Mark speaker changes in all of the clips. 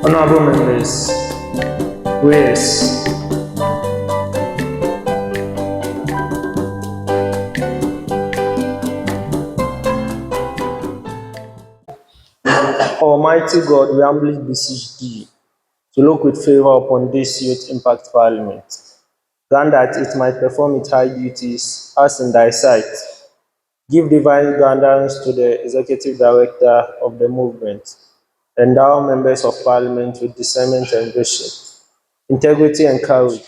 Speaker 1: Honorable members, YGS. Almighty God, we humbly beseech thee to look with favor upon this Youth Impact Parliament. Grant that it might perform its high duties as in thy sight. Give divine guidance to the Executive Director of the movement. Endow members of Parliament with discernment and vision, integrity and courage,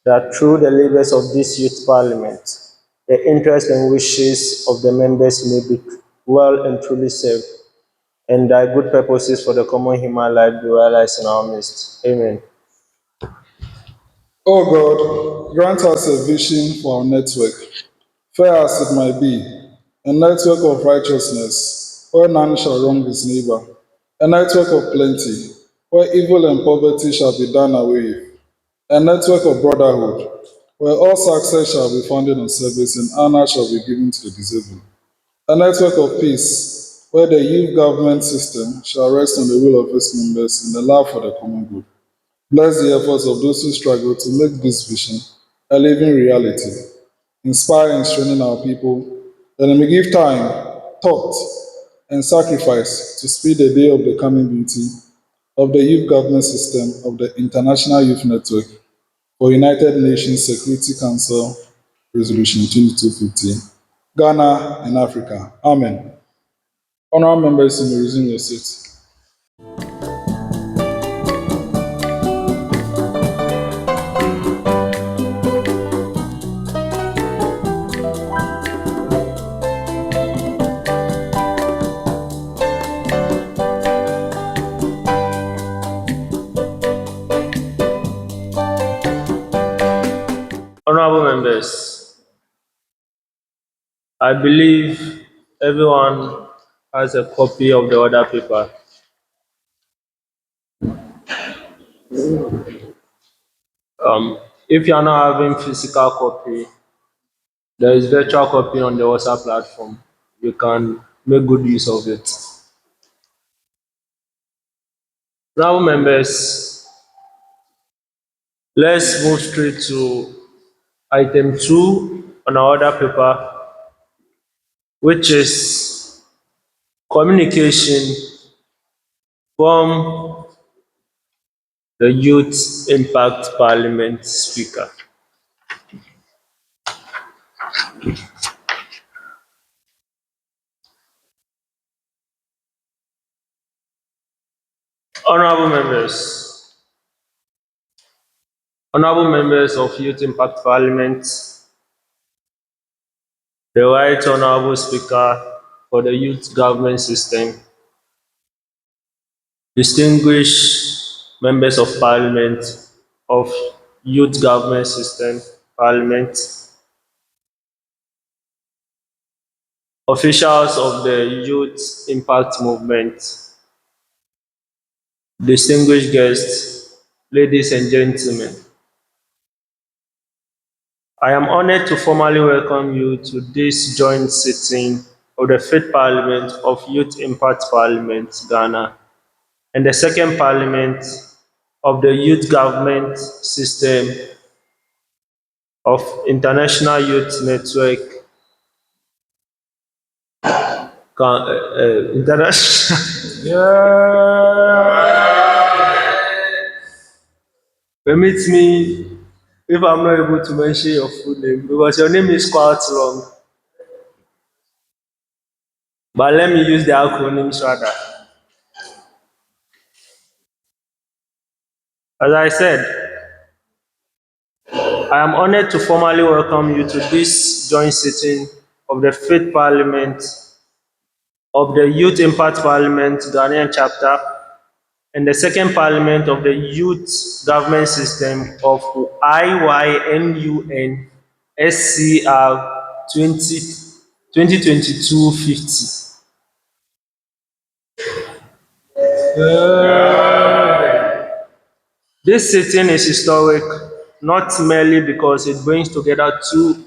Speaker 1: that through the labors of this Youth Parliament, the interests and wishes of the members may be well and truly served, and thy good purposes for the common human life be realized in our midst. Amen.
Speaker 2: O God, grant us a vision for our network, fair as it might be, a network of righteousness, where none shall wrong his neighbor, a network of plenty, where evil and poverty shall be done away with, a network of brotherhood, where all success shall be founded on service and honor shall be given to the disabled, a network of peace, where the youth government system shall rest on the will of its members in the love for the common good. Bless the efforts of those who struggle to make this vision a living reality. Inspire and strengthen our people, that they may give time, thought, and sacrifice to speed the day of the coming beauty of the youth government system of the International Youth Network for United Nations Security Council Resolution 2250, Ghana and Africa. Amen. Honorable members, you may resume your seats.
Speaker 1: Honorable members, I believe everyone has a copy of the order paper. If you are not having physical copy, there is virtual copy on the WhatsApp platform. You can make good use of it. Honorable members, let's move straight to item 2 on our order paper, which is communication from the Youth Impact Parliament Speaker. Honorable members of Youth Impact Parliament, the Right Honorable Speaker for the Youth Government System, distinguished members of Parliament of Youth Government System, Parliament, officials of the Youth Impact Movement, distinguished guests, ladies and gentlemen. I am honored to formally welcome you to this joint sitting of the Fifth Parliament of Youth Impact Parliament, Ghana, and the Second Parliament of the Youth Government System of International Youth Network, International. Permit me if I'm not able to mention your full name because your name is quite long. But let me use the acronyms rather. As I said, I am honored to formally welcome you to this joint sitting of the Fifth Parliament of the Youth Impact Parliament Ghanaian chapter and the Second Parliament of the Youth Government System of IYNUNSCR 202250. This sitting is historic not merely because it brings together two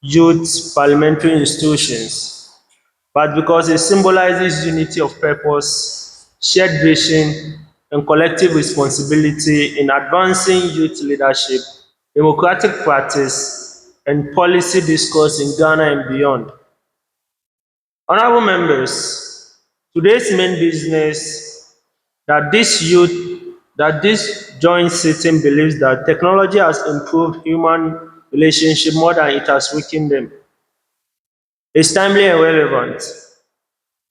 Speaker 1: youth parliamentary institutions, but because it symbolizes unity of purpose, shared vision, and collective responsibility in advancing youth leadership, democratic practice, and policy discourse in Ghana and beyond. Honorable members, today's main business that this joint sitting believes that technology has improved human relationship more than it has weakened them. It's timely and relevant.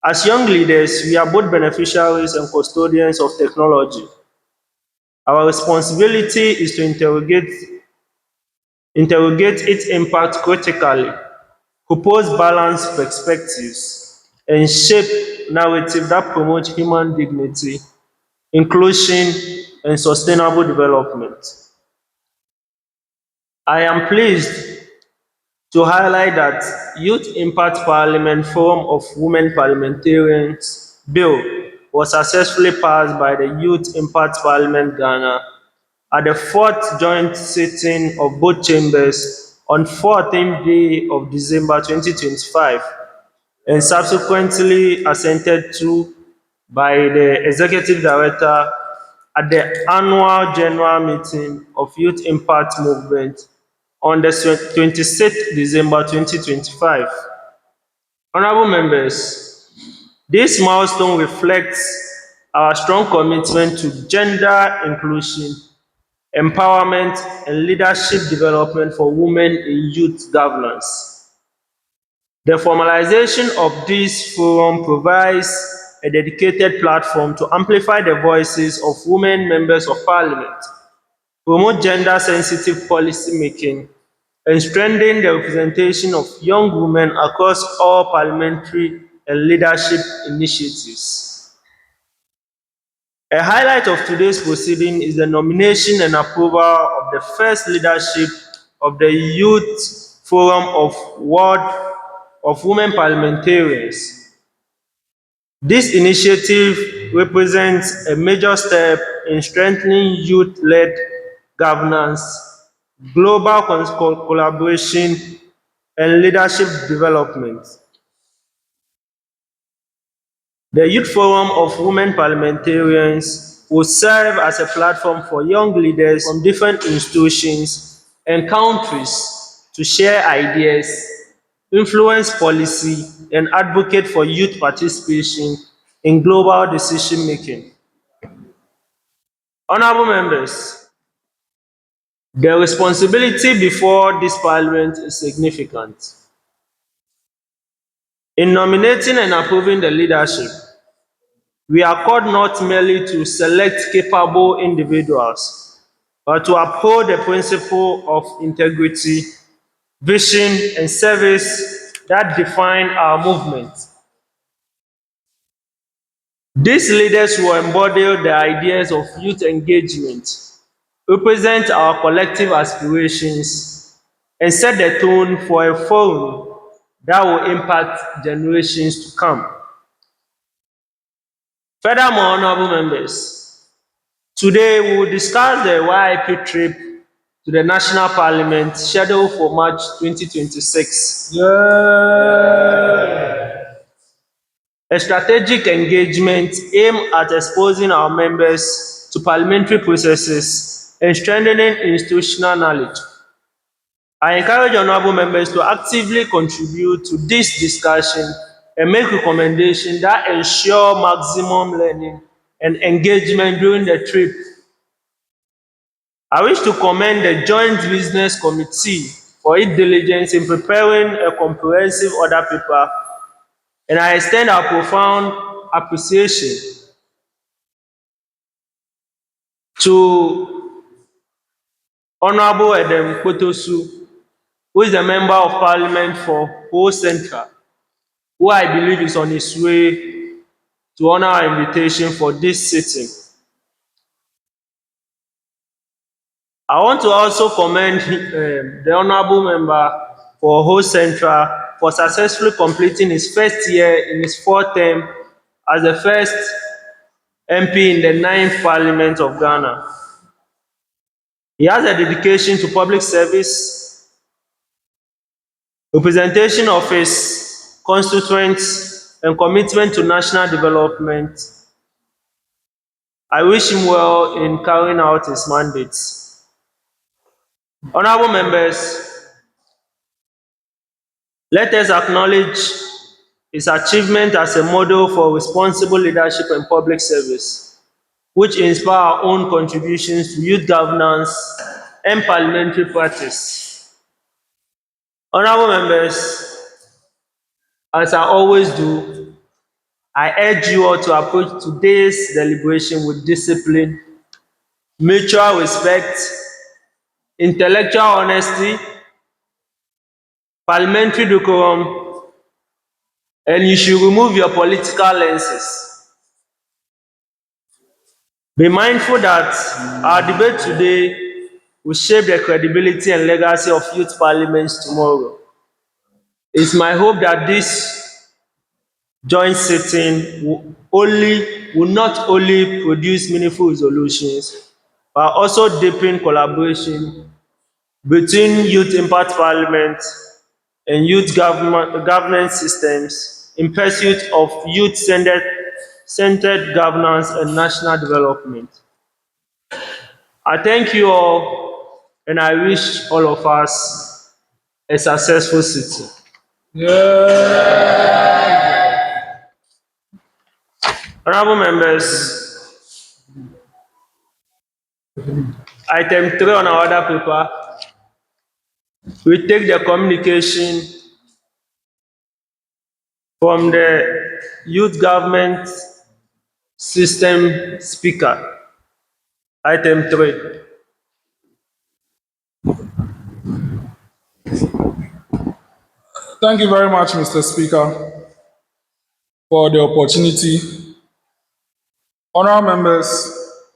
Speaker 1: As young leaders, we are both beneficiaries and custodians of technology. Our responsibility is to interrogate its impact critically, propose balanced perspectives, and shape narrative that promote human dignity, inclusion, and sustainable development. I am pleased to highlight that Youth Impact Parliament Forum of Women Parliamentarians Bill was successfully passed by the Youth Impact Parliament Ghana at the fourth joint sitting of both chambers on 14th day of December 2025 and subsequently assented to by the Executive Director at the annual general meeting of Youth Impact Movement on the 26th December 2025. Honorable members, this milestone reflects our strong commitment to gender inclusion, empowerment, and leadership development for women in youth governance. The formalization of this forum provides a dedicated platform to amplify the voices of women members of parliament, promote gender-sensitive policy making, and strengthen the representation of young women across all parliamentary and leadership initiatives. A highlight of today's proceeding is the nomination and approval of the first leadership of the Youth Forum of World of Women Parliamentarians. This initiative represents a major step in strengthening youth-led governance, global collaboration, and leadership development. The Youth Forum of Women Parliamentarians will serve as a platform for young leaders from different institutions and countries to share ideas, influence policy, and advocate for youth participation in global decision making. Honorable members, the responsibility before this parliament is significant. In nominating and approving the leadership, we are called not merely to select capable individuals, but to uphold the principle of integrity, vision, and service that define our movement. These leaders will embody the ideas of youth engagement, represent our collective aspirations, and set the tone for a forum that will impact generations to come. Furthermore, honorable members, today we will discuss the YIP trip to the National Parliament scheduled for March 2026.
Speaker 2: Yeah.
Speaker 1: A strategic engagement aimed at exposing our members to parliamentary processes and strengthening institutional knowledge. I encourage honorable members to actively contribute to this discussion and make recommendations that ensure maximum learning and engagement during the trip. I wish to commend the Joint Business Committee for its diligence in preparing a comprehensive order paper, and I extend our profound appreciation to Honorable Edem Kofi, who is the Member of Parliament for Whole Central, who I believe is on his way to honor our invitation for this sitting. I want to also commend the Honorable Member for Whole Central for successfully completing his first year in his fourth term as the first MP in the 9th Parliament of Ghana. He has a dedication to public service, representation of his constituents, and commitment to national development. I wish him well in carrying out his mandates. Honorable members, let us acknowledge his achievement as a model for responsible leadership and public service, which inspire our own contributions to youth governance and parliamentary practice. Honorable members, as I always do, I urge you all to approach today's deliberation with discipline, mutual respect, intellectual honesty, parliamentary decorum, and you should remove your political lenses. Be mindful that our debate today will shape the credibility and legacy of youth parliaments tomorrow. It's my hope that this joint sitting will not only produce meaningful resolutions, but also deepen collaboration between youth impact parliament and youth governance systems in pursuit of youth-centered governance and national development. I thank you all, and I wish all of us a successful sitting.
Speaker 2: Yeah.
Speaker 1: Honorable members, item 3 on our order paper, we take the communication from the youth government system speaker. Item 3.
Speaker 2: Thank you very much, Mr. Speaker, for the opportunity. Honourable members,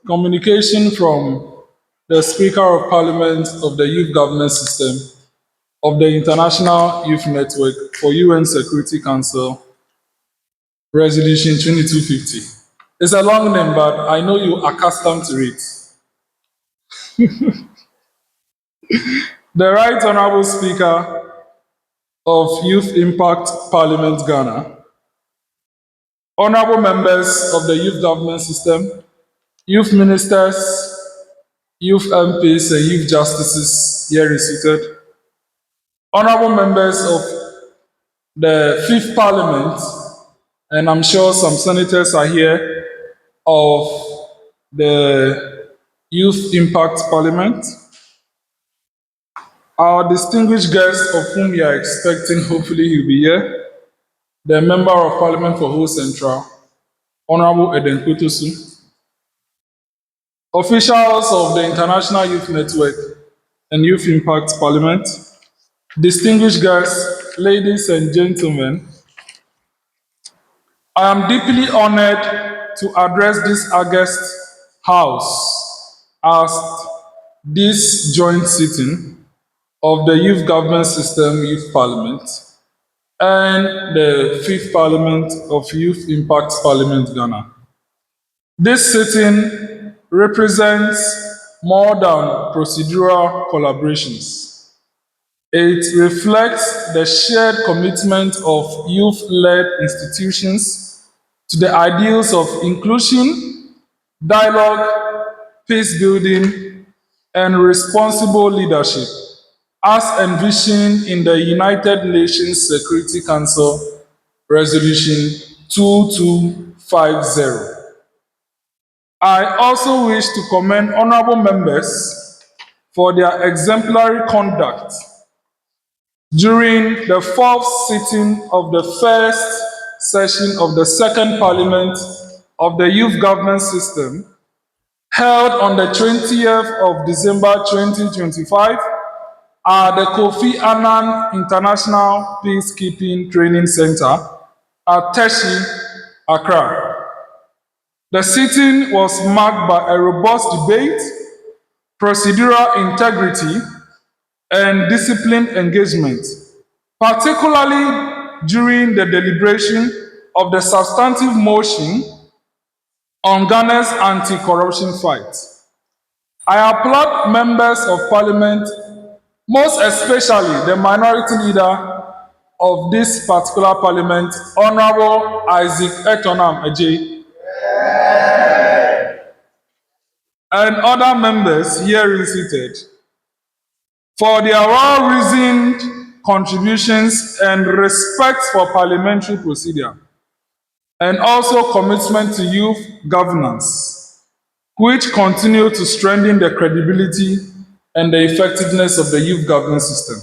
Speaker 2: communication from the Speaker of Parliament of the Youth Governance System of the International Youth Network for UN Security Council, Resolution 2250. It's a long name, but I know you're accustomed to it. The Right Honourable Speaker of Youth Impact Parliament Ghana, honourable members of the Youth Government System, youth ministers, youth MPs, and youth justices here seated, honourable members of the Fifth Parliament, and I'm sure some senators are here, of the Youth Impact Parliament, our distinguished guest of whom we are expecting, hopefully he'll be here, the Member of Parliament for Whole Central, Honorable Edem Kpotosu, officials of the International Youth Network and Youth Impact Parliament, distinguished guests, ladies and gentlemen, I am deeply honored to address this august House as this joint sitting of the Youth Government System Youth Parliament and the Fifth Parliament of Youth Impact Parliament Ghana. This sitting represents more than procedural collaborations. It reflects the shared commitment of youth-led institutions to the ideals of inclusion, dialogue, peace building, and responsible leadership, as envisioned in the United Nations Security Council Resolution 2250. I also wish to commend honorable members for their exemplary conduct during the fourth sitting of the first session of the second Parliament of the Youth Government System, held on the 20th of December 2025 at the Kofi Annan International Peacekeeping Training Center at Teshi, Accra. The sitting was marked by a robust debate, procedural integrity, and disciplined engagement, particularly during the deliberation of the substantive motion on Ghana's anti-corruption fight. I applaud members of parliament, most especially the minority leader of this particular parliament, Honorable Isaac Etonam Ajay, and other members herein seated, for their well-reasoned contributions and respect for parliamentary procedure, and also commitment to youth governance, which continue to strengthen the credibility and the effectiveness of the youth governance system.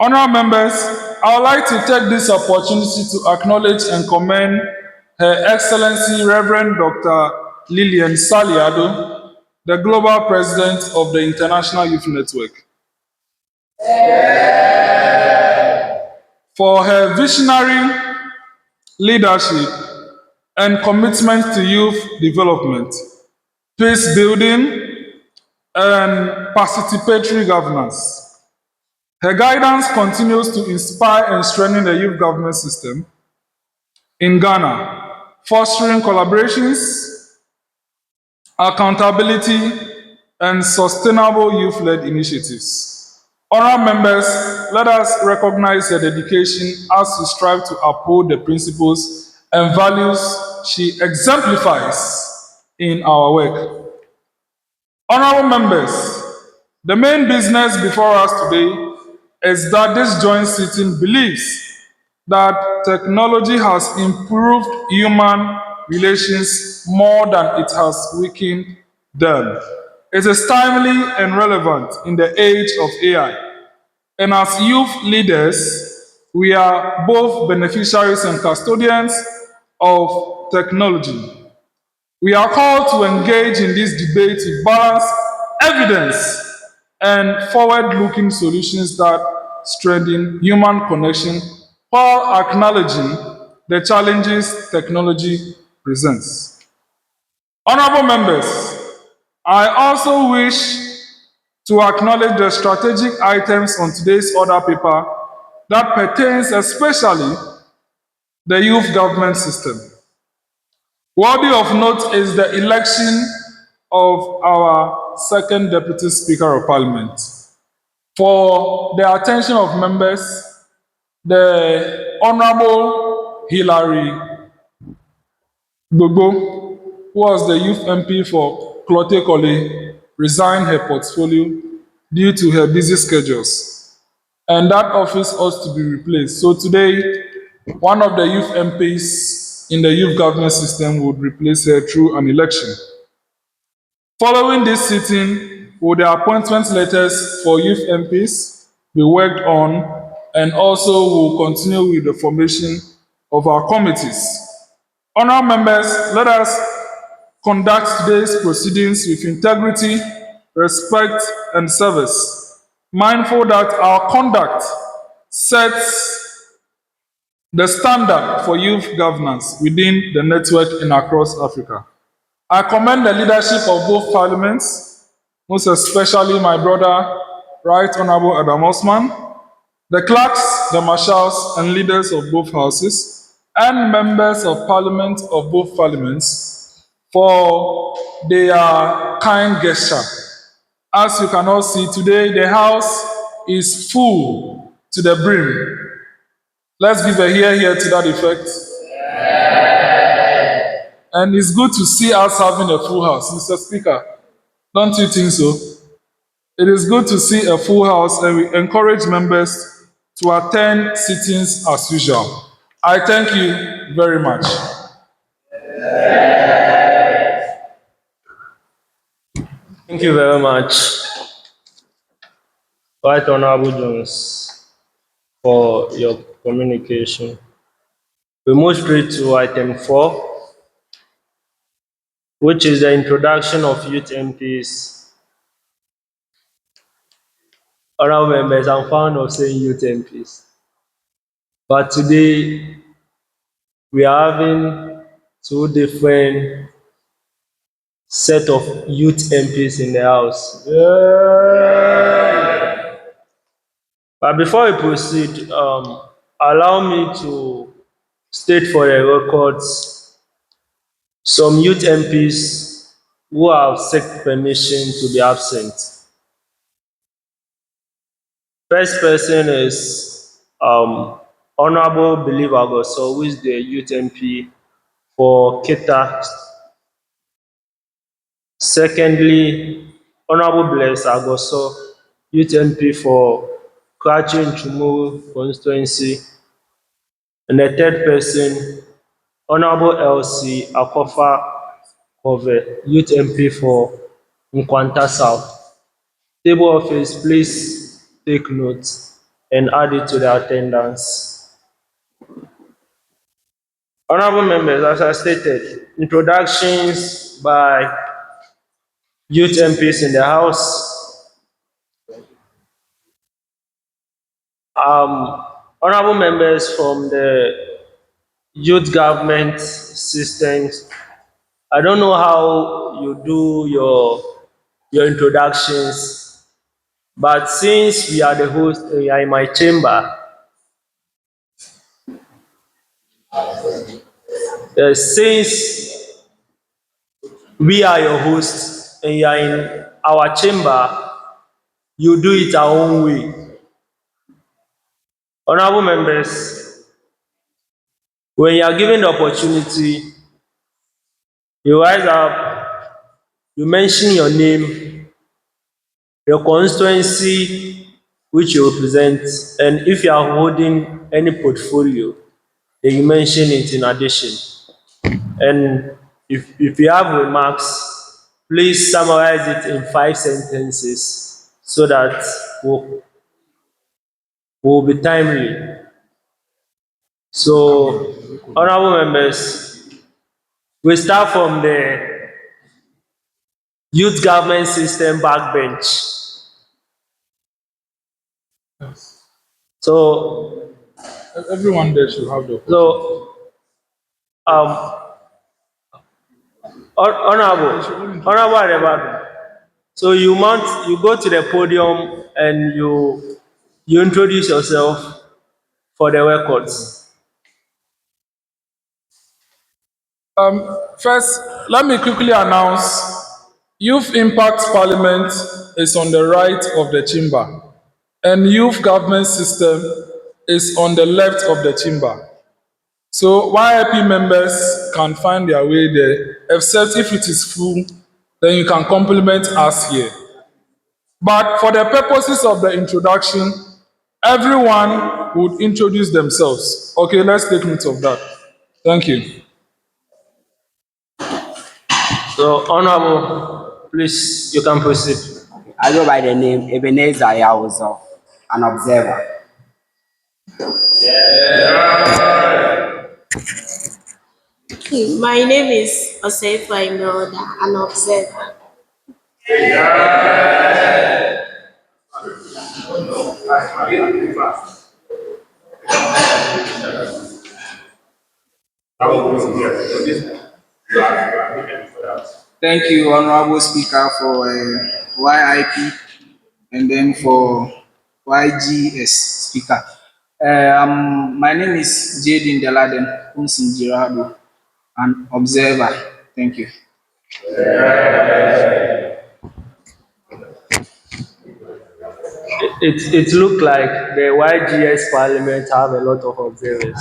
Speaker 2: Honourable members, I would like to take this opportunity to acknowledge and commend Her Excellency Reverend Dr. Lillian Saliado, the Global President of the International Youth Network, for her visionary leadership and commitment to youth development, peace building, and participatory governance. Her guidance continues to inspire and strengthen the youth government system in Ghana, fostering collaborations, accountability, and sustainable youth-led initiatives. Honourable members, let us recognize her dedication as we strive to uphold the principles and values she exemplifies in our work. Honourable members, the main business before us today is that this joint sitting believes that technology has improved human relations more than it has weakened them. It is timely and relevant in the age of AI. And as youth leaders, we are both beneficiaries and custodians of technology. We are called to engage in this debate with balanced evidence and forward-looking solutions that strengthen human connection while acknowledging the challenges technology presents. Honorable members, I also wish to acknowledge the strategic items on today's order paper that pertains especially the youth government system. Worthy of note is the election of our second Deputy Speaker of Parliament. For the attention of members, the Honorable Hilary Gbogbo, who was the Youth MP for Clote Kole, resigned her portfolio due to her busy schedules, and that office ought to be replaced. So today, one of the Youth MPs in the youth government system would replace her through an election. Following this sitting, will the appointment letters for youth MPs be worked on, and also will continue with the formation of our committees. Honourable members, let us conduct today's proceedings with integrity, respect, and service, mindful that our conduct sets the standard for youth governance within the network and across Africa. I commend the leadership of both parliaments, most especially my brother, Right Honourable Adam Usman, the clerks, the marshals, and leaders of both houses, and members of parliament of both parliaments for their kind gesture. As you can all see today, the house is full to the brim. Let's give a hear to that effect. And it's good to see us having a full house. Mr. Speaker, don't you think so? It is good to see a full house, and we encourage members to attend sittings as usual. I thank you very much.
Speaker 1: Thank you very much, Right Honorable Jones, for your communication. We move straight to item 4, which is the introduction of Youth MPs. Honorable members, I'm fond of saying Youth MPs. But today, we are having two different set of Youth MPs in the house. But before we proceed, allow me to state for the records some Youth MPs who have sought permission to be absent. First person is Honorable Believe Agoso, who is the Youth MP for Keta. Secondly, Honorable Bless Agoso, Youth MP for Krachi Nchumuru constituency. And the third person, Honorable LC Akofa Kove, Youth MP for Nkwanta South. Table office, please take note and add it to the attendance. Honorable members, as I stated, introductions by Youth MPs in the House. Honorable members from the youth government systems, I don't know how you do your introductions, but since we are the host, we are in my chamber, since we are your hosts and you are in our chamber, you do it our own way. Honorable members, when you are given the opportunity, you rise up, you mention your name, your constituency which you represent, and if you are holding any portfolio, then you mention it in addition. And if you have remarks, please summarize it in 5 sentences so that we'll be timely. So, honorable members, we start from the youth government system backbench. So,
Speaker 2: Everyone there should have the opportunity.
Speaker 1: so um, honorable Adebayo, so you go to the podium and you introduce yourself for the records.
Speaker 2: First, let me quickly announce Youth Impact Parliament is on the right of the chamber, and Youth Government System is on the left of the chamber. So YIP members can find their way there, except if it is full, then you can compliment us here. But for the purposes of the introduction, everyone would introduce themselves. Okay, let's take note of that. Thank you.
Speaker 1: So, honorable, please, you can proceed.
Speaker 3: I go by the name Ebenezer Yawozo, an observer.
Speaker 4: My name is Oseifa Imelda, an observer.
Speaker 5: Thank you, Honorable Speaker, for YIP and then for YGS Speaker. My name is Jadin Deladen Unsinjirado, an observer. Thank you.
Speaker 1: It looked like the YGS Parliament have a lot of observers.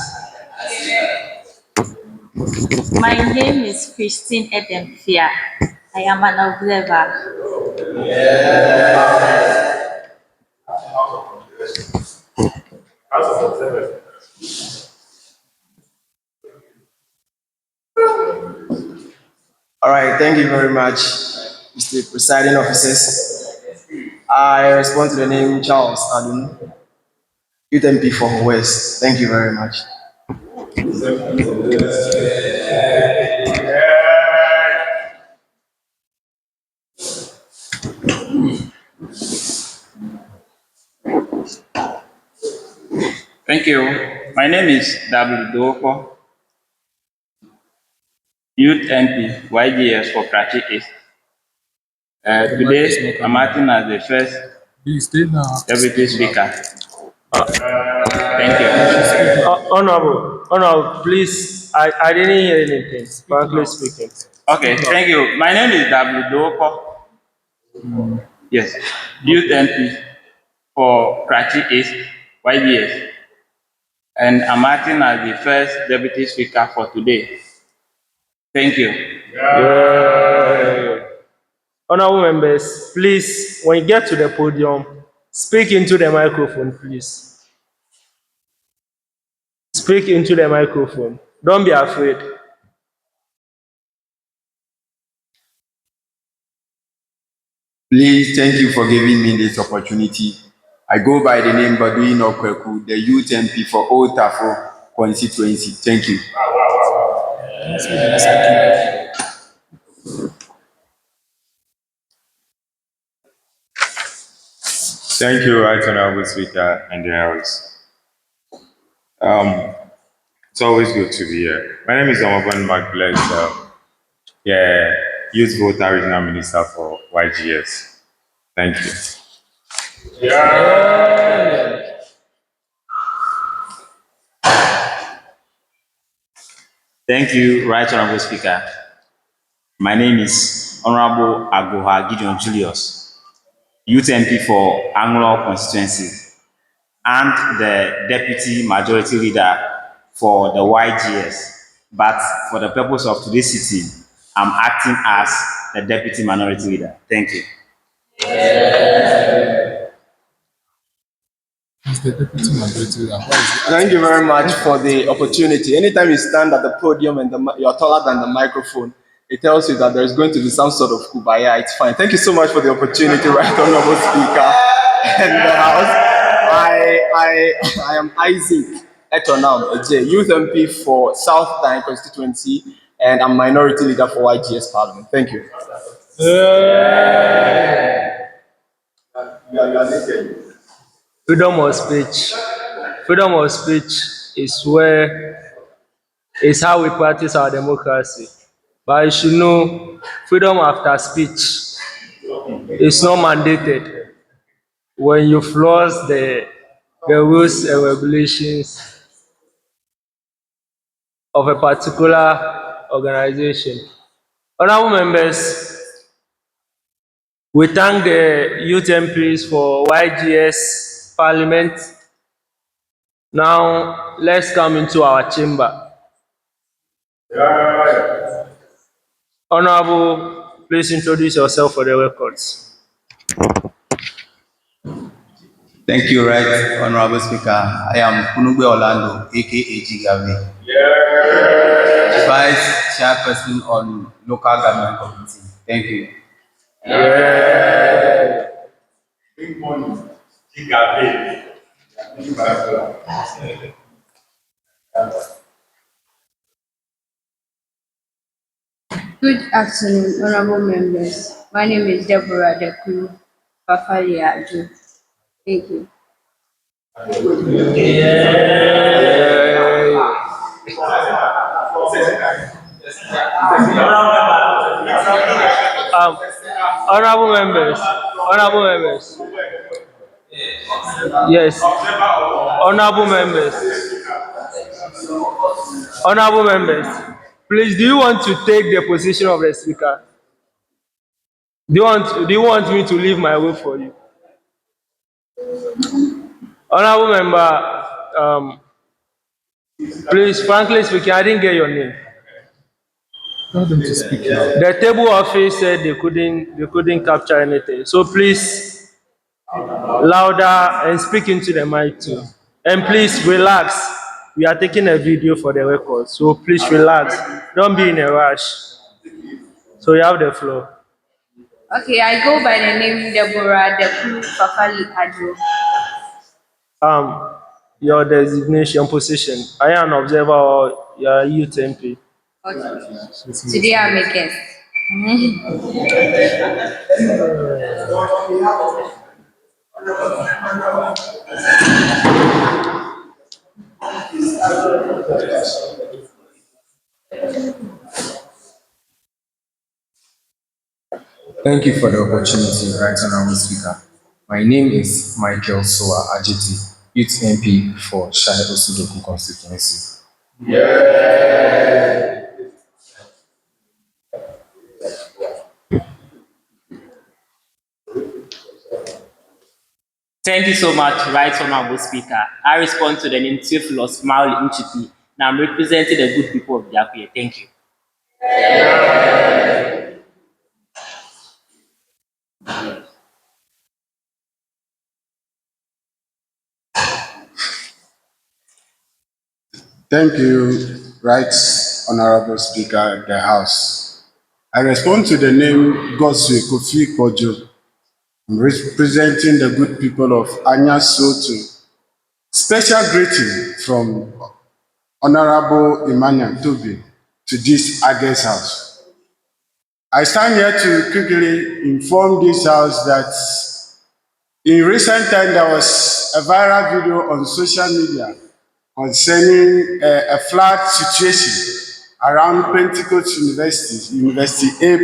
Speaker 4: My name is Christine Edem Fia. I am an observer.
Speaker 6: All right, thank you very much, Mr. Presiding Officers. I respond to the name Charles Adun, Youth MP for West. Thank you very much.
Speaker 7: Thank you. My name is David Doko, Youth MP, YGS for Prachi East. Today, I'm acting as the first Deputy Speaker. Thank you.
Speaker 1: Honorable, please, I didn't hear anything, frankly speaking.
Speaker 7: Okay, thank you. My name is David Doko. Yes, Youth MP for Prachi East, YGS. And I'm acting as the first Deputy Speaker for today. Thank you.
Speaker 1: Yeah. Honorable members, please, when you get to the podium, speak into the microphone, please. Speak into the microphone. Don't be afraid.
Speaker 8: Please, thank you for giving me this opportunity. I go by the name Baduin Okweku, the Youth MP for Old Tafo constituency. Thank you.
Speaker 9: Thank you, Right Honorable Speaker and the House. It's always good to be here. My name is Amaban Magbless, Youth Voter Regional Minister for YGS. Thank you.
Speaker 3: Thank you, Right Honorable Speaker. My name is Honorable Agoha Gideon Julius, Youth MP for Anglo constituency and the Deputy Majority Leader for the YGS. But for the purpose of today's sitting, I'm acting as the Deputy Minority Leader. Thank you.
Speaker 6: Thank you very much for the opportunity. Anytime you stand at the podium and you're taller than the microphone, it tells you that there's going to be some sort of kubaya. It's fine. Thank you so much for the opportunity, Right Honorable Speaker and the House. I am Isaac Etonam, Youth MP for South Dine constituency, and I'm Minority Leader for YGS Parliament. Thank you.
Speaker 1: Freedom of speech. Freedom of speech is how we practice our democracy. But you should know, freedom after speech is not mandated when you flaws the rules and regulations of a particular organization. Honorable members, we thank the Youth MPs for YGS Parliament. Now, let's come into our chamber. Honorable, please introduce yourself for the records.
Speaker 8: Thank you, Right Honorable Speaker. I am Kunugbe Orlando, aka Gigabe, Vice Chairperson on Local Government Committee. Thank you.
Speaker 9: Big money. Gigabe.
Speaker 10: Good afternoon, honorable members. My name is Deborah Dekulu Fafaliaju. Thank you.
Speaker 1: Honorable members, yes, honorable members, please, do you want to take the position of the speaker? Do you want me to leave my way for you? Honorable member, please, frankly speaking, I didn't get your name.
Speaker 2: Tell them to speak now.
Speaker 1: The table office said they couldn't capture anything. So please, louder and speak into the mic too. And please relax. We are taking a video for the record. So please relax. Don't be in a rush. So you have the floor.
Speaker 10: Okay, I go by the name Deborah Dekru Fafali Adjo.
Speaker 1: Your designation position. Are you an observer or you are a youth MP?
Speaker 10: Okay. Today I'm a guest.
Speaker 11: Thank you for the opportunity, Right Honorable Speaker. My name is Michael Soa Ajiti, Youth MP for Shai Osudoku constituency.
Speaker 7: Thank you so much, Right Honorable Speaker. I respond to the name Theophilus Mauli Nchipi, and I'm representing the good people of Jakuye. Thank you.
Speaker 12: Thank you, Right Honorable Speaker of the House. I respond to the name Goswe Kofi Kpotosu. I'm representing the good people of Anya Soto. Special greeting from Honorable Emmanuel Toby to this August House. I stand here to quickly inform this House that in recent time there was a viral video on social media concerning a flood situation around Pentecost University A+,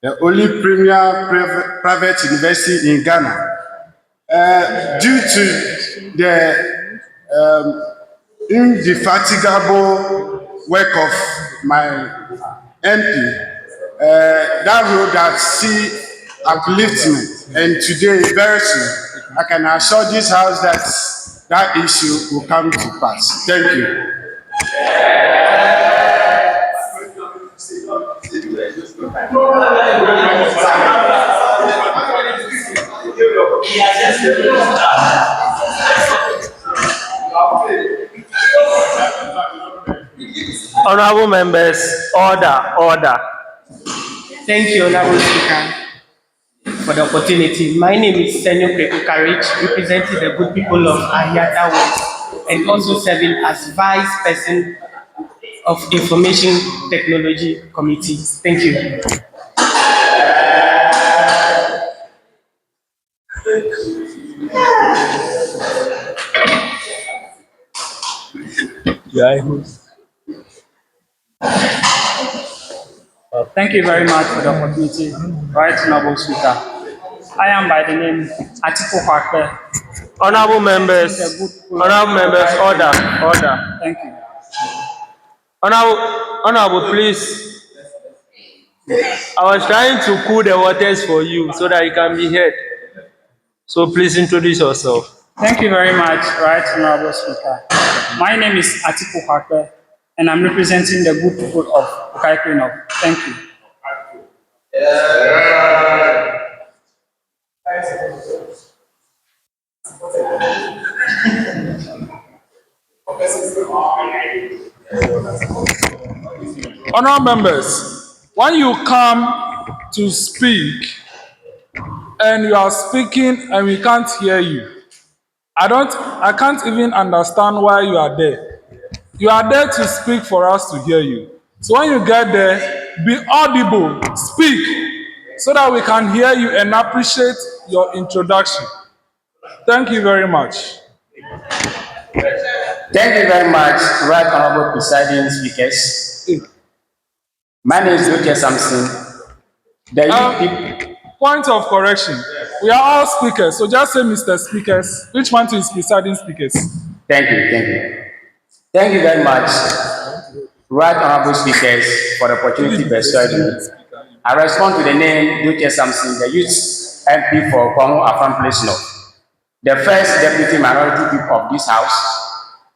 Speaker 12: the only premier private university in Ghana. Due to the indefatigable work of my MP, that road has seen upliftment, and today, very soon, I can assure this House that that issue will come to pass. Thank you.
Speaker 1: Honorable members, order.
Speaker 13: Thank you, Honorable Speaker, for the opportunity. My name is Senyo Kweku Courage, representing the good people of Ayata West, and also serving as Vice President of Information Technology Committee. Thank you.
Speaker 7: Thank you very much for the opportunity, Right Honorable Speaker. I am by the name Atiku Kwakpe.
Speaker 1: Honorable members, order.
Speaker 7: Thank you.
Speaker 1: Honorable, please. I was trying to cool the waters for you so that you can be heard. So please introduce yourself.
Speaker 7: Thank you very much, Right Honorable Speaker. My name is Atiku Kwakpe, and I'm representing the good people of Ukaikwino. Thank you.
Speaker 2: Honourable members, when you come to speak and you are speaking and we can't hear you, I can't even understand why you are there. You are there to speak for us to hear you. So when you get there, be audible, speak, so that we can hear you and appreciate your introduction. Thank you very much.
Speaker 14: Thank you very much, Right Honorable Presiding Speakers. My name is Luke Samson.
Speaker 2: Point of correction. We are all speakers, so just say Mr. Speakers. Which one is presiding speakers?
Speaker 14: Thank you. Thank you very much, Right Honorable Speakers, for the opportunity bestowed on me. I respond to the name Duke Samson, the Youth MP for Kongo Afam Place North, the first deputy minority whip of this house,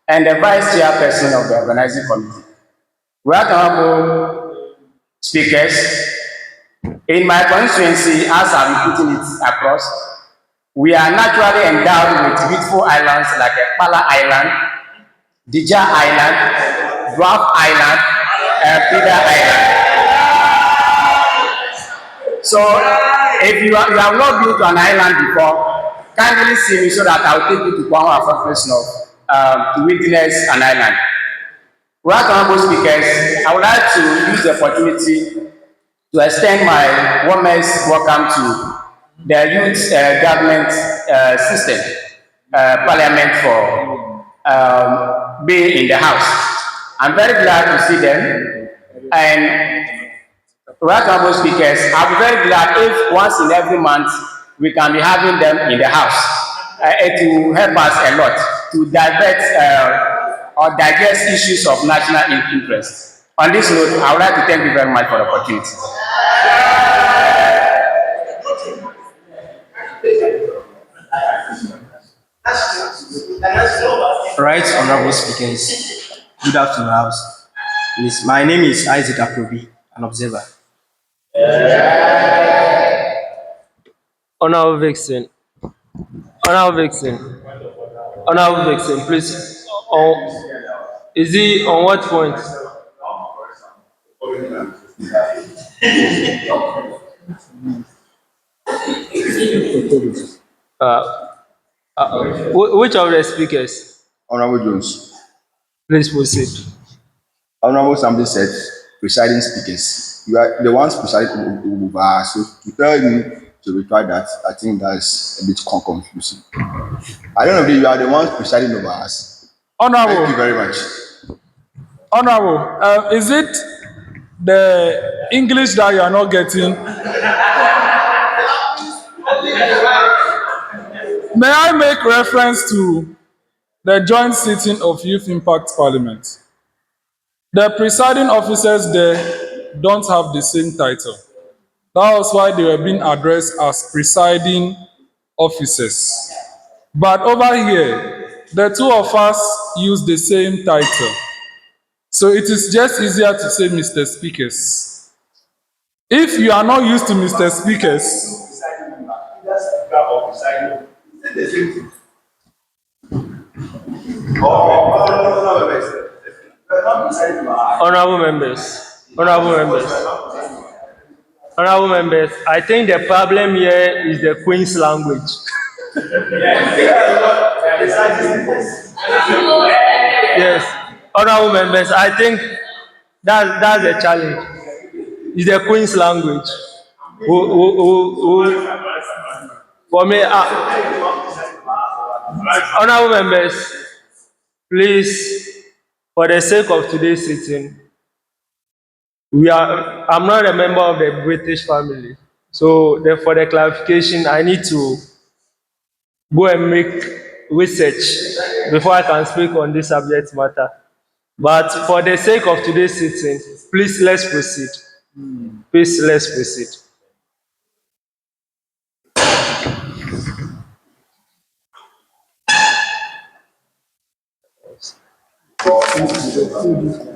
Speaker 14: and the vice chairperson of the organizing committee. Right honorable speakers, in my constituency, as I'm putting it across, we are naturally endowed with beautiful islands like Pala Island, Dija Island, Dwarf Island, and Pida Island. So, if you have not been to an island before, kindly see me so that I'll take you to Kwamo Afro to witness an island. Right honorable speakers, I would like to use the opportunity to extend my warmest welcome to the youth government system, parliament for being in the house. I'm very glad to see them. And right honorable speakers, I'll be very glad if once in every month we can be having them in the house. It will help us a lot to divert or digest issues of national interest. On this note, I would like to thank you very much for the opportunity.
Speaker 15: Right honorable speakers, good afternoon, House. My name is Isaac Aprobi, an observer.
Speaker 1: Honorable Vixen. Honorable Vixen. Honorable Vixen, please. Is he on what point? Which of the speakers?
Speaker 8: Honorable Jones.
Speaker 1: Please proceed.
Speaker 8: Honorable Assembly said, presiding speakers, you are the ones presiding over. So to tell you to retry that, I think that's a bit confusing. I don't know if you are the ones presiding over us.
Speaker 2: Honorable.
Speaker 8: Thank you very much.
Speaker 2: Honorable, is it the English that you are not getting? May I make reference to the joint sitting of Youth Impact Parliament? The presiding officers there don't have the same title. That was why they were being addressed as presiding officers. But over here, the two of us use the same title. So it is just easier to say Mr. Speakers. If you are not used to Mr. Speakers,
Speaker 1: Honorable members, I think the problem here is the Queen's language. Yes, honorable members, I think that's the challenge. It's the Queen's language. For me, honorable members, please, for the sake of today's sitting, I'm not a member of the British family. So for the clarification, I need to go and make research before I can speak on this subject matter. But for the sake of today's sitting, please let's proceed. Please let's proceed.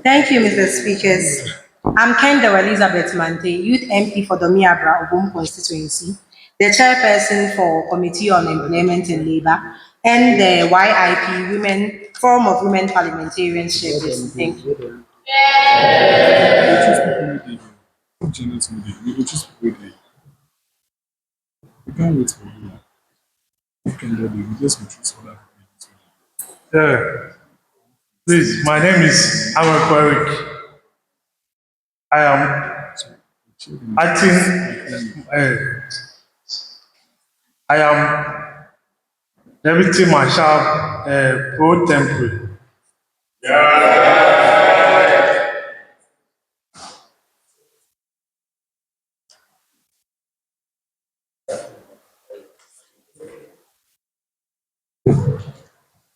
Speaker 16: Thank you, Mr. Speakers. I'm Kendall Elizabeth Mante, Youth MP for the Miabra Obum constituency, the chairperson for Committee on Employment and Labour, and the YIP Forum of Women Parliamentarians chairperson. Thank you.
Speaker 2: we can't wait for you. We can do it. We just go through some other people.
Speaker 17: Yeah. Please, my name is Amegashie-Viglo. I am acting. I am Deputy Marshal pro tempore.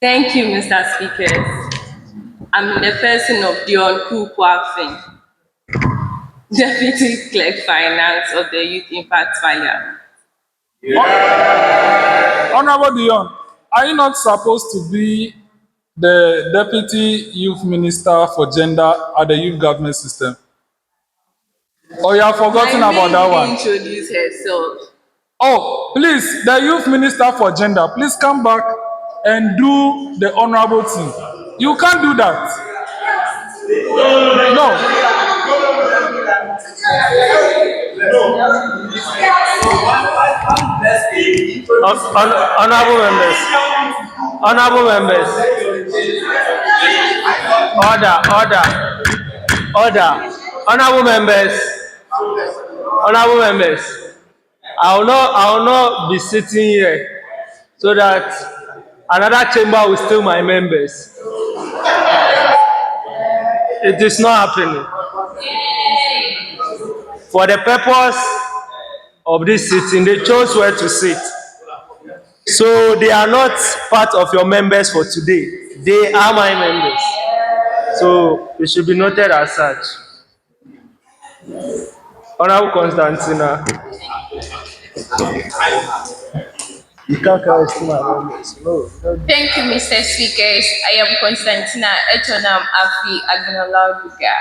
Speaker 4: Thank you, Mr. Speaker. I'm in the person of Dion Kukwafin.
Speaker 10: Deputy Clerk Finance of the Youth Impact Fund.
Speaker 2: Honorable Dion, are you not supposed to be the Deputy Youth Minister for Gender at the Youth Government System? Or you have forgotten about that one?
Speaker 10: Introduce herself.
Speaker 2: Oh, please, the Youth Minister for Gender, please come back and do the honorable thing. You can't do that. No.
Speaker 13: Honorable members, honorable members, order. Honorable members, honorable members. I will not be sitting here so that another chamber will steal my members. It is not happening. For the purpose of this sitting, they chose where to sit. So they are not part of your members for today. They are my members. So it should be noted as such. Honorable Constantina. You can't carry my members. No.
Speaker 10: Thank you, Mr. Speakers. I am Constantina Echonam Afi Agnoladuga,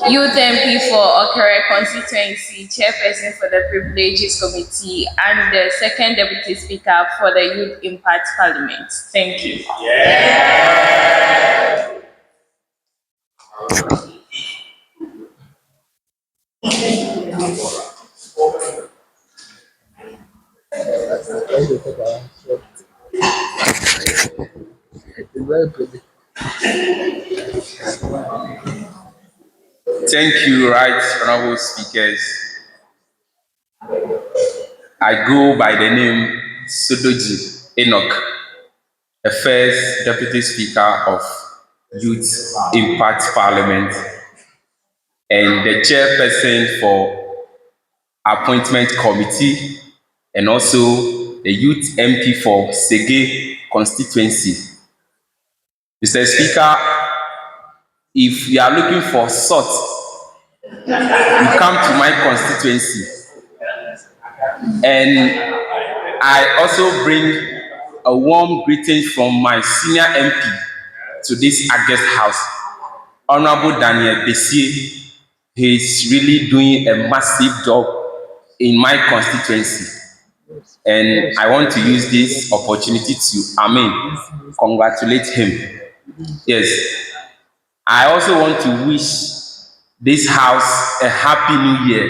Speaker 10: Youth MP for Okere Constituency, Chairperson for the Privileges Committee, and the second Deputy Speaker for the Youth Impact Parliament. Thank you.
Speaker 3: Thank you, right, honorable speakers. I go by the name Sodoji Enoch, the first Deputy Speaker of Youth Impact Parliament and the Chairperson for Appointment Committee and also the Youth MP for Sege constituency. Mr. Speaker, if you are looking for salt, you come to my constituency. And I also bring a warm greeting from my senior MP to this August House, Honorable Daniel Bessie. He is really doing a massive job in my constituency. And I want to use this opportunity to, congratulate him. Yes. I also want to wish this house a happy new year.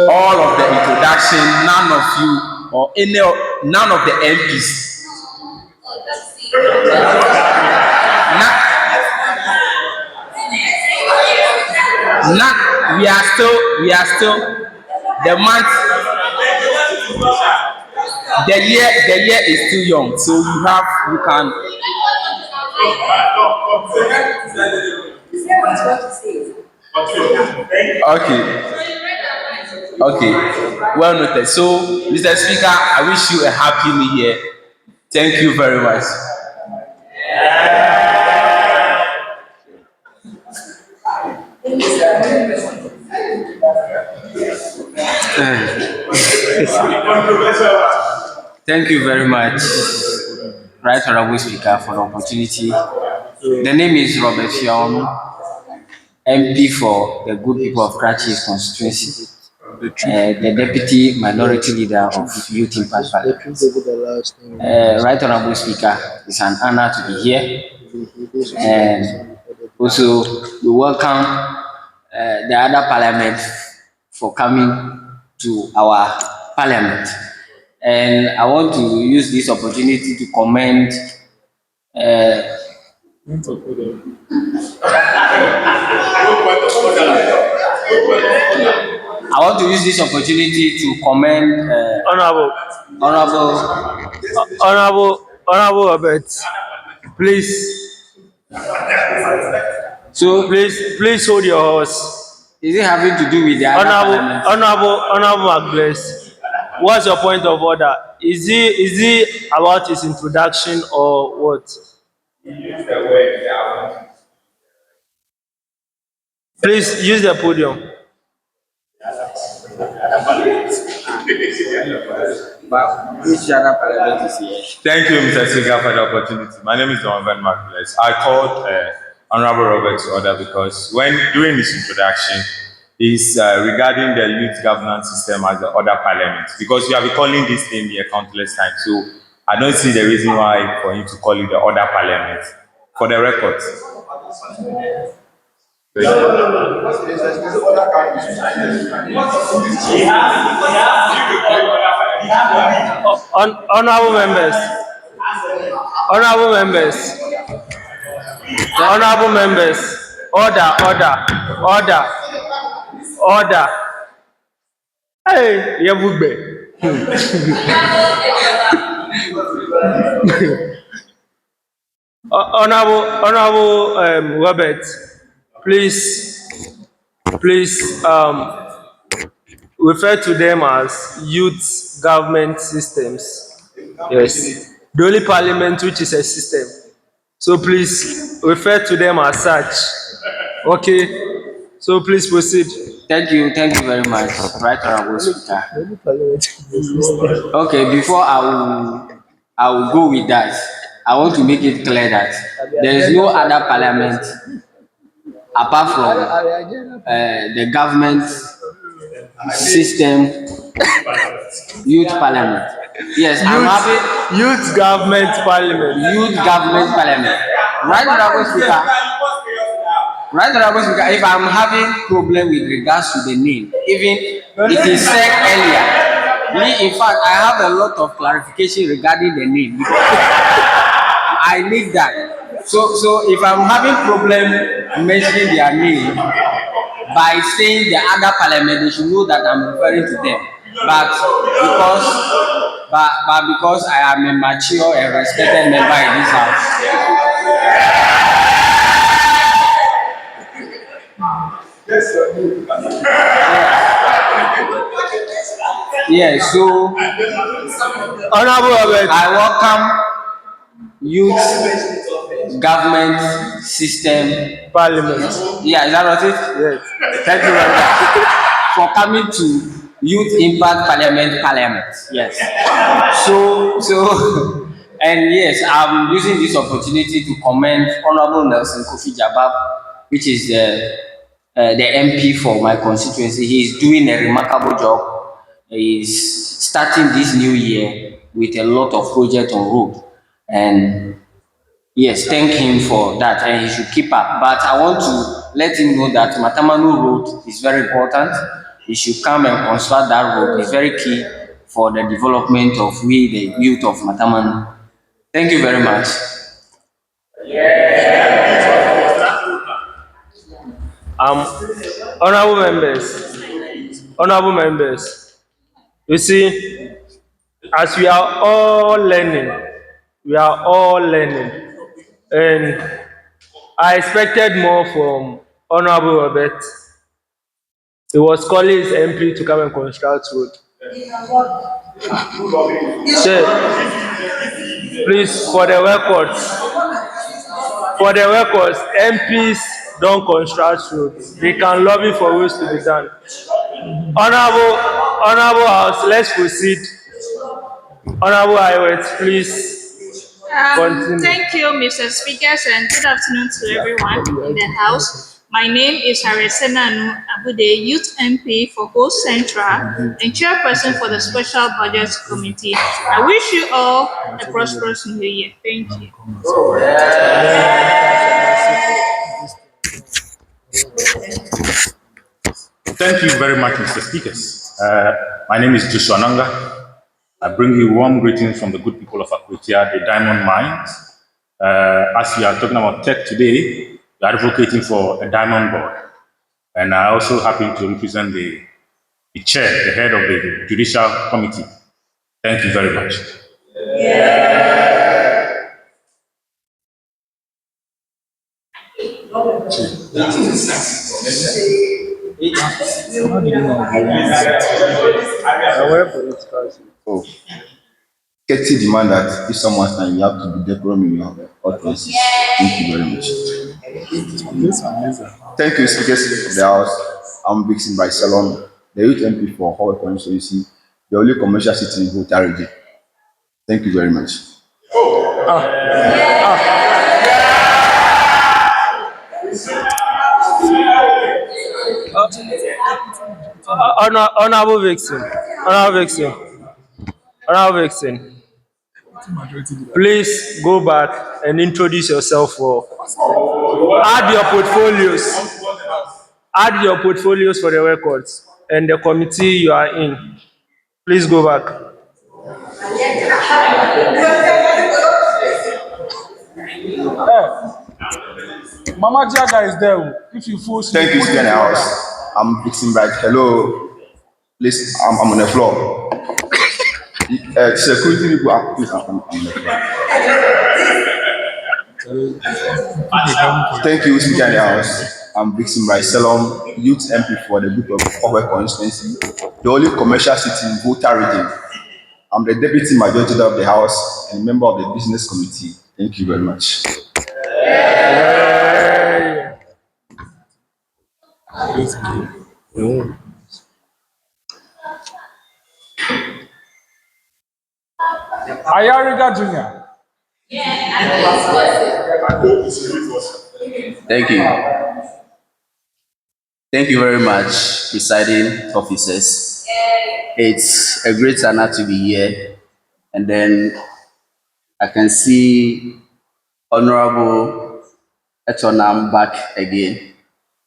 Speaker 3: All of the introduction, none of you or none of the MPs. We are still the month. The year is still young, so you can. Okay, well noted. So, Mr. Speaker, I wish you a happy new year. Thank you very much. Thank you very much, Right Honorable Speaker, for the opportunity. The name is Robert Fion, MP for the good people of Kratchis constituency, the Deputy Minority Leader of Youth Impact Parliament. Right Honorable Speaker, it's an honor to be here. And also, we welcome the other parliament for coming to our parliament. And I want to use this opportunity to commend I want to use this opportunity to commend
Speaker 13: Honorable Robert, please. So please hold your horse.
Speaker 3: Is it having to do with the
Speaker 13: Honorable Agnes, what's your point of order? Is he about his introduction or what?
Speaker 1: Please use the podium.
Speaker 5: Which other parliament is here?
Speaker 9: Thank you, Mr. Speaker, for the opportunity. My name is Donovan Marvelous. I called Honorable Robert to order because when during his introduction, is regarding the youth governance system as the other parliament. Because we have been calling this name here countless times, so I don't see the reason why for him to call it the other parliament. For the record.
Speaker 1: Honorable members. Honorable members. Honorable members. Order, order, order, order. Hey, Yabugbe. Honorable Robert, please refer to them as youth government systems. Yes, the only parliament which is a system. So please refer to them as such. Okay, so please proceed.
Speaker 5: Thank you very much, Right Honorable Speaker. Okay, before I will go with that, I want to make it clear that there is no other parliament apart from the government system, youth parliament. Yes, I'm happy.
Speaker 1: Youth government parliament.
Speaker 5: Youth government parliament. Right Honorable Speaker. Right Honorable Speaker, if I'm having problem with regards to the name, even it is said earlier. In fact, I have a lot of clarification regarding the name. I need that. So if I'm having problem mentioning their name by saying the other parliament, they should know that I'm referring to them. But because I am a mature and respected member in this house. Yeah, so
Speaker 1: Honorable Robert,
Speaker 5: I welcome youth government system
Speaker 1: parliament.
Speaker 5: Yeah, is that what it?
Speaker 1: Yes.
Speaker 5: Thank you very much for coming to Youth Impact Parliament. Yes. So and yes, I'm using this opportunity to commend Honorable Nelson Kofi Jabab, which is the MP for my constituency. He is doing a remarkable job. He is starting this new year with a lot of projects on road, and yes, thank him for that, and he should keep up. But I want to let him know that Matamanu Road is very important. He should come and construct that road. It's very key for the development of we, the youth of Matamanu. Thank you very much.
Speaker 1: Honorable members, you see, as we are all learning, and I expected more from Honorable Robert. He was calling his MP to come and construct road. So, please, for the records, MPs don't construct roads. They can lobby for roads to be done. Honorable House, let's proceed. Honorable Iwet, please. Continue.
Speaker 4: Thank you, Mr. Speakers, and good afternoon to everyone in the House. My name is Haresenanu Abude, Youth MP for Coast Central and Chairperson for the Special Budget Committee. I wish you all a prosperous New Year. Thank you.
Speaker 9: Thank you very much, Mr. Speakers. My name is Joshua Nanga. I bring you warm greetings from the good people of Akwetia, the diamond mines. As we are talking about tech today, we are advocating for a diamond board. And I also happen to represent the chair, the head of the Judicial Committee. Thank you very much.
Speaker 8: Oh, Ketty demand that if someone's time, you have to be decorum in your utterances. Thank you very much. Thank you, speakers of the House. I'm Vixen by Salon, the Youth MP for Hall constituency, the only commercial city in Volta region. Thank you very much.
Speaker 15: Honorable Vixen, Honorable Vixen, Honorable Vixen, please go back and introduce yourself for add your portfolios. Add your portfolios for the records and the committee you are in. Please go back.
Speaker 2: Mama Jaga is there. If you force
Speaker 8: Thank you, Speaker of the House. I'm Vixen Bright. Hello. Please, I'm on the floor. Security people, please, I'm on the floor. Thank you, Speaker of the House. I'm Vixen Bright Salom, Youth MP for the group of Owe constituency, the only commercial city in Volta region. I'm the Deputy Majority Leader of the House and member of the Business Committee. Thank you very much.
Speaker 2: Ayariga Jr.
Speaker 18: Thank you. Thank you very much, presiding officers. It's a great honor to be here. And then I can see Honorable Etonam back again.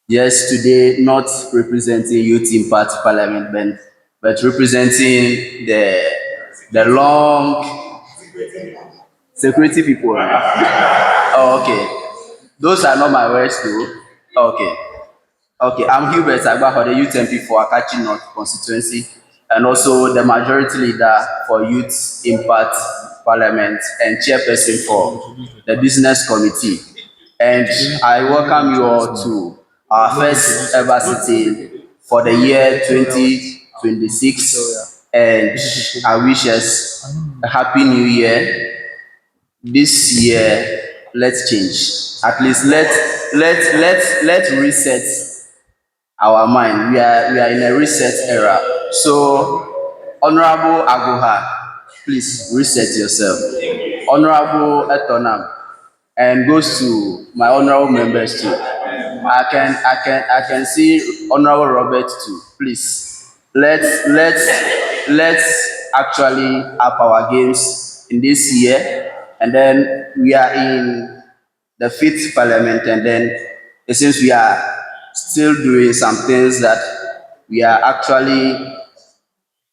Speaker 18: Yes, today not representing Youth Impact Parliament, but representing the long security people. Oh, okay. Those are not my words too. Okay. Okay, I'm Hubert Agbaho, the Youth MP for Akachi North constituency, and also the majority leader for Youth Impact Parliament and chairperson for the Business Committee. And I welcome you all to our first ever sitting for the year 2026, and I wish us a happy new year. This year, let's change. At least let's reset our mind. We are in a reset era. So, Honorable Agoha, please reset yourself. Honorable Etonam, and goes to my honorable members too. I can see Honorable Robert too. Please, let's actually up our games in this year, and then we are in the fifth parliament, and then it seems we are still doing some things that we are actually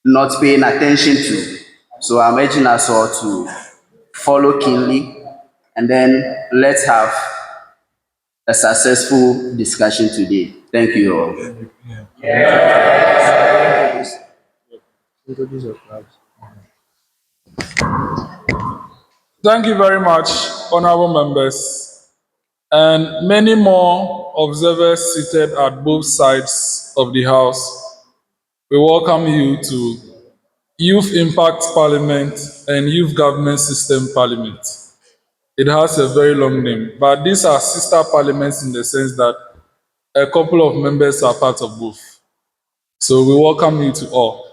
Speaker 18: not paying attention to. So I'm urging us all to follow keenly, and then let's have a successful discussion today. Thank you all.
Speaker 2: Thank you very much, honorable members, and many more observers seated at both sides of the House. We welcome you to Youth Impact Parliament and Youth Government System Parliament. It has a very long name, but these are sister parliaments in the sense that a couple of members are part of both. So we welcome you to all.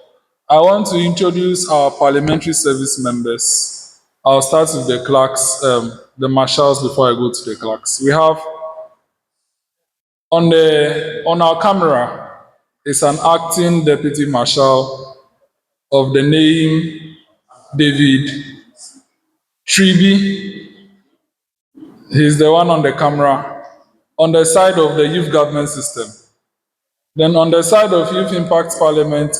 Speaker 2: I want to introduce our parliamentary service members. I'll start with the clerks, the marshals before I go to the clerks. We have on our camera is an acting deputy marshal of the name David Tribi. He's the one on the camera on the side of the youth government system. Then on the side of Youth Impact Parliament,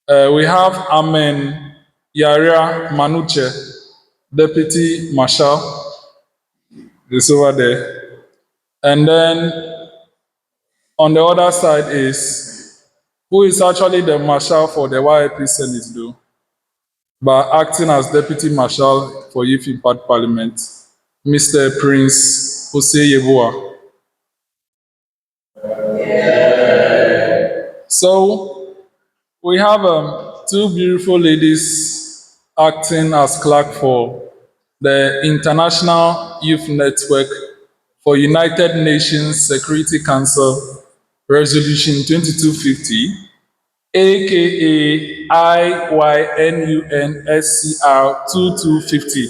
Speaker 2: we have Amen Yaria Manuche, Deputy Marshal, is over there. And then on the other side is, who is actually the Marshal for the YIP Senate though, but acting as Deputy Marshal for Youth Impact Parliament, Mr. Prince Jose Yeboah. So we have two beautiful ladies acting as clerk for the International Youth Network for United Nations Security Council Resolution 2250, aka IYNUNSCR 2250.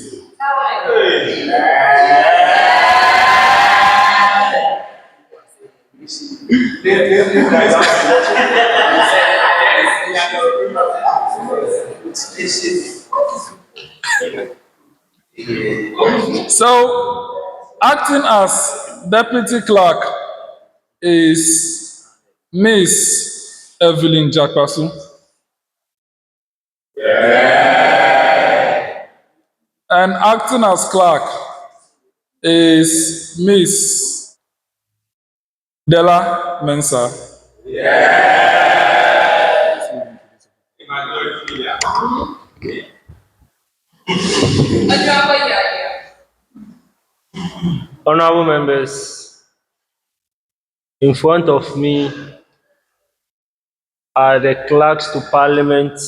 Speaker 2: So, acting as deputy clerk is Miss Evelyn Jakwasu. And acting as clerk is Miss Della Mensah.
Speaker 15: Honorable members, in front of me are the clerks to Parliament.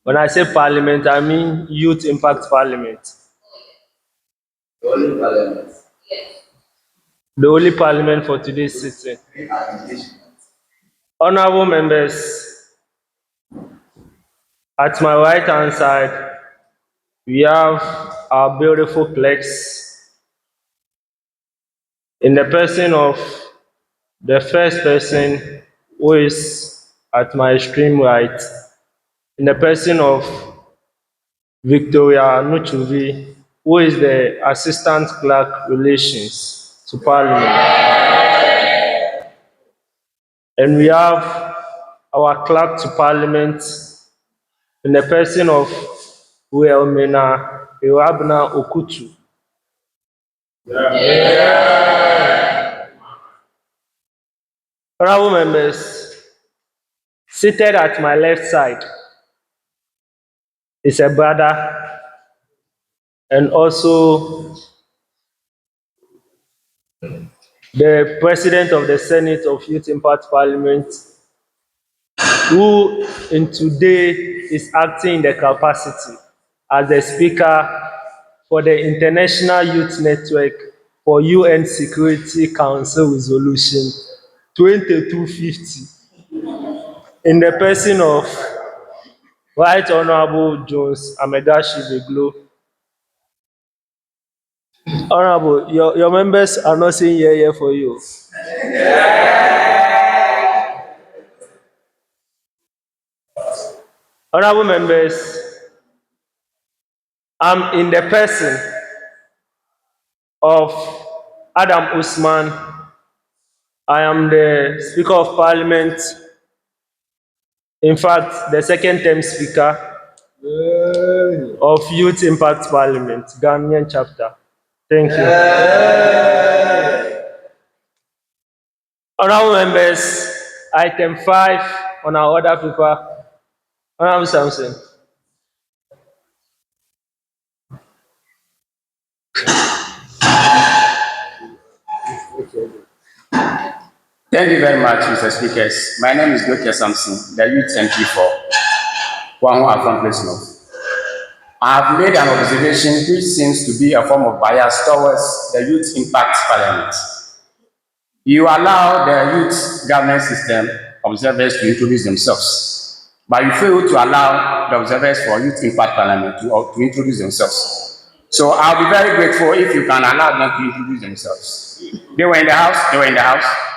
Speaker 15: When I say Parliament, I mean Youth Impact Parliament. The only Parliament for today's sitting. Honorable members, at my right hand side, we have our beautiful clerks in the person of the first person who is at my extreme right, in the person of Victoria Nuchuvi, who is the Assistant Clerk Relations to Parliament. And we have our Clerk to Parliament in the person of Uelmena Irabna Okutu. Honorable members, seated at my left side is a brother and also the President of the Senate of Youth Impact Parliament, who in today is acting in the capacity as the Speaker for the International Youth Network for UN Security Council Resolution 2250, in the person of Right Honorable Jones Amegashie-Viglo. Honorable, your members are not saying yeah for you. Honorable members, I'm in the person of Adam Usman. I am the Speaker of Parliament, in fact, the second term Speaker of Youth Impact Parliament, Ghanaian chapter. Thank you. Honorable members, item 5 on our order paper. Honorable Samson.
Speaker 14: Thank you very much, Mr. Speakers. My name is Dr. Samson, the Youth MP for Kwango Afon Place North. I have made an observation which seems to be a form of bias towards the Youth Impact Parliament. You allow the youth governance system observers to introduce themselves, but you fail to allow the observers for Youth Impact Parliament to introduce themselves. So I'll be very grateful if you can allow them to introduce themselves. They were in the house.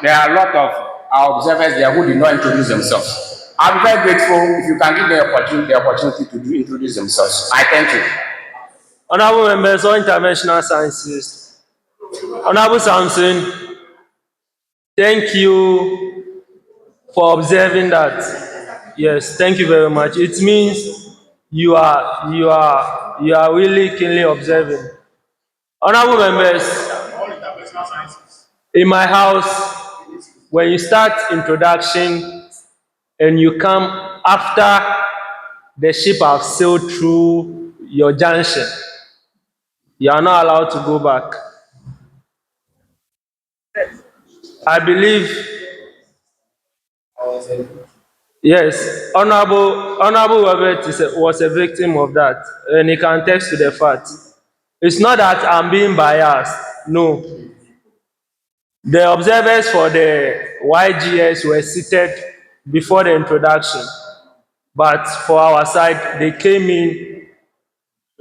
Speaker 14: There are a lot of our observers there who did not introduce themselves. I'll be very grateful if you can give them the opportunity to introduce themselves. I thank you.
Speaker 15: Honorable members of Interventional Sciences. Honorable Samson, thank you for observing that. Yes, thank you very much. It means you are really keenly observing. Honorable members, in my house, when you start introduction and you come after the ship have sailed through your junction, you are not allowed to go back. I believe, yes, Honorable Robert was a victim of that, and he can attest to the fact. It's not that I'm being biased, no. The observers for the YGS were seated before the introduction, but for our side, they came in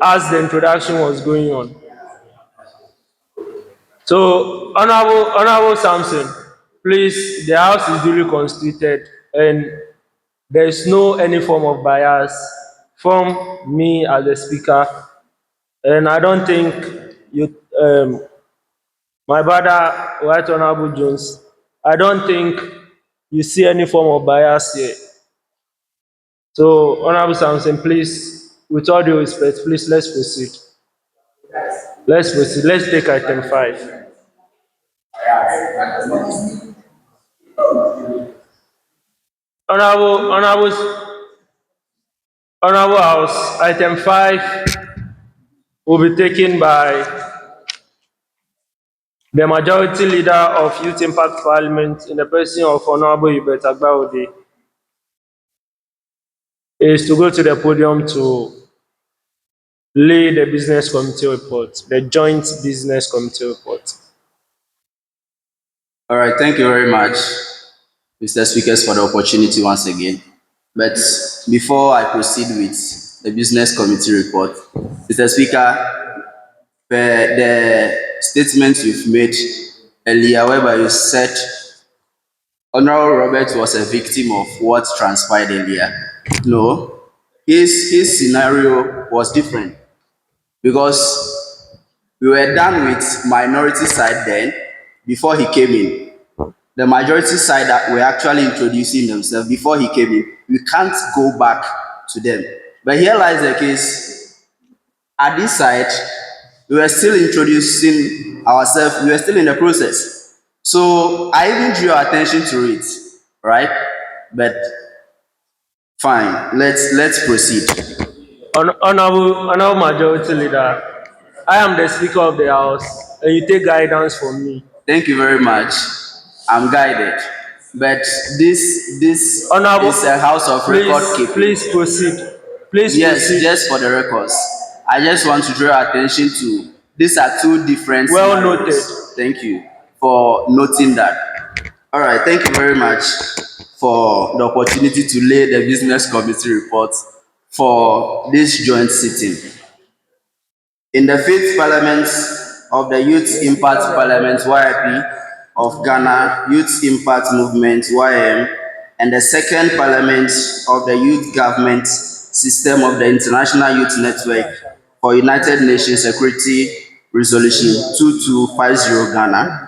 Speaker 15: as the introduction was going on. So, Honorable Samson, please, the House is duly constituted and there is no any form of bias from me as a speaker, and I don't think you, my brother, Right Honorable Jones, I don't think you see any form of bias here. So, Honorable Samson, please, with all due respect, please let's proceed. Let's proceed. Let's take item 5. Honorable House, item 5 will be taken by the Majority Leader of Youth Impact Parliament in the person of Honorable Hubert Agbaode is to go to the podium to lay the Business Committee report, the Joint Business Committee report.
Speaker 18: All right, thank you very much, Mr. Speakers, for the opportunity once again. But before I proceed with the Business Committee report, Mr. Speaker, the statement you've made earlier, whereby you said Honorable Robert was a victim of what transpired earlier. No, his scenario was different because we were done with minority side then before he came in. The majority side that were actually introducing themselves before he came in. We can't go back to them. But here lies the case. At this side, we were still introducing ourselves. We were still in the process. So I even drew your attention to it, right? But fine, let's proceed.
Speaker 15: Honorable Majority Leader, I am the Speaker of the House, and you take guidance from me.
Speaker 18: Thank you very much. I'm guided. But this
Speaker 15: Honorable,
Speaker 18: is a house of record keeping.
Speaker 15: Please proceed. Please
Speaker 18: yes,
Speaker 15: proceed.
Speaker 18: just for the records. I just want to draw your attention to these are two different
Speaker 15: well
Speaker 18: scenarios.
Speaker 15: noted.
Speaker 18: Thank you for noting that. All right, thank you very much for the opportunity to lay the Business Committee report for this joint sitting. In the 5th Parliament of the Youth Impact Parliament YIP of Ghana, Youth Impact Movement YM, and the 2nd Parliament of the Youth Government System of the International Youth Network for United Nations Security Resolution 2250 Ghana,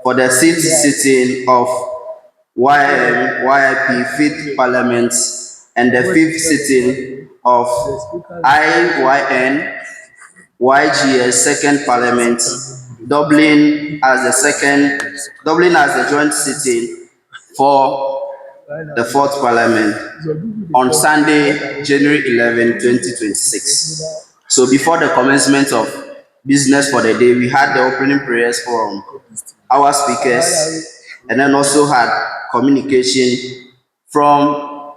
Speaker 18: for the 6th sitting of YM YIP 5th Parliament and the 5th sitting of YGS 2nd Parliament, doubling as the joint sitting for the 4th Parliament on Sunday, January 11, 2026. So before the commencement of business for the day, we had the opening prayers from our speakers and then also had communication from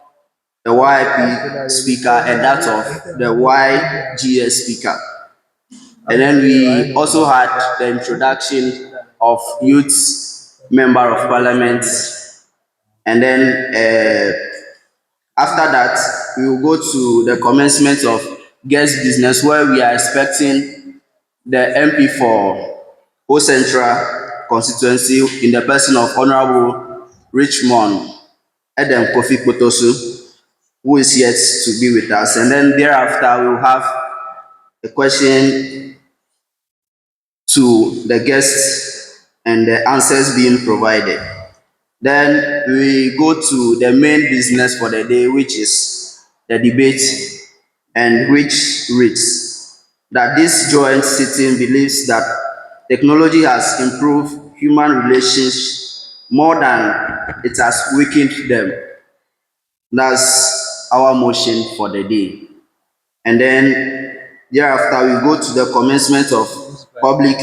Speaker 18: the YIP speaker and that of the YGS speaker. And then we also had the introduction of youth member of parliament. And then after that, we will go to the commencement of guest business where we are expecting the MP for O Central constituency in the person of Honorable Richmond Edem Kofi Kpotosu, who is yet to be with us. And then thereafter, we will have a question to the guests and the answers being provided. Then we go to the main business for the day, which is the debate, and which reads that this joint sitting believes that technology has improved human relations more than it has weakened them. That's our motion for the day. And then thereafter, we go to the commencement of public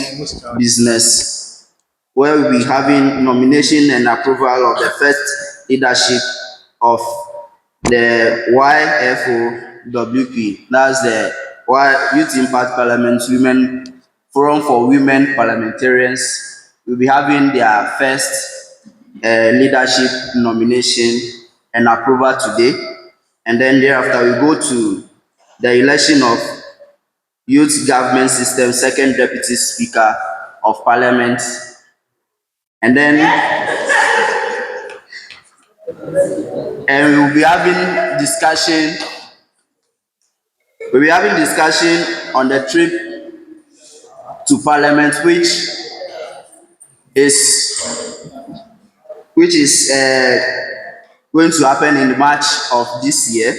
Speaker 18: business, where we'll be having nomination and approval of the first leadership of the YFoWP. That's the Youth Impact Parliament Women Forum for Women Parliamentarians we'll be having their first leadership nomination and approval today. And then thereafter, we go to the election of Youth Government System Second Deputy Speaker of Parliament. And then we'll be having discussion. We'll be having discussion on the trip to Parliament, which is going to happen in March of this year.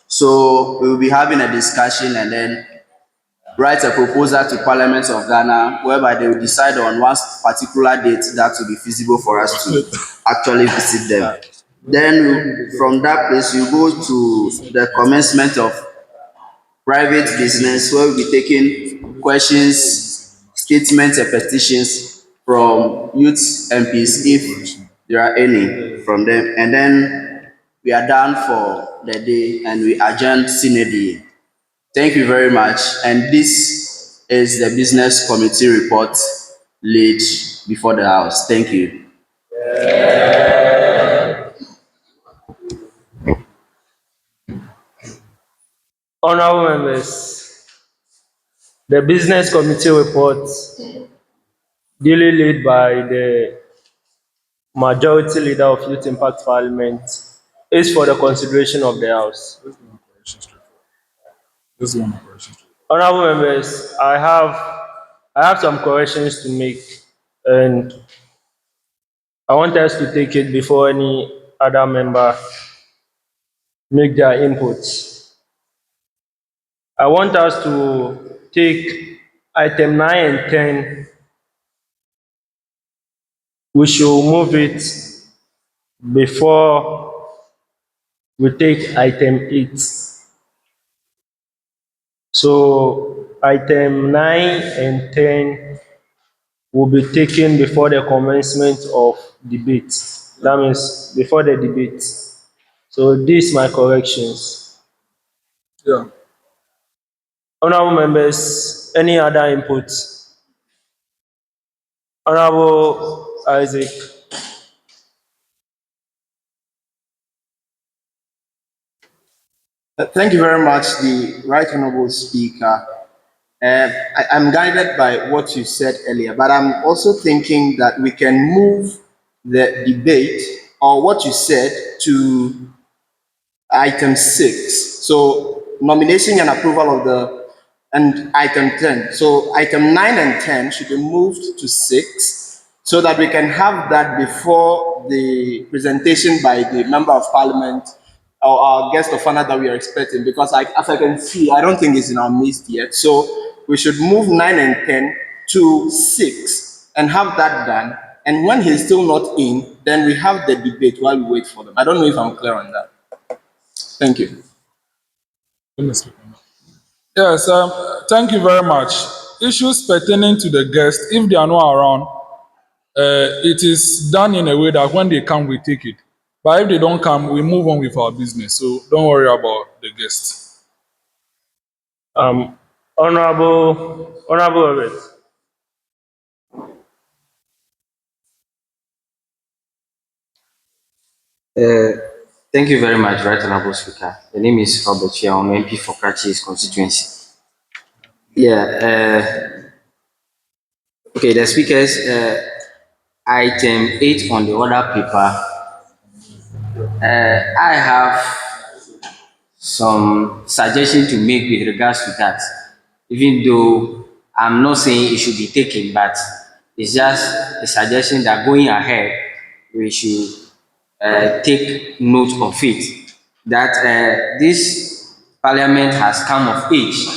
Speaker 18: So we will be having a discussion and then write a proposal to Parliament of Ghana, whereby they will decide on one particular date that will be feasible for us to actually visit them. Then from that place, you go to the commencement of private business, where we'll be taking questions, statements, and petitions from youth MPs, if there are any from them. And then we are done for the day and we adjourn Synod. Thank you very much. And this is the business committee report laid before the House. Thank you.
Speaker 15: Honorable members, the business committee report duly led by the majority leader of Youth Impact Parliament is for the consideration of the House. Honorable members, I have some corrections to make, and I want us to take it before any other member make their inputs. I want us to take item 9 and 10. We should move it before we take item 8. So item 9 and 10 will be taken before the commencement of debate. That means before the debate. So these my corrections.
Speaker 2: Yeah.
Speaker 15: Honorable members, any other inputs? Honorable Isaac.
Speaker 6: Thank you very much, the Right Honorable Speaker. I'm guided by what you said earlier, but I'm also thinking that we can move the debate or what you said to item 6. So nomination and approval of and item 10. So item 9 and 10 should be moved to 6 so that we can have that before the presentation by the Member of Parliament or our guest of honor that we are expecting, because as I can see, I don't think it's in our midst yet. So we should move 9 and 10 to 6 and have that done. And when he's still not in, then we have the debate while we wait for them. I don't know if I'm clear on that. Thank you.
Speaker 2: Yes, thank you very much. Issues pertaining to the guests, if they are not around, it is done in a way that when they come, we take it. But if they don't come, we move on with our business. So don't worry about the guests.
Speaker 15: Honorable Robert.
Speaker 5: Thank you very much, Right Honorable Speaker. The name is Robert Chia, I'm MP for Krachi's constituency. Okay, the speakers, item 8 on the order paper. I have some suggestion to make with regards to that, even though I'm not saying it should be taken, but it's just a suggestion that going ahead, we should take note of it, that this parliament has come of age.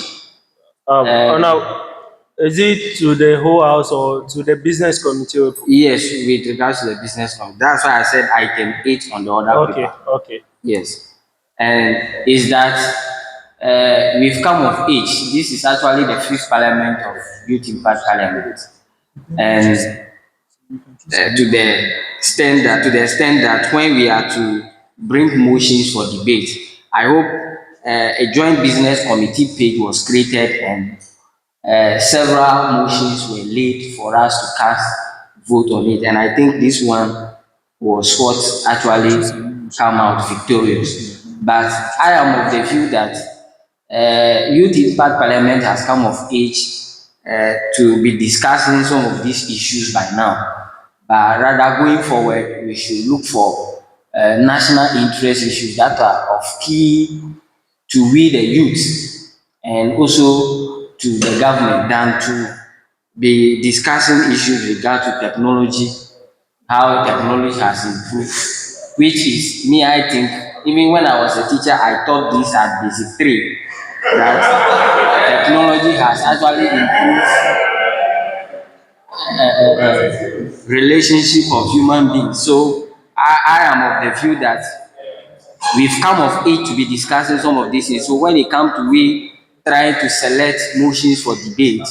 Speaker 15: Is it to the whole House or to the business committee?
Speaker 5: Yes, with regards to the business committee. That's why I said item 8 on the order paper.
Speaker 15: Okay.
Speaker 5: Yes. And is that we've come of age. This is actually the 5th parliament of Youth Impact Parliament. And to the extent that when we are to bring motions for debate, I hope a joint business committee page was created and several motions were laid for us to cast vote on it. And I think this one was what actually come out victorious. But I am of the view that Youth Impact Parliament has come of age to be discussing some of these issues by now. But rather going forward, we should look for national interest issues that are of key to we the youth and also to the government than to be discussing issues regard to technology, how technology has improved, which is me, I think, even when I was a teacher, I taught this at basic 3, that technology has actually improved relationship of human beings. So I am of the view that we've come of age to be discussing some of these things. So when it comes to we trying to select motions for debate,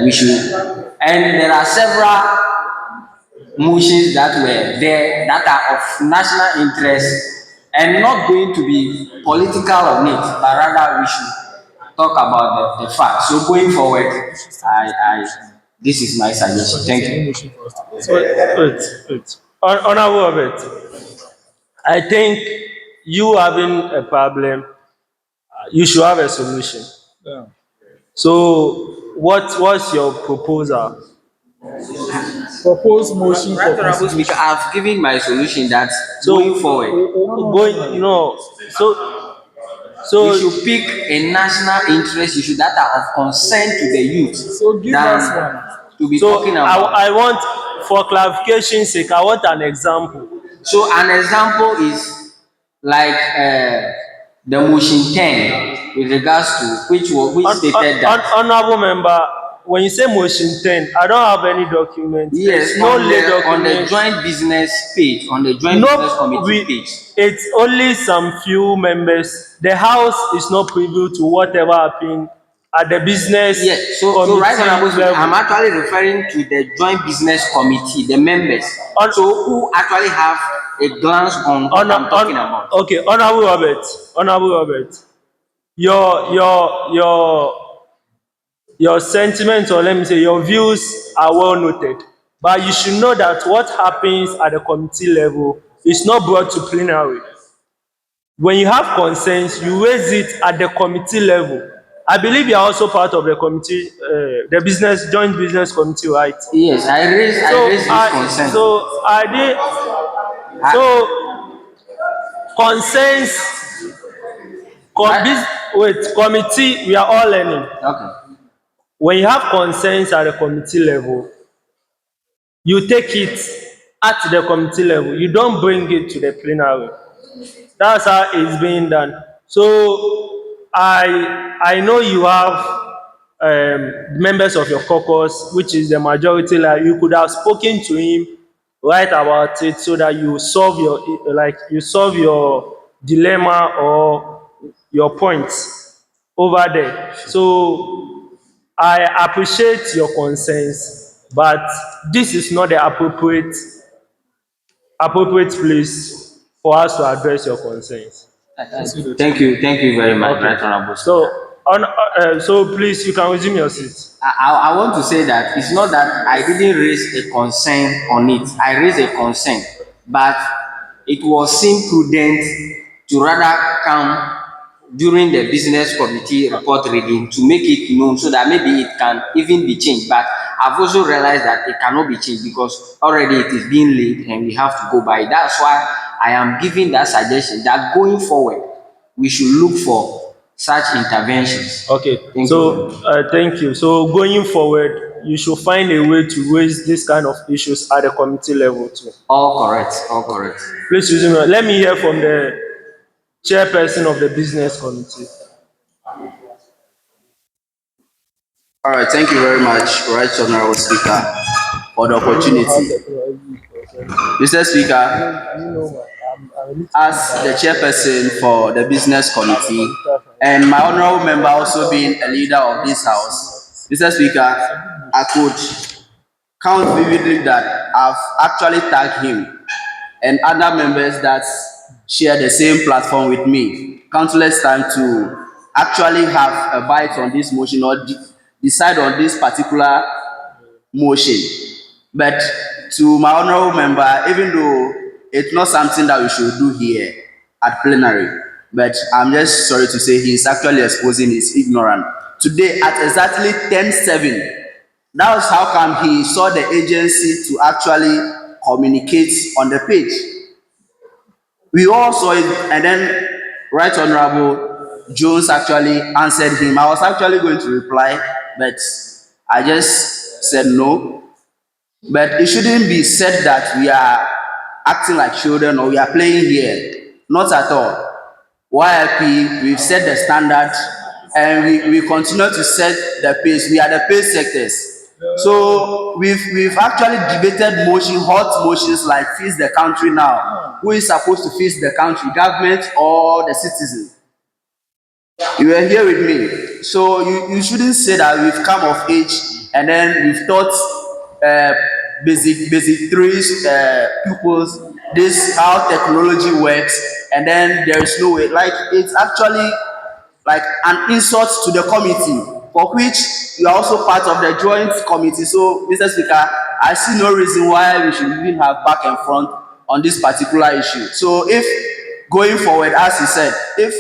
Speaker 5: we should, and there are several motions that were there that are of national interest and not going to be political on it, but rather we should talk about the facts. So going forward, this is my suggestion. Thank you.
Speaker 15: Wait. Honorable Robert, I think you having a problem, you should have a solution. So, what's your proposal?
Speaker 2: Propose motion
Speaker 5: Right,
Speaker 2: for
Speaker 5: Honorable Speaker,
Speaker 2: consideration.
Speaker 5: I've given my solution that
Speaker 15: So,
Speaker 5: going forward, we should pick a national interest issue that are of concern to the youth
Speaker 2: So give
Speaker 5: than
Speaker 2: us one.
Speaker 5: to be
Speaker 15: So
Speaker 5: talking about.
Speaker 15: I want, for clarification's sake, I want an example.
Speaker 5: So an example is like the motion 10 with regards to which stated that.
Speaker 15: Honorable member, when you say motion 10, I don't have any document.
Speaker 5: Yes,
Speaker 15: There's no lay
Speaker 5: on the
Speaker 15: document.
Speaker 5: joint business page, on the joint business committee page.
Speaker 15: It's only some few members. The house is not privy to whatever happened at the business
Speaker 5: Yes, so
Speaker 15: committee
Speaker 5: right now
Speaker 15: level.
Speaker 5: I'm actually referring to the joint business committee, the members. So who actually have a glance on what I'm talking about.
Speaker 15: Okay, Honorable Robert, your sentiments, or let me say your views, are well noted, but you should know that what happens at the committee level is not brought to plenary. When you have concerns, you raise it at the committee level. I believe you are also part of the committee, the joint business committee, right?
Speaker 5: Yes, I raised this concern.
Speaker 15: Concerns. Committee, we are all learning.
Speaker 5: Okay.
Speaker 15: When you have concerns at the committee level, you take it at the committee level. You don't bring it to the plenary. That's how it's being done. So I know you have members of your caucus, which is the majority. Like, you could have spoken to him, write about it, so that you solve your dilemma or your points over there. So I appreciate your concerns, but this is not the appropriate place for us to address your concerns.
Speaker 5: Thank you very much,
Speaker 15: Okay.
Speaker 5: Right Honorable.
Speaker 15: So please, you can resume your seat.
Speaker 5: I want to say that it's not that I didn't raise a concern on it. I raised a concern, but it was seen prudent to rather come during the business committee report reading to make it known so that maybe it can even be changed. But I've also realized that it cannot be changed because already it is being laid and we have to go by. That's why I am giving that suggestion that going forward, we should look for such interventions.
Speaker 15: Okay. Thank you. So going forward, you should find a way to raise this kind of issues at the committee level too.
Speaker 5: All correct.
Speaker 15: Please resume. Let me hear from the chairperson of the business committee.
Speaker 18: All right, thank you very much, Right Honorable Speaker, for the opportunity. Mr. Speaker, as the chairperson for the business committee, and my honorable member also being a leader of this house, Mr. Speaker, I could count vividly that I've actually tagged him and other members that share the same platform with me countless times to actually have a bite on this motion or decide on this particular motion. But to my honorable member, even though it's not something that we should do here at plenary, but I'm just sorry to say he's actually exposing his ignorance. Today at exactly 10:07, that was how come he saw the agency to actually communicate on the page. We all saw it, and then Right Honorable Jones actually answered him. I was actually going to reply, but I just said no. But it shouldn't be said that we are acting like children or we are playing here. Not at all. YIP, we've set the standard and we continue to set the pace. We are the pace sectors. So we've actually debated hot motions like fix the country now. Who is supposed to fix the country, government or the citizen? You were here with me. So you shouldn't say that we've come of age and then we've taught basic threes pupils this how technology works, and then there is no way. Like it's actually like an insult to the committee, for which you are also part of the joint committee. So, Mr. Speaker, I see no reason why we should even have back and front on this particular issue. So, if going forward, as he said, if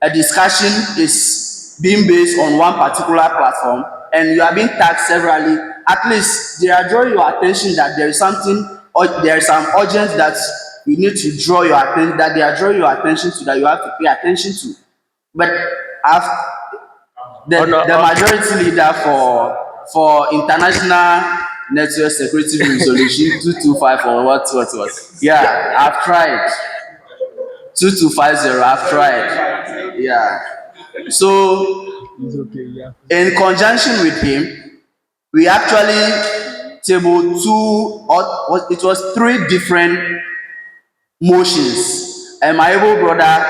Speaker 18: a discussion is being based on one particular platform and you are being tagged severally, at least they are drawing your attention that there is something or there is some urgent that you need to draw your attention, that they are drawing your attention to, that you have to pay attention to. But the majority leader for international network security resolution 225 or what. Yeah, I've tried. 2250, I've tried. Yeah. So in conjunction with him, we actually tabled it was 3 different motions, and my able brother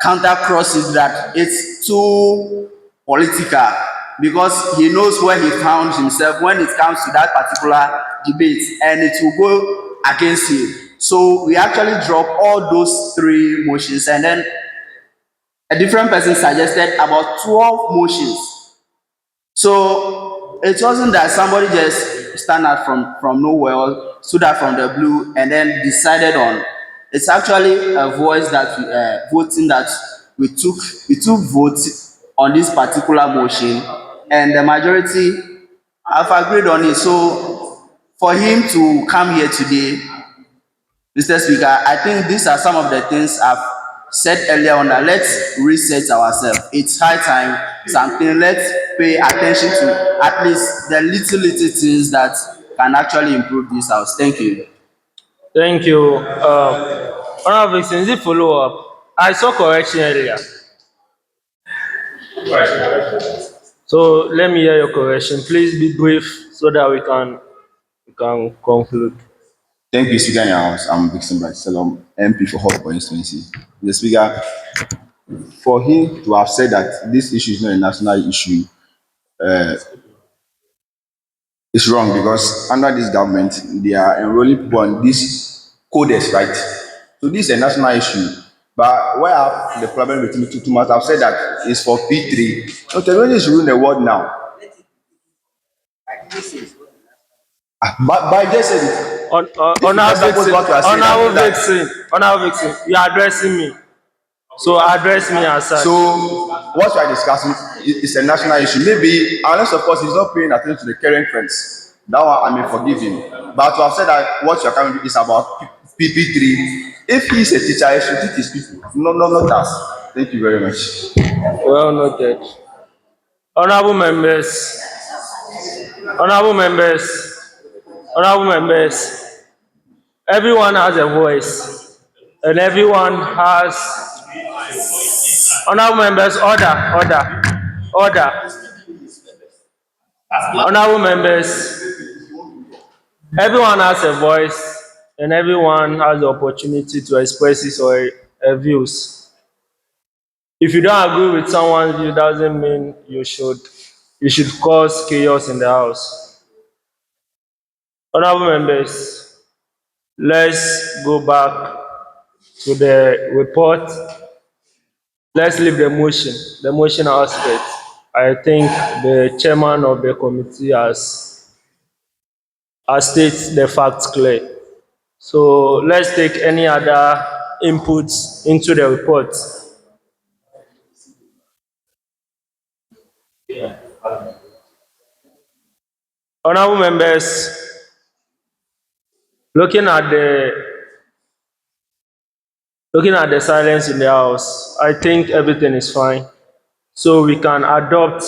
Speaker 18: counter crosses that it's too political because he knows where he found himself when it comes to that particular debate, and it will go against him. So we actually drop all those 3 motions, and then a different person suggested about 12 motions. So it wasn't that somebody just stand out from nowhere or stood out from the blue and then decided on. It's actually a voice that voting that we took vote on this particular motion, and the majority have agreed on it. So for him to come here today, Mr. Speaker, I think these are some of the things I've said earlier on, that let's reset ourselves. It's high time, something, let's pay attention to at least the little things that can actually improve this house. Thank you.
Speaker 15: Thank you. Honorable Vixen, is it follow up? I saw correction earlier. So let me hear your correction. Please be brief so that we can conclude.
Speaker 8: Thank you, Speaker in your House. I'm Vixen Bratisalom, MP for Hall constituency. The Speaker, for him to have said that this issue is not a national issue, it's wrong because under this government, they are enrolling people on this codex, right? So this is a national issue. But where I have the problem with me too much, I've said that it's for P3. So technology is ruling the world now. But I just said it.
Speaker 15: Honorable Vixen, you are addressing me. So address me as such.
Speaker 8: So what we are discussing is a national issue. Maybe, unless of course he's not paying attention to the current trends. That one I may forgive him. But to have said that what you are coming to is about PP3. If he's a teacher, he should teach his people. Not us. Thank you very much.
Speaker 15: Well noted. Honorable members. Everyone has a voice, and everyone has. Honorable members, order. Honorable members, everyone has a voice, and everyone has the opportunity to express his or her views. If you don't agree with someone's view, doesn't mean you should cause chaos in the house. Honorable members, let's go back to the report. Let's leave the motion aspect. I think the chairman of the committee has state the facts clear. So let's take any other inputs into the report. Honorable members, looking at the silence in the house, I think everything is fine. So we can adopt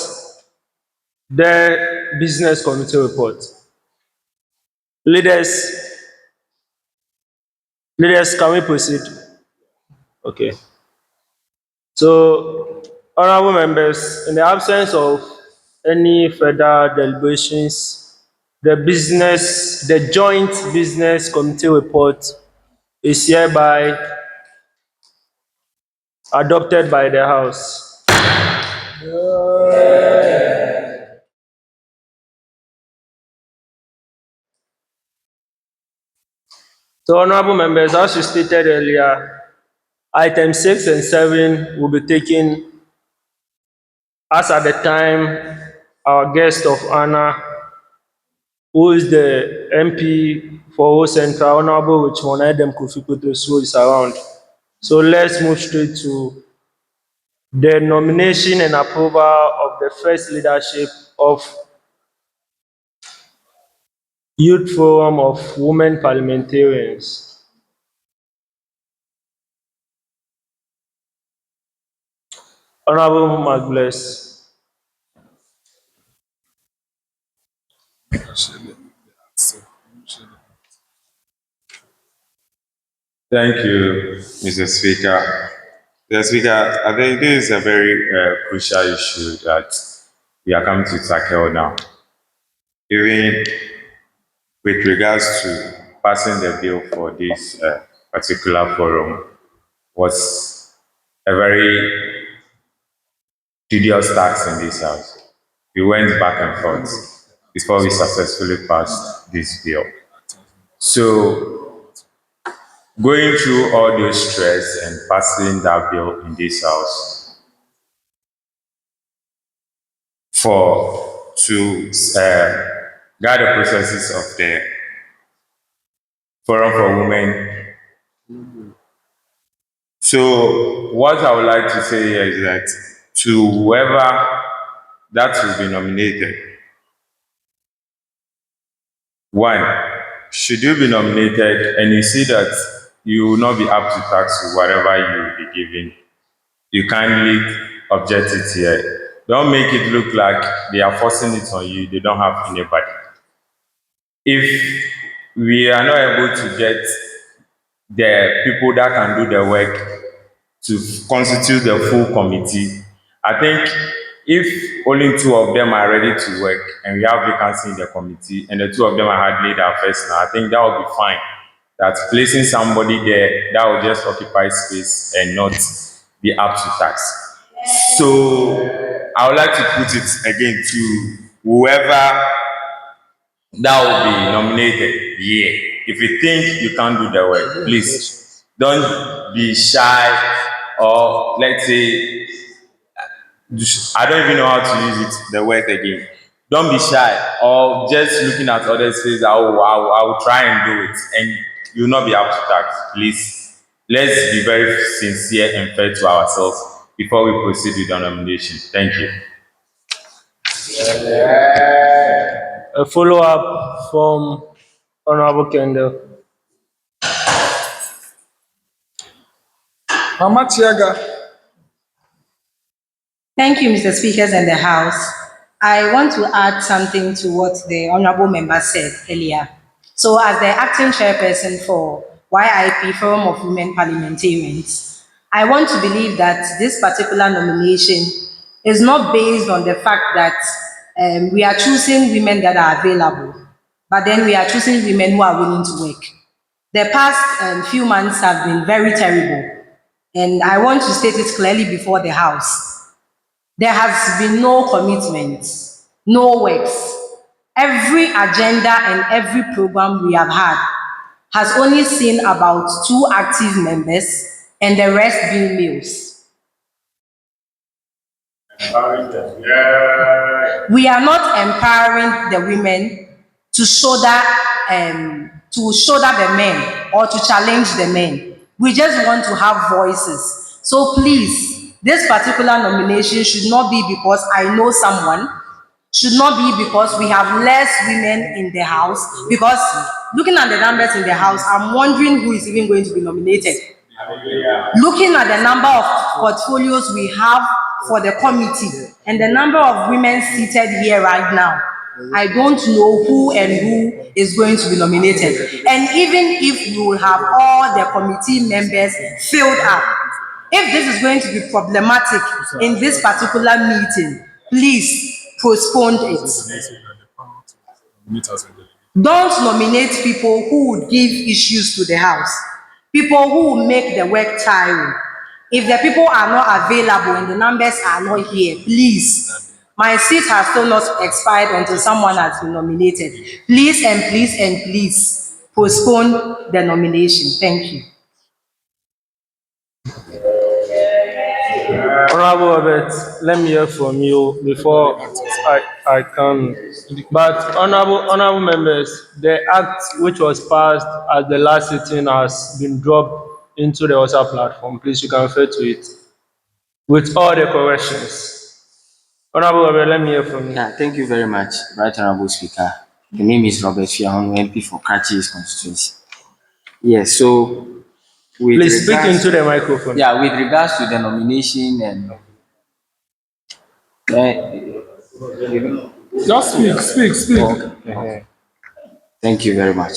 Speaker 15: the business committee report. Leaders, can we proceed? Okay. So, honorable members, in the absence of any further deliberations, the joint business committee report is hereby adopted by the House. So, honorable members, as you stated earlier, items 6 and 7 will be taken as at the time our guest of honor, who is the MP for Whole Central, Honorable Richmond Edem Kofi Kpotosu, is around. So let's move straight to the nomination and approval of the first leadership of Youth Forum of Women Parliamentarians. Honorable Magbless.
Speaker 3: Thank you, Mr. Speaker. Mr. Speaker, I think this is a very crucial issue that we are coming to tackle now. Even with regards to passing the bill for this particular forum was a very tedious task in this house. We went back and forth before we successfully passed this bill. So, going through all those stress and passing that bill in this house to guide the processes of the Forum for Women. So, what I would like to say here is that to whoever that will be nominated, one, should you be nominated and you see that you will not be up to tax with whatever you will be given, you kindly object it here. Don't make it look like they are forcing it on you, they don't have anybody. If we are not able to get the people that can do the work to constitute the full committee, I think if only two of them are ready to work and we have vacancy in the committee and the two of them are hardly their first now, I think that will be fine. That placing somebody there that will just occupy space and not be up to tax. So I would like to put it again to whoever that will be nominated. Yeah. If you think you can't do the work, please don't be shy, or let's say, I don't even know how to use it, the word again. Don't be shy or just looking at others' face, oh, I will try and do it, and you'll not be up to tax. Please, let's be very sincere and fair to ourselves before we proceed with the nomination. Thank you.
Speaker 15: A follow-up from Honorable Kendall.
Speaker 2: Mama Tiaga.
Speaker 16: Thank you, Mr. Speakers and the House. I want to add something to what the honorable member said earlier. So as the acting chairperson for YIP Forum of Women Parliamentarians, I want to believe that this particular nomination is not based on the fact that we are choosing women that are available, but then we are choosing women who are willing to work. The past few months have been very terrible, and I want to state it clearly before the House. There has been no commitment, no works. Every agenda and every program we have had has only seen about 2 active members and the rest being males. We are not empowering the women. to shoulder the men or to challenge the men. We just want to have voices. So please, this particular nomination should not be because I know someone, should not be because we have less women in the house, because looking at the numbers in the house, I'm wondering who is even going to be nominated. Looking at the number of portfolios we have for the committee and the number of women seated here right now, I don't know who and who is going to be nominated. And even if you will have all the committee members filled up, if this is going to be problematic in this particular meeting, please postpone it. Don't nominate people who would give issues to the house, people who will make the work tiring. If the people are not available and the numbers are not here, please, my seat has still not expired until someone has been nominated. Please and please and please postpone the nomination. Thank you.
Speaker 15: Honorable Robert, let me hear from you before I can. But honorable members, the act which was passed at the last sitting has been dropped into the WhatsApp platform. Please, you can refer to it with all the corrections. Honorable Robert, let me hear from you.
Speaker 5: Yeah, thank you very much, Right Honorable Speaker. The name is Robert Fiahonu, MP for Kachi East constituency. Yes, so with
Speaker 15: Please speak
Speaker 5: regards,
Speaker 15: into the microphone.
Speaker 5: yeah, with regards to the nomination and
Speaker 2: Just speak.
Speaker 5: Okay. Thank you very much.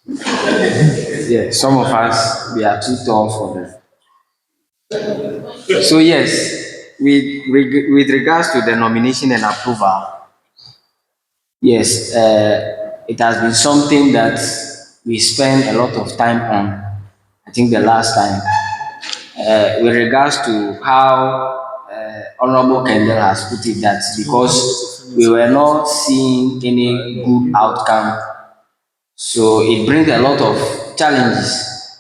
Speaker 5: Yeah, some of us we are too tall for them. So yes, with regards to the nomination and approval, yes, it has been something that we spent a lot of time on. I think the last time, with regards to how Honorable Kendall has put it, that because we were not seeing any good outcome, so it brings a lot of challenges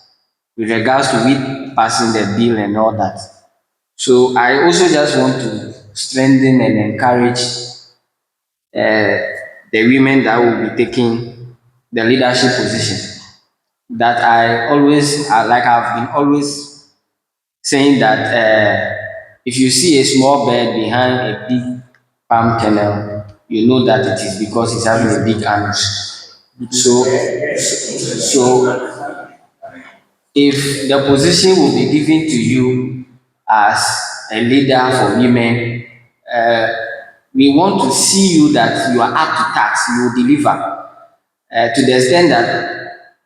Speaker 5: with regards to it passing the bill and all that. So I also just want to strengthen and encourage the women that will be taking the leadership position. That like I've been always saying that if you see a small bird behind a big palm kernel, you know that it is because it's having a big anus. So if the position will be given to you as a leader for women, we want to see you that you are up to task, you will deliver. To the extent that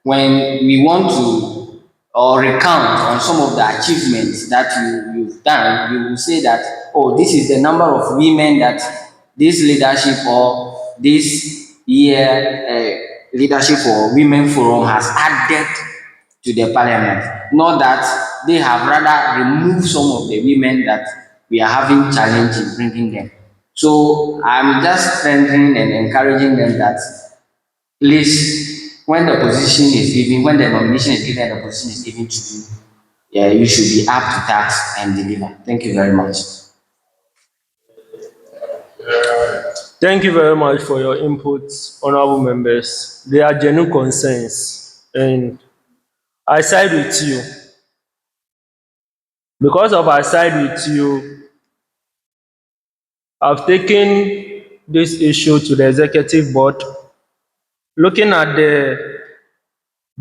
Speaker 5: when we want to or recount on some of the achievements that you've done, you will say that, oh, this is the number of women that this leadership or this year leadership for women forum has added to the parliament. Not that they have rather removed some of the women that we are having challenge in bringing them. So I'm just strengthening and encouraging them that please, when the position is given, when the nomination is given and the position is given to you, yeah, you should be up to task and deliver. Thank you very much.
Speaker 15: Thank you very much for your inputs, honorable members. They are genuine concerns, and I side with you. Because of I side with you, I've taken this issue to the executive board. Looking at the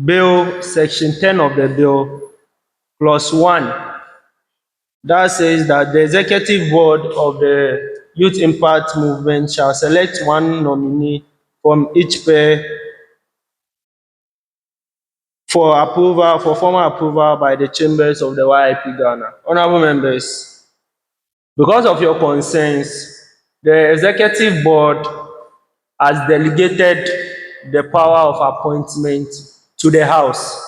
Speaker 15: bill, section 10 of the bill, clause 1, that says that the executive board of the Youth Impact Movement shall select one nominee from each pair for approval, for formal approval by the chambers of the YIP Ghana. Honorable members, because of your concerns, the executive board has delegated the power of appointment to the House.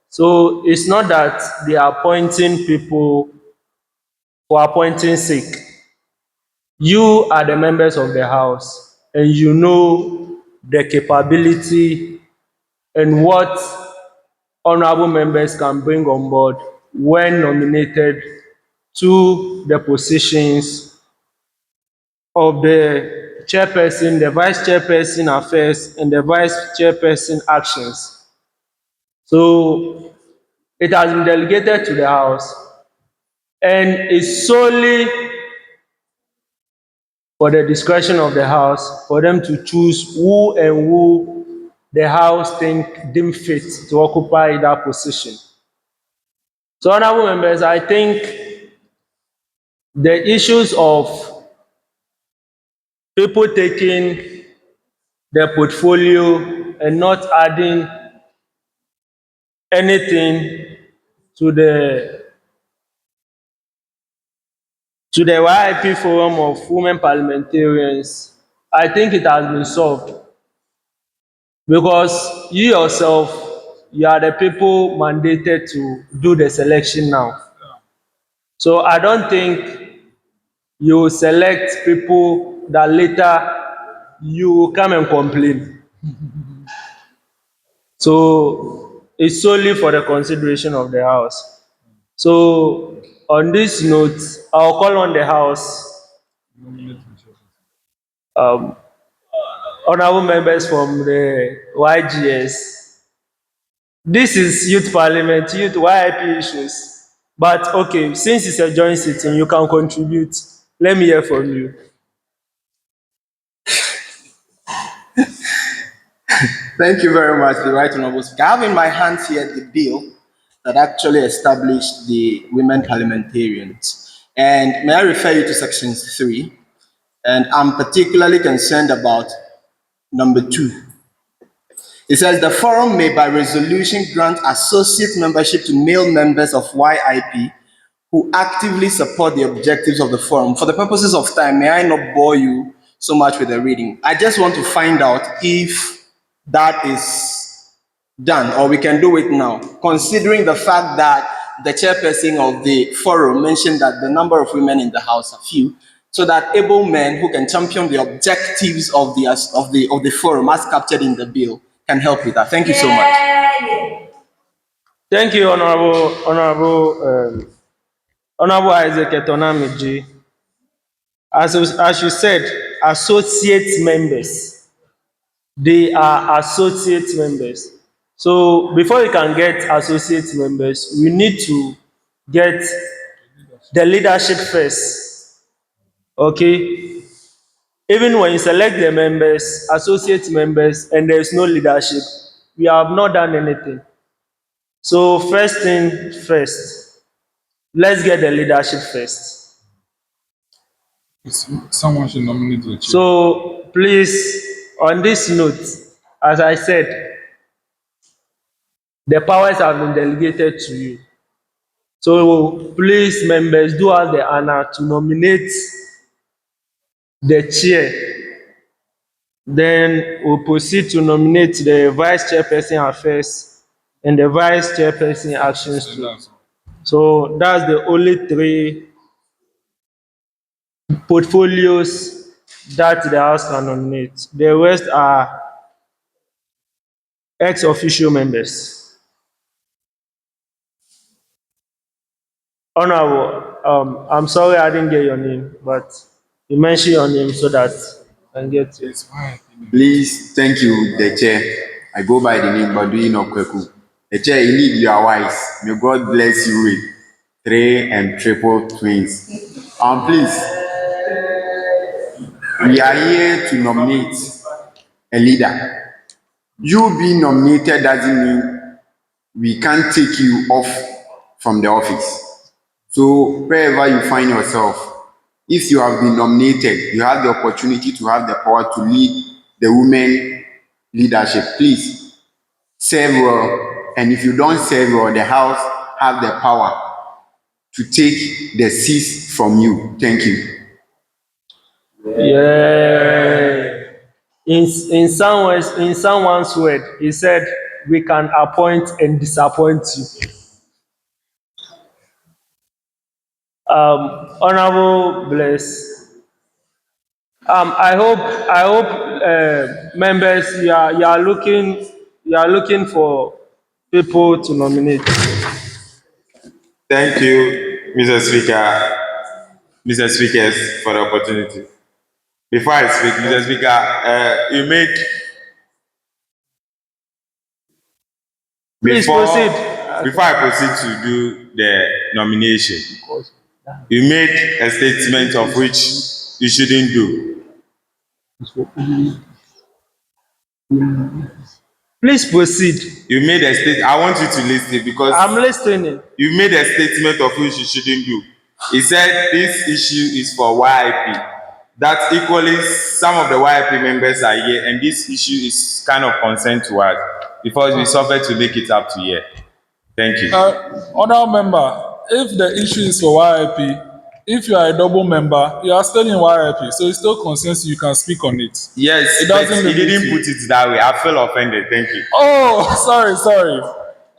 Speaker 15: So it's not that they are appointing people for appointing sake. You are the members of the House, and you know the capability and what honorable members can bring on board when nominated to the positions of the chairperson, the vice chairperson affairs, and the vice chairperson actions. So it has been delegated to the House and is solely for the discretion of the House for them to choose who the House deem fit to occupy that position. So, honorable members, I think the issues of people taking their portfolio and not adding anything to the YIP forum of women parliamentarians, I think it has been solved because you yourself, you are the people mandated to do the selection now. So I don't think you select people that later you come and complain. So it's solely for the consideration of the House. So on this note, I'll call on the House, honorable members from the YGS. This is youth parliament, youth YIP issues. But okay, since it's a joint sitting, you can contribute. Let me hear from you.
Speaker 6: Thank you very much, the Right Honourable Speaker. I have in my hands here the bill that actually established the women parliamentarians. And may I refer you to section 3? And I'm particularly concerned about number 2. It says the forum may by resolution grant associate membership to male members of YIP who actively support the objectives of the forum. For the purposes of time, may I not bore you so much with the reading. I just want to find out if that is done or we can do it now, considering the fact that the chairperson of the forum mentioned that the number of women in the House are few, so that able men who can champion the objectives of the forum as captured in the bill can help with that. Thank you so much.
Speaker 15: Thank you, Honorable Isaac Etonamiji. As you said, associate members. They are associate members. So before you can get associate members, we need to get the leadership first. Okay? Even when you select the members, associate members, and there is no leadership, we have not done anything. So first thing first, let's get the leadership first.
Speaker 2: Someone should nominate the chair.
Speaker 15: So please, on this note, as I said, the powers have been delegated to you. So please, members, do us the honor to nominate the chair. Then we'll proceed to nominate the vice chairperson affairs and the vice chairperson actions too. So that's the only 3 portfolios that the House can nominate. The rest are ex-officio members. Honorable, I'm sorry I didn't get your name, but you mentioned your name so that I can get it.
Speaker 8: Please, thank you, the chair. I go by the name Baduin Okweku. The chair, indeed, you are wise. May God bless you with 3 and triple twins. Please, we are here to nominate a leader. You being nominated doesn't mean we can't take you off from the office. So wherever you find yourself, if you have been nominated, you have the opportunity to have the power to lead the women leadership. Please serve well, and if you don't serve well, the House have the power to take the seats from you. Thank you.
Speaker 15: Yeah. In someone's word, he said, "We can appoint and disappoint you." Honorable Bless. I hope members you are looking for people to nominate.
Speaker 3: Thank you, Mr. Speakers, for the opportunity. Before I speak, Mr. Speaker, you made
Speaker 15: Please
Speaker 3: before
Speaker 15: proceed.
Speaker 3: before I proceed to do the nomination, you made a statement of which you shouldn't do.
Speaker 15: Please proceed.
Speaker 3: You made a state. I want you to listen because
Speaker 15: I'm listening.
Speaker 3: you made a statement of which you shouldn't do. He said this issue is for YIP. That equally, some of the YIP members are here, and this issue is kind of concern to us because we suffered to make it up to here. Thank you.
Speaker 2: Honourable member, if the issue is for YIP, if you are a double member, you are still in YIP, so it still concerns you can speak on it.
Speaker 3: Yes,
Speaker 2: it
Speaker 3: but
Speaker 2: doesn't
Speaker 3: he
Speaker 2: limit
Speaker 3: didn't
Speaker 2: you.
Speaker 3: put it that way. I feel offended. Thank you.
Speaker 2: Oh, sorry.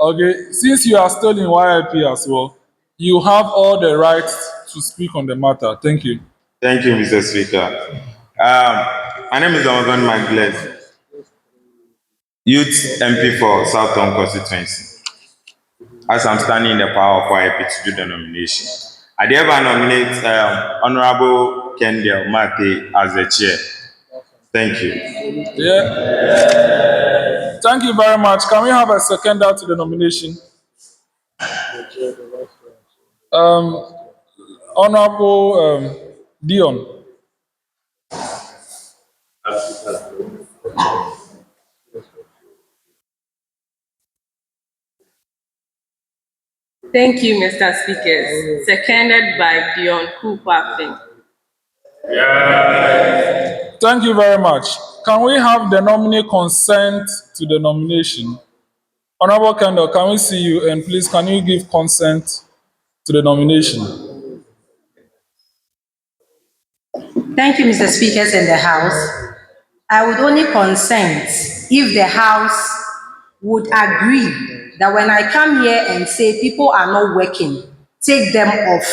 Speaker 2: Okay, since you are still in YIP as well, you have all the rights to speak on the matter. Thank you.
Speaker 3: Thank you, Mr. Speaker. My name is Usman Magles, Youth MP for Southern Constituency. As I'm standing in the power of YIP to do the nomination, I thereby nominate Honorable Kendall Mate as the chair. Thank you.
Speaker 2: Yeah. Thank you very much. Can we have a seconder to the nomination? Honorable Dion.
Speaker 19: Thank you, Mr. Speaker. Seconded by Dion Kupafin.
Speaker 2: Thank you very much. Can we have the nominee consent to the nomination? Honorable Kendall, can we see you? And please, can you give consent to the nomination?
Speaker 16: Thank you, Mr. Speakers in the House. I would only consent if the House would agree that when I come here and say people are not working, take them off.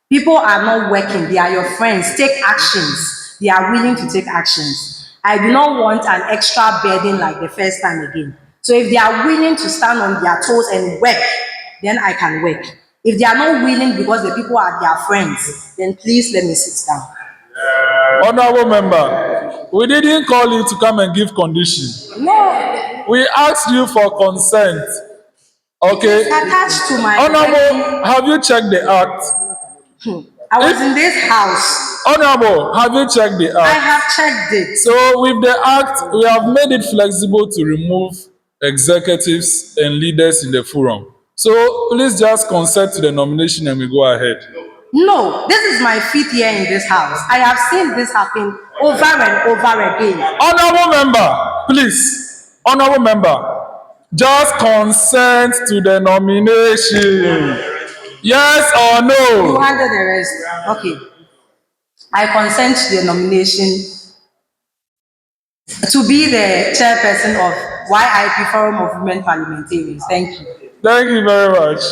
Speaker 16: People are not working, they are your friends, take actions. They are willing to take actions. I do not want an extra burden like the first time again. So if they are willing to stand on their toes and work, then I can work. If they are not willing because the people are their friends, then please let me sit down.
Speaker 2: Honorable member, we didn't call you to come and give condition.
Speaker 16: No.
Speaker 2: We asked you for consent. Okay.
Speaker 16: It is attached to my
Speaker 2: Honorable, have you checked the act?
Speaker 16: I was in this house.
Speaker 2: Honorable, have you checked the act?
Speaker 16: I have checked it.
Speaker 2: So with the act, we have made it flexible to remove executives and leaders in the forum. So please just consent to the nomination and we go ahead.
Speaker 16: No, this is my 5th year in this house. I have seen this happen over and over again.
Speaker 2: Honorable member, please. Honorable member, just consent to the nomination. Yes or no?
Speaker 16: You handle the rest. Okay. I consent to the nomination to be the chairperson of YIP Forum of Women Parliamentarians. Thank you.
Speaker 2: Thank you very much.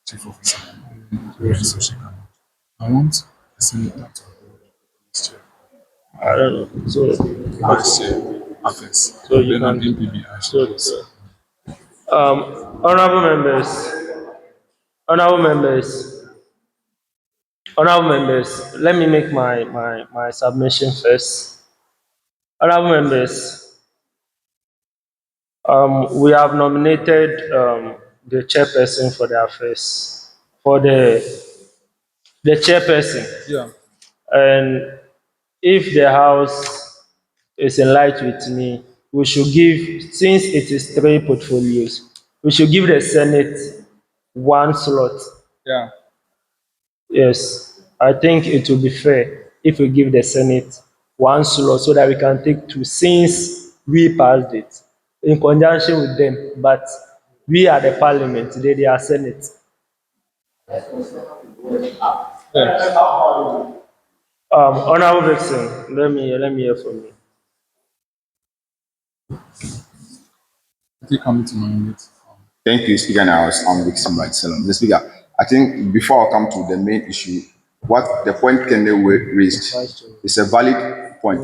Speaker 20: Chief officer, I want a senator to chair.
Speaker 15: I don't know. So
Speaker 20: Vice chair, affairs.
Speaker 15: So you
Speaker 20: Then an
Speaker 15: can-
Speaker 20: MPB actually.
Speaker 15: honorable members, let me make my submission first. Honorable members, we have nominated the chairperson for the affairs, for the chairperson.
Speaker 2: Yeah.
Speaker 15: And if the House is in line with me, we should give, since it is 3 portfolios, we should give the Senate 1 slot.
Speaker 2: Yeah.
Speaker 15: Yes, I think it will be fair if we give the Senate 1 slot so that we can take 2, since we passed it in conjunction with them. But we are the Parliament, they are Senate. Honorable Vixen, let me hear from you.
Speaker 20: Coming to nominate.
Speaker 8: Thank you, Speaker. Now, I'm Dixon myself. The Speaker, I think before I come to the main issue, what the point Kende raised is a valid point.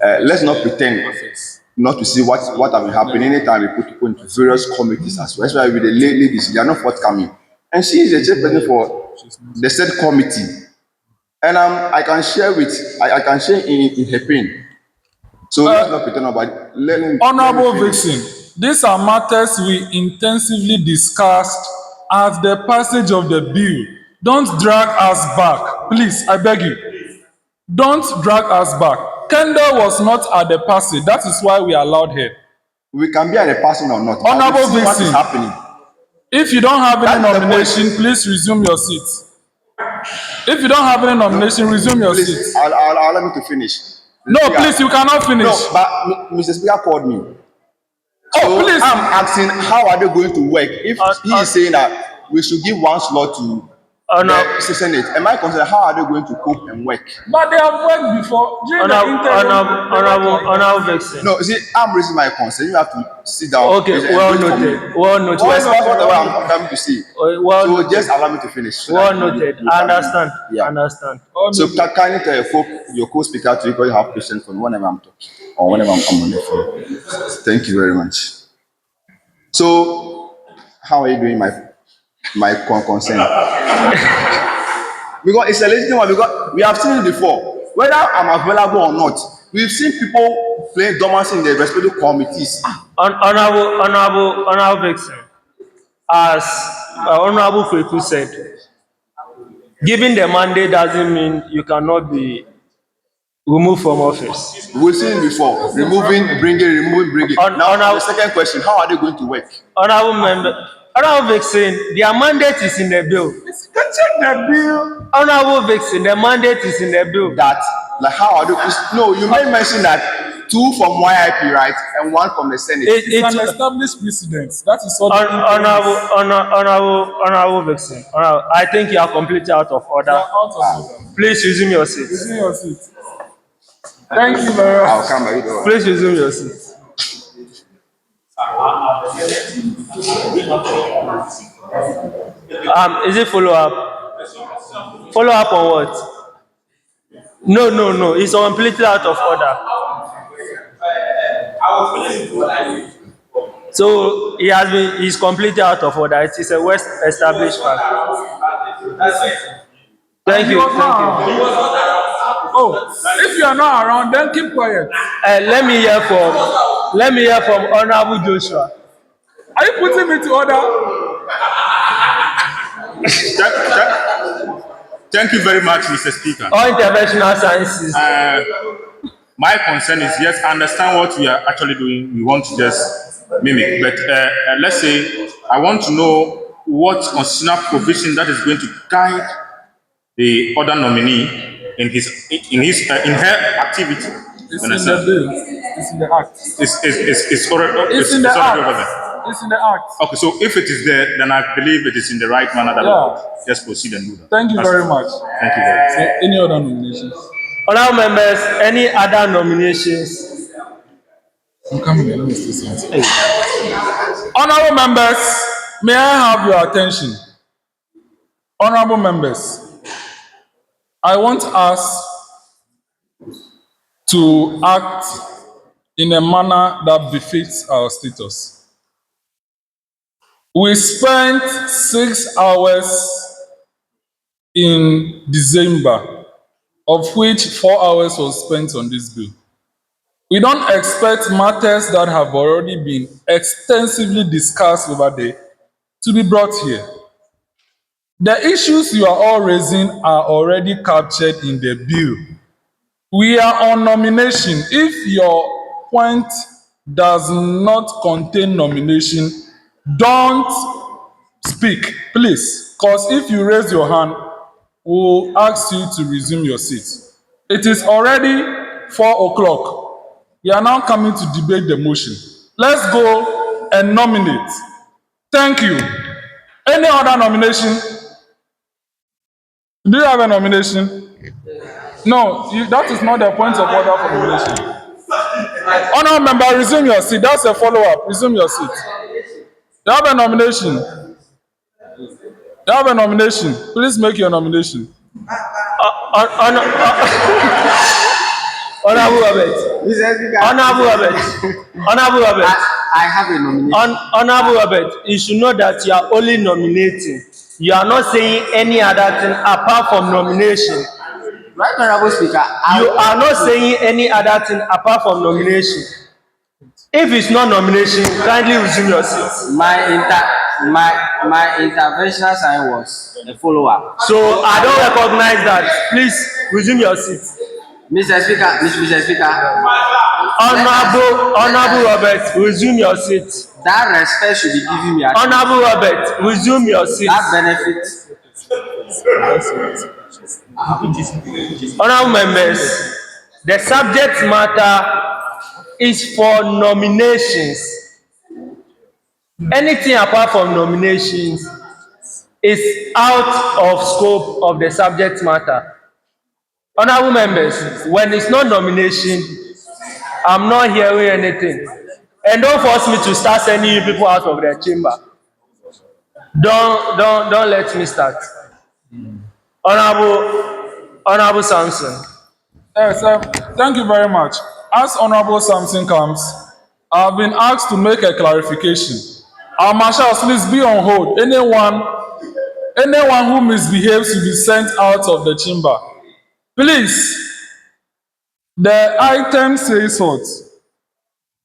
Speaker 8: Let's not pretend not to see what have been happening. Anytime we put people into various committees as well, especially with the ladies, they are not forthcoming. And she is the chairperson for the said committee. And I can share I can share in her pain. So let's not pretend about learning.
Speaker 2: Honorable Vixen, these are matters we intensively discussed at the passage of the bill. Don't drag us back. Please, I beg you. Don't drag us back. Kendall was not at the passage. That is why we allowed her.
Speaker 8: We can be at the passage or not.
Speaker 2: Honorable
Speaker 8: Vixen, what is
Speaker 2: Vixen,
Speaker 8: happening?
Speaker 2: if you don't have any nomination, please resume your seat. If you don't have any nomination, resume your seat.
Speaker 8: I'll allow me to finish.
Speaker 2: No, please, you cannot finish.
Speaker 8: No, but Mr. Speaker called me.
Speaker 2: Oh, please.
Speaker 8: I'm asking, how are they going to work if he is saying that we should give one slot to the Senate? Am I concerned? How are they going to cope and work?
Speaker 2: But they have worked before.
Speaker 15: Honorable Vixen.
Speaker 8: No, see, I'm raising my concern. You have to sit down.
Speaker 15: Okay, well noted. Well noted.
Speaker 8: That's what I'm coming to say. So just allow me to finish.
Speaker 15: Well noted. I understand.
Speaker 8: Yeah.
Speaker 15: I understand.
Speaker 8: So can you tell your co-speaker to equally have patience for me whenever I'm talking or whenever I'm on the phone? Thank you very much. So, how are you doing, my concern? Because it's a legitimate one, because we have seen it before. Whether I'm available or not, we've seen people playing dormancy in the respective committees.
Speaker 15: Honorable Vixen, as Honorable Kweku said, giving the mandate doesn't mean you cannot be removed from office.
Speaker 8: We've seen it before. Removing, bringing. Now, the second question, how are they going to work?
Speaker 15: Honorable Vixen, their mandate is in the bill.
Speaker 2: Check the bill.
Speaker 15: Honorable Vixen, the mandate is in the bill.
Speaker 8: That, like, how are they? No, you may mention that 2 from YIP, right, and 1 from the Senate.
Speaker 2: It's an established precedent. That is what.
Speaker 15: Honorable Vixen, I think you are completely out of order. Please resume your seat.
Speaker 2: Resume your seat. Thank you very much.
Speaker 8: I'll come by.
Speaker 15: Please resume your seat. Is it follow up? Follow up on what? No. It's completely out of order. So he's completely out of order. It is a West established fact. Thank you.
Speaker 2: Oh, if you are not around, then keep quiet.
Speaker 15: Let me hear from Honorable Joshua.
Speaker 2: Are you putting me to order?
Speaker 9: Thank you very much, Mr. Speaker.
Speaker 15: All interventional sciences.
Speaker 9: My concern is, yes, I understand what we are actually doing. We want to just mimic. But let's say I want to know what constitutional provision that is going to guide the other nominee in her activity.
Speaker 2: It's in the bill. It's in the act.
Speaker 9: It's already
Speaker 2: in the act.
Speaker 9: over there.
Speaker 2: It's in the act.
Speaker 9: Okay, so if it is there, then I believe it is in the right manner that we will just proceed and do that.
Speaker 2: Thank you very much.
Speaker 9: Thank you very much.
Speaker 2: Any other nominations?
Speaker 15: Honorable members, any other nominations?
Speaker 2: I'm coming. Let me see something. Honorable members, may I have your attention? Honorable members, I want us to act in a manner that befits our status. We spent 6 hours in December, of which 4 hours was spent on this bill. We don't expect matters that have already been extensively discussed over there to be brought here. The issues you are all raising are already captured in the bill. We are on nomination. If your point does not contain nomination, don't speak, please. Because if you raise your hand, we'll ask you to resume your seat. It is already 4 o'clock. We are now coming to debate the motion. Let's go and nominate. Thank you. Any other nomination? Do you have a nomination? No, that is not the point of order for nomination. Honourable member, resume your seat. That's a follow-up. Resume your seat. You have a nomination. You have a nomination. Please make your nomination.
Speaker 15: Honorable Robert. Honorable Robert. Honorable Robert.
Speaker 5: I have a nomination.
Speaker 15: Honorable Robert, you should know that you are only nominating. You are not saying any other thing apart from nomination.
Speaker 5: Right, Honorable Speaker.
Speaker 15: You are not saying any other thing apart from nomination. If it's not nomination, kindly resume your seat.
Speaker 5: My intervention sign was a follow-up.
Speaker 15: So I don't recognize that. Please resume your seat.
Speaker 5: Mr. Speaker.
Speaker 15: Honorable Robert, resume your seat.
Speaker 5: That respect should be given me.
Speaker 15: Honorable Robert, resume your seat.
Speaker 5: That benefit.
Speaker 15: Honorable members, the subject matter is for nominations. Anything apart from nominations is out of scope of the subject matter. Honorable members, when it's not nomination, I'm not hearing anything. And don't force me to start sending you people out of the chamber. Don't let me start. Honorable Samson.
Speaker 2: Yes, thank you very much. As Honorable Samson comes, I've been asked to make a clarification. Our marshals, please be on hold. Anyone who misbehaves will be sent out of the chamber. Please, the item says what?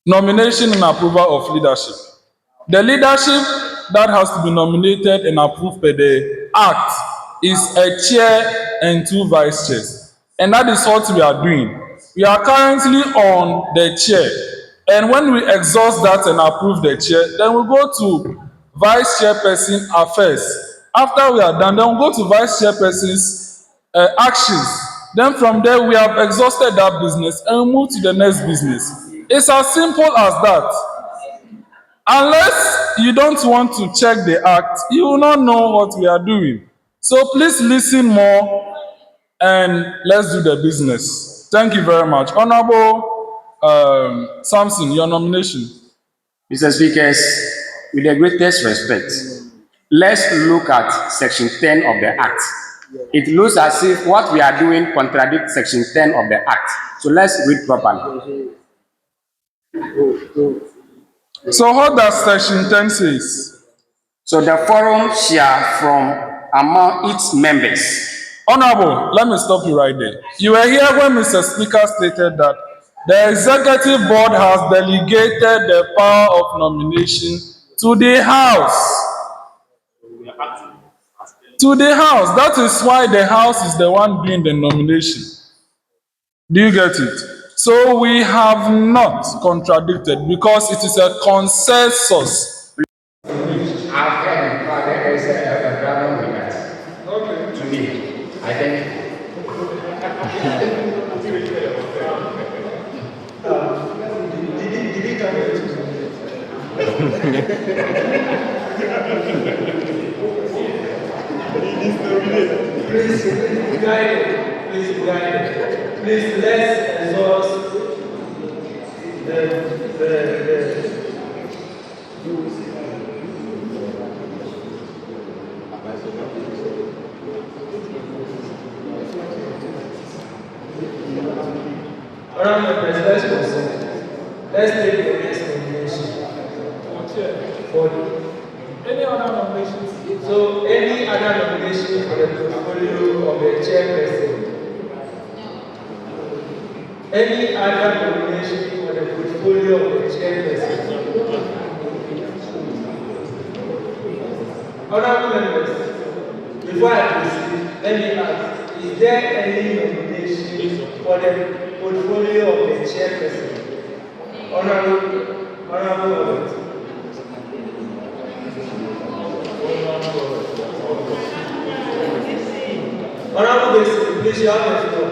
Speaker 2: Nomination and approval of leadership. The leadership that has to be nominated and approved per the Act is a chair and 2 vice chairs. And that is what we are doing. We are currently on the chair. And when we exhaust that and approve the chair, then we go to vice chairperson affairs. After we are done, then we go to vice chairperson's actions. Then from there, we have exhausted that business and we move to the next business. It's as simple as that. Unless you don't want to check the act, you will not know what we are doing. So please listen more and let's do the business. Thank you very much. Honorable Samson, your nomination.
Speaker 14: Mr. Speakers, with the greatest respect, let's look at Section 10 of the Act. It looks as if what we are doing contradicts Section 10 of the Act. So let's read properly.
Speaker 2: So what does Section 10 says?
Speaker 14: So the forum shall from among its members.
Speaker 2: Honorable, let me stop you right there. You were here when Mr. Speaker stated that the executive board has delegated the power of nomination to the House. To the House. That is why the House is the one doing the nomination. Do you get it? So we have not contradicted because it is a consensus.
Speaker 14: To me, I think.
Speaker 15: Did he come here? Please be guided. Please let's exhaust the Honorable President, let's take the next nomination. For any other nominations? So, any other nomination for the portfolio of the chairperson? Any other nomination for the portfolio of the chairperson? Honorable members, before I proceed, let me ask, is there any nomination for the portfolio of the chairperson? Honorable Robert. Honorable Basic, please, you have the floor.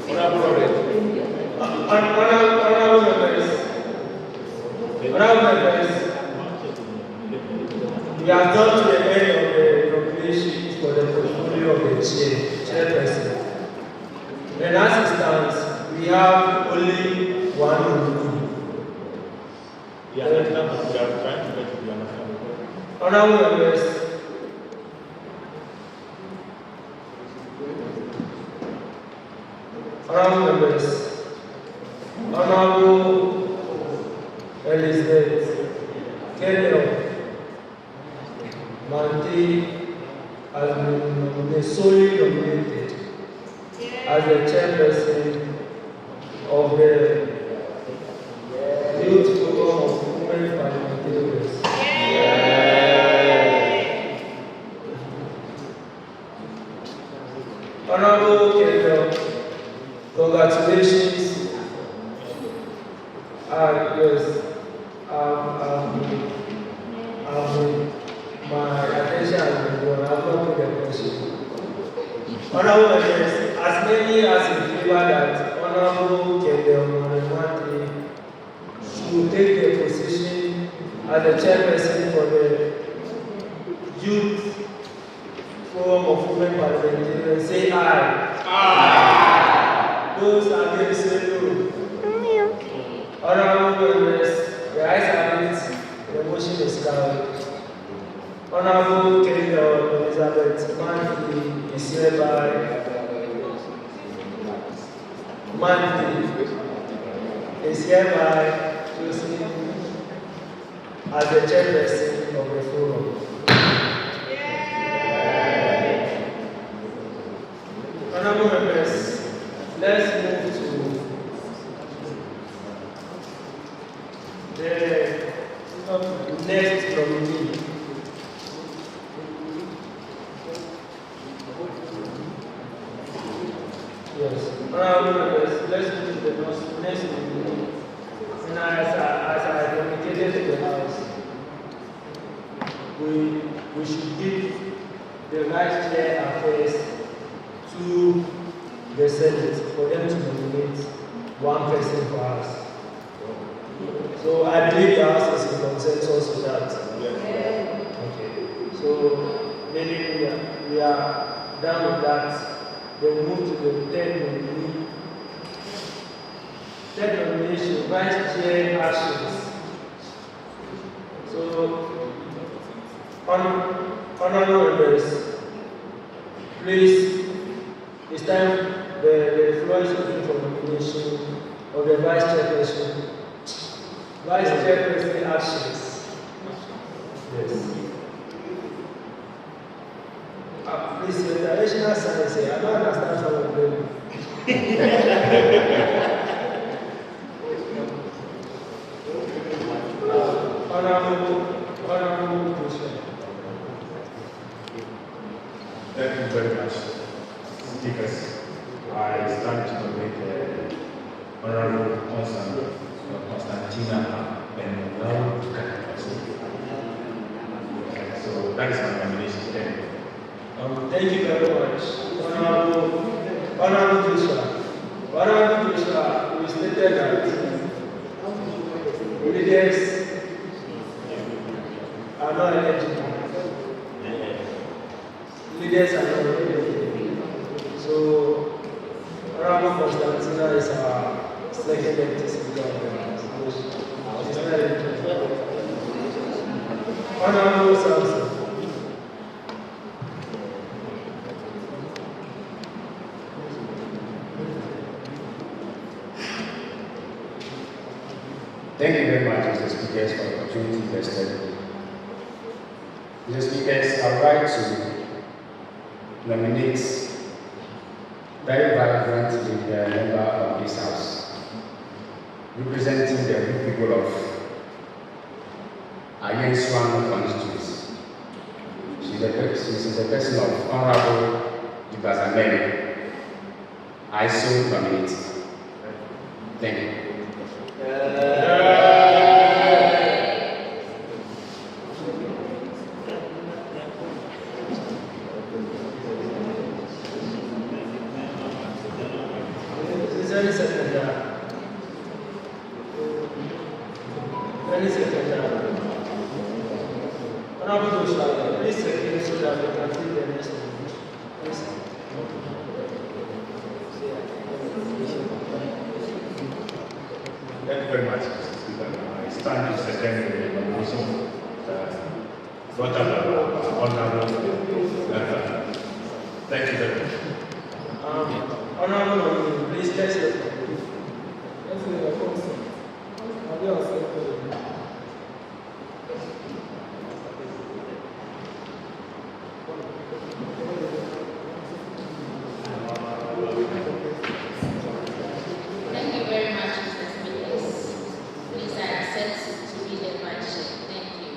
Speaker 15: Honorable Robert. Honorable members. Honorable members. We have done to the end of the nominations for the portfolio of the chairperson. And as it stands, we have only one nominee. Honorable members, Honorable members, Honorable Elizabeth Kendall Mante has been solely nominated as the chairperson of the Youth Forum of Women Parliamentarians. Honorable Kendall, congratulations. Yes, my attention has been drawn. I've not put the question. Honorable members, as many as in favor that Honorable Kendall Mante should take the position as the chairperson for the Youth Forum of Women Parliamentarians, say aye. Aye. Those against say no. Honorable members, the ayes have it, the motion is carried. Honorable Kendall Elizabeth Mante is hereby chosen as the chairperson of the forum. Honorable members, let's move to the next nominee. Yes, honorable members, let's move to the next nominee. And as I communicated to the House, we should give the Vice Chair affairs to the Senate for them to nominate one person for us. So I believe the House is in consensus with that. Okay. So maybe we are done with that. Then we move to the third nominee. Third nomination, Vice Chair actions. So honorable members, please, it's time the floor is open for nomination of the Vice Chairperson. Vice Chairperson actions. Yes. Please, the international science here, I don't understand some of them. Honorable question.
Speaker 9: Thank you very much, speakers. I stand to nominate Honorable Constantina Benelao. So that is my nomination. Thank you.
Speaker 15: Thank you very much. Honorable Joshua. Honorable Joshua, we stated that leaders are not eligible. Leaders are not eligible. So, Honorable Constantina is our second deputy speaker of the House. She's not eligible. Honorable Samson.
Speaker 14: Thank you very much, Mr. Speakers, for the opportunity invested. Mr. Speakers, I would like to nominate very vibrant member of this House, representing the good people of YIM constituency. She is a person of Honorable Usman. I so nominate. Thank you.
Speaker 9: Thank you very much, Mr. Speaker. I stand to second the nomination brought up by Honorable. Thank you very much.
Speaker 15: Honorable nominee, please let's go.
Speaker 10: Thank you very much, Mr. Speakers. Please, I accept to be the vice chair. Thank you.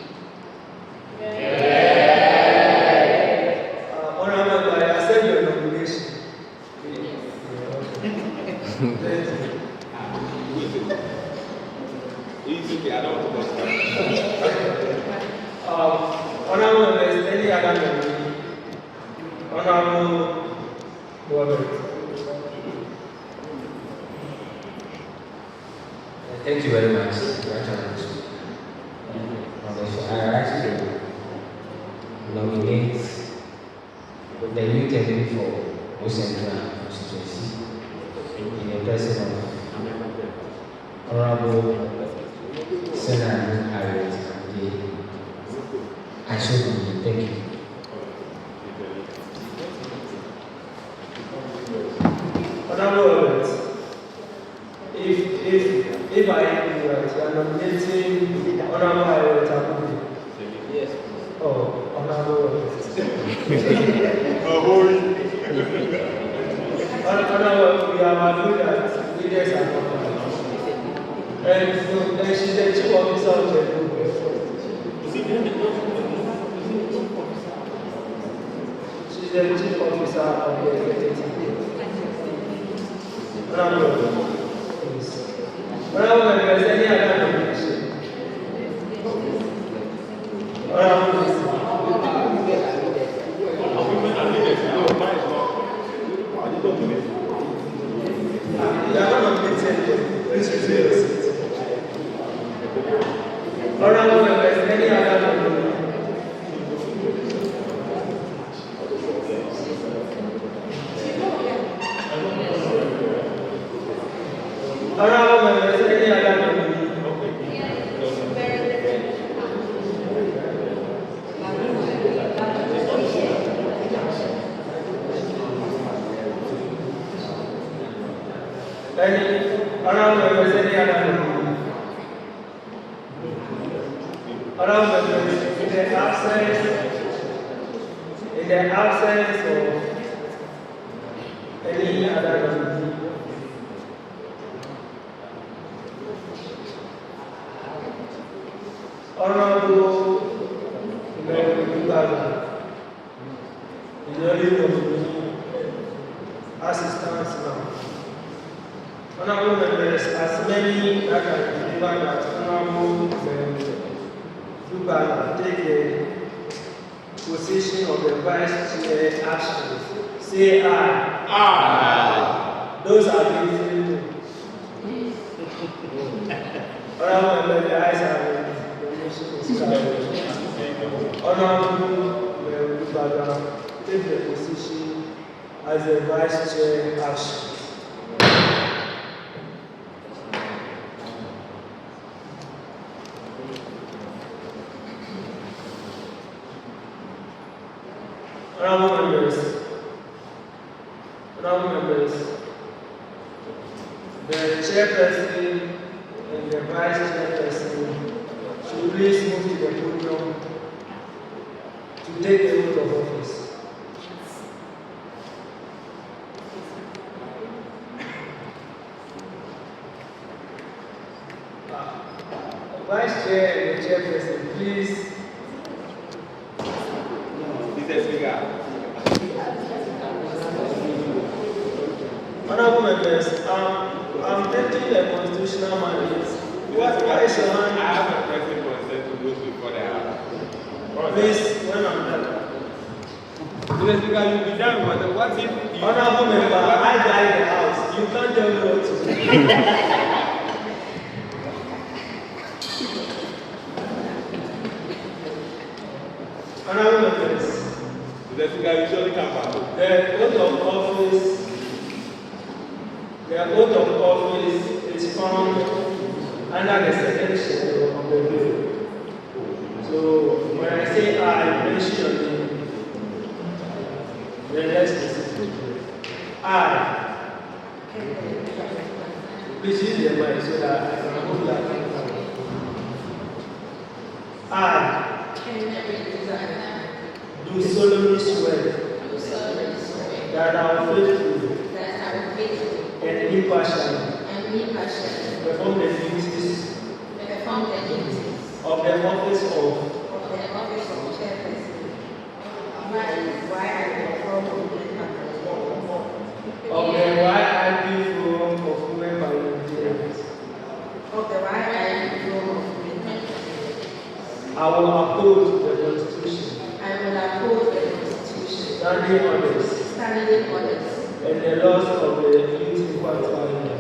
Speaker 15: Honorable, I accept your nomination. Honorable members, any other nominee? Honorable Robert.
Speaker 11: Thank you very much. I actually nominate the Youth MP for Central constituency in the person of Honorable Senator Harriet Amegashie. I should be. Thank you.
Speaker 15: Honorable Robert, if I am right, you are nominating Honorable Harriet Amegashie. Yes. Oh, Honorable Robert. Honorable, we have agreed that leaders are not. And then she's the chief officer of the group. She's the chief officer of the executive. Honorable, please. Honorable members, any other nomination? Honorable, please. You are not nominated. Please resume your seat. Honorable members, any other nomination? Honorable members, any other nomination? Honorable members, any other nomination? Honorable members, in the absence of any other nomination? Honorable Usman, is the only nominee as it stands now. Honorable members, as many that can deliver that Honorable Usman take the position of the vice chair actions, say aye. Aye. Those are the Honorable members, the ayes have it. Honorable Usman, take the position as the vice chair action. Honorable members, the chairperson and the vice chairperson should please move to the podium to take the oath of office. Vice chair and the chairperson, please. Honorable members, I'm taking the constitutional mandate. What is your hand? I have a pressing consent to vote before the house. Please, when I'm done. You'll be done, but what if you... Honorable member, I die in the house. You can't tell me what to do. Honorable members, the oath of office is found under the second schedule of the bill. So when I say I mention your name, then let's proceed.
Speaker 1: I. Please use the mic so that I can hold that. I do solemnly swear that I will faithfully and impartially perform the duties of the office of the YIP Forum of Women Parliamentarians. I will uphold the Constitution. Standing orders. And the laws of the Youth Impact Parliament.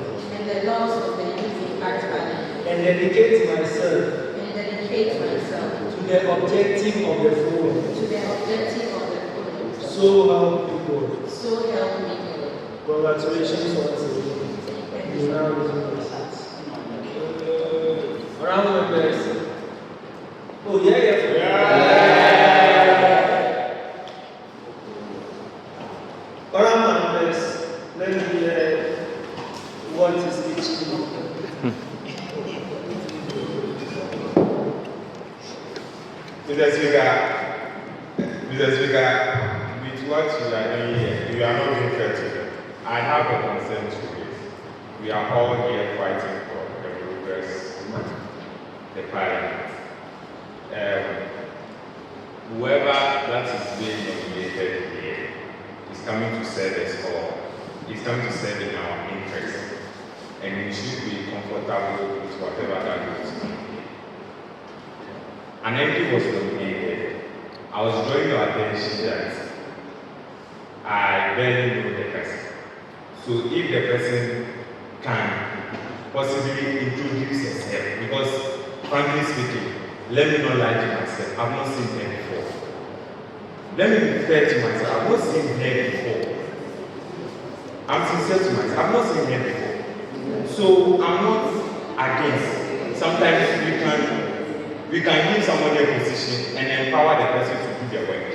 Speaker 1: And dedicate myself. To the objective of the forum. So help me God. Congratulations once again. You now resume your seats. Round members. Oh, yeah. Round members, let me hear what is HTU.
Speaker 21: Mr. Speaker, with what you are doing here, you are not being fair to them. I have a concern to raise. We are all here fighting for the progress of the parliament. Whoever that is being nominated here is coming to serve us all. He's coming to serve in our interest. And we should be comfortable with whatever that looks like. An MP was nominated. I was drawing your attention that I barely know the person. So if the person can possibly introduce herself, because frankly speaking, let me not lie to myself, I've not seen her before. Let me be fair to myself, I've not seen her before. I'm sincere to myself, I've not seen her before. So I'm not against. Sometimes we can give somebody a position and empower the person to do their work.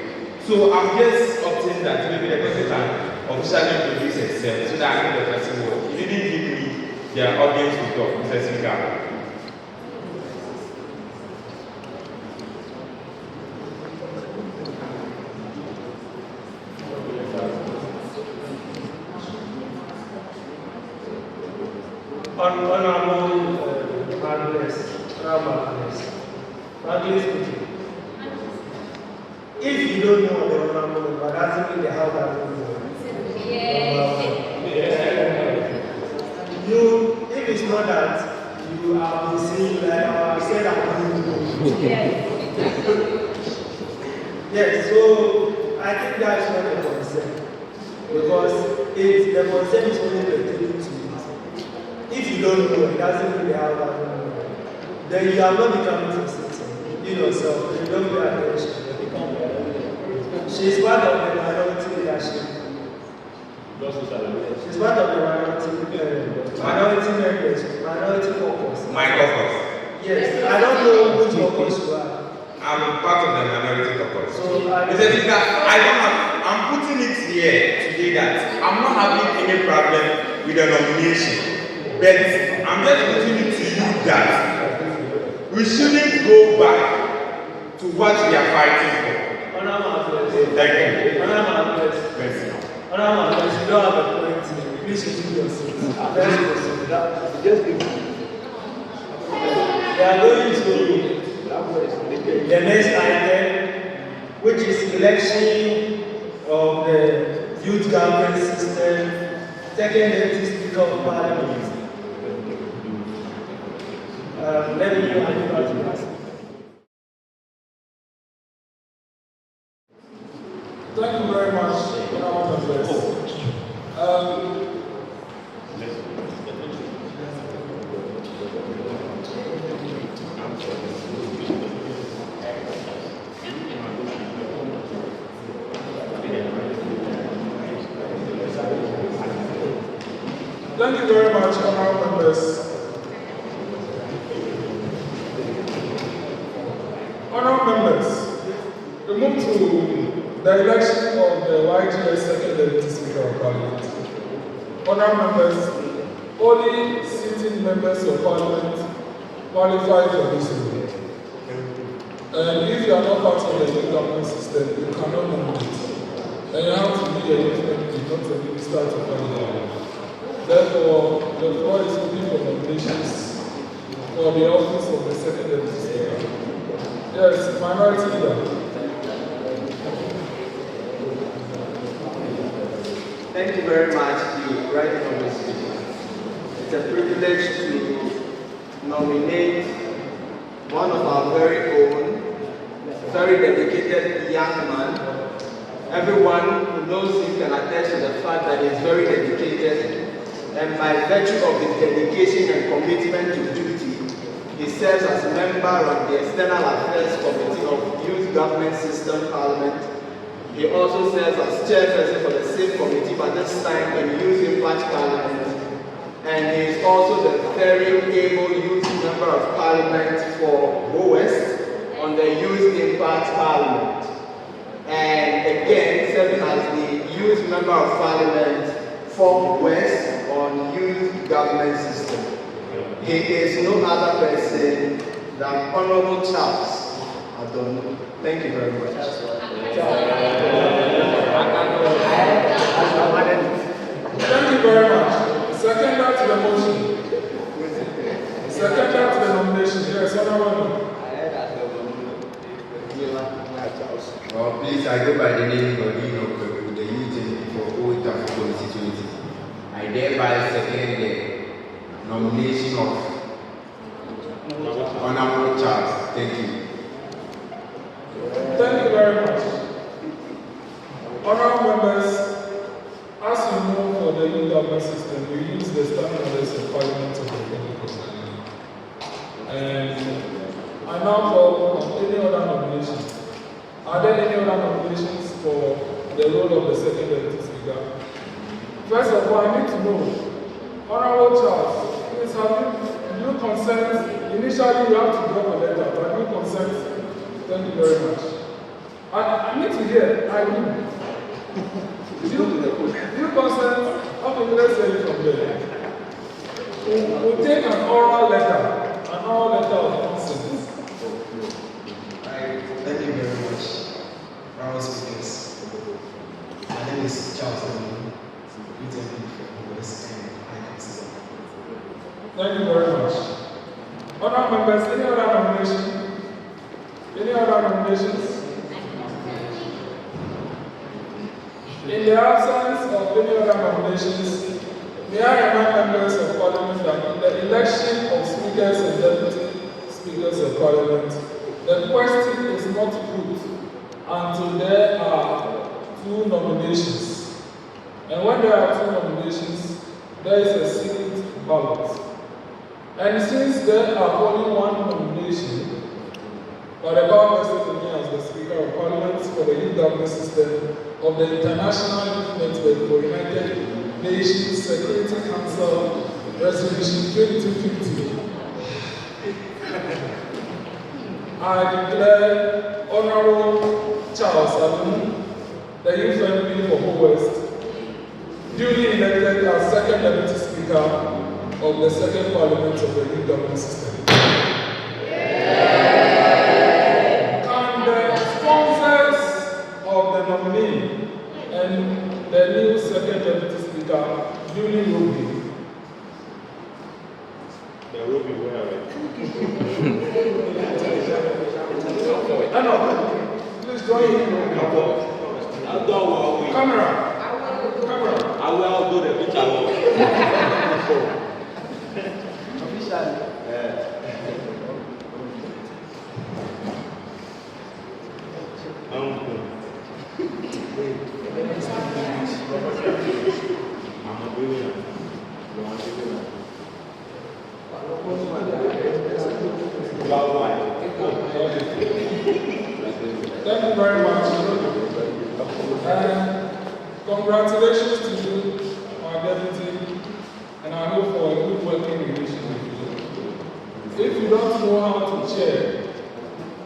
Speaker 21: So I'm just opting that maybe the person can officially introduce herself so that I know the person well. He didn't give me their audience to talk, Mr. Speaker.
Speaker 1: Honorable frankly speaking, if you don't know the honorable member, doesn't mean the house doesn't know. If it's not that you are seeing like I said, I don't know. Yes, so I think that's not a concern. Because if the concern is only pertaining to it. If you don't know, it doesn't mean the house doesn't know. Then you are not becoming a citizen. You yourself, you don't pay attention. She is part of the minority leadership. She's part of the minority members, minority caucus.
Speaker 21: My caucus?
Speaker 1: Yes, I don't know which caucus you are.
Speaker 21: I'm part of the minority caucus.
Speaker 1: So
Speaker 21: I'm putting it here today that I'm not having any problem with the nomination. But I'm just putting it to you that we shouldn't go back to what we are fighting for. Thank you.
Speaker 1: Honorable, you don't have a point. Please resume your seat. We are going to the next item, which is election of the youth government system, second deputy speaker of parliament. Let me know how you got to ask.
Speaker 2: Thank you very much, Honorable Members. Thank you very much, Honorable Members. Honorable Members, we move to the election of the YGS Second Deputy Speaker of Parliament. honourable members, only sitting members of parliament qualify for this role. And if you are not part of the youth government system, you cannot nominate. And you have to be a youth MP, not a minister to parliament. Therefore, the floor is open for nominations for the office of the second deputy speaker. Yes, minority leader.
Speaker 12: Thank you very much, the right honourable speaker. It's a privilege to nominate one of our very own, very dedicated young man. Everyone who knows him can attest to the fact that he's very dedicated, and by virtue of his dedication and commitment to duty, he serves as a member of the External Affairs Committee of Youth Government System Parliament. He also serves as chairperson for the same committee, but this time in Youth Impact Parliament. And he is also the very able youth member of Parliament for West on the Youth Impact Parliament. And again, serving as the youth member of Parliament for West on Youth Government System. He is no other person than Honourable Charles Adonu. Thank you very much.
Speaker 2: Thank you very much. Second to the motion. Second to the nomination. Yes, honourable.
Speaker 22: Well, please, I go by the name of the youth MP for Old Trafford constituency. I thereby second the nomination of Honourable Charles. Thank you.
Speaker 2: Thank you very much. Honourable members, as you know, for the youth government system, we use the standard orders of Parliament of the Republic of Nigeria. And I now call on any other nominations. Are there any other nominations for the role of the second deputy speaker? First of all, I need to know, Honourable Charles, please have you consent? Initially, you have to drop a letter, but you consent. Thank you very much. I need to hear, I do. Do you consent? Okay, let's hear it from there. We'll take an oral letter of consent.
Speaker 23: Thank you very much, honourable speakers. My name is Charles Adonu, Youth MP for West and IYNUNSCR.
Speaker 2: Thank you very much. Honourable members, any other nomination? Any other nominations? In the absence of any other nominations, may I remind members of Parliament that in the election of speakers and deputy speakers of Parliament, the question is not put until there are two nominations. And when there are two nominations, there is a secret ballot. And since there are only one nomination, by the power vested in me as the Speaker of Parliament for the Youth Government System of the International Youth Network for United Nations Security Council Resolution 2250, I declare Honourable Charles Adonu, the Youth MP for West, duly elected as second deputy speaker of the second Parliament of the Youth Government System. Of the nominee and the new second deputy speaker, duly Ruby.
Speaker 21: The Ruby where?
Speaker 2: No, please join him. Camera.
Speaker 21: I will do the picture.
Speaker 12: Officially.
Speaker 2: Thank you very much. Congratulations to you, our deputy, and I hope for a good working relationship with you. If you don't know how to chair,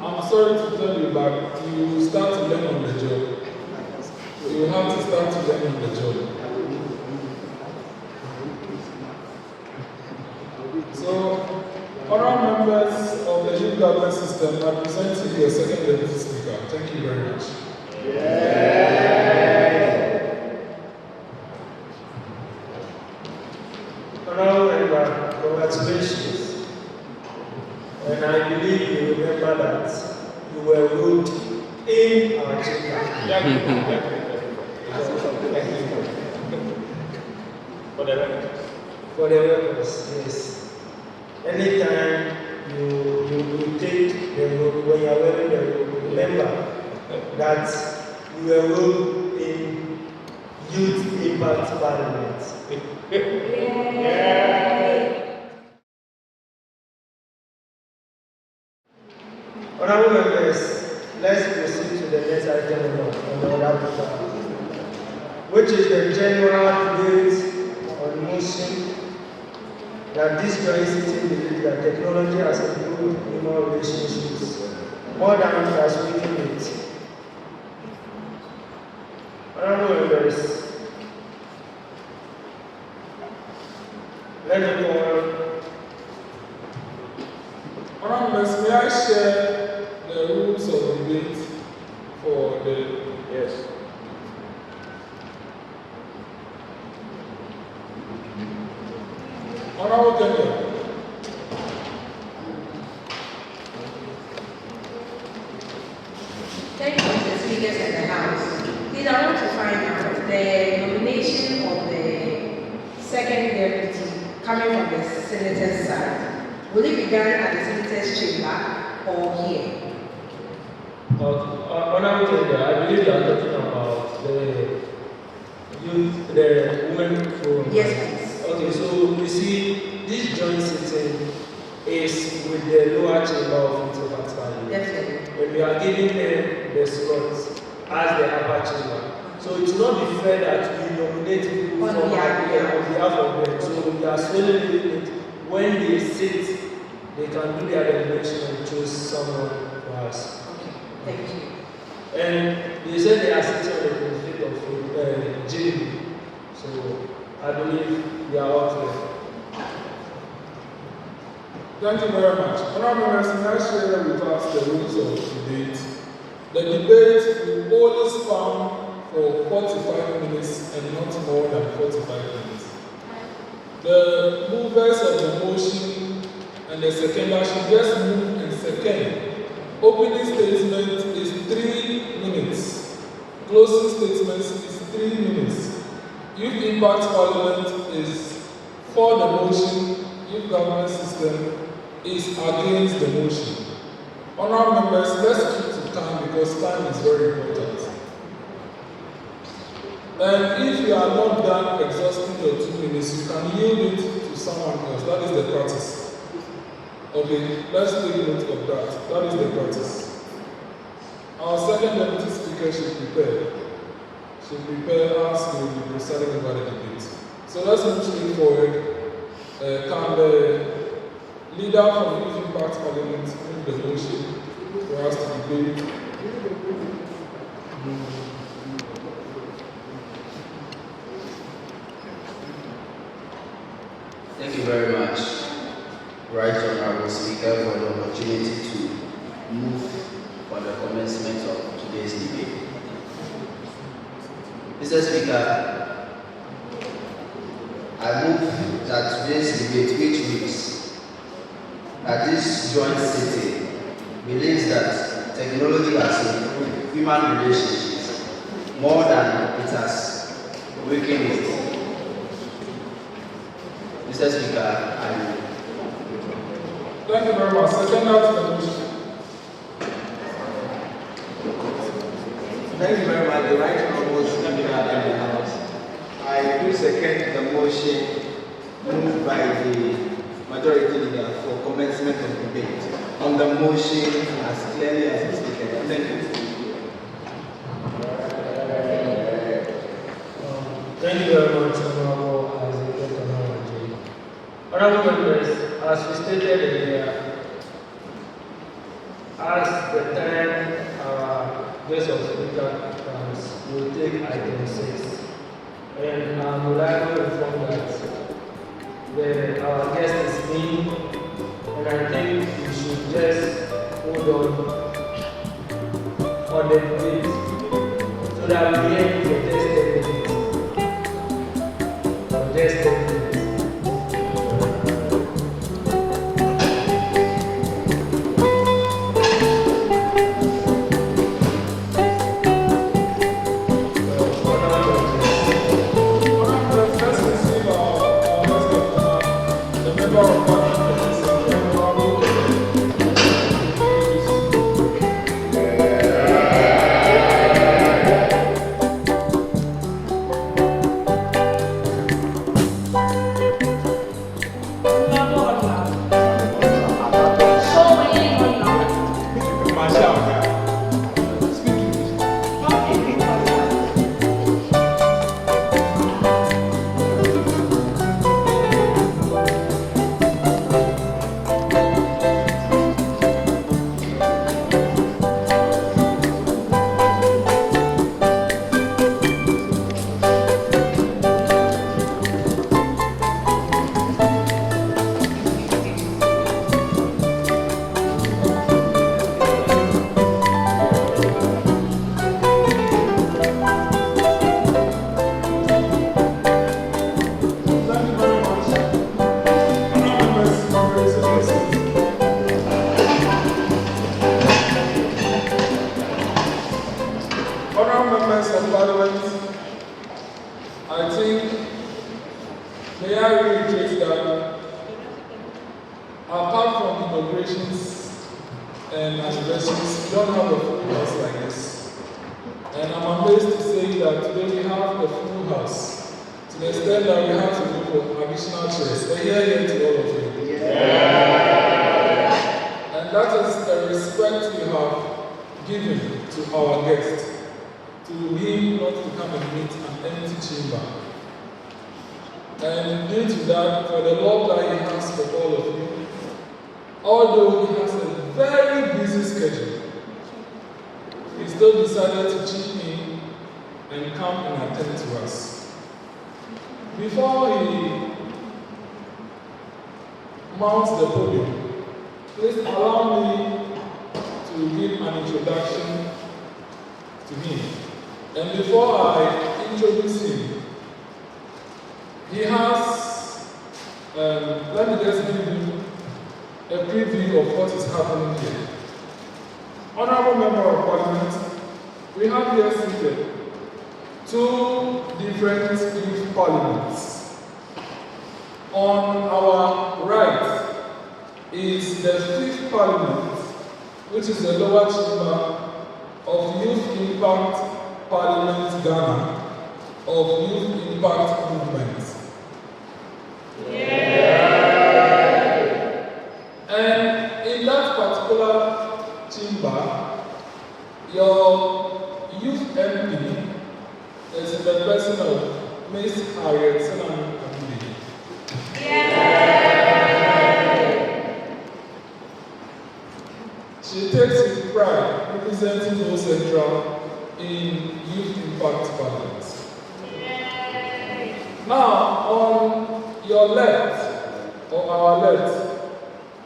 Speaker 2: I'm sorry to tell you, but you will start to learn on the job. You have to start to learn on the job. new government system, I present to you a second deputy speaker. Thank you very much.
Speaker 15: Honorable member, congratulations. And I believe you remember that you were ruled in our chamber. For the records, yes. Anytime you take the road, when you are wearing the road, remember that you were ruled in Youth Impact Parliament. Honorable members, let's proceed to the next item on the order of the which is the general debate on motion that this joint sitting believes that technology has improved human relationships more than it has weakened it. Honorable members, let me go on.
Speaker 2: Honorable members, may I share the rules of debate for the...
Speaker 15: Yes.
Speaker 2: Honorable General.
Speaker 16: Thank you, Mr. Speakers in the House. Please, I want to find out the nomination of the second deputy coming from the senator's side. Will it be done at the senator's chamber or here?
Speaker 15: Honorable General, I believe you are talking about the youth, the women forum.
Speaker 16: Yes, please.
Speaker 15: Okay, so you see, this joint sitting is with the lower chamber of Youth Impact Parliament.
Speaker 16: Definitely.
Speaker 15: When we are giving them the slots as the upper chamber. So it will not be fair that we nominate people on behalf of them. So we are solely doing it. When they sit, they can do their nomination and choose someone for us.
Speaker 16: Okay, thank you.
Speaker 15: And they said they are sitting on the 25th of June. So I believe we are all clear.
Speaker 2: Thank you very much. Honorable members, may I share with us the rules of debate? The debate will only span for 45 minutes and not more than 45 minutes. The movers of the motion and the seconder should just move and second. Opening statement is 3 minutes. Closing statement is 3 minutes. Youth Impact Parliament is for the motion. Youth Government System is against the motion. Honourable members, let's keep to time because time is very important. And if you are not done exhausting your 2 minutes, you can yield it to someone else. That is the practice. Okay, let's take note of that. That is the practice. Our second deputy speaker should prepare. As we will be presiding over the debate. So let's move straight forward. Can the leader from Youth Impact Parliament move the motion for us to debate?
Speaker 18: Thank you very much, Right Honorable Speaker, for the opportunity to move for the commencement of today's debate. Mr. Speaker, I move that today's debate, which reads that this joint sitting believes that technology has improved human relationships more than it has weakened it. Mr. Speaker, I move.
Speaker 2: Thank you very much. Second out the motion.
Speaker 12: Thank you very much. The right honorable speaker in the House. I do second the motion moved by the majority leader for commencement of debate on the motion as clearly as it's stated. Thank you.
Speaker 15: Thank you very much, Honorable Isaac. Honorable members, as we stated earlier, as the time guest of speaker comes, we will take item 6. And I'm reliable to inform that our guest is me, and I think we should just
Speaker 1: hold on the debate so that we end for just 10 minutes. For just 10 minutes.
Speaker 2: Your Youth MP is the person of Miss Harriet Senan. She takes with pride representing North Central in Youth Impact Parliament. Now, on your left, or our left,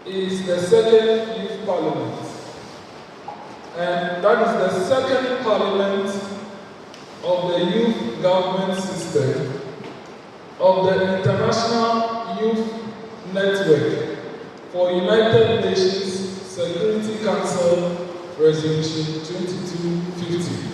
Speaker 2: is the second Youth Parliament. And that is the second parliament of the youth government system of the International Youth Network for United Nations Security Council Resolution 2250.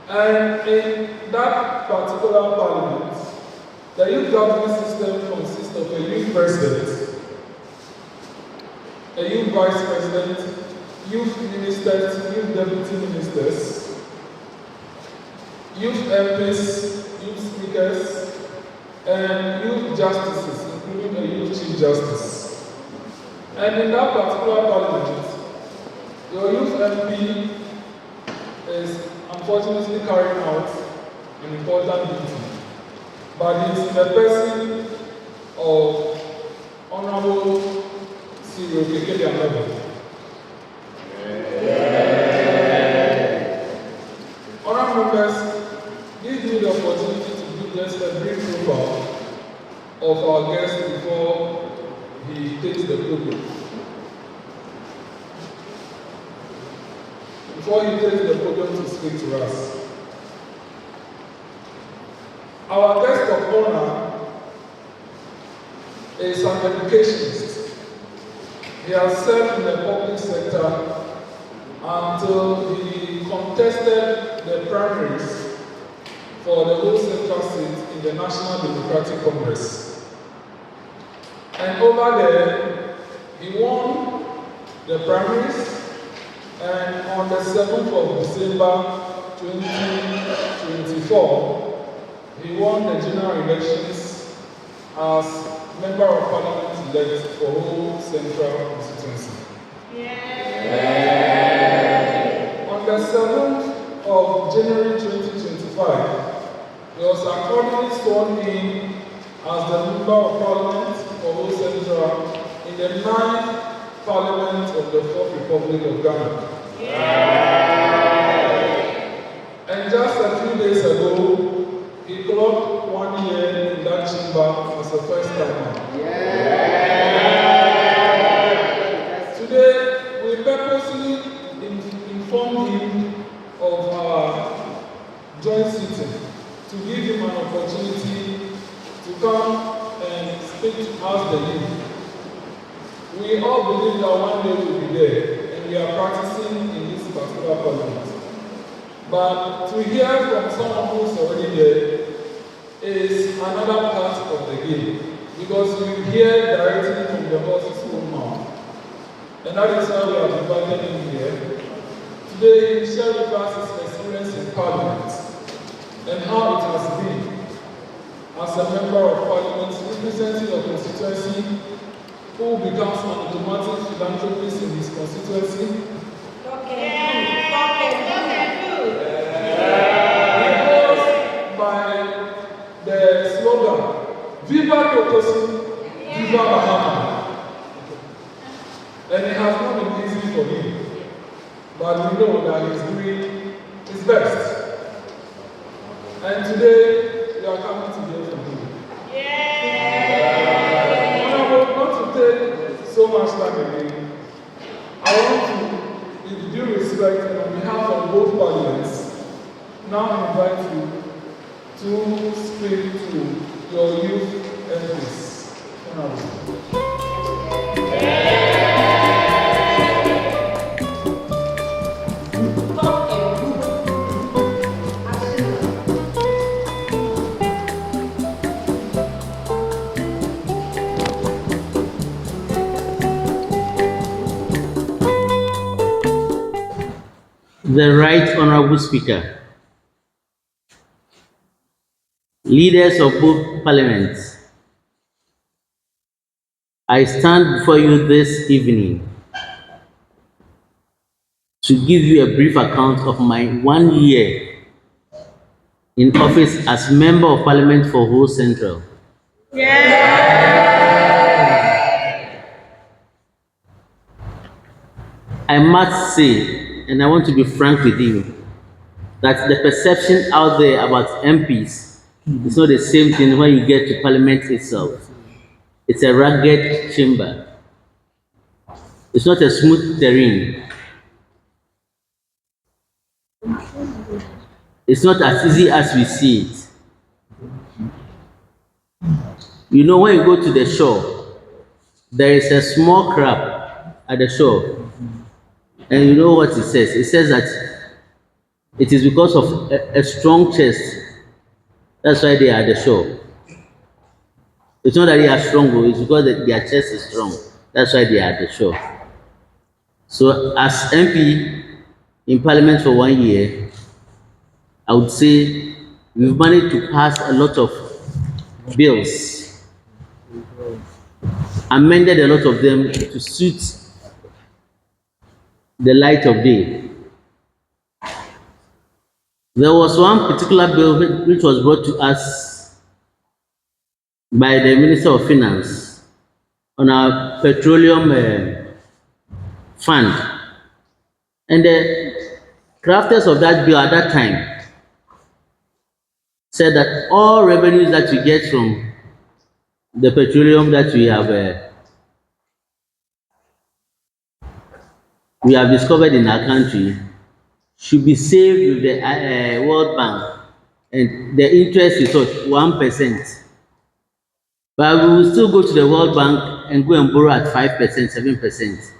Speaker 2: And in that particular parliament, the youth government system consists of a youth president, a youth vice president, youth ministers, youth deputy ministers, youth MPs, youth speakers, and youth justices, including a youth chief justice. And in that particular parliament, your youth MP is unfortunately carrying out an important duty, but it's in the person of Honorable Cyril Amegashie-Viglo. Honorable members, give me the opportunity of our guest before he takes the podium. Before he takes the podium to speak to us. Our guest of honor is an educationist. He has served in the public sector until he contested the primaries for the whole central seat in the National Democratic Congress. And over there, he won the primaries, and on the 7th of December 2024, he won the general elections as Member of Parliament elect for whole central constituency. On the 7th of January 2025, he was accordingly sworn in as the Member of Parliament for whole central in the 9th Parliament of the 4th Republic of Ghana. And just a few days ago, he clocked 1 year in that chamber as a first timer. Today, we purposely informed him of our joint sitting to give him an opportunity to come and speak to us the youth. We all believe that one day we will be there, and we are practicing in this particular parliament. But to hear from someone who is already there is another part of the game, because you hear directly from the horse's own mouth. And that is why we have invited him here. Today, he will share with us his experience in Parliament and how it has been as a Member of Parliament representing a constituency who becomes an automatic philanthropist in his constituency. By the slogan, Viva Kpotosu, Viva Bahama. And it has not been easy for him, but we know that he's doing his best. And today, we are coming to hear from him. Not to take so much time again, I want to, with due respect and on behalf of both parliaments, now invite you to speak to your youth MPs.
Speaker 7: The Right Honorable Speaker, leaders of both parliaments, I stand before you this evening to give you a brief account of my 1 year in office as Member of Parliament for Whole Central. I must say, and I want to be frank with you, that the perception out there about MPs is not the same thing when you get to Parliament itself. It's a rugged chamber. It's not a smooth terrain. It's not as easy as we see it. You know, when you go to the shore, there is a small crab at the shore. And you know what it says? It says that it is because of a strong chest. That's why they are at the shore. It's not that they are strong, it's because their chest is strong. That's why they are at the shore. So as MP in Parliament for 1 year, I would say we've managed to pass a lot of bills, amended a lot of them to suit the light of day. There was one particular bill which was brought to us by the Minister of Finance on our petroleum fund. And the crafters of that bill at that time said that all revenues that we get from the petroleum that we have discovered in our country should be saved with the World Bank, and the interest is what 1%. But we will still go to the World Bank and go and borrow at 5%, 7%.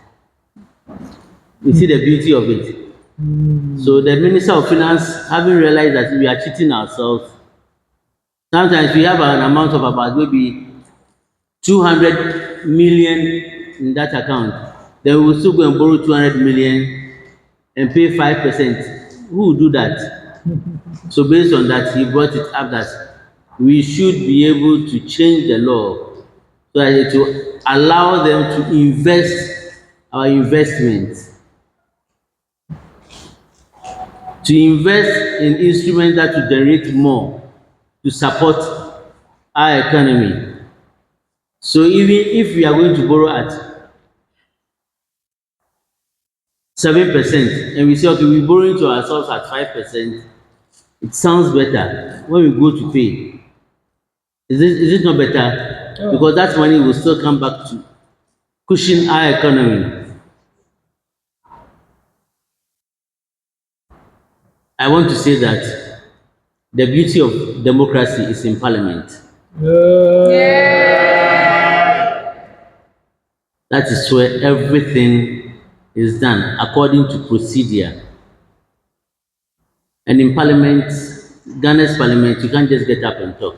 Speaker 7: You see the beauty of it. So the Minister of Finance, having realized that we are cheating ourselves, sometimes we have an amount of about maybe 200 million in that account. Then we will still go and borrow 200 million and pay 5%. Who will do that? So based on that, he brought it up that we should be able to change the law so that it will allow them to invest our investments, to invest in instruments that will generate more to support our economy. So even if we are going to borrow at 7% and we say, okay, we're borrowing to ourselves at 5%, it sounds better when we go to pay. Is it not better? Because that money will still come back to cushion our economy. I want to say that the beauty of democracy is in parliament. That is where everything is done according to procedure. And in parliament, Ghana's parliament, you can't just get up and talk.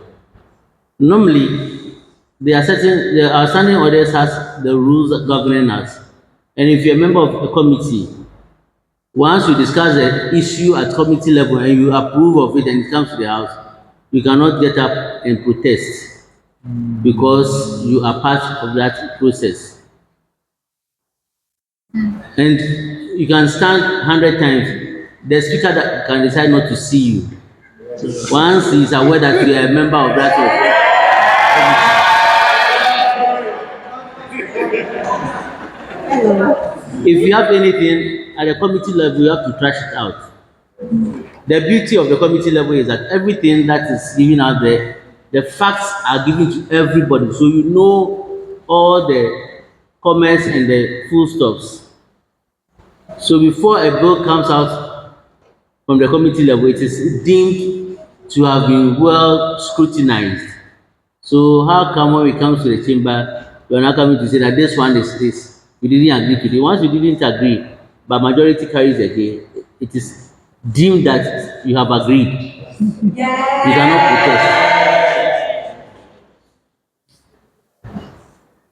Speaker 7: Normally, the outstanding orders has the rules governing us. And if you're a member of a committee, once you discuss the issue at committee level and you approve of it and it comes to the house, you cannot get up and protest because you are part of that process. And you can stand 100 times. The speaker that can decide not to see you. Once he is aware that you are a member of that. If you have anything at the committee level, you have to trash it out. The beauty of the committee level is that everything that is given out there, the facts are given to everybody, so you know all the comments and the full stops. So before a bill comes out from the committee level, it is deemed to have been well scrutinized. So how come when it comes to the chamber, you are not coming to say that this one is this? We didn't agree to it. Once you didn't agree, but majority carries the day, it is deemed that you have agreed. You cannot protest.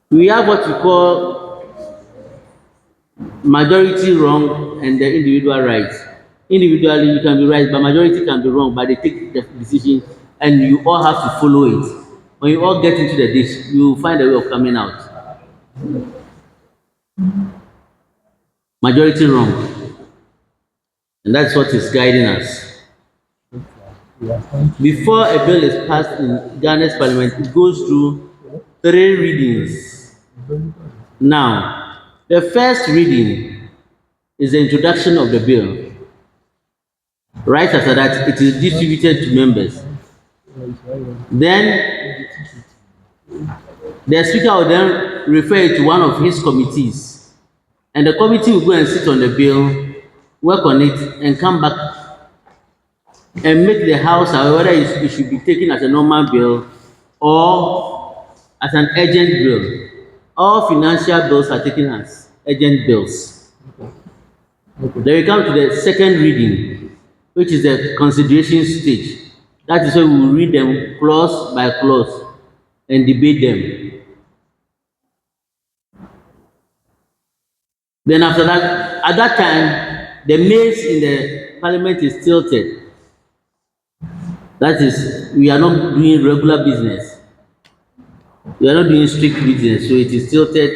Speaker 7: We have what we call majority wrong and the individual right. Individually, you can be right, but majority can be wrong, but they take the decision and you all have to follow it. When you all get into the dish, you will find a way of coming out. Majority wrong. And that's what is guiding us. Before a bill is passed in Ghana's parliament, it goes through 3 readings. Now, the first reading is the introduction of the bill. Right after that, it is distributed to members. Then, the speaker will then refer it to one of his committees. And the committee will go and sit on the bill, work on it, and come back and make the House whether it should be taken as a normal bill or as an urgent bill. All financial bills are taken as urgent bills. Then we come to the second reading, which is the consideration stage. That is where we will read them clause by clause and debate them. Then after that, at that time, the mace in the parliament is tilted. That is, we are not doing regular business. We are not doing strict business, so it is tilted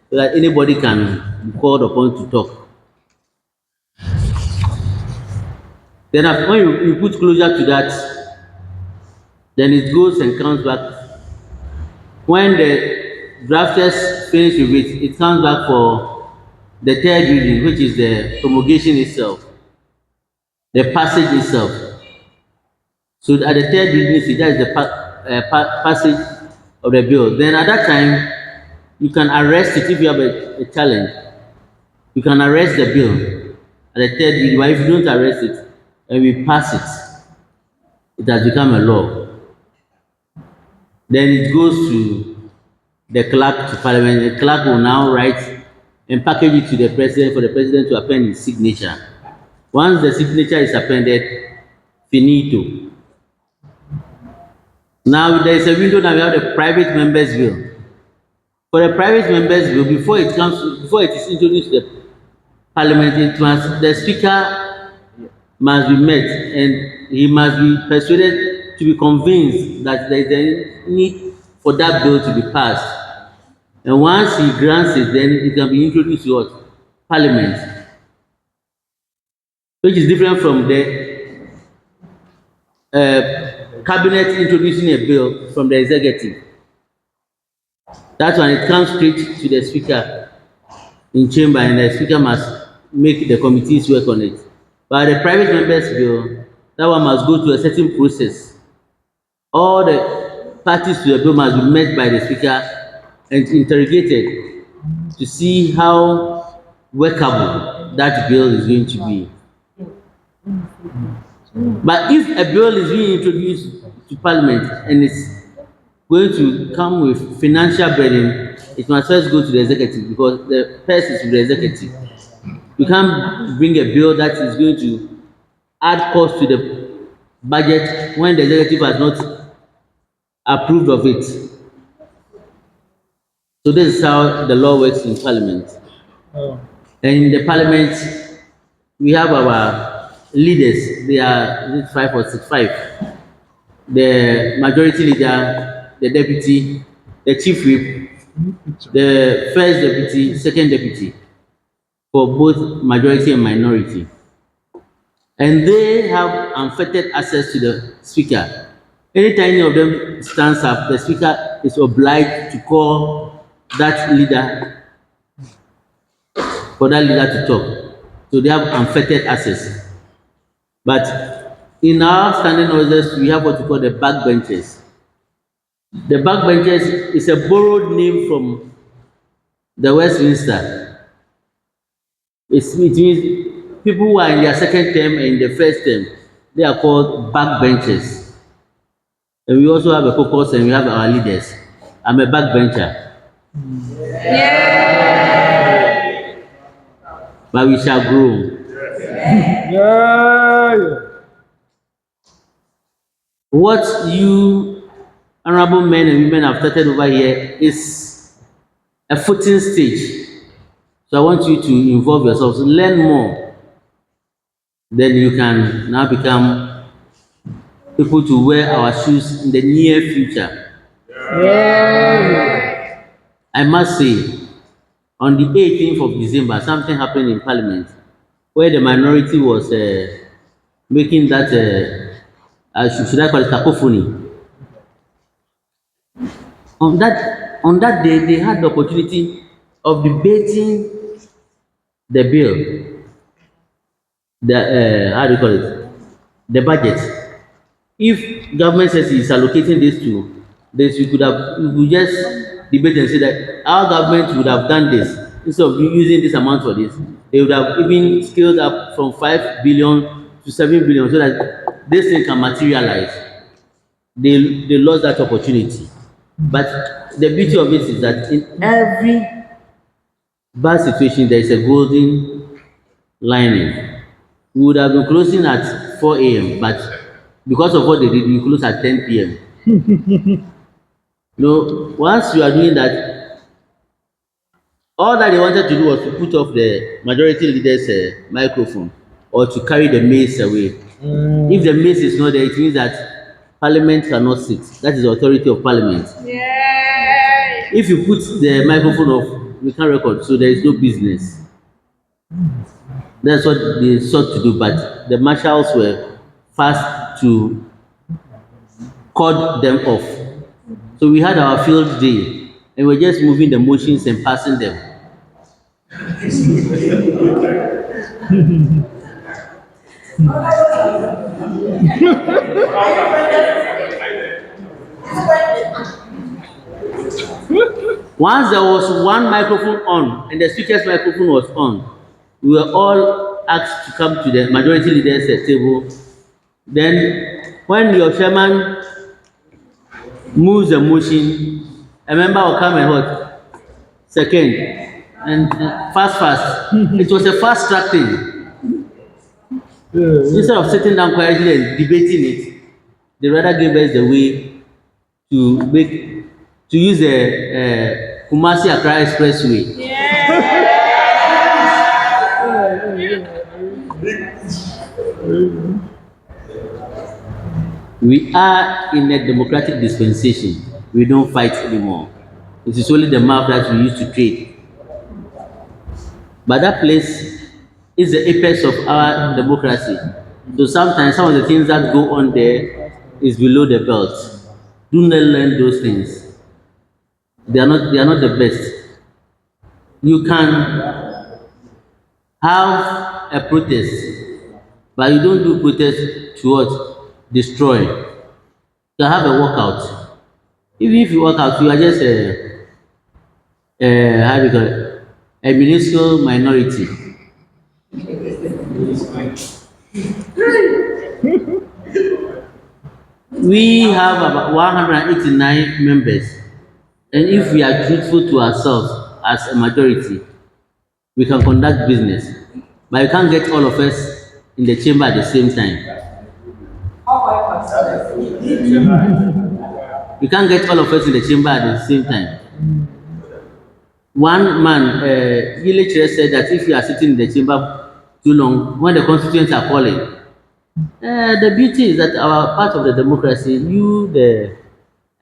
Speaker 7: so that anybody can be called upon to talk. Then after, when you put closure to that, then it goes and comes back. When the drafters finish with it, it comes back for the third reading, which is the promulgation itself, the passage itself. So at the third reading, that is the passage of the bill. Then at that time, you can arrest it if you have a challenge. You can arrest the bill at the third reading, but if you don't arrest it and we pass it has become a law. Then it goes to the clerk to parliament. The clerk will now write and package it to the president for the president to append his signature. Once the signature is appended, finito. Now there is a window. Now we have the private members bill. For the private members bill, before it is introduced to the parliament, the speaker must be met and he must be persuaded to be convinced that there is a need for that bill to be passed. And once he grants it, then it can be introduced to what? Parliament, which is different from the cabinet introducing a bill from the executive. That's when it comes straight to the speaker in chamber, and the speaker must make the committees work on it. But the private members bill, that one must go through a certain process. All the parties to the bill must be met by the speaker and interrogated to see how workable that bill is going to be. But if a bill is being introduced to parliament and it's going to come with financial burden, it must first go to the executive because the purse is with the executive. You can't bring a bill that is going to add cost to the budget when the executive has not approved of it. So this is how the law works in parliament. And in the parliament, we have our leaders. They are 5 or 6, 5. The majority leader, the deputy, the chief whip, the first deputy, second deputy, for both majority and minority. And they have unfettered access to the speaker. Anytime any of them stands up, the speaker is obliged to call that leader for that leader to talk. So they have unfettered access. But in our standing orders, we have what we call the backbenchers. The backbenchers is a borrowed name from the Westminster. It means people who are in their second term and in the first term, they are called backbenchers. And we also have a caucus and we have our leaders. I'm a backbencher. Yeah. But we shall grow. Yeah. What you honorable men and women have started over here is a footing stage. So I want you to involve yourselves, learn more. Then you can now become people to wear our shoes in the near future. Yeah. I must say, on the 18th of December, something happened in Parliament where the minority was making that, should I call it cacophony? On that day, they had the opportunity of debating the bill, the how do you call it, the budget. If government says it's allocating this to this, we could just debate and say that our government would have done this instead of using this amount for this. They would have even scaled up from 5 billion to 7 billion so that this thing can materialize. They lost that opportunity. But the beauty of it is that in every bad situation there is a golden lining. We would have been closing at 4 a.m. but because of what they did, we closed at 10 p.m. No, once you are doing that, all that they wanted to do was to put off the majority leader's microphone or to carry the mace away. If the mace is not there, it means that Parliament cannot sit. That is the authority of Parliament. Yay! If you put the microphone off, we can't record, so there is no business. That's what they sought to do, but the marshals were fast to cut them off. So we had our field day, and we're just moving the motions and passing them. Once there was one microphone on and the speaker's microphone was on, we were all asked to come to the majority leaders table. Then, when your chairman moves the motion, a member will come and what? Second. And fast. It was a fast track thing. Instead of sitting down quietly and debating it, they rather gave us the way to use the Kumasi Accra Expressway. We are in a democratic dispensation. We don't fight anymore. It is only the mouth that we use to trade. But that place is the apex of our democracy. So sometimes some of the things that go on there is below the belt. Do not learn those things. They are not the best. You can have a protest, but you don't do protest to what? Destroy. You can have a walkout. Even if you walk out, you are just how do you call it? A minuscule minority. We have about 189 members, and if we are truthful to ourselves as a majority, we can conduct business, but you can't get all of us in the chamber at the same time. You can't get all of us in the chamber at the same time. One man, village said that if you are sitting in the chamber too long, when the constituents are calling, the beauty is that our part of the democracy,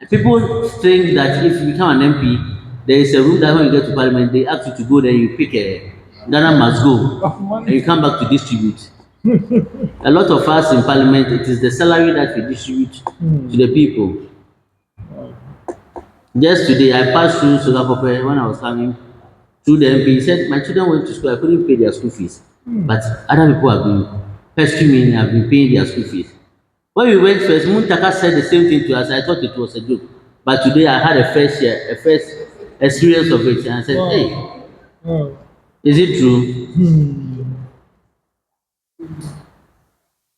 Speaker 7: people think that if you become an MP, there is a rule that when you get to parliament, they ask you to go there, you pick a Ghana must go, and you come back to distribute. A lot of us in parliament, it is the salary that we distribute to the people. Just today, I passed through Sogapope when I was coming through the MP. He said, my children went to school, I couldn't pay their school fees. But other people have been pestering me and have been paying their school fees. When we went first, Muntaka said the same thing to us. I thought it was a joke. But today I had a first experience of it. And I said, hey, is it true?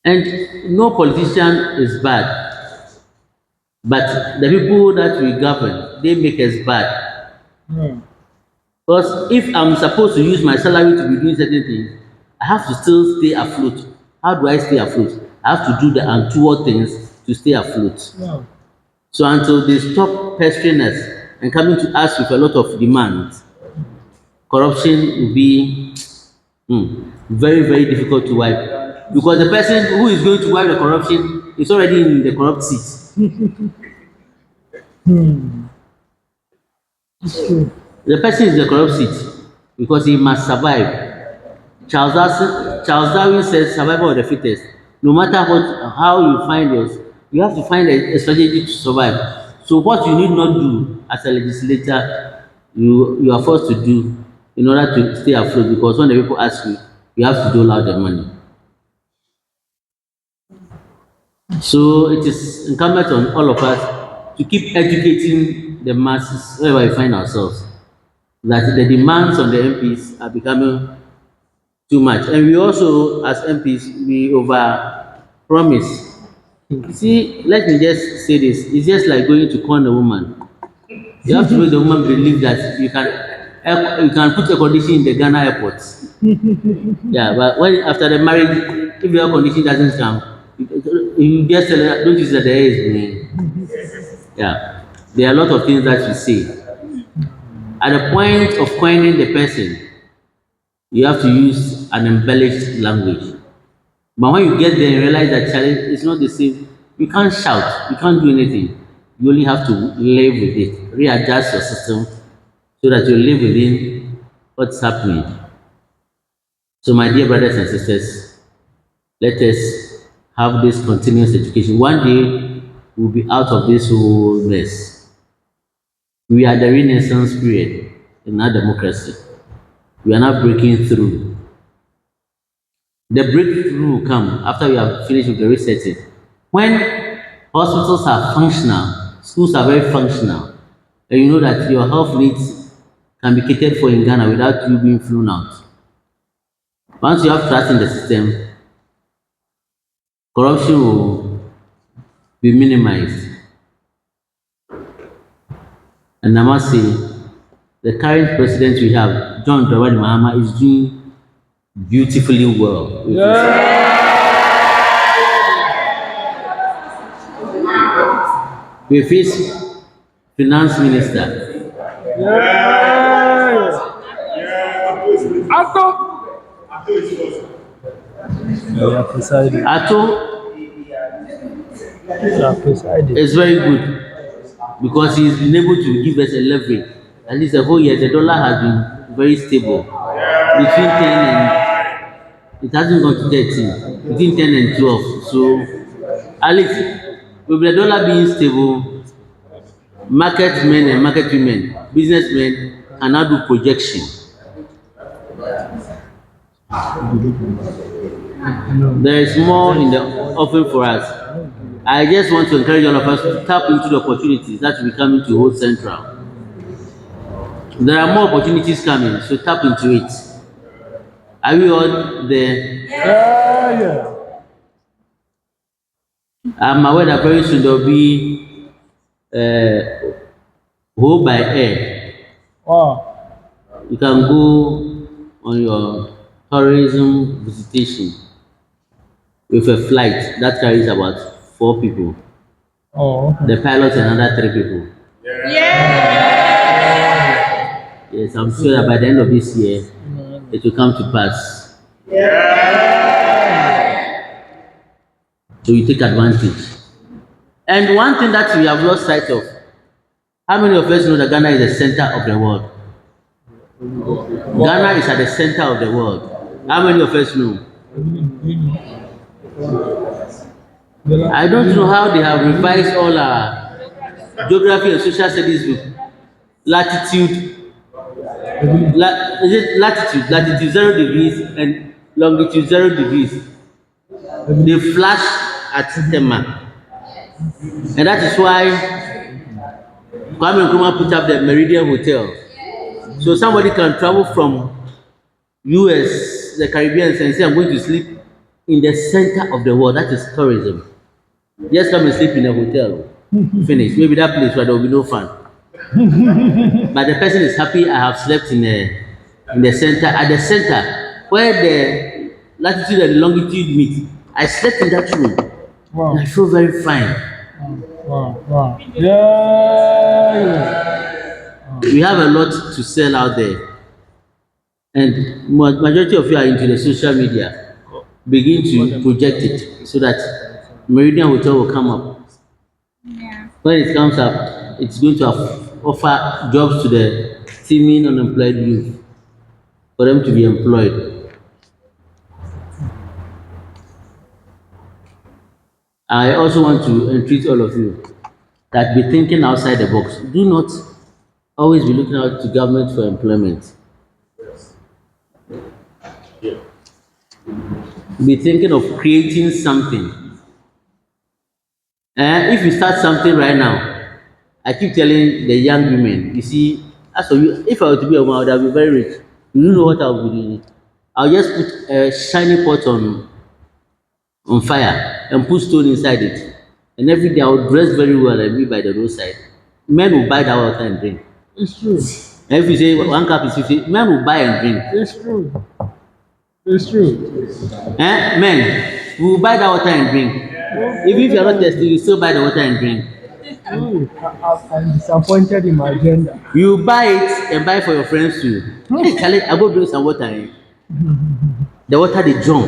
Speaker 7: And no politician is bad. But the people that we govern, they make us bad. Because if I'm supposed to use my salary to be doing certain things, I have to still stay afloat. How do I stay afloat? I have to do the untoward things to stay afloat. So until they stop pestering us and coming to us with a lot of demands, corruption will be very, very difficult to wipe. Because the person who is going to wipe the corruption is already in the corrupt seat. The person is the corrupt seat because he must survive. Charles Darwin says survival of the fittest. No matter how you find yours, you have to find a strategy to survive. So what you need not do as a legislator, you are forced to do in order to stay afloat, because when the people ask you, you have to dole out the money. So it is incumbent on all of us to keep educating the masses wherever we find ourselves, that the demands on the MPs are becoming too much. And we also, as MPs, we over promise. See, let me just say this. It's just like going to con a woman. You have to make the woman believe that you can put a condition in the Ghana airport. Yeah, but when after the marriage, if your condition doesn't come, you just tell her, don't use that there is me. Yeah, there are a lot of things that you say. At the point of coining the person, you have to use an embellished language. But when you get there and realize that challenge is not the same, you can't shout, you can't do anything. You only have to live with it, readjust your system so that you live within what's happening. So, my dear brothers and sisters, let us have this continuous education. One day, we'll be out of this whole mess. We are the Renaissance period in our democracy. We are now breaking through. The breakthrough will come after we have finished with the resetting. When hospitals are functional, schools are very functional, and you know that your health needs can be catered for in Ghana without you being flown out. Once you have trust in the system, corruption will be minimized. And I must say, the current president we have, John Dramani Mahama, is doing beautifully well. With his finance minister. Ato is very good because he's been able to give us a leverage. At least the whole year, the dollar has been very stable between 10 and it hasn't gone to 13, between 10 and 12. So, at least with the dollar being stable, market men and market women, businessmen can now do projection. There is more in the offering for us. I just want to encourage all of us to tap into the opportunities that will be coming to hold Central. There are more opportunities coming, so tap into it. Are we all there? I'm aware that very soon there will be Hold by Air. You can go on your tourism visitation with a flight that carries about 4 people. The pilot and another 3 people. Yes, I'm sure that by the end of this year, it will come to pass. So you take advantage. And one thing that we have lost sight of, how many of us know that Ghana is the center of the world? Ghana is at the center of the world. How many of us know? I don't know how they have revised all our geography and social studies with latitude. Is it latitude? Latitude 0 degrees and longitude 0 degrees. They flash at Tema. And that is why Kwame Nkrumah put up the Meridian Hotel. So somebody can travel from US, the Caribbean, and say, I'm going to sleep in the center of the world. That is tourism. Just come and sleep in a hotel. Finish. Maybe that place where there will be no fun. But the person is happy I have slept in the center, at the center, where the latitude and the longitude meet. I slept in that room. And I feel very fine. We have a lot to sell out there. And majority of you are into the social media. Begin to project it so that Meridian Hotel will come up. When it comes up, it's going to offer jobs to the teeming unemployed youth for them to be employed. I also want to entreat all of you that be thinking outside the box. Do not always be looking out to government for employment. Be thinking of creating something. And if you start something right now, I keep telling the young women, you see, as for you, if I were to be a woman, I would be very rich. You don't know what I would be doing. I'll just put a shiny pot on fire and put stone inside it. And every day I would dress very well and be by the roadside. Men will buy that water and drink.
Speaker 15: It's true.
Speaker 7: And if you say 1 cup is 50, men will buy and drink.
Speaker 15: It's true. It's true.
Speaker 7: Men will buy that water and drink. Even if you are not thirsty, you still buy the water and drink.
Speaker 15: I'm disappointed in my agenda.
Speaker 7: You buy it and buy for your friends too. Hey, Charlie, I go drink some water. Eh? The water they jump.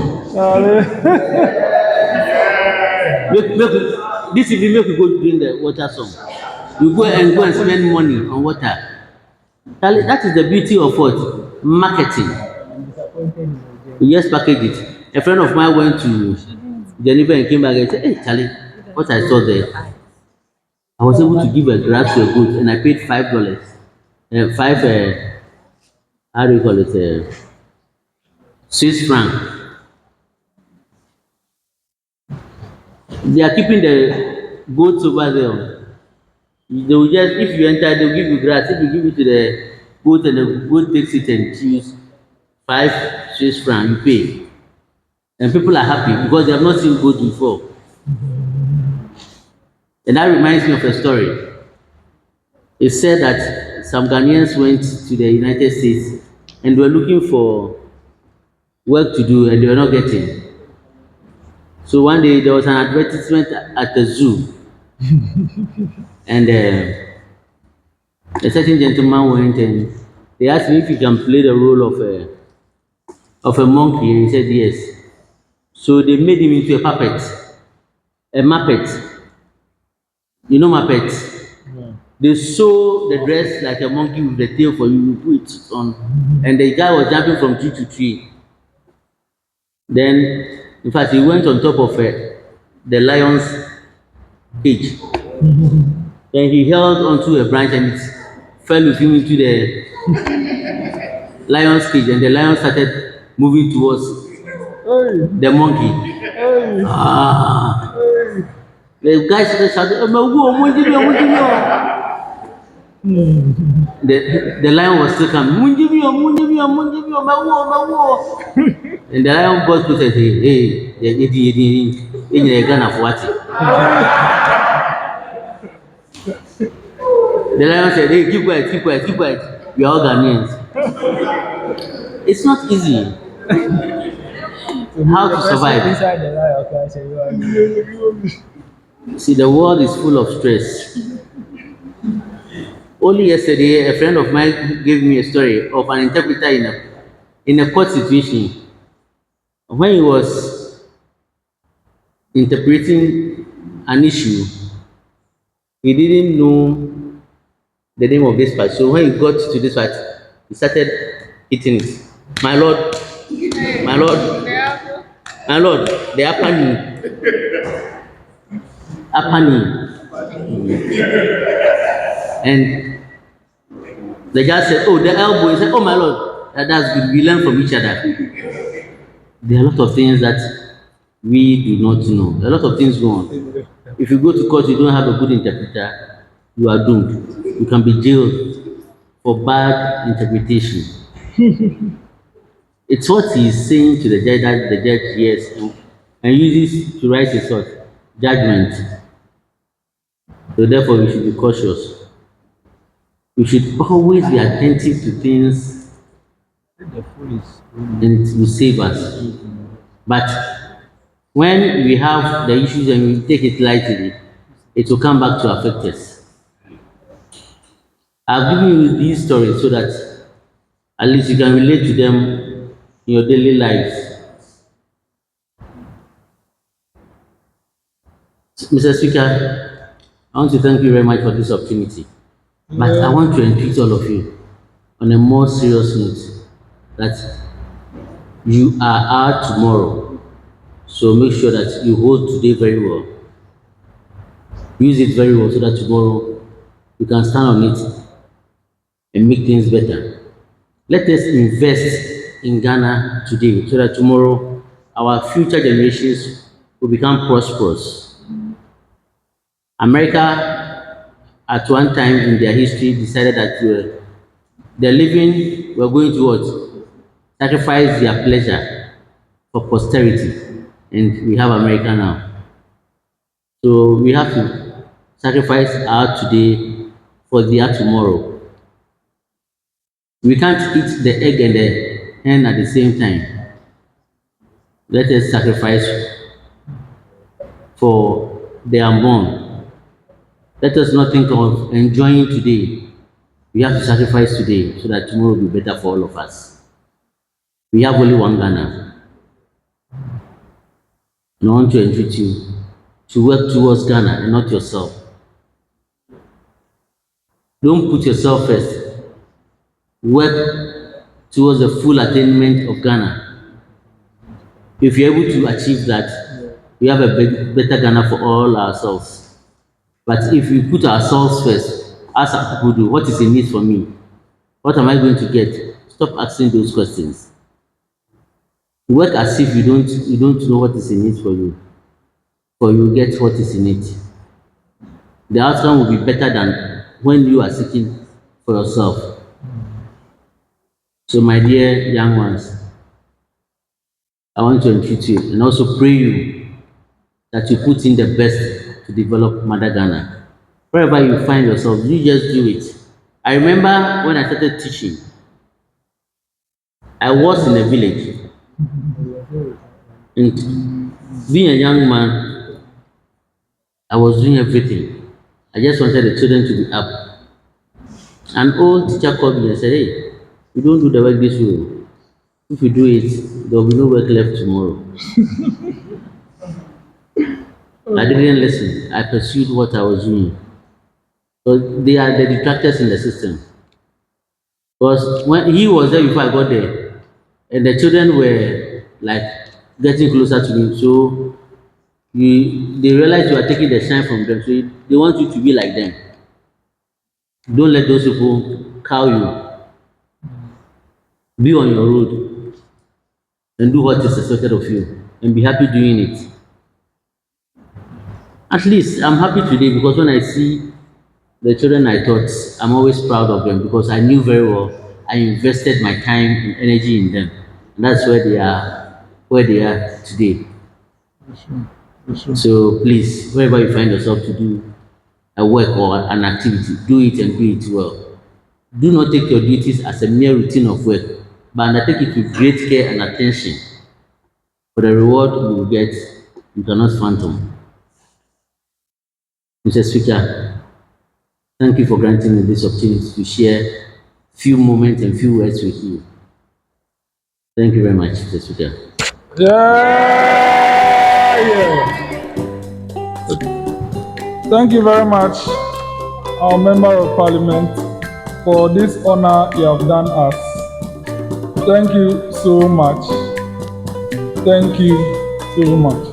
Speaker 7: This evening, make we go drink the water some. You go and spend money on water. Charlie, that is the beauty of what? Marketing. You just package it. A friend of mine went to Geneva and came back and said, hey, Charlie, what I saw there. I was able to give a grass to a goat and I paid $5. How do you call it? Swiss franc. They are keeping the goats over there. They will just, if you enter, they will give you grass. If you give it to the goat and the goat takes it and chews 5 Swiss francs, you pay. And people are happy because they have not seen goat before. And that reminds me of a story. It said that some Ghanaians went to the United States and were looking for work to do and they were not getting. So one day there was an advertisement at the zoo, and a certain gentleman went and they asked him if he can play the role of a monkey, and he said yes. So they made him into a puppet, a muppet. You know muppet? They sew the dress like a monkey with the tail for you, you put it on, and the guy was jumping from tree to tree. Then, in fact, he went on top of the lion's cage. Then he held onto a branch and it fell with him into the lion's cage, and the lion started moving towards the monkey. Ah. The guy started shouting, the lion was still coming. And the lion got closer and said, hey, Ghana for what? The lion said, hey, keep quiet, keep quiet, keep quiet. We are all Ghanaians. It's not easy. How to survive? See, the world is full of stress. Only yesterday, a friend of mine gave me a story of an interpreter in a court situation. When he was interpreting an issue, he didn't know the name of this part. So when he got to this part, he started hitting it. My lord, my lord, my lord, the Apani. And the judge said, oh, the elbow. He said, oh, my lord, that's good. We learn from each other. There are a lot of things that we do not know. A lot of things go on. If you go to court, you don't have a good interpreter, you are doomed. You can be jailed for bad interpretation. It's what he is saying to the judge that the judge hears and uses to write his judgment. So therefore, we should be cautious. We should always be attentive to things, and it will save us. But when we have the issues and we take it lightly, it will come back to affect us. I've given you these stories so that at least you can relate to them in your daily lives. Mr. Speaker, I want to thank you very much for this opportunity. But I want to entreat all of you on a more serious note that you are out tomorrow. So make sure that you hold today very well. Use it very well so that tomorrow you can stand on it and make things better. Let us invest in Ghana today so that tomorrow our future generations will become prosperous. America, at one time in their history, decided that the living were going to what? Sacrifice their pleasure for posterity. And we have America now. So we have to sacrifice our today for their tomorrow. We can't eat the egg and the hen at the same time. Let us sacrifice for the unborn. Let us not think of enjoying today. We have to sacrifice today so that tomorrow will be better for all of us. We have only one Ghana. And I want to entreat you to work towards Ghana and not yourself. Don't put yourself first. Work towards the full attainment of Ghana. If you're able to achieve that, we have a better Ghana for all ourselves. But if we put ourselves first, as our people do, what is in it for me? What am I going to get? Stop asking those questions. Work as if you don't know what is in it for you. For you get what is in it. the outcome will be better than when you are seeking for yourself. So, my dear young ones, I want to entreat you and also pray you that you put in the best to develop Mother Ghana. Wherever you find yourself, you just do it. I remember when I started teaching, I was in a village, and being a young man, I was doing everything. I just wanted the children to be up. An old teacher called me and said, "Hey, you don't do the work this way. If you do it, there will be no work left tomorrow." I didn't listen. I pursued what I was doing. So they are the detractors in the system. Because when he was there before I got there, and the children were like getting closer to me, so they realize you are taking the shine from them, so they want you to be like them. Don't let those people cow you. Be on your road and do what is expected of you, and be happy doing it. At least I'm happy today because when I see the children I taught, I'm always proud of them because I knew very well I invested my time and energy in them. And that's where they are today. So please, wherever you find yourself to do a work or an activity, do it and do it well. Do not take your duties as a mere routine of work, but undertake it with great care and attention. For the reward you will get, you cannot phantom. Mr. Speaker, thank you for granting me this opportunity to share few moments and few words with you. Thank you very much, Mr. Speaker.
Speaker 2: Thank you very much, our Member of Parliament, for this honor you have done us. Thank you so much. Thank you so much.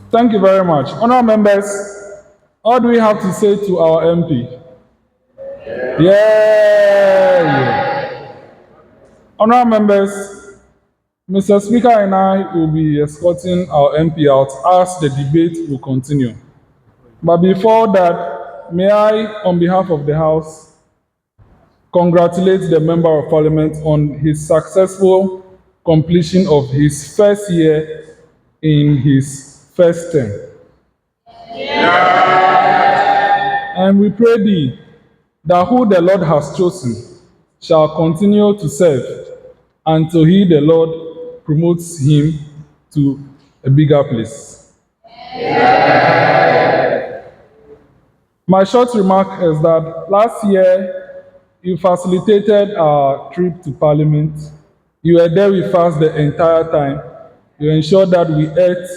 Speaker 2: Thank you very much. Honourable members, what do we have to say to our MP? Yeah. Honourable members, Mr. Speaker and I will be escorting our MP out as the debate will continue. But before that, may I, on behalf of the House, congratulate the Member of Parliament on his successful completion of his first year in his first term. And we pray thee that who the Lord has chosen shall continue to serve until he, the Lord, promotes him to a bigger place. My short remark is that last year you facilitated our trip to Parliament. You were there with us the entire time. You ensured that we ate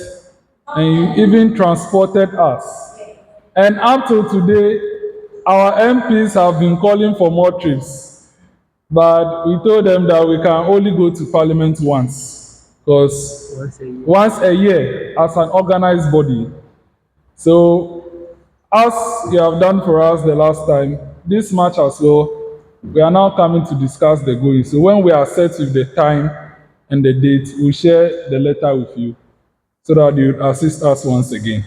Speaker 2: and you even transported us. And up till today, our MPs have been calling for more trips. But we told them that we can only go to Parliament once. Because once a year as an organized body. So, as you have done for us the last time, this March as well, we are now coming to discuss the going. So when we are set with the time and the date, we'll share the letter with you so that you assist us once again.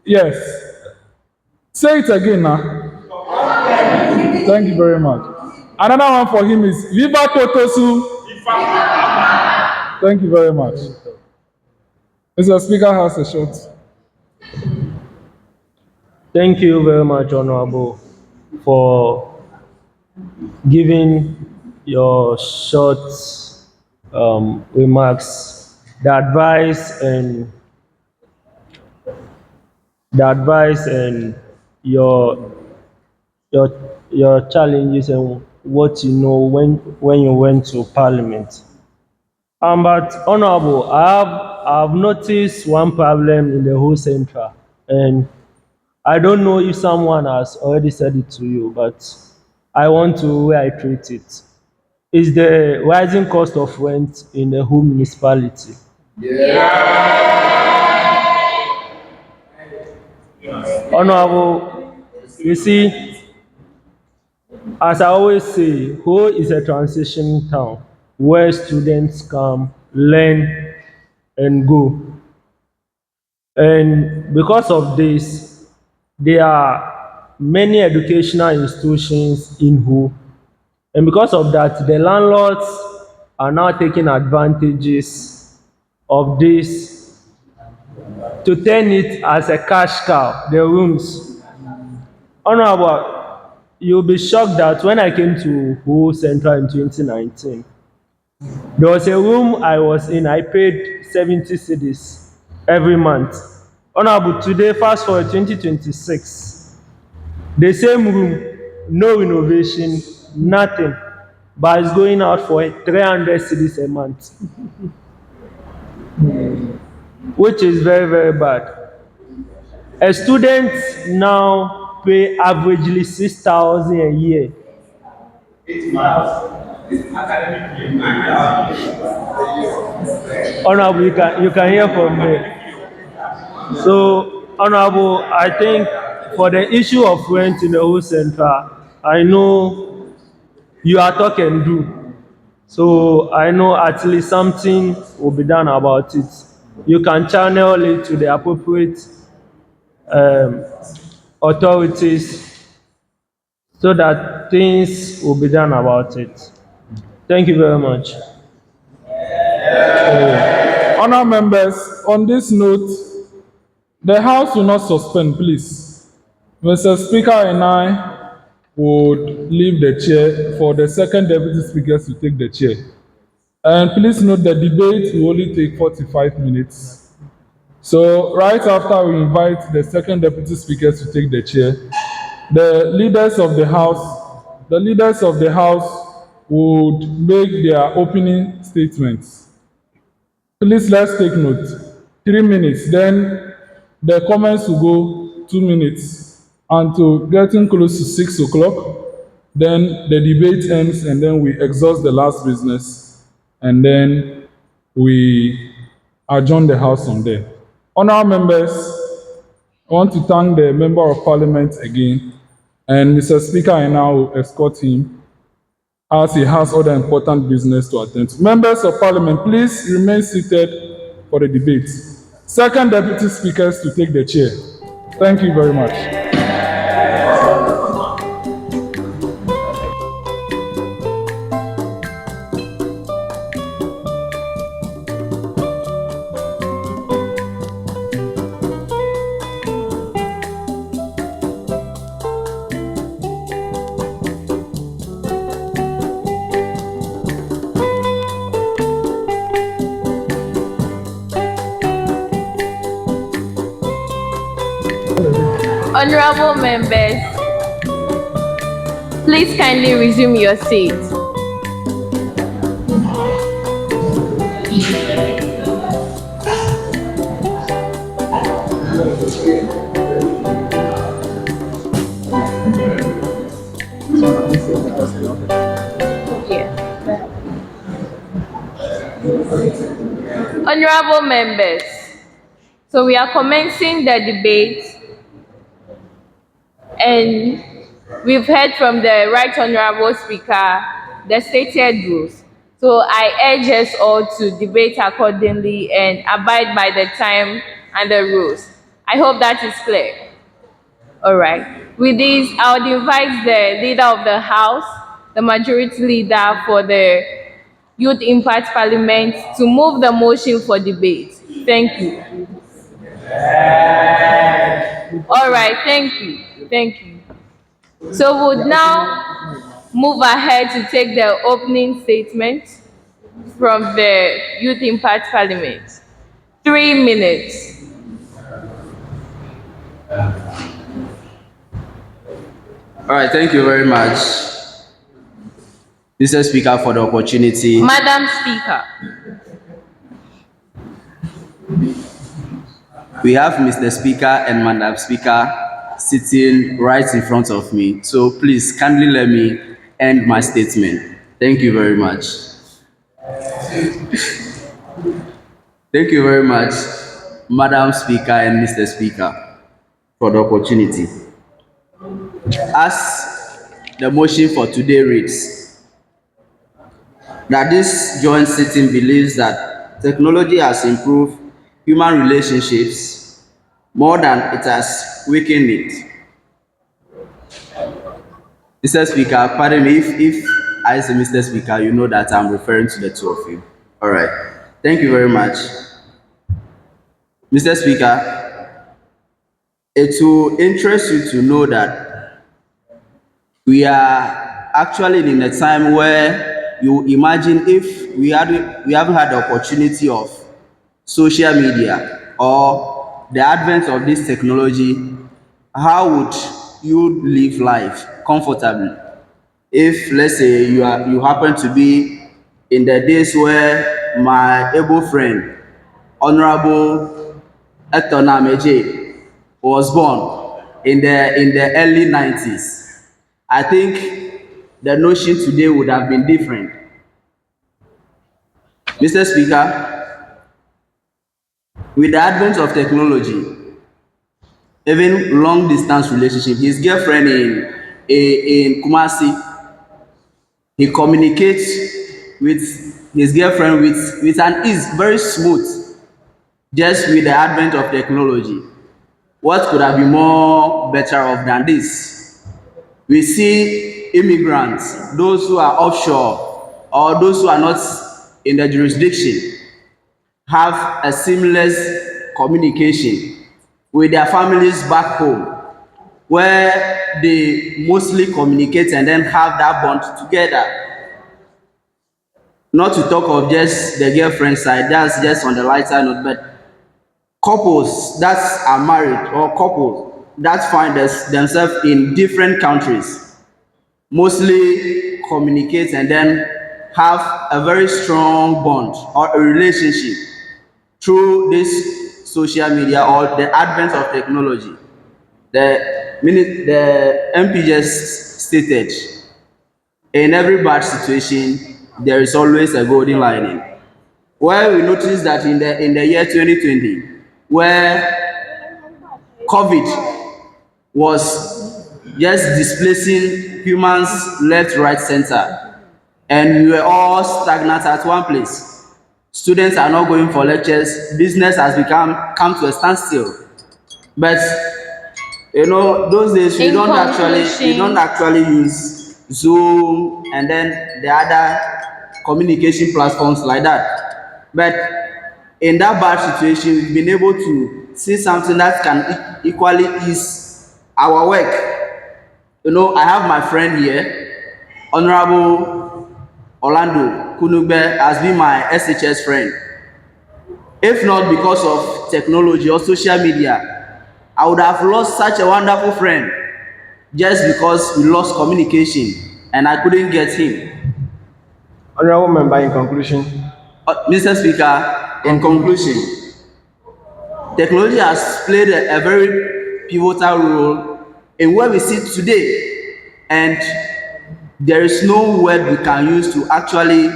Speaker 2: Yes. Say it again now. Thank you very much. Another one for him is Viva Kpotosu. Thank you very much. Mr. Speaker has a short.
Speaker 15: Thank you very much, Honorable, for giving your short remarks. The advice and your your challenges and what you know when you went to Parliament. But Honorable, I've noticed one problem in the whole Central, and I don't know if someone has already said it to you, but I want to reiterate it. Is the rising cost of rent in the whole municipality. Honorable, you see, as I always say, Ho is a transition town where students come, learn, and go. And because of this, there are many educational institutions in Ho. And because of that, the landlords are now taking advantages of this to turn it as a cash cow, the rooms. Honorable, you'll be shocked that when I came to Ho Central in 2019, there was a room I was in, I paid 70 cedis every month. Honorable, today, fast forward 2026, the same room, no renovation, nothing, but it's going out for 300 cedis a month, which is very, very bad. A student now pay averagely 6,000 a year. Honorable, you can hear from me. So, Honorable, I think for the issue of rent in the whole center, I know you are talk and do. So I know at least something will be done about it. You can channel it to the appropriate um, authorities so that things will be done about it. Thank you very much.
Speaker 2: Honor members, on this note, the House will not suspend, please. Mr. Speaker and I would leave the chair for the second deputy speakers to take the chair. And please note the debate will only take 45 minutes. So right after we invite the second deputy speakers to take the chair, the leaders of the House would make their opening statements. Please let's take note. 3 minutes, then the comments will go 2 minutes until getting close to 6 o'clock. Then the debate ends and then we exhaust the last business and then we adjourn the House on there. Honourable members, I want to thank the Member of Parliament again, and Mr. Speaker, I now will escort him as he has other important business to attend to. Members of Parliament, please remain seated for the debate. Second deputy speakers to take the chair. Thank you very much.
Speaker 10: Honorable members, please kindly resume your seats. Honorable members, so we are commencing the debate, and we've heard from the Right Honorable Speaker the stated rules. So I urge us all to debate accordingly and abide by the time and the rules. I hope that is clear. All right. With this, I would invite the Leader of the House, the Majority Leader for the Youth Impact Parliament, to move the motion for debate. Thank you. All right, thank you. Thank you. So we would now move ahead to take the opening statement from the Youth Impact Parliament. 3 minutes.
Speaker 18: All right, thank you very much, Mr. Speaker, for the opportunity.
Speaker 10: Madam Speaker.
Speaker 18: We have Mr. Speaker and Madam Speaker sitting right in front of me. So please kindly let me end my statement. Thank you very much. Thank you very much, Madam Speaker and Mr. Speaker, for the opportunity. As the motion for today reads that this joint sitting believes that technology has improved human relationships more than it has weakened it. Mr. Speaker, pardon me if I say Mr. Speaker, you know that I'm referring to the two of you. All right. Thank you very much. Mr. Speaker, it will interest you to know that we are actually in a time where you imagine if we haven't had the opportunity of social media or the advent of this technology, how would you live life comfortably? If let's say you happen to be in the days where my able friend, Honorable Hector Nameje, was born in the early 90s, I think the notion today would have been different. Mr. Speaker, with the advent of technology, even long distance relationship, his girlfriend in Kumasi, he communicates with his girlfriend with an ease, very smooth, just with the advent of technology. What could have been more better off than this? We see immigrants, those who are offshore or those who are not in the jurisdiction, have a seamless communication with their families back home, where they mostly communicate and then have that bond together. Not to talk of just the girlfriend side, that's just on the lighter note, but couples that are married or couples that find themselves in different countries mostly communicate and then have a very strong bond or a relationship through this social media or the advent of technology. The MP just stated, in every bad situation, there is always a golden lining. Where we noticed that in the year 2020, where COVID was just displacing humans left, right, center, and we were all stagnant at one place. Students are not going for lectures. Business has come to a standstill. But you know, those days we don't actually use Zoom and then the other communication platforms like that. But in that bad situation, we've been able to see something that can equally ease our work. You know, I have my friend here, Honorable Orlando Kunugbe, has been my SHS friend. If not because of technology or social media, I would have lost such a wonderful friend just because we lost communication and I couldn't get him.
Speaker 15: Honorable Member, in conclusion.
Speaker 18: Mr. Speaker, in conclusion, technology has played a very pivotal role in where we sit today, and there is no word we can use to actually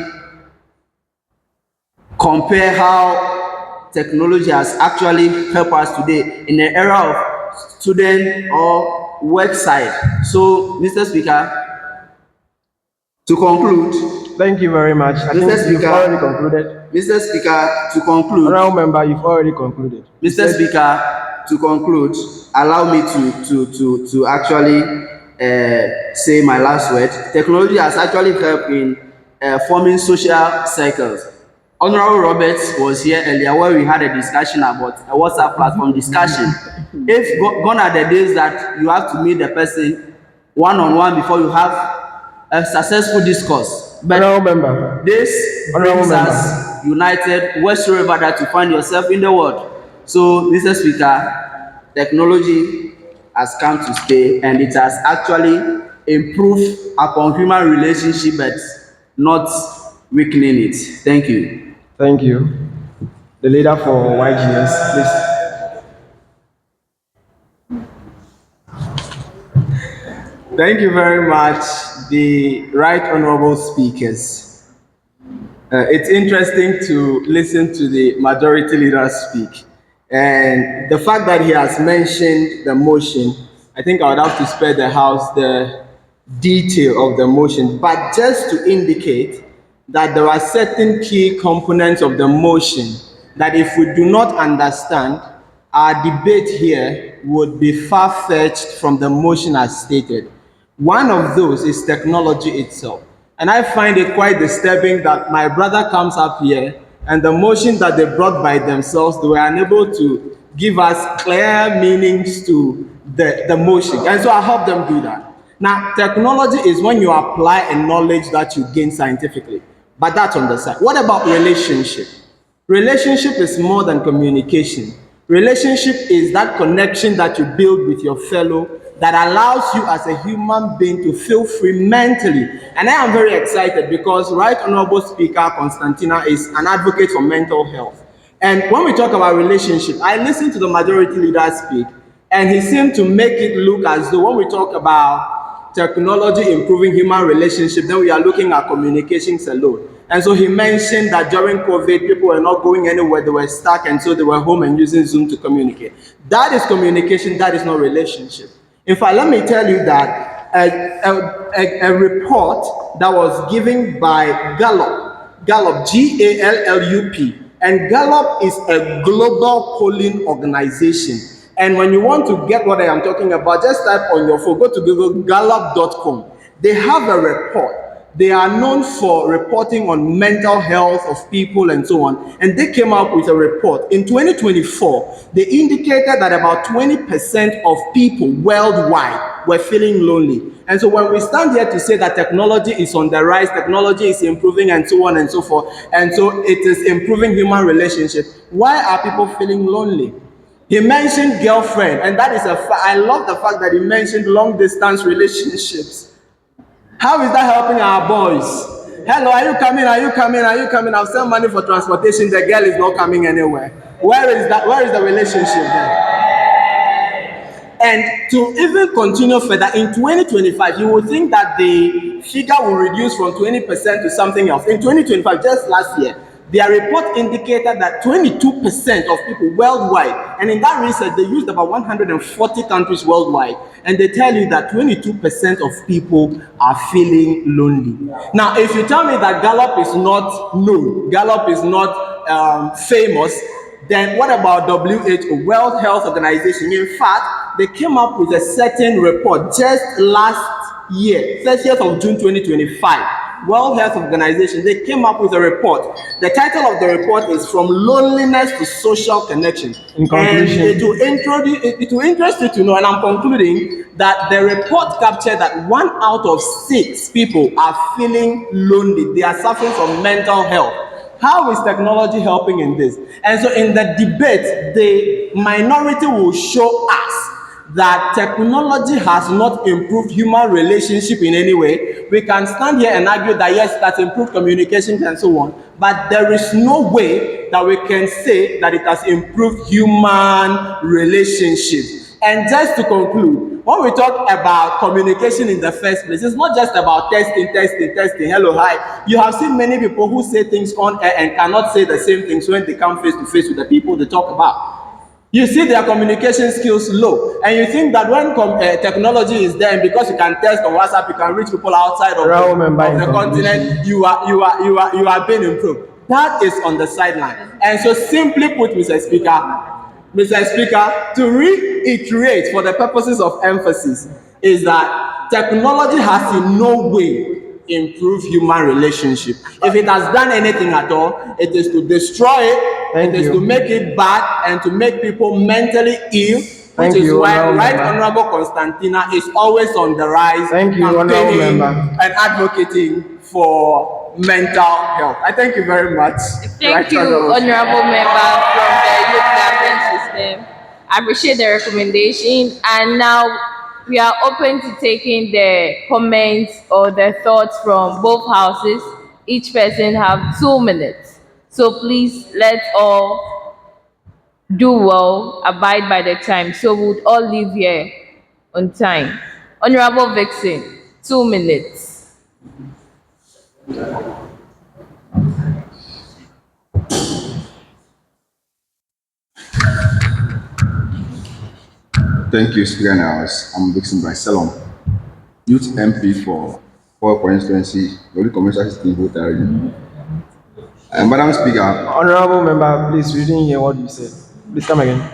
Speaker 18: compare how technology has actually helped us today in the era of student or work side. So, Mr. Speaker, to conclude.
Speaker 15: Thank you very much. I think you've already concluded.
Speaker 18: Mr. Speaker, to conclude.
Speaker 15: Honorable Member, you've already concluded.
Speaker 18: Mr. Speaker, to conclude, allow me to actually say my last word. Technology has actually helped in forming social circles. Honorable Roberts was here earlier where we had a discussion about a WhatsApp platform discussion. If gone are the days that you have to meet the person one-on-one before you have a successful discourse. But this brings us united wheresoever that you find yourself in the world. So, Mr. Speaker, technology has come to stay and it has actually improved upon human relationship, but not weakening it. Thank you.
Speaker 15: Thank you. The leader for YGS, please.
Speaker 6: Thank you very much, the right honorable speakers. It's interesting to listen to the majority leader speak. And the fact that he has mentioned the motion, I think I would have to spare the House the
Speaker 12: detail of the motion, but just to indicate that there are certain key components of the motion that if we do not understand, our debate here would be far-fetched from the motion as stated. One of those is technology itself. And I find it quite disturbing that my brother comes up here and the motion that they brought by themselves, they were unable to give us clear meanings to the motion. And so I help them do that. Now, technology is when you apply a knowledge that you gain scientifically, but that's on the side. What about relationship? Relationship is more than communication. Relationship is that connection that you build with your fellow that allows you as a human being to feel free mentally. And I am very excited because Right Honorable Speaker Constantina is an advocate for mental health. And when we talk about relationship, I listened to the majority leader speak, and he seemed to make it look as though when we talk about technology improving human relationship, then we are looking at communications alone. And so he mentioned that during COVID, people were not going anywhere, they were stuck, and so they were home and using Zoom to communicate. That is communication, that is not relationship. In fact, let me tell you that a report that was given by Gallup, Gallup, and Gallup is a global polling organization. And when you want to get what I am talking about, just type on your phone, go to Google, gallup.com. They have a report. They are known for reporting on mental health of people and so on. And they came up with a report. In 2024, they indicated that about 20% of people worldwide were feeling lonely. And so when we stand here to say that technology is on the rise, technology is improving and so on and so forth, and so it is improving human relationships, why are people feeling lonely? He mentioned girlfriend, and that is I love the fact that he mentioned long distance relationships. How is that helping our boys? Hello, are you coming? Are you coming? Are you coming? I've sent money for transportation. The girl is not coming anywhere. Where is that? Where is the relationship then? And to even continue further, in 2025, you would think that the figure will reduce from 20% to something else. In 2025, just last year, their report indicated that 22% of people worldwide, and in that research, they used about 140 countries worldwide, and they tell you that 22% of people are feeling lonely. Now, if you tell me that Gallup is not known, Gallup is not famous, then what about WHO, World Health Organization? In fact, they came up with a certain report just last year, 30th of June 2025. World Health Organization, they came up with a report. The title of the report is From Loneliness to Social Connection.
Speaker 15: In conclusion,
Speaker 12: and it will interest you to know, and I'm concluding, that the report captured that 1 out of 6 people are feeling lonely. They are suffering from mental health. How is technology helping in this? And so in the debate, the minority will show us that technology has not improved human relationship in any way. We can stand here and argue that yes, that's improved communication and so on, but there is no way that we can say that it has improved human relationships. And just to conclude, when we talk about communication in the first place, it's not just about testing, hello, hi. You have seen many people who say things on air and cannot say the same things when they come face to face with the people they talk about. You see their communication skills low, and you think that when technology is there, and because you can test on WhatsApp, you can reach people outside of the continent, you are being improved. That is on the sideline. And so simply put, Mr. Speaker, to reiterate for the purposes of emphasis, is that technology has in no way improve human relationship. If it has done anything at all, it is to destroy it, it is to make it bad, and to make people mentally ill, which is why Right Honorable Constantina is always on the rise, campaigning and advocating for mental health. I thank you very much.
Speaker 10: Thank you, Honorable Member from the Youth Government System. I appreciate the recommendation, and now we are open to taking the comments or the thoughts from both houses. Each person have 2 minutes. So please, let's all do well, abide by the time, so we would all leave here on time. Honorable Vixen, 2 minutes.
Speaker 8: Thank you, Speaker Niles. I'm Dixon by Salom. Youth MP for constituency, the only commercial sitting voter. Madam Speaker,
Speaker 23: Honorable member, please, we didn't hear what you said. Please come again.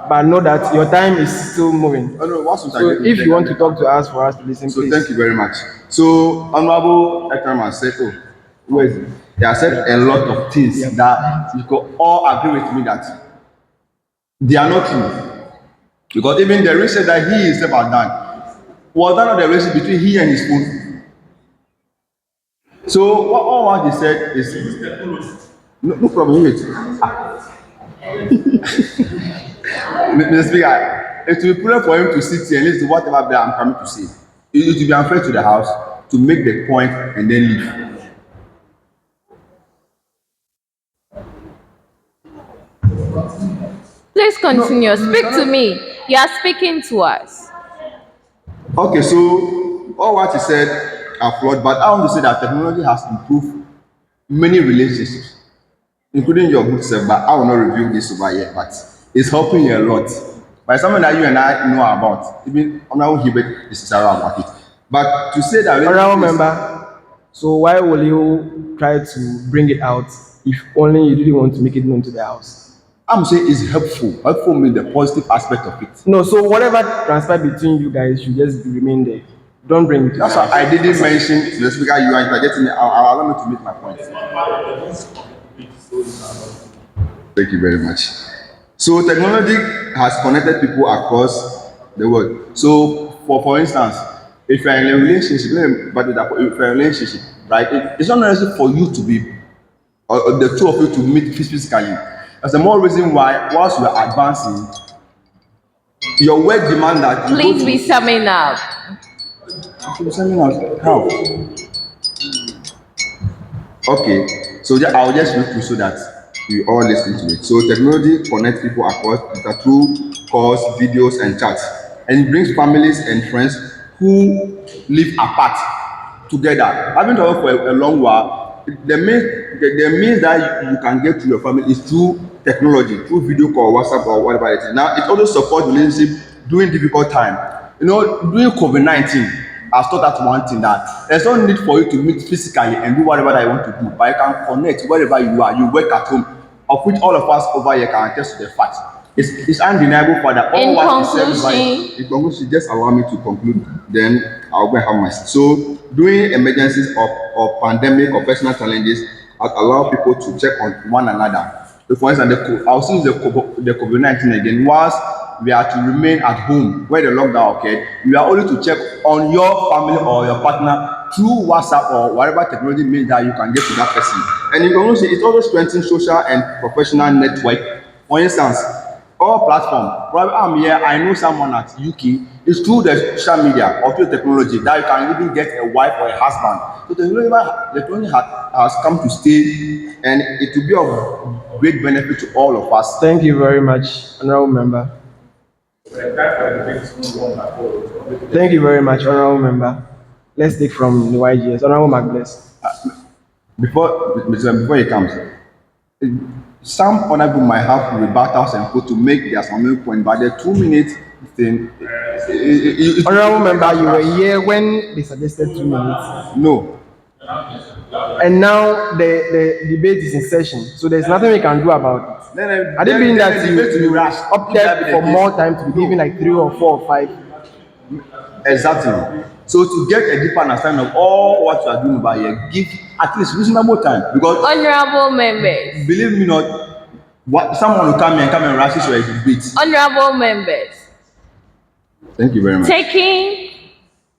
Speaker 23: But know that your time is still moving.
Speaker 8: oh no, once
Speaker 23: So if you want to talk to us for us to listen,
Speaker 8: so
Speaker 23: please.
Speaker 8: thank you very much. So Honorable Ekman said, oh, where is it? He has said a lot of things that you could all agree with me that they are not true. Because even the research that he himself has done was that not the research between he and his phone. So what he said is no problem with it. Mr. Speaker, it will be prudent for him to sit here and listen to whatever bill I'm coming to say. It will be unfair to the House to make the point and then leave.
Speaker 10: Please continue. Speak to me. You are speaking to us.
Speaker 8: Okay, so all what he said are flawed, but I want to say that technology has improved many relationships, including your good self, but I will not review this over here, but it's helping you a lot. By something that you and I know about, even Honorable Hubert is about it. But to say that
Speaker 23: Honorable member, so why will you try to bring it out if only you didn't want to make it known to the House?
Speaker 8: I'm saying it's helpful. Helpful means the positive aspect of it.
Speaker 23: No, so whatever transpired between you guys should just remain there. Don't bring it to
Speaker 8: That's
Speaker 23: the
Speaker 8: why
Speaker 23: House.
Speaker 8: I didn't mention the speaker. You are interjecting me. Allow me to make my point. Thank you very much. So technology has connected people across the world. So for instance, if you're in a relationship, if you're in a relationship, right, it's not necessary for you to be or the two of you to meet physically. That's the more reason why whilst you are advancing, your work demand that you
Speaker 10: Please be summing up.
Speaker 8: Okay, summing up. How? Okay, so I'll just read through so that we all listen to it. So technology connects people across through calls, videos, and chats, and it brings families and friends who live apart together. Having to work for a long while, the means that you can get to your family is through technology, through video call, WhatsApp, or whatever it is. Now, it also supports relationship during difficult time. You know, during COVID-19, I've taught that one thing that there's no need for you to meet physically and do whatever that you want to do, but you can connect wherever you are. You work at home, of which all of us over here can attest to the fact. It's undeniable for that.
Speaker 10: In conclusion,
Speaker 8: In conclusion, just allow me to conclude, then I'll go and have my seat. So, during emergencies or pandemic or personal challenges, allow people to check on one another. So for instance, I'll use the COVID-19 again. Whilst we are to remain at home where the lockdown occurred, we are only to check on your family or your partner through WhatsApp or whatever technology means that you can get to that person. And you can also see it also strengthens social and professional network. For instance, all platforms, while I'm here, I know someone at UK, it's through the social media or through technology that you can even get a wife or a husband. So the technology has come to stay, and it will be of great benefit to all of us.
Speaker 23: Thank you very much, Honorable Member. Thank you very much, Honorable Member. Let's take from the YGS. Honorable Magbless.
Speaker 8: Before he comes, some honorable might have rebuttals and put to make their summary point, but the 2 minutes thing.
Speaker 23: Honorable Member, you were here when they suggested 2 minutes.
Speaker 8: No.
Speaker 23: And now the debate is in session, so there's nothing we can do about it. I didn't mean that you opted for more time to be given like 3 or 4 or 5.
Speaker 8: Exactly. So to get a deeper understanding of all what you are doing over here, give at least reasonable time, because
Speaker 10: honorable members,
Speaker 8: believe me not, someone will come and rush your debate.
Speaker 10: Honorable members,
Speaker 8: thank you very much.
Speaker 10: Taking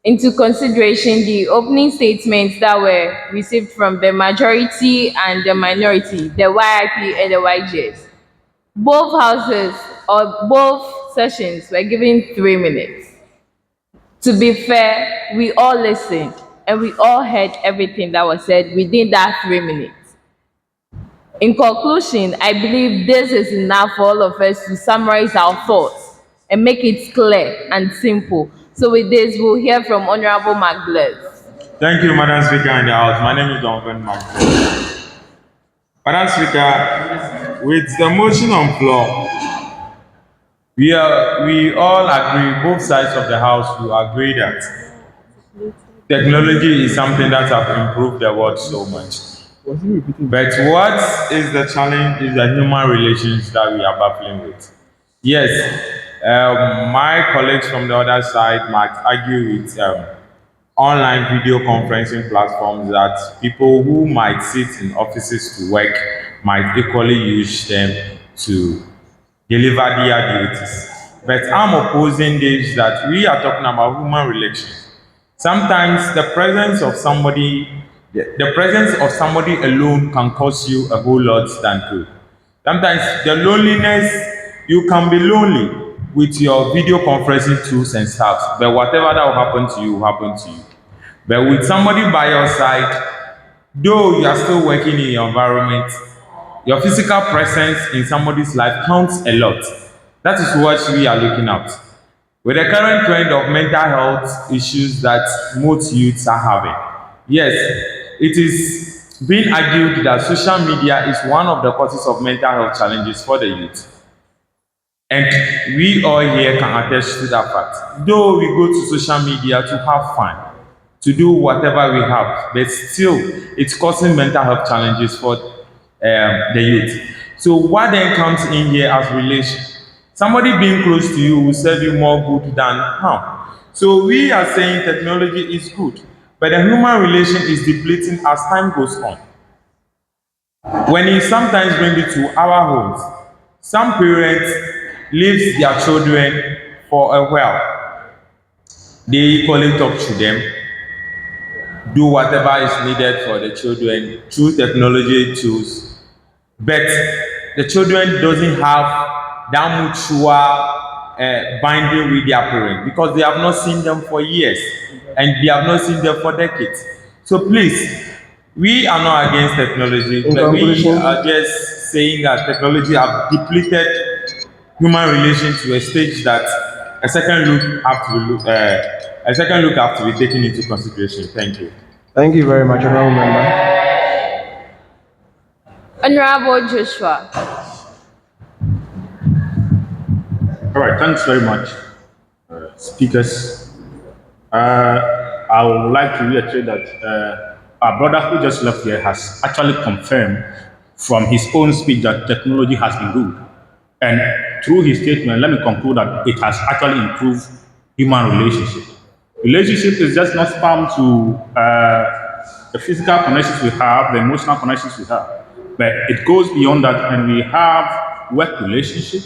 Speaker 10: into consideration the opening statements that were received from the majority and the minority, the YIP and the YGS, both houses or both sessions were given 3 minutes. To be fair, we all listened and we all heard everything that was said within that 3 minutes. In conclusion, I believe this is enough for all of us to summarize our thoughts and make it clear and simple. So with this, we'll hear from Honorable Magbless.
Speaker 21: Thank you, Madam Speaker in the House. My name is Donovan Magbless. Madam Speaker, with the motion on floor, we all agree, both sides of the House will agree that Technology is something that has improved the world so much. But what is the challenge is the human relations that we are battling with. Yes, my colleagues from the other side might argue with online video conferencing platforms that people who might sit in offices to work might equally use them to deliver their duties. But I'm opposing this that we are talking about human relations. Sometimes the presence of somebody alone can cause you a whole lot than good. Sometimes the loneliness, you can be lonely with your video conferencing tools and stuff, but whatever that will happen to you will happen to you. But with somebody by your side, though you are still working in your environment, your physical presence in somebody's life counts a lot. That is what we are looking at. With the current trend of mental health issues that most youths are having, yes, it is being argued that social media is one of the causes of mental health challenges for the youth. And we all here can attest to that fact. Though we go to social media to have fun, to do whatever we have, but still it's causing mental health challenges for the youth. So what then comes in here as relation? Somebody being close to you will serve you more good than harm. So we are saying technology is good, but the human relation is depleting as time goes on. When you sometimes bring it to our homes, some parents leave their children for a while. They equally talk to them, do whatever is needed for the children through technology tools, but the children doesn't have that mutual binding with their parents because they have not seen them for years and they have not seen them for decades. So please, we are not against technology, but we are just saying that technology have depleted human relations to a stage that a second look have to be taken into consideration. Thank you.
Speaker 23: Thank you very much, Honorable Member.
Speaker 10: Honorable Joshua.
Speaker 9: All right, thanks very much, speakers. I would like to reiterate that our brother who just left here has actually confirmed from his own speech that technology has been good. And through his statement, let me conclude that it has actually improved human relationship. Relationship is just not bound to the physical connections we have, the emotional connections we have, but it goes beyond that, and we have work relationship,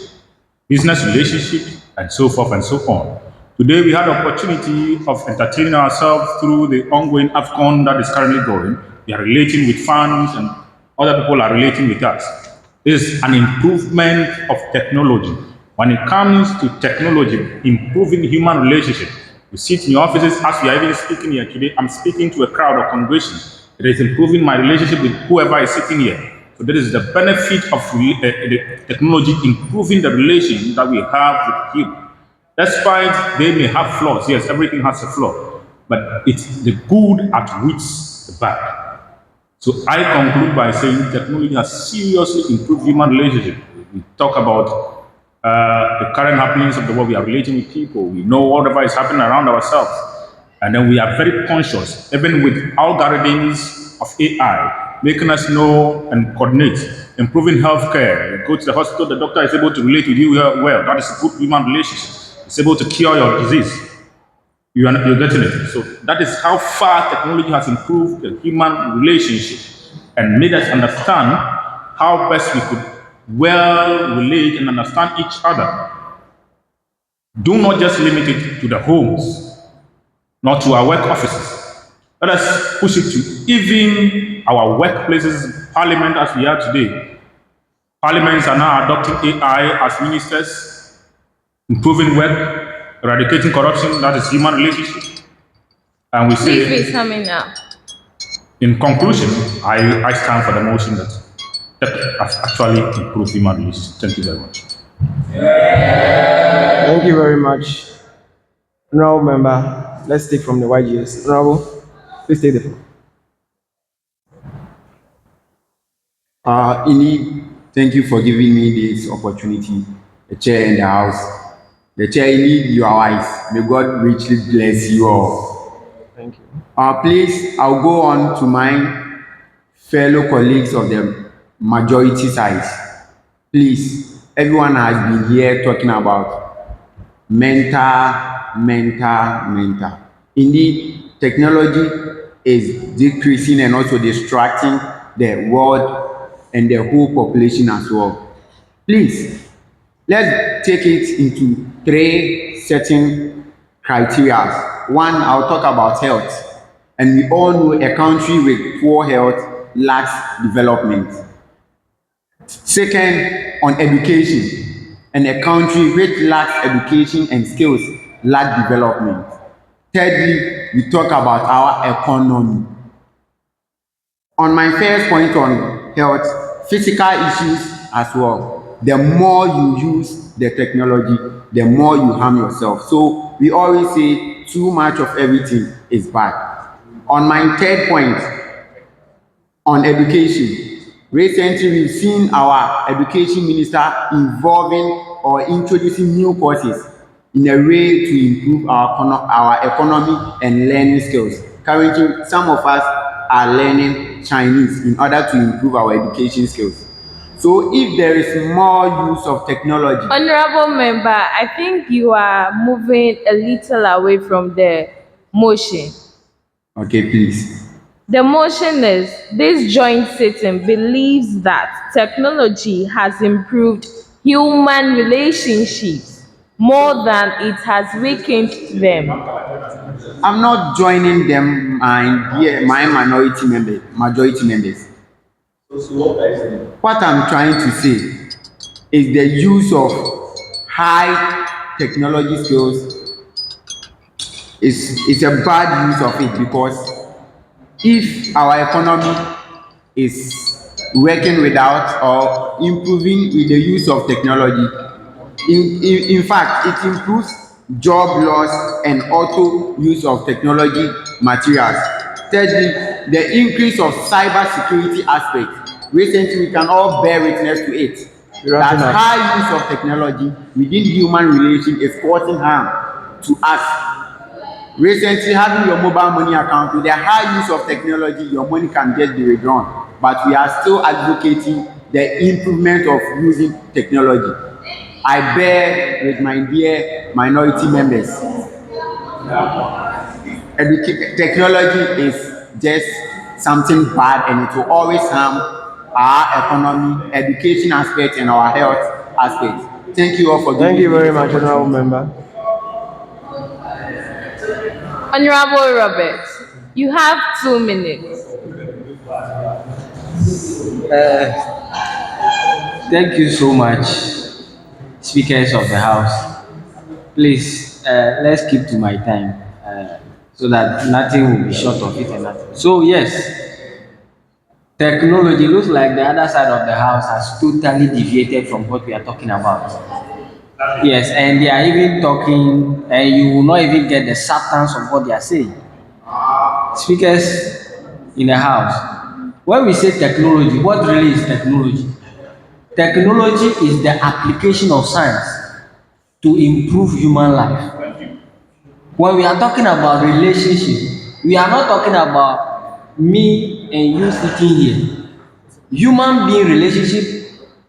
Speaker 9: business relationship, and so forth and so on. Today we had the opportunity of entertaining ourselves through the ongoing AFCON that is currently going. We are relating with fans and other people are relating with us. This is an improvement of technology. When it comes to technology, improving human relationship, you sit in your offices as we are even speaking here today, I'm speaking to a crowd or congregation. It is improving my relationship with whoever is sitting here. So that is the benefit of the technology improving the relation that we have with people. Despite they may have flaws, yes, everything has a flaw, but it's the good outweighs the bad. So I conclude by saying technology has seriously improved human relationship. We talk about the current happenings of the world. We are relating with people. We know whatever is happening around ourselves. And then we are very conscious, even with algorithms of AI, making us know and coordinate, improving healthcare. You go to the hospital, the doctor is able to relate with you well. That is a good human relationship. It's able to cure your disease. You're getting it. So that is how far technology has improved the human relationship and made us understand how best we could well relate and understand each other. Do not just limit it to the homes, not to our work offices. Let us push it to even our workplaces, parliament as we are today. Parliaments are now adopting AI as ministers, improving work, eradicating corruption, that is human relationship. And we say,
Speaker 10: Please be summing up.
Speaker 9: In conclusion, I stand for the motion that has actually improved human relations. Thank you very much.
Speaker 23: Thank you very much. Honorable Member, let's take from the YGS. Honorable, please take the floor.
Speaker 22: Ini, thank you for giving me this opportunity. The chair in the house. The chair, Ini, you are wise. May God richly bless you all.
Speaker 23: Thank you.
Speaker 14: Please, I'll go on to my fellow colleagues of the majority side. Please, everyone has been here talking about mental. Indeed, technology is decreasing and also distracting the world and the whole population as well. Please, let's take it into three certain criteria. One, I'll talk about health. And we all know a country with poor health lacks development. Second, on education. And a country which lacks education and skills lack development. Thirdly, we talk about our economy. On my first point on health, physical issues as well. The more you use the technology, the more you harm yourself. So we always say too much of everything is bad. On my third point, on education, recently we've seen our education minister involving or introducing new courses in a way to improve our economy and learning skills. Currently, some of us are learning Chinese in order to improve our education skills. So if there is more use of technology.
Speaker 10: Honorable member, I think you are moving a little away from the motion.
Speaker 14: Okay, please.
Speaker 10: The motion is this joint sitting believes that technology has improved human relationships more than it has weakened them.
Speaker 14: I'm not joining them, my majority members. What I'm trying to say is the use of high technology skills is a bad use of it, because if our economy is working without or improving with the use of technology, in fact, it improves job loss and also use of technology materials. Thirdly, the increase of cyber security aspect. Recently, we can all bear witness to it. That high use of technology within human relation is causing harm to us. Recently, having your mobile money account with the high use of technology, your money can just be withdrawn. But we are still advocating the improvement of using technology. I bear with my dear minority members. Technology is just something bad, and it will always harm our economy, education aspect, and our health aspect. Thank you all for giving me.
Speaker 23: Thank you very much, honorable member.
Speaker 10: Honorable Robert, you have 2 minutes.
Speaker 5: Thank you so much, speakers of the House. Please, let's keep to my time so that nothing will be short of it and nothing. So, yes, technology looks like the other side of the House has totally deviated from what we are talking about. Yes, and they are even talking, and you will not even get the substance of what they are saying. Speakers in the House, when we say technology, what really is technology? Technology is the application of science to improve human life. When we are talking about relationship, we are not talking about me and you sitting here. Human being relationship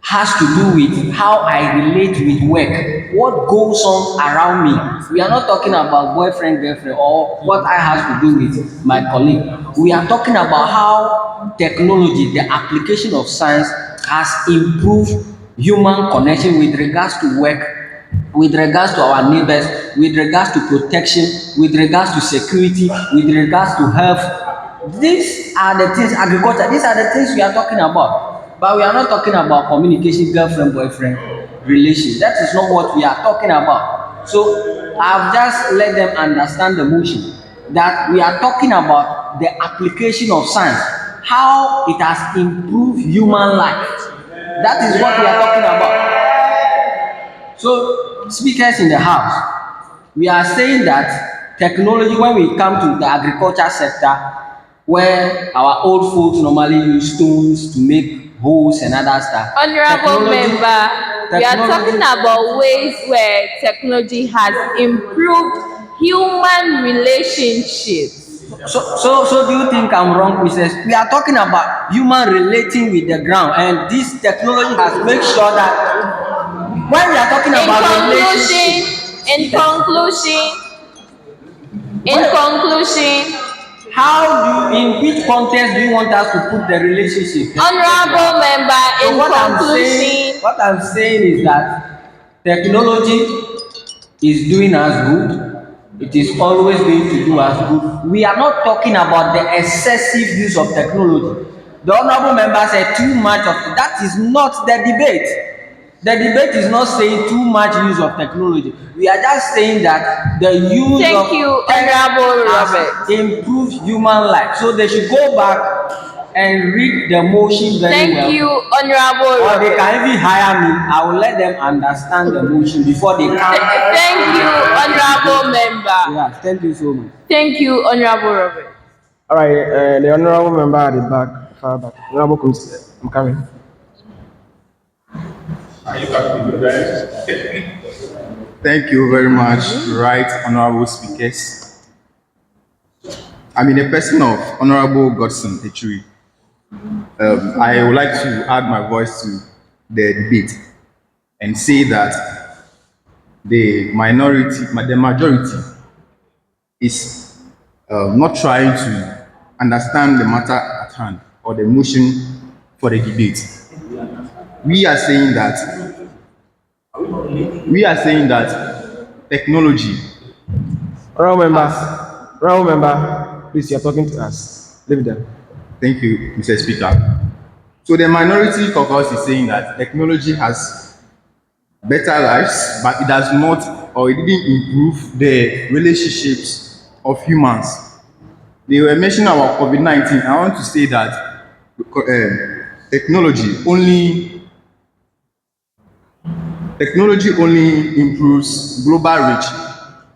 Speaker 5: has to do with how I relate with work, what goes on around me. We are not talking about boyfriend, girlfriend, or what I have to do with my colleague. We are talking about how technology, the application of science, has improved human connection with regards to work, with regards to our neighbors, with regards to protection, with regards to security, with regards to health. These are the things, agriculture, these are the things we are talking about. But we are not talking about communication, girlfriend, boyfriend, relation. That is not what we are talking about. So I've just let them understand the motion that we are talking about the application of science, how it has improved human life. That is what we are talking about. So, speakers in the House, we are saying that technology, when we come to the agriculture sector, where our old folks normally use stones to make holes and other stuff.
Speaker 10: Honorable member, we are talking about ways where technology has improved human relationships.
Speaker 5: So do you think I'm wrong, Princess? We are talking about human relating with the ground, and this technology has made sure that when we are talking
Speaker 10: In
Speaker 5: about
Speaker 10: conclusion,
Speaker 5: relationship,
Speaker 10: in conclusion, in conclusion,
Speaker 5: how do you, in which context do you want us to put the relationship?
Speaker 10: honorable member,
Speaker 5: So
Speaker 10: in conclusion,
Speaker 5: what I'm saying is that technology is doing us good. It is always going to do us good. We are not talking about the excessive use of technology. The honorable member said too much of it. That is not the debate. The debate is not saying too much use of technology. We are just saying that the use
Speaker 10: thank
Speaker 5: of
Speaker 10: you,
Speaker 5: tech
Speaker 10: Honorable Robert.
Speaker 5: has improved human life. So they should go back and read the motion very well.
Speaker 10: Thank you, Honorable
Speaker 5: Or they
Speaker 10: Robert.
Speaker 5: can even hire me. I will let them understand the motion before they come.
Speaker 10: Thank you, Honorable member.
Speaker 5: Yeah, thank you so much.
Speaker 10: Thank you, Honorable Robert.
Speaker 23: All right, the honorable member at the back, far back. Honorable Kunsi, I'm coming.
Speaker 8: Thank you very much, right honorable speakers. I'm in the person of Honorable Godson Echui. I would like to add my voice to the debate and say that the majority is not trying to understand the matter at hand or the motion for the debate. We are saying that technology.
Speaker 23: Honorable member, please, you're talking to us. Leave them.
Speaker 8: Thank you, Mr. Speaker. So the minority caucus is saying that technology has better lives, but it does not, or it didn't improve the relationships of humans. They were mentioning about COVID-19. I want to say that technology only improves global reach,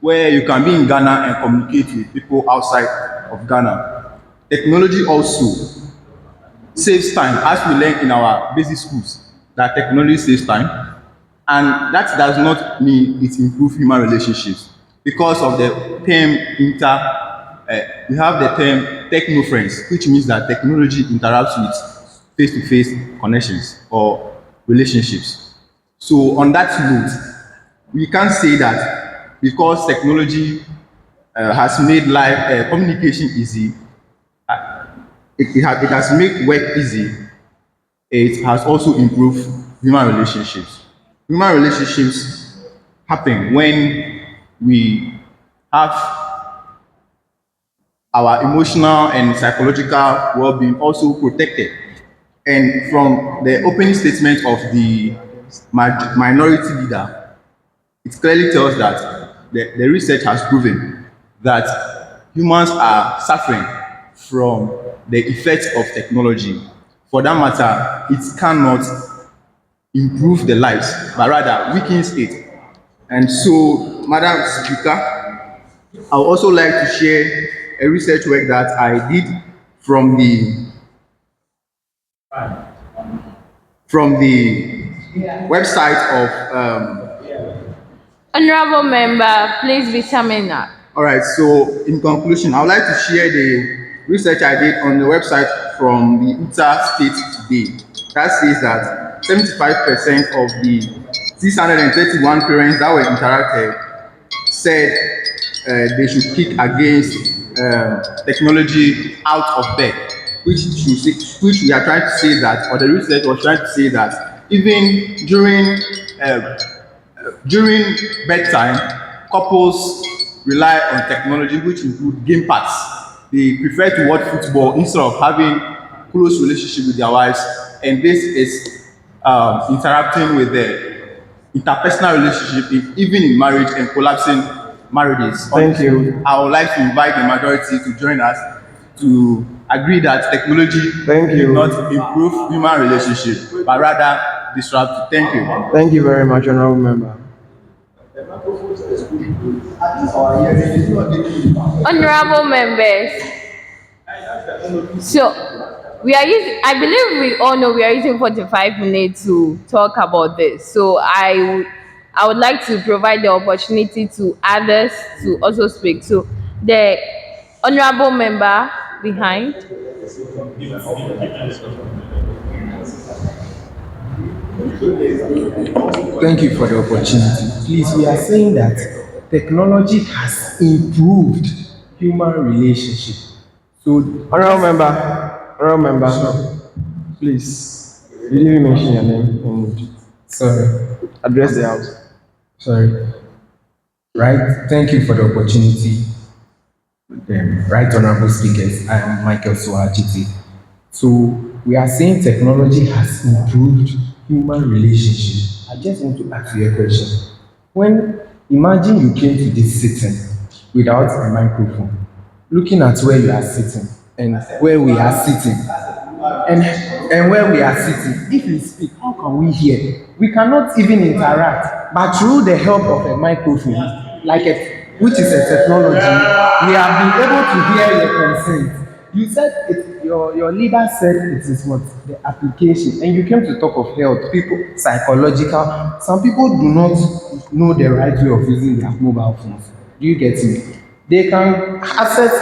Speaker 8: where you can be in Ghana and communicate with people outside of Ghana. Technology also saves time, as we learn in our basic schools, that technology saves time, and that does not mean it improves human relationships because of the term we have the term techno friends, which means that technology interacts with face-to-face connections or relationships. So on that note, we can say that because technology has made life communication easy, it has made work easy, it has also improved human relationships. Human relationships happen when we have our emotional and psychological well-being also protected. And from the opening statement of the minority leader, it clearly tells that the research has proven that humans are suffering from the effects of technology. For that matter, it cannot improve the lives, but rather weakens it. And so, Madam Speaker, I would also like to share a research work that I did from the website of
Speaker 10: Honorable member, please be summing up.
Speaker 8: all right, so in conclusion, I would like to share the research I did on the website from the Utah State today. That says that 75% of the 631 parents that were interacted said they should kick against technology out of bed, which we are trying to say that, or the research was trying to say that even during bedtime, couples rely on technology, which include game pads. They prefer to watch football instead of having close relationship with their wives, and this is interacting with the interpersonal relationship, even in marriage, and collapsing marriages.
Speaker 23: Thank you.
Speaker 8: I would like to invite the majority to join us to agree that technology did not improve human relationship, but rather disrupt. Thank you.
Speaker 23: Thank you very much, honorable member.
Speaker 10: Honorable members, so we are using, I believe we all know we are using 45 minutes to talk about this. So I would like to provide the opportunity to others to also speak. So the Honorable member behind.
Speaker 11: Thank you for the opportunity. Please, we are saying that technology has improved human relationship. So,
Speaker 23: Honorable member, please, you didn't even mention your name and
Speaker 11: sorry,
Speaker 23: address the house.
Speaker 11: sorry. Right, thank you for the opportunity. Right, honorable speakers, I am Michael Swahajiti. So, we are saying technology has improved human relationship. I just want to ask you a question. When, imagine you came to this sitting without a microphone, looking at where you are sitting and where we are sitting, and where we are sitting, if you speak, how can we hear? We cannot even interact, but through the help of a microphone, which is a technology, we have been able to hear your consent. You said your leader said it is what the application, and you came to talk of health, people psychological. Some people do not know the right way of using their mobile phones. Do you get me? They can access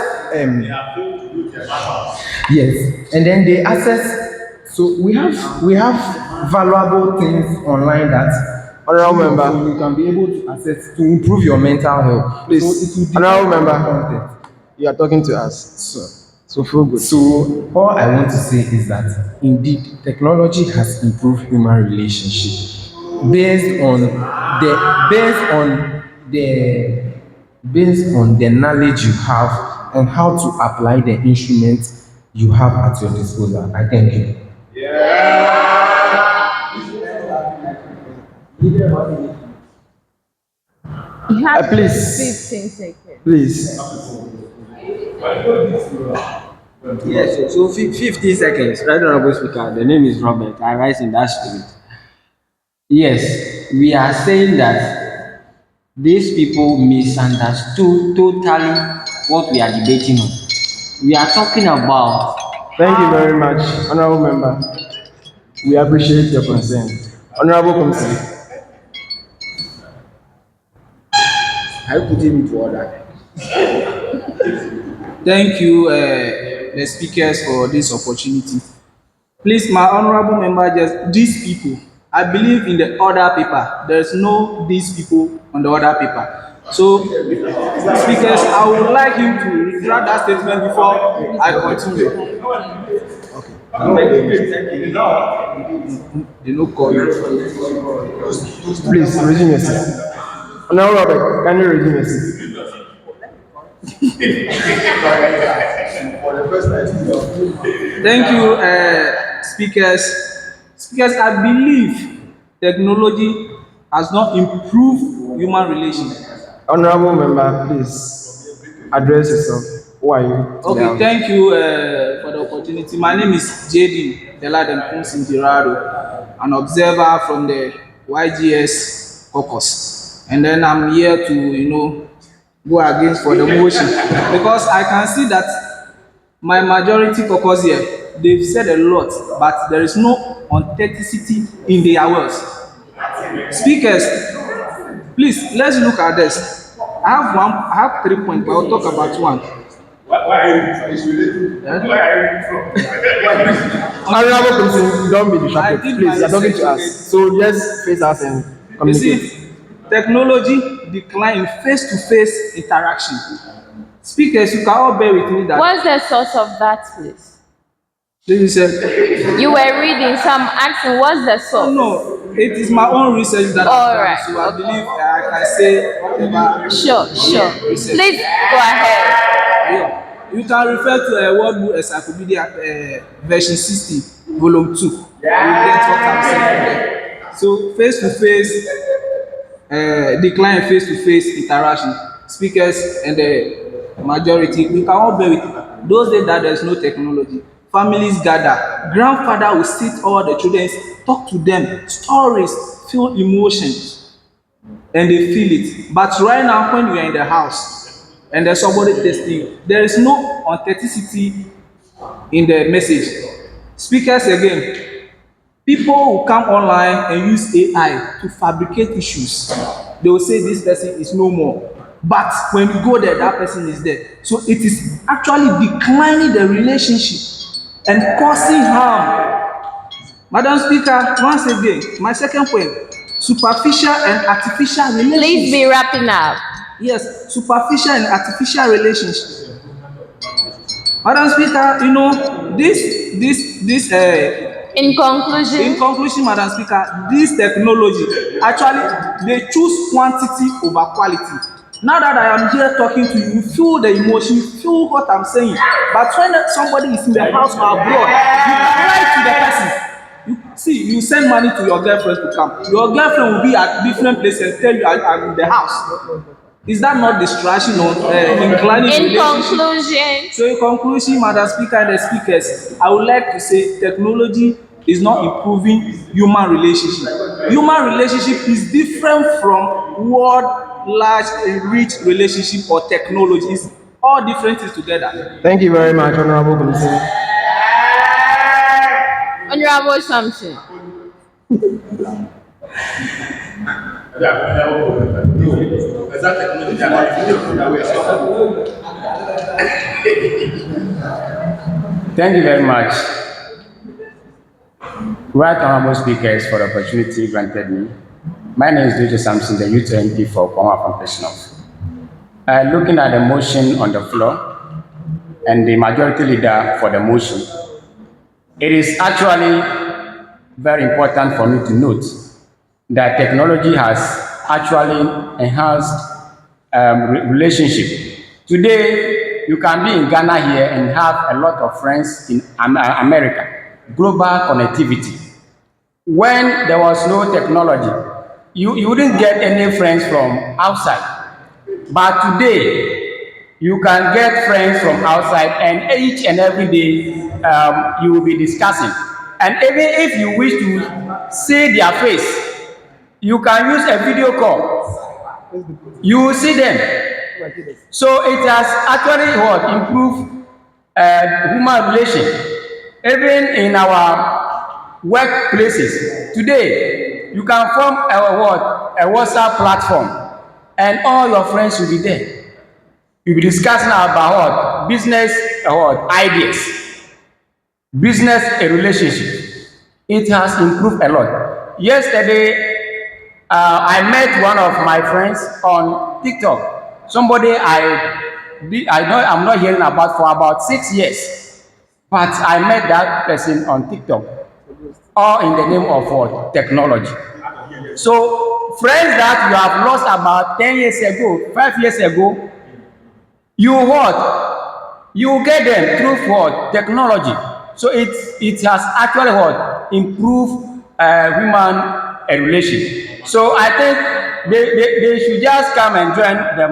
Speaker 11: yes, and then they access. So we have valuable things online that
Speaker 23: Honorable member,
Speaker 11: you can be able to access to improve your mental health.
Speaker 23: please,
Speaker 11: So it will
Speaker 23: honorable
Speaker 11: depend on
Speaker 23: member,
Speaker 11: the content.
Speaker 23: you are talking to us. So feel good.
Speaker 11: So all I want to say is that indeed technology has improved human relationship based on the knowledge you have and how to apply the instruments you have at your disposal. I thank you.
Speaker 10: You have
Speaker 23: Please.
Speaker 10: 15 seconds.
Speaker 23: Please.
Speaker 5: Yes, so 15 seconds. Right, Honorable Speaker, the name is Robert. I rise in that spirit. Yes, we are saying that these people misunderstood totally what we are debating on. We are talking about.
Speaker 23: Thank you very much, honorable member. We appreciate your concern. Honorable Committee.
Speaker 5: Are you putting me to order?
Speaker 4: Thank you, the speakers, for this opportunity. Please, my honorable member, just these people. I believe in the order paper. There's no these people on the order paper. So, speakers, I would like him to retract that statement before I continue.
Speaker 23: They no call you. Please resume your seat. Honorable Robert, can you resume your seat?
Speaker 4: Thank you, speakers. Speakers, I believe technology has not improved human relations.
Speaker 23: Honorable member, please address yourself. Who are you?
Speaker 4: Okay, thank you for the opportunity. My name is Jaden Deladem Kunsintirado, an observer from the YGS caucus. And then I'm here to, go against for the motion because I can see that my majority caucus here, they've said a lot, but there is no authenticity in their words. Speakers, please, let's look at this. I have 3 points, but I'll talk about one.
Speaker 23: Why are you Honorable Committee, don't be distracted. Please, you are talking to us. So just face us and communicate.
Speaker 4: You see, technology decline in face-to-face interaction. Speakers, you can all bear with me that.
Speaker 10: What's the source of that, please?
Speaker 4: This is
Speaker 10: You were reading, so I'm asking, what's the source?
Speaker 4: No, it is my own research that
Speaker 10: All
Speaker 4: I've done,
Speaker 10: right.
Speaker 4: so I believe I can say whatever.
Speaker 10: Sure.
Speaker 4: Research.
Speaker 10: Please go ahead.
Speaker 4: Yeah. You can refer to a World Book Encyclopedia version 60, volume 2. You get what I'm saying there. So face-to-face, decline face-to-face interaction. Speakers and the majority, we can all bear with it. Those days that there's no technology, families gather. Grandfather will sit all the children, talk to them, stories, feel emotions, and they feel it. But right now, when you are in the house and there's somebody testing you, there is no authenticity in the message. Speakers again, people will come online and use AI to fabricate issues. They will say this person is no more. but when you go there, that person is there. So it is actually declining the relationship and causing harm. Madam Speaker, once again, my second point, superficial and artificial relations.
Speaker 10: Please be wrapping up.
Speaker 4: Yes, superficial and artificial relations. Madam Speaker, you know,
Speaker 10: in conclusion,
Speaker 4: Madam Speaker, this technology, actually, they choose quantity over quality. Now that I am here talking to you, you feel the emotion, you feel what I'm saying. But when somebody is in the house or abroad, you cry to the person. You send money to your girlfriend to come. Your girlfriend will be at different places and tell you, I'm in the house. Is that not distraction or inclining
Speaker 10: in
Speaker 4: relationship?
Speaker 10: conclusion?
Speaker 4: So in conclusion, Madam Speaker and the speakers, I would like to say technology is not improving human relationship. Human relationship is different from word, large, and rich relationship or technologies. All different things together.
Speaker 23: Thank you very much, Honorable Commissioner.
Speaker 10: Honorable Samson.
Speaker 14: Thank you very much. Right honorable speakers for the opportunity granted me. My name is Dr. Samson, the Youth MP for Kwama Professionals. Looking at the motion on the floor and the majority leader for the motion, it is actually very important for me to note that technology has actually enhanced relationship. Today, you can be in Ghana here and have a lot of friends in America. Global connectivity. When there was no technology, you wouldn't get any friends from outside. But today, you can get friends from outside, and each and every day you will be discussing. And even if you wish to see their face, you can use a video call. You will see them. So it has actually improved human relation. Even in our workplaces today, you can form a WhatsApp platform, and all your friends will be there. You'll be discussing about business ideas, business relationship. It has improved a lot. Yesterday, I met one of my friends on TikTok. Somebody I'm not hearing about for about 6 years, but I met that person on TikTok, all in the name of what? Technology. So friends that you have lost about 10 years ago, 5 years ago, you get them through what? Technology. So it has actually improved human relation. So I think they should just come and join the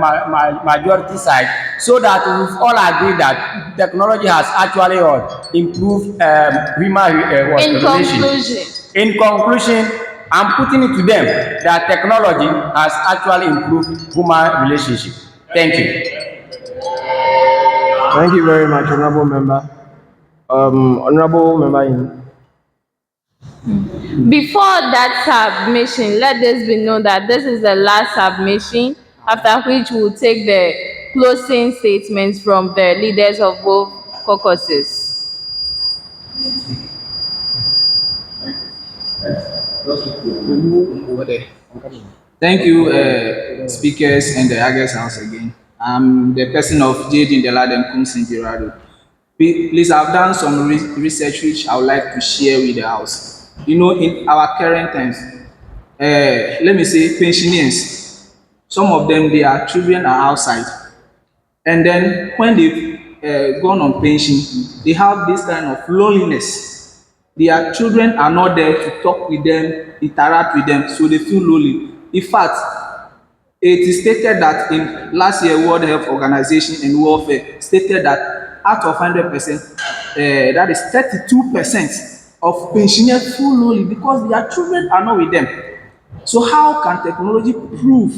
Speaker 14: majority side, so that we all agree that technology has actually improved human relation. In conclusion, I'm putting it to them that technology has actually improved human relationship. Thank you.
Speaker 23: Thank you very much, Honorable Member. Honorable Member.
Speaker 10: Before that submission, let this be known that this is the last submission, after which we'll take the closing statements from the leaders of both caucuses.
Speaker 4: Thank you, speakers and the August House again. I'm the person of J.D. Deladen Kumsin. Please, I've done some research which I would like to share with the House. You know, in our current times, let me say pensioners, some of them, their children are outside. And then when they've gone on pension, they have this kind of loneliness. Their children are not there to talk with them, interact with them, so they feel lonely. In fact, it is stated that in last year World Health Organization and Welfare stated that out of 100%, that is 32% of pensioners feel lonely because their children are not with them. So how can technology prove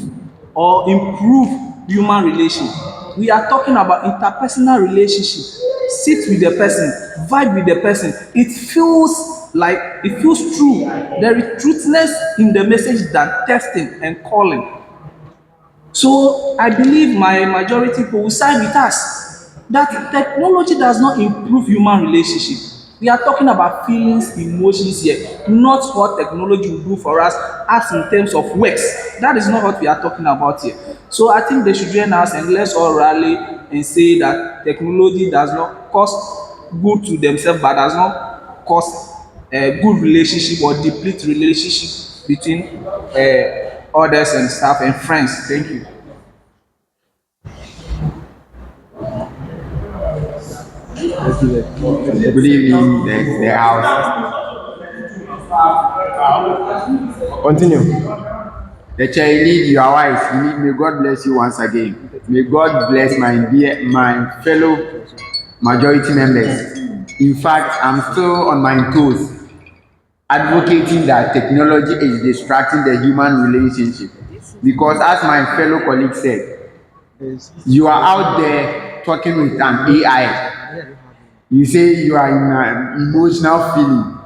Speaker 4: or improve human relation? We are talking about interpersonal relationship. Sit with the person, vibe with the person. It feels true. There is truthness in the message than texting and calling. So I believe my majority people will side with us that technology does not improve human relationship. We are talking about feelings, emotions here, not what technology will do for us as in terms of works. That is not what we are talking about here. So I think they should join us and let's all rally and say that technology does not cause good to themselves, but does not cause a good relationship or deplete relationship between others and staff and friends. Thank you.
Speaker 22: Good evening, the house.
Speaker 23: Continue.
Speaker 22: The chair, you need your wife. May God bless you once again. May God bless my fellow majority members. In fact, I'm still on my toes, advocating that technology is distracting the human relationship. Because as my fellow colleague said, you are out there talking with an AI. You say you are in an emotional feeling.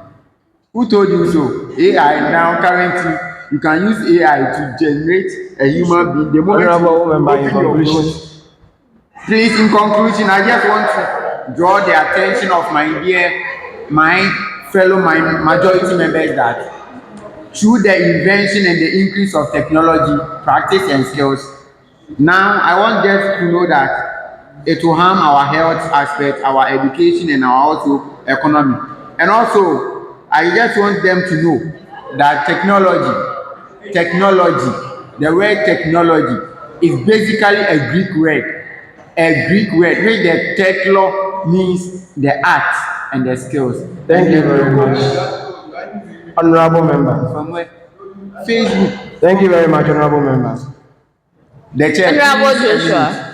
Speaker 22: Who told you so? AI now currently you can use AI to generate a human being. The moment
Speaker 23: Honorable
Speaker 22: you
Speaker 23: member, in
Speaker 22: open your
Speaker 23: conclusion.
Speaker 22: mouth. Please, in conclusion, I just want to draw the attention of my fellow majority members that through the invention and the increase of technology, practice and skills, now I want them to know that it will harm our health aspect, our education and our also economy. And also, I just want them to know that the word technology is basically a Greek word. A Greek word, which the techno means the art and the skills.
Speaker 23: Thank you very much. Honorable member.
Speaker 22: From where? Facebook.
Speaker 23: Thank you very much, honorable member.
Speaker 22: The chair.
Speaker 19: Honorable Joshua,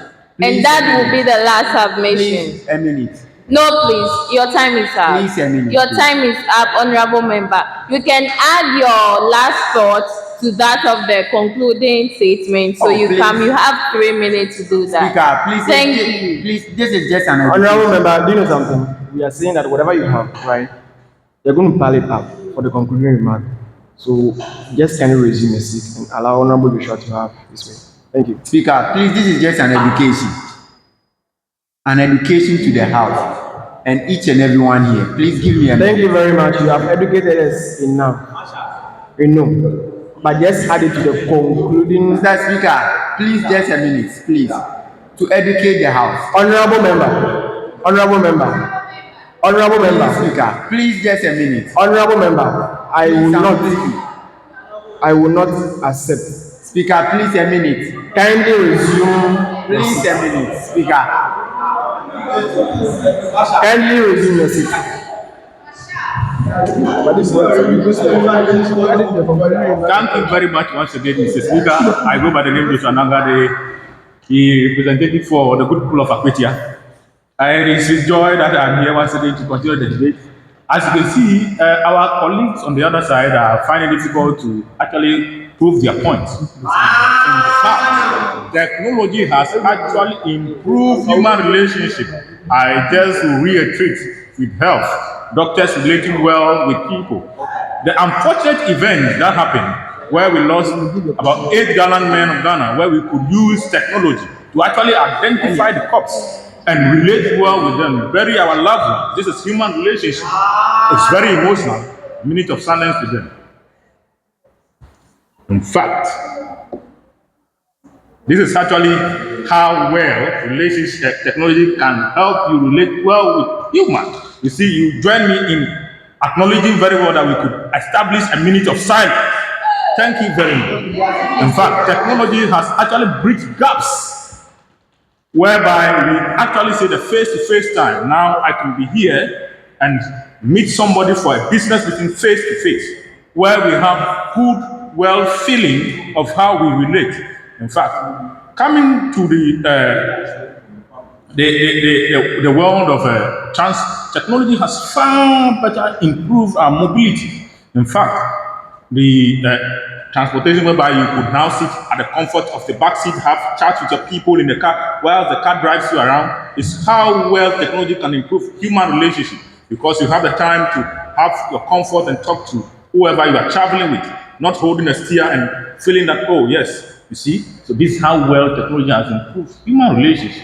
Speaker 19: and that will be the last submission.
Speaker 22: Please, a minute.
Speaker 19: No, please. Your time is up.
Speaker 22: Please, a minute.
Speaker 19: Your time is up, honorable member. You can add your last thoughts to that of the concluding statement. So you have 3 minutes to do that.
Speaker 22: Speaker, please.
Speaker 19: Thank you.
Speaker 22: Please, this is just an
Speaker 23: Honorable member, do you know something? We are saying that whatever you have, right, you're going to pile it up for the concluding remark. So just can you resume your seat and allow Honorable Joshua to have his way. Thank you.
Speaker 22: Speaker, please, this is just an education. An education to the house and each and everyone here. Please give me a
Speaker 23: Thank you very much. You have educated us enough. But just add it to the concluding.
Speaker 22: Mr. Speaker, please just a minute, please. To educate the house.
Speaker 23: Honorable member. Honorable member. Honorable member.
Speaker 22: Speaker, please just a minute.
Speaker 23: Honorable member, I will not accept.
Speaker 22: Speaker, please a minute.
Speaker 23: Kindly resume.
Speaker 22: Please a minute, Speaker.
Speaker 23: Kindly resume your seat.
Speaker 9: Thank you very much once again, Mr. Speaker. I go by the name of Usman, the representative for the good people of Akwetia. It is a joy that I'm here once again to continue the debate. As you can see, our colleagues on the other side are finding it difficult to actually prove their points. In fact, technology has actually improved human relationship. I just reiterate with health, doctors relating well with people. The unfortunate event that happened where we lost about 8 gallant men of Ghana, where we could use technology to actually identify the cops and relate well with them, bury our loved ones. This is human relationship. It's very emotional. A minute of silence with them. In fact, this is actually how well relationship technology can help you relate well with humans. You see, you join me in acknowledging very well that we could establish a minute of silence. Thank you very much. In fact, technology has actually bridged gaps whereby we actually say the face-to-face time. Now I can be here and meet somebody for a business meeting face-to-face, where we have good, well feeling of how we relate. In fact, coming to the world of technology has far better improved our mobility. In fact, the transportation whereby you could now sit at the comfort of the back seat, have chat with your people in the car while the car drives you around, is how well technology can improve human relationship, because you have the time to have your comfort and talk to whoever you are traveling with, not holding a steer and feeling that, oh yes, You see? So this is how well technology has improved human relations.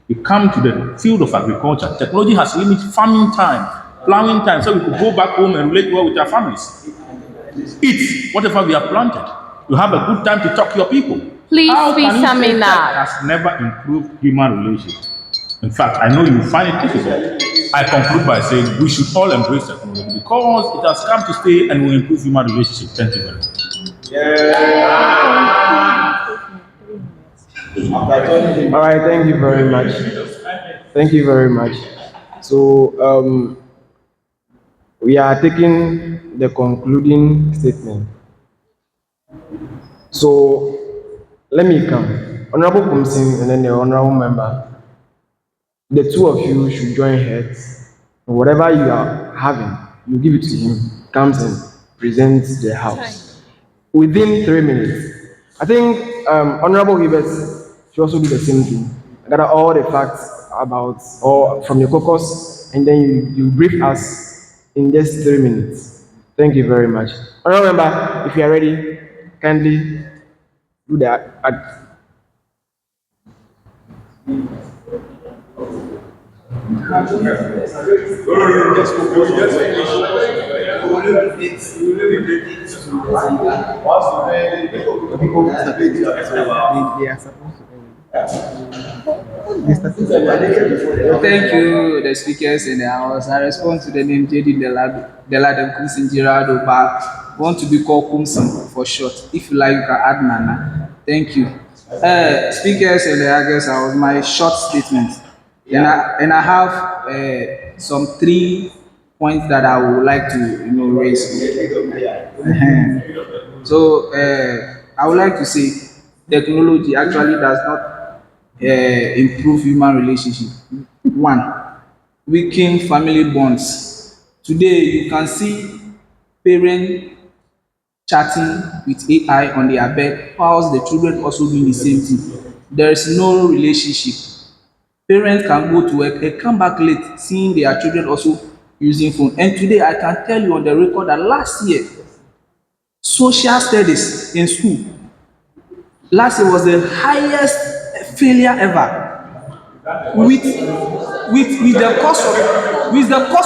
Speaker 9: You come to the field of agriculture, technology has limited farming time, plowing time, so we could go back home and relate well with our families. Eat whatever we have planted. You have a good time to talk to your people.
Speaker 19: Please
Speaker 9: How
Speaker 19: be
Speaker 9: can you say
Speaker 19: summing
Speaker 9: that
Speaker 19: up.
Speaker 9: has never improved human relations? In fact, I know you find it difficult. I conclude by saying we should all embrace technology because it has come to stay and will improve human relationships. Thank you very much.
Speaker 23: All right, thank you very much. Thank you very much. So we are taking the concluding statement. So let me come. Honorable Kumsin and then the honorable member, the two of you should join heads. Whatever you are having, you give it to him, comes and presents the house within 3 minutes. I think Honorable Hibes should also do the same thing. Gather all the facts about or from your caucus, and then you brief us in just 3 minutes. Thank you very much. Honorable member, if you are ready, kindly do that.
Speaker 4: Thank you, the speakers in the house. I respond to the name JD Deladem Kumsin Gerardo, but want to be called Kumsin for short. If you like, you can add Nana. Thank you. Speakers and I guess I was my short statement. And I have some 3 points that I would like to raise. So I would like to say technology actually does not improve human relationship. 1, weaken family bonds. Today you can see parents chatting with AI on their bed, whilst the children also doing the same thing. There is no relationship. Parents can go to work and come back late, seeing their children also using phone. And today I can tell you on the record that last year, social studies in school, last year was the highest failure ever. With the cost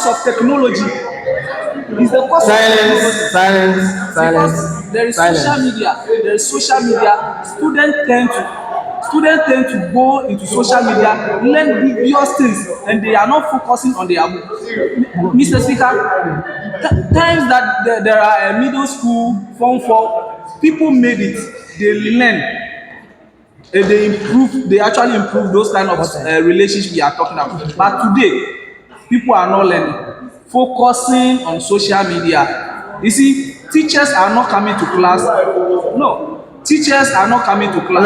Speaker 4: of technology. Is the cost
Speaker 23: Silence.
Speaker 4: because there is social media. Students tend to go into social media, learn various things, and they are not focusing on their book. Mr. Speaker, times that there are a middle school, form 4, people made it, they learn. And they actually improve those kind of relationships we are talking about. But today, people are not learning, focusing on social media. You see, teachers are not coming to class. No, teachers are not coming to class.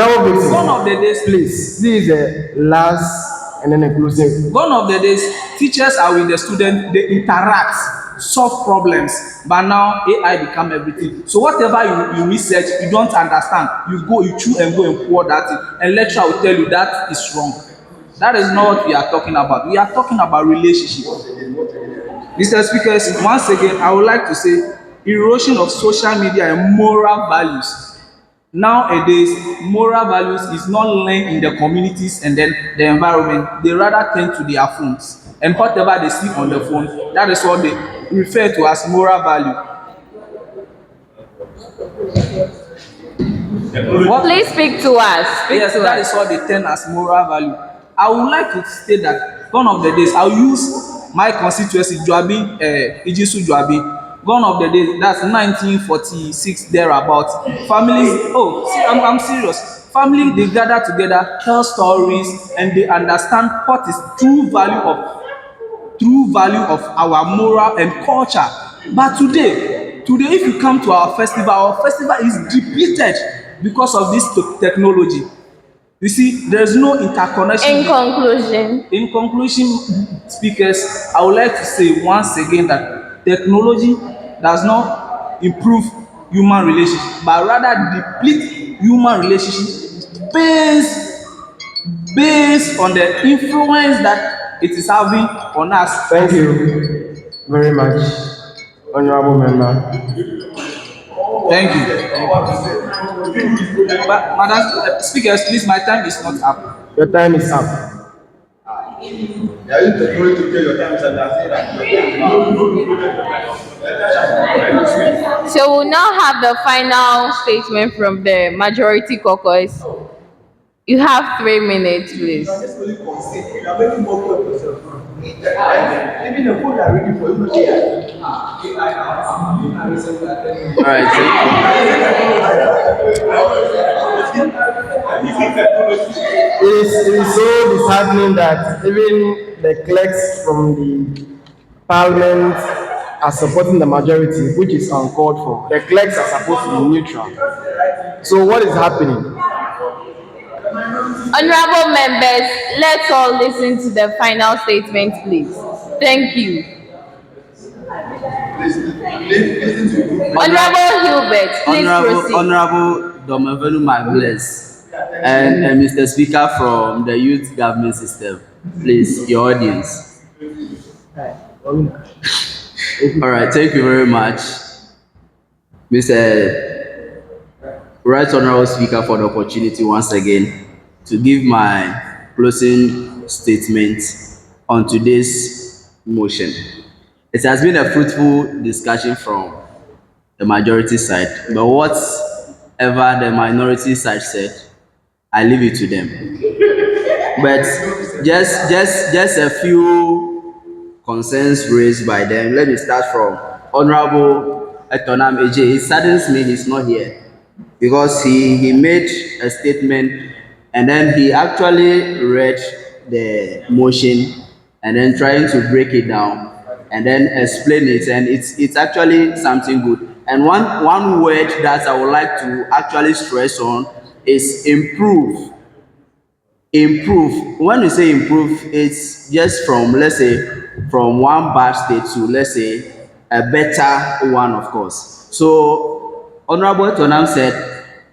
Speaker 4: One of the days,
Speaker 23: please, this is the last and then a closing.
Speaker 4: One of the days, teachers are with the students, they interact, solve problems, but now AI become everything. So whatever you research, you don't understand, you choose and go and pour that in, and lecturer will tell you that is wrong. That is not what we are talking about. We are talking about relationship. Mr. Speakers, once again, I would like to say erosion of social media and moral values. Nowadays, moral values is not learned in the communities and then the environment. They rather turn to their phones. And whatever they see on the phone, that is what they refer to as moral value.
Speaker 19: Please speak to us.
Speaker 4: Yes, that is what they turn as moral value. I would like to state that one of the days, I'll use my constituency, Juabi, Ijisu Juabi. Gone of the days, that's 1946 thereabouts. Families, I'm serious. Family, they gather together, tell stories, and they understand what is true value of our moral and culture. But today, if you come to our festival is depleted because of this technology. You see, there's no interconnection. In conclusion, speakers, I would like to say once again that technology does not improve human relationships, but rather deplete human relationships based on the influence that it is having on us.
Speaker 23: Thank you very much, honorable member.
Speaker 4: Thank you. But Madam Speakers, please, my time is not up.
Speaker 23: Your time is up.
Speaker 19: So we'll now have the final statement from the majority caucus. You have 3 minutes, please.
Speaker 18: All right.
Speaker 23: It is so disheartening that even the clerks from the parliament are supporting the majority, which is uncalled for. The clerks are supposed to be neutral. So what is happening?
Speaker 19: Honorable members, let's all listen to the final statement, please. Thank you. Honorable Hubert, please proceed.
Speaker 18: Honorable Domevenu Magles and Mr. Speaker from the Youth Government System, please, your audience. All right, thank you very much, Mr. Right Honorable Speaker, for the opportunity once again to give my closing statement on today's motion. It has been a fruitful discussion from the majority side, but whatever the minority side said, I leave it to them. But just a few concerns raised by them. Let me start from Honorable Etonam AJ. It saddens me he's not here because he made a statement and then he actually read the motion and then trying to break it down and then explain it, and it's actually something good. And one word that I would like to actually stress on is improve. Improve. When we say improve, it's just from, let's say, from one bad state to, let's say, a better one, of course. So Honorable Tonam said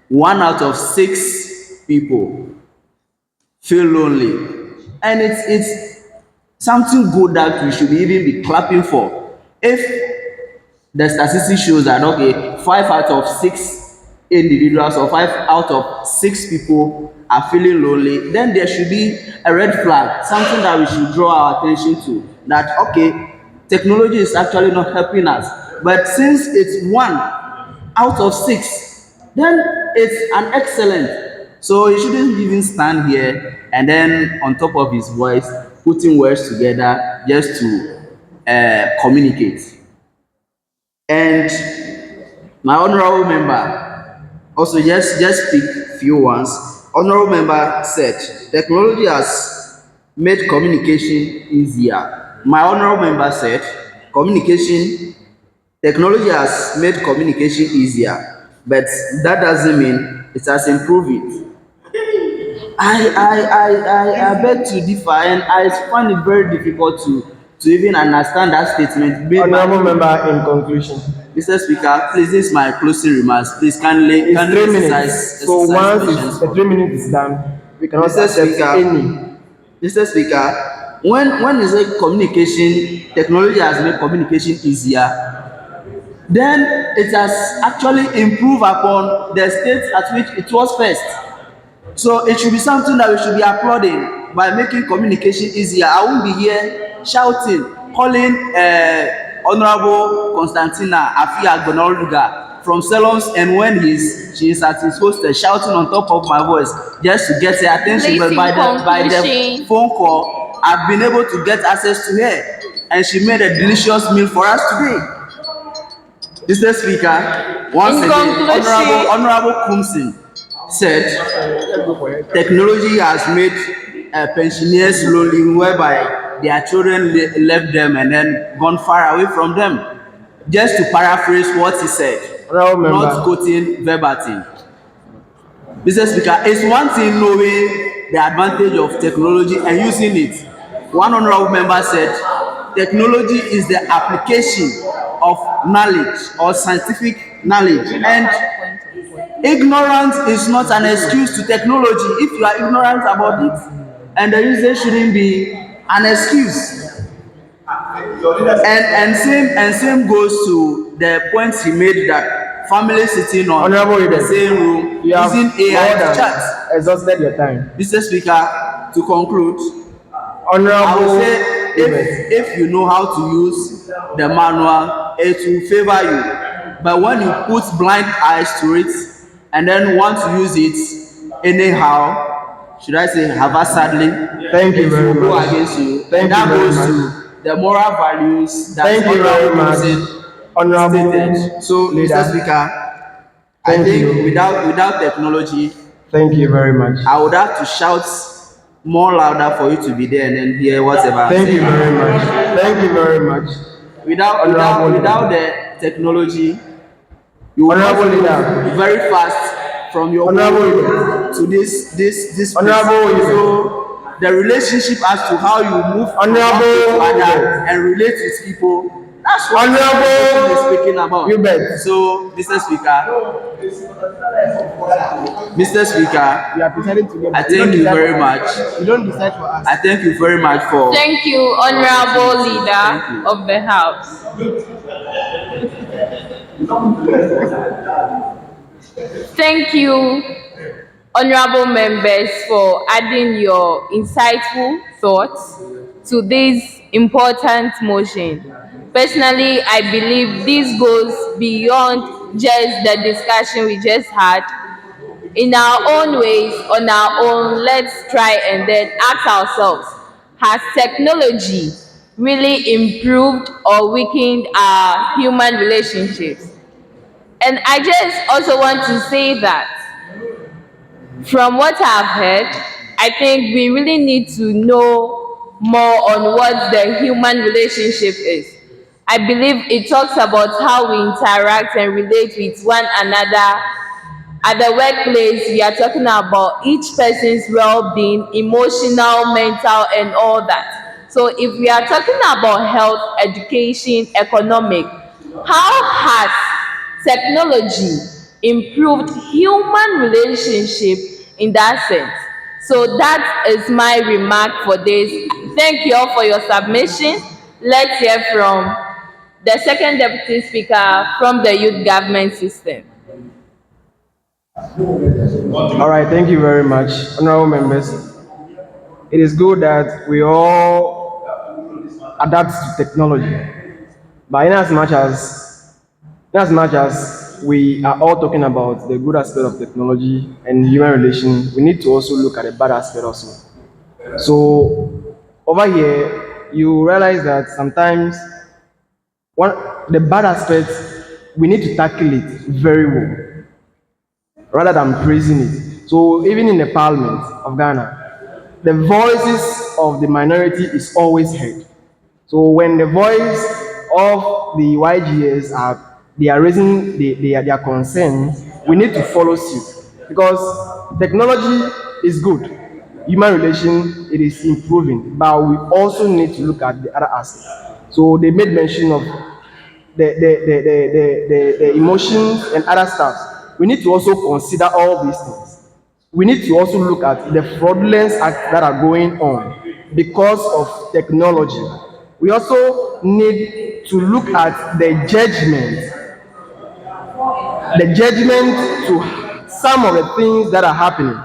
Speaker 18: 1 out of 6 people feel lonely, and it's something good that we should even be clapping for. If the statistics shows that, okay, 5 out of 6 individuals or 5 out of 6 people are feeling lonely, then there should be a red flag, something that we should draw our attention to, that okay, technology is actually not helping us. But since it's 1 out of 6, then it's an excellent. So he shouldn't even stand here and then on top of his voice putting words together just to communicate. And my honorable member also just pick few ones. Honorable member said technology has made communication easier. My honorable member said technology has made communication easier, but that doesn't mean it has improved it. I beg to differ, and I find it very difficult to even understand that statement.
Speaker 23: Honorable member, in conclusion.
Speaker 18: Mr. Speaker, please, this is my closing remarks. Please, kindly
Speaker 23: It's 3 minutes. So once the 3 minutes is done, we cannot accept any.
Speaker 18: Mr. Speaker, when you say communication, technology has made communication easier, then it has actually improved upon the state at which it was first. So it should be something that we should be applauding by making communication easier. I won't be here shouting, calling Honorable Constantina Afi Agbonaoluga from Salons, and when she is at his hostel shouting on top of my voice just to get her attention. But by the phone call, I've been able to get access to her, and she made a delicious meal for us today. Mr. Speaker, once again, Honorable Kumsin said technology has made pensioners lonely, whereby their children left them and then gone far away from them. Just to paraphrase what he said, not quoting verbatim. Mr. Speaker, it's one thing knowing the advantage of technology and using it. One honorable member said technology is the application of knowledge or scientific knowledge, and ignorance is not an excuse to technology. If you are ignorant about it, and the usage shouldn't be an excuse. And same goes to the points he made that family sitting on
Speaker 11: Honorable
Speaker 18: the
Speaker 11: Eden,
Speaker 18: same room
Speaker 11: you have
Speaker 18: using
Speaker 11: more
Speaker 18: AI to
Speaker 11: than
Speaker 18: chat.
Speaker 11: exhausted your time.
Speaker 18: Mr. Speaker, to conclude, I
Speaker 11: Honorable
Speaker 18: would say if you know how to use the manual, it will favor you. But when you put blind eyes to it and then want to use it anyhow, should I say haphazardly,
Speaker 11: Thank you
Speaker 18: it
Speaker 11: very
Speaker 18: will go
Speaker 11: much.
Speaker 18: against you.
Speaker 11: Thank
Speaker 18: And
Speaker 11: you
Speaker 18: that
Speaker 11: very
Speaker 18: goes
Speaker 11: much.
Speaker 18: to the moral values that
Speaker 11: Thank you very
Speaker 18: Honorable
Speaker 11: much,
Speaker 18: Johnson
Speaker 11: Honorable
Speaker 18: stated. So,
Speaker 11: Leader.
Speaker 18: Mr. Speaker, I
Speaker 11: Thank
Speaker 18: think
Speaker 11: you.
Speaker 18: without technology,
Speaker 11: Thank you very much.
Speaker 18: I would have to shout more louder for you to be there and then hear whatever I'm
Speaker 11: Thank you
Speaker 18: saying.
Speaker 11: very much. Thank you very much.
Speaker 18: Without the technology, you will not
Speaker 11: Honorable
Speaker 18: move
Speaker 11: Leader.
Speaker 18: very fast from your
Speaker 11: Honorable
Speaker 18: home to this place.
Speaker 11: Honorable Leader.
Speaker 18: So the relationship as to how you move from one
Speaker 11: Honorable
Speaker 18: place to another
Speaker 11: Leader.
Speaker 18: and relate with people. That's what
Speaker 11: Honorable
Speaker 18: is speaking about.
Speaker 11: you bet.
Speaker 18: So, Mr. Speaker,
Speaker 11: We are presiding together.
Speaker 18: I thank you very much.
Speaker 11: You don't decide for us.
Speaker 18: I thank you very much for.
Speaker 10: Thank you, Honorable Leader of the House. Thank you, honorable members, for adding your insightful thoughts to this important motion. Personally, I believe this goes beyond just the discussion we just had. In our own ways, on our own, let's try and then ask ourselves, has technology really improved or weakened our human relationships? And I just also want to say that from what I've heard, I think we really need to know more on what the human relationship is. I believe it talks about how we interact and relate with one another. At the workplace, we are talking about each person's well-being, emotional, mental, and all that. So if we are talking about health, education, economic, how has technology improved human relationship in that sense? So that is my remark for this. Thank you all for your submission. Let's hear from the second deputy speaker from the youth government system.
Speaker 11: All right, thank you very much, honorable members. It is good that we all adapt to technology, but in as much as we are all talking about the good aspect of technology and human relation, we need to also look at the bad aspect also. So over here, you realize that sometimes the bad aspect, we need to tackle it very well rather than praising it. So even in the Parliament of Ghana, the voices of the minority is always heard. So when the voice of the YGS they are raising their concerns, we need to follow suit because technology is good. Human relation, it is improving, but we also need to look at the other aspects. So they made mention of the emotions and other stuff. We need to also consider all these things. We need to also look at the fraudulence acts that are going on because of technology. We also need to look at the judgment to some of the things that are happening.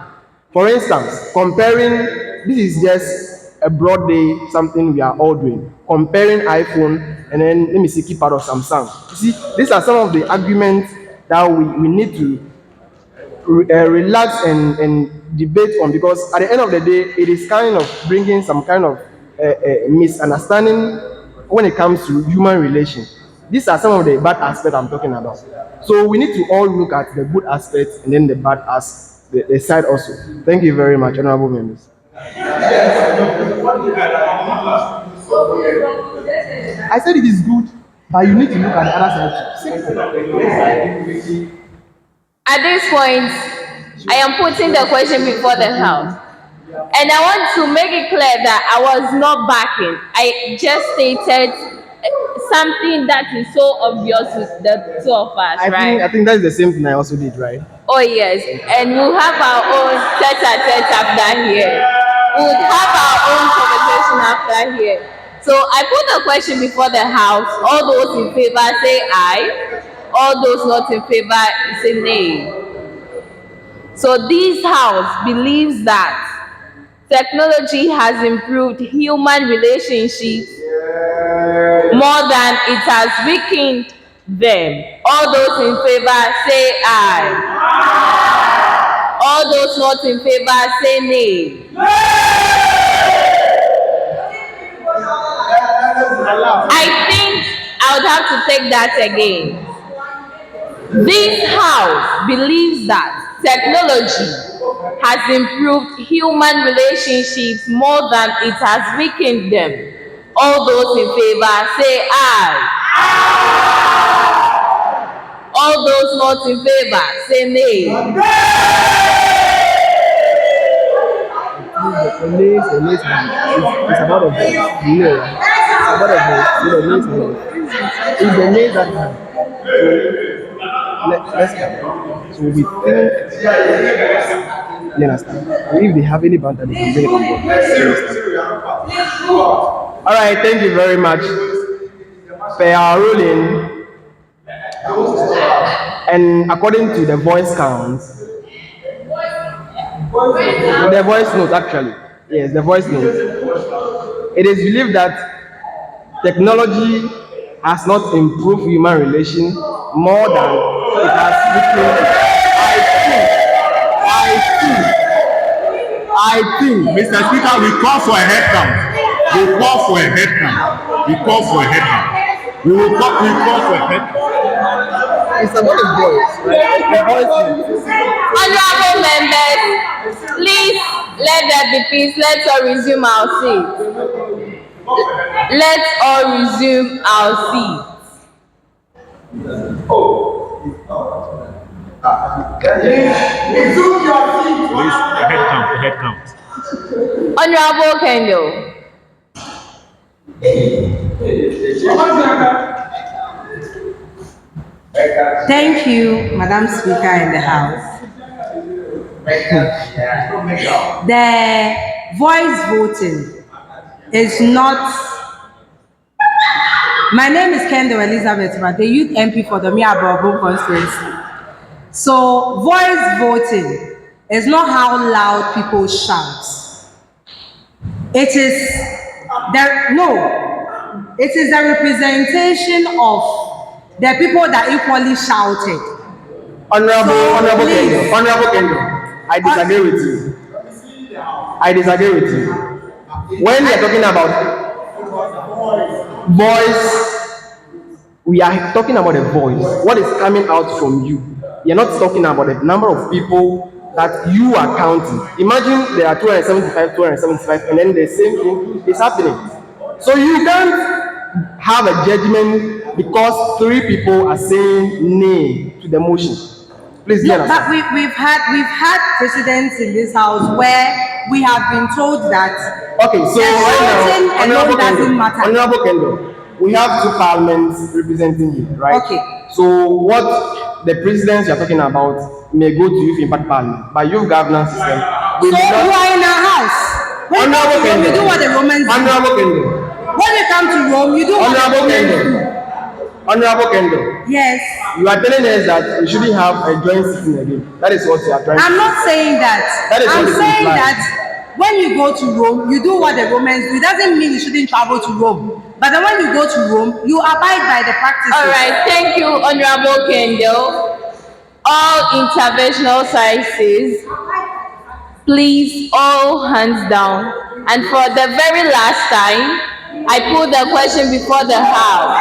Speaker 11: For instance, comparing, this is just a broad day, something we are all doing. Comparing iPhone and then, let me see, keep out of Samsung. You see, these are some of the arguments that we need to relax and debate on, because at the end of the day, it is kind of bringing some kind of misunderstanding when it comes to human relations. These are some of the bad aspects I'm talking about. So we need to all look at the good aspects and then the bad the side also. Thank you very much, honorable members. I said it is good, but you need to look at the other side.
Speaker 10: At this point, I am putting the question before the House. And I want to make it clear that I was not backing. I just stated something that is so obvious to the two of us, right?
Speaker 11: I think that's the same thing I also did, right?
Speaker 10: Oh, yes. And we'll have our own tete-a-tete after here. We'll have our own conversation after here. So I put the question before the House. All those in favor say aye.
Speaker 19: All those not in favor, say nay. So this house believes that technology has improved human relationships more than it has weakened them. All those in favor, say aye. All those not in favor, say nay. I think I would have to take that again. This house believes that technology has improved human relationships more than it has weakened them. All those in favor, say aye. All those not in favor, say nay.
Speaker 23: The nays it's about a vote. No, it's about a vote. So the nays and it's the nays that have. Let's come. So we think, you understand? So if they have any banter, they can bring it on board. All right, thank you very much. Per our ruling, and according to the voice count, the voice note actually, yes, the voice note, it is believed that technology has not improved human relation more than it has weakened it.
Speaker 9: I think, Mr. Speaker, we call for a head count. We call for a head count. We call for a head count. We call for a head count.
Speaker 23: It's about the voice, right? The voice.
Speaker 19: Honorable members, please let there be peace. Let's all resume our seats. Let's all resume our seats.
Speaker 9: Please, a head count.
Speaker 19: Honorable Kendall.
Speaker 16: Thank you, Madam Speaker in the House. The voice voting is not. My name is Kendall Elizabeth, the Youth MP for the Miabro constituency. So, voice voting is not how loud people shout. It is the representation of the people that equally shouted.
Speaker 23: Honorable Kendall, I disagree with you. When we are talking about voice, we are talking about a voice. What is coming out from you? We are not talking about the number of people that you are counting. Imagine there are 275, and then the same thing is happening. So you can't have a judgment because 3 people are saying nay to the motion. Please,
Speaker 16: no, but we've had precedents in this house where we have been told that.
Speaker 23: Okay, so right now, Honorable Kendall, we have 2 parliaments representing you, right?
Speaker 16: Okay.
Speaker 23: So what the presidents you are talking about may go to Youth Impact Parliament, but Youth Governance System.
Speaker 16: So you are in our house. When you come to Rome, you do what the Romans do.
Speaker 23: Honorable Kendall.
Speaker 16: When you come to Rome, you do what the Romans do.
Speaker 23: Honorable Kendall.
Speaker 16: Yes.
Speaker 23: You are telling us that we shouldn't have a joint sitting again. That is what you are trying to say.
Speaker 16: I'm not saying that. I'm saying that when you go to Rome, you do what the Romans do. It doesn't mean you shouldn't travel to Rome. But then when you go to Rome, you abide by the practices.
Speaker 19: All right, thank you, Honorable Kendall. All interventional sizes, please, all hands down. And for the very last time, I put the question before the House.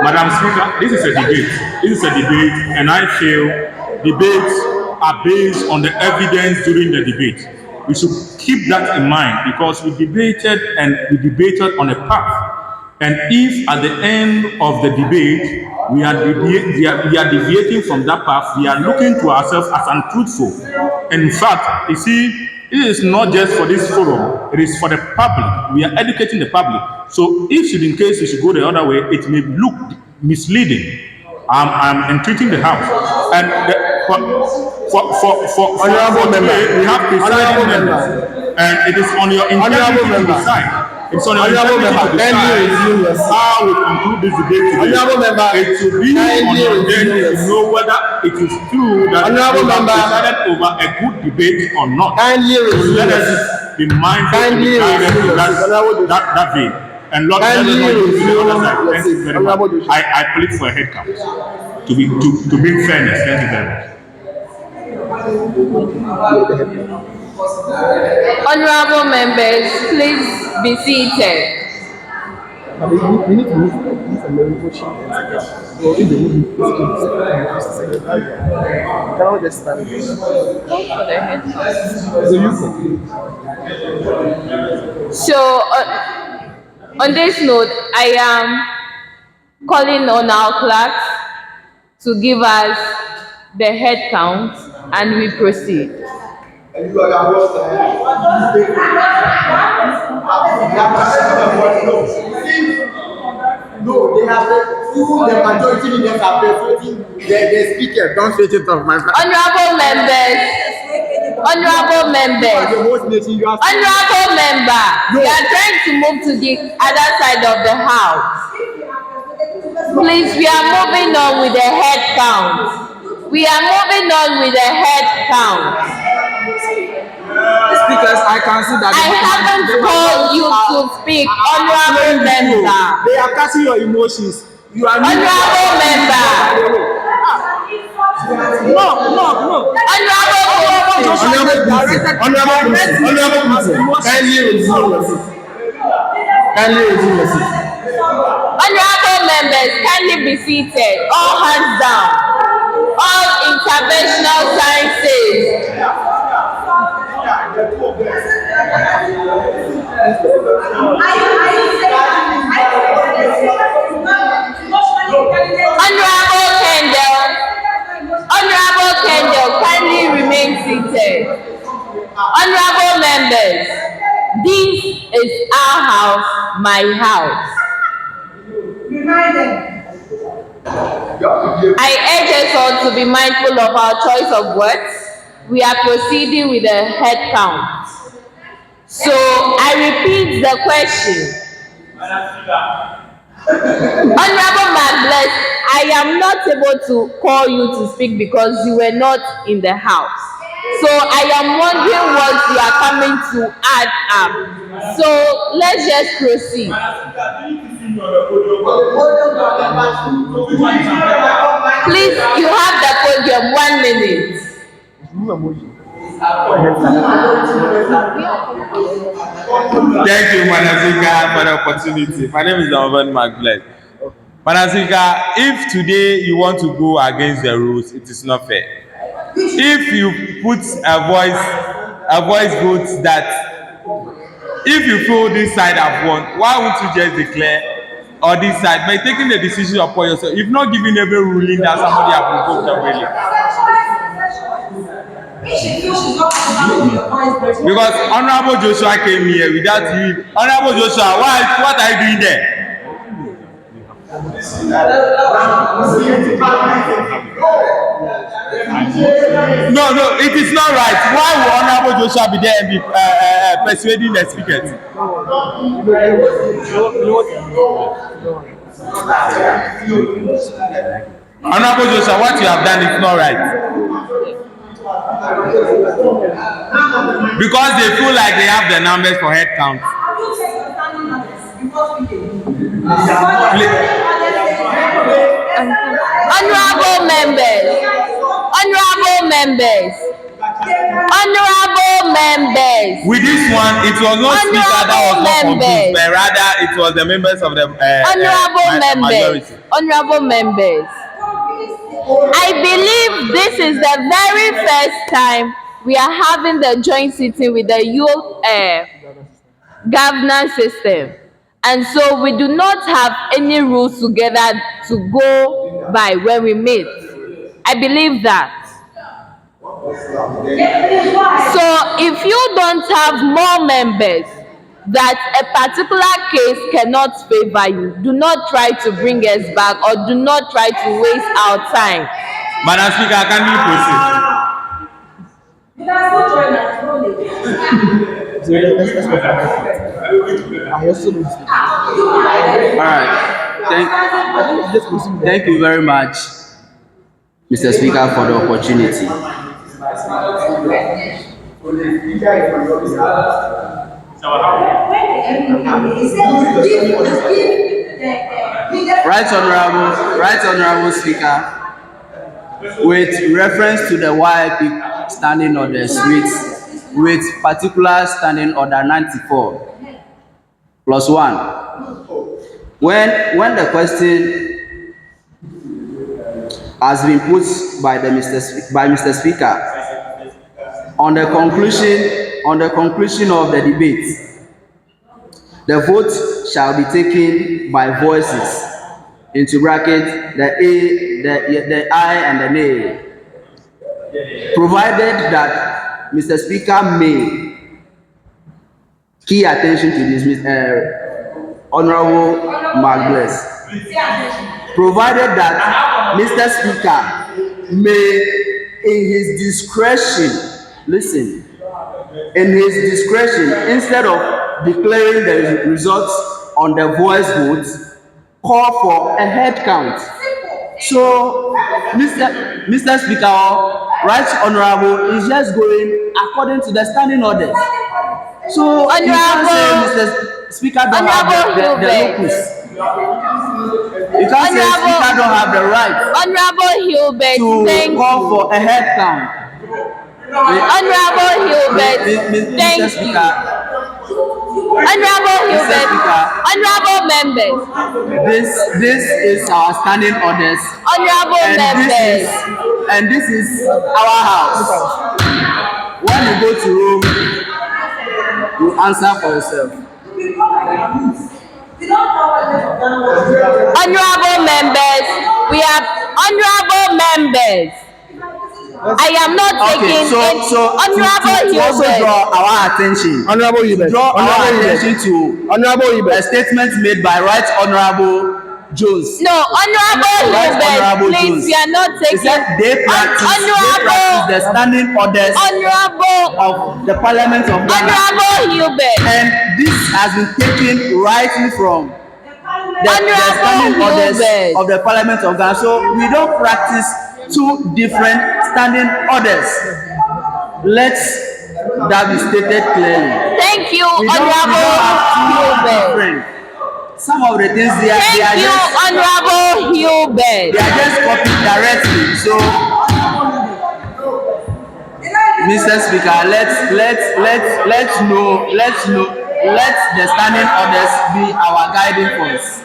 Speaker 9: Madam Speaker, this is a debate. And I feel debates are based on the evidence during the debate. We should keep that in mind because we debated on a path. And if at the end of the debate we are deviating from that path, we are looking to ourselves as untruthful. In fact, you see, it is not just for this forum, it is for the public. We are educating the public. So if in case we should go the other way, it may look misleading. I'm entreating the House. And For today, we have presiding members, and it is on your integrity to decide. It's on your integrity to decide how we conclude this debate today. It should be on your desk to know whether it is true that we have presided over a good debate or not. So let us be mindful to be guided to that vein. And Lord, let us not use the other side. Thank you very much. I plead for a head count to bring fairness. Thank you very much.
Speaker 19: Honorable members, please be seated.
Speaker 23: We need to move a motion and second. So if they move second, cannot just stand there.
Speaker 19: So on this note, I am calling on our clerks to give us the head count and we proceed.
Speaker 22: No, they have the majority leaders are persuading the speaker. Don't switch it off, my friend.
Speaker 19: Honorable members, honorable members, honorable member, we are trying to move to the other side of the house. Please, we are moving on with the head count. We are moving on with the head count.
Speaker 4: Speakers, I can see that
Speaker 19: I haven't called you to speak, honorable member.
Speaker 4: They are catching your emotions. You are
Speaker 19: honorable member.
Speaker 4: No.
Speaker 19: Honorable members, kindly be seated. All hands down. All interventional sciences. Honorable Kendall, kindly remain seated. Honorable members, this is our house, my house. I urge us all to be mindful of our choice of words. We are proceeding with the head count. So I repeat the question. Honorable Magbless, I am not able to call you to speak because you were not in the house. So I am wondering what you are coming to add up. So let's just proceed. Please, you have the podium, 1 minute.
Speaker 3: Thank you, Manazika, for the opportunity. My name is Amegashie Magbless. Manazika, if today you want to go against the rules, it is not fair. If you put a voice vote that if you feel this side have won, why won't you just declare or this side by taking the decision upon yourself? If not giving every ruling that somebody have revoked already. Because Honorable Joshua came here without you. Honorable Joshua, what are you doing there? No, it is not right. Why will Honorable Joshua be there and be persuading the speakers? Honorable Joshua, what you have done is not right. Because they feel like they have the numbers for head count.
Speaker 19: Honorable members,
Speaker 3: with this one, it was not speaker that was not confused, but rather it was the members of the majority.
Speaker 19: Honorable members, I believe this is the very first time we are having the joint sitting with the youth governance system. And so we do not have any rules together to go by when we meet. I believe that. So if you don't have more members that a particular case cannot favor you, do not try to bring us back or do not try to waste our time.
Speaker 3: Madam Speaker, can you proceed?
Speaker 23: So let's go for I also don't speak.
Speaker 18: All right. Thank you very much, Mr. Speaker, for the opportunity. Right Honorable Speaker, with reference to the YIP standing orders with particular standing order 94 plus 1. When the question has been put by Mr. Speaker on the conclusion of the debate, the vote shall be taken by voices, into bracket the aye and the nay, provided that Mr. Speaker may key attention to this, Honorable Magbless, provided that Mr. Speaker may, in his discretion, listen, in his discretion, instead of declaring the results on the voice vote, call for a head count. So, Mr. Speaker, Right Honorable is just going according to the standing orders. So, you can't say Mr. Speaker don't have the locus. You can't say Speaker don't have the right to call for a head count.
Speaker 19: Honorable Hilbert, thank you. Honorable Hilbert, honorable members.
Speaker 18: This is our standing orders.
Speaker 19: Honorable members.
Speaker 18: This is our house. When you go to Rome, you answer for yourself.
Speaker 19: Honorable members, we have honorable members. I am not taking
Speaker 18: so also draw our attention.
Speaker 23: Honorable Hubert.
Speaker 18: Draw our attention to a statement made by Right Honorable Jones.
Speaker 19: No, Honorable Hubert, please, we are not taking.
Speaker 18: They practice the standing orders of the Parliament of Ghana.
Speaker 19: Honorable Hubert.
Speaker 18: And this has been taken rightly from the standing orders of the Parliament of Ghana. So we don't practice two different standing orders. Let's that be stated clearly.
Speaker 19: Thank you, Honorable Hubert.
Speaker 18: Some of the things they are just
Speaker 19: Honorable Hubert.
Speaker 18: They are just copied directly. So, Mr. Speaker, let's let the standing orders be our guiding force.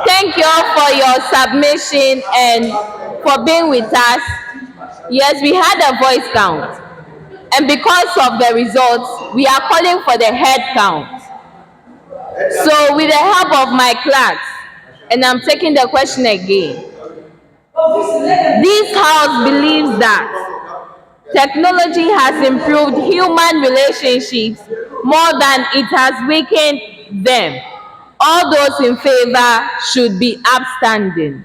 Speaker 19: Thank you all for your submission and for being with us. Yes, we had a voice count. And because of the results, we are calling for the head count. So with the help of my clerks, and I'm taking the question again. This house believes that technology has improved human relationships more than it has weakened them. All those in favor should be upstanding.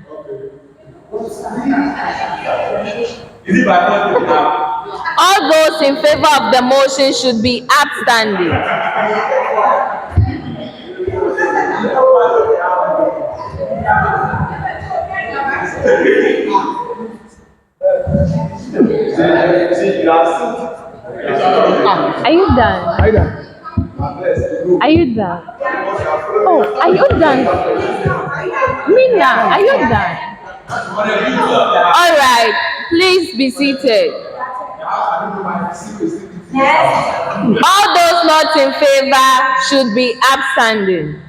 Speaker 19: All those in favor of the motion should be upstanding. Are you done? Are you done? Oh, are you done? Mina, are you done? All right, please be seated. All those not in favor should be upstanding.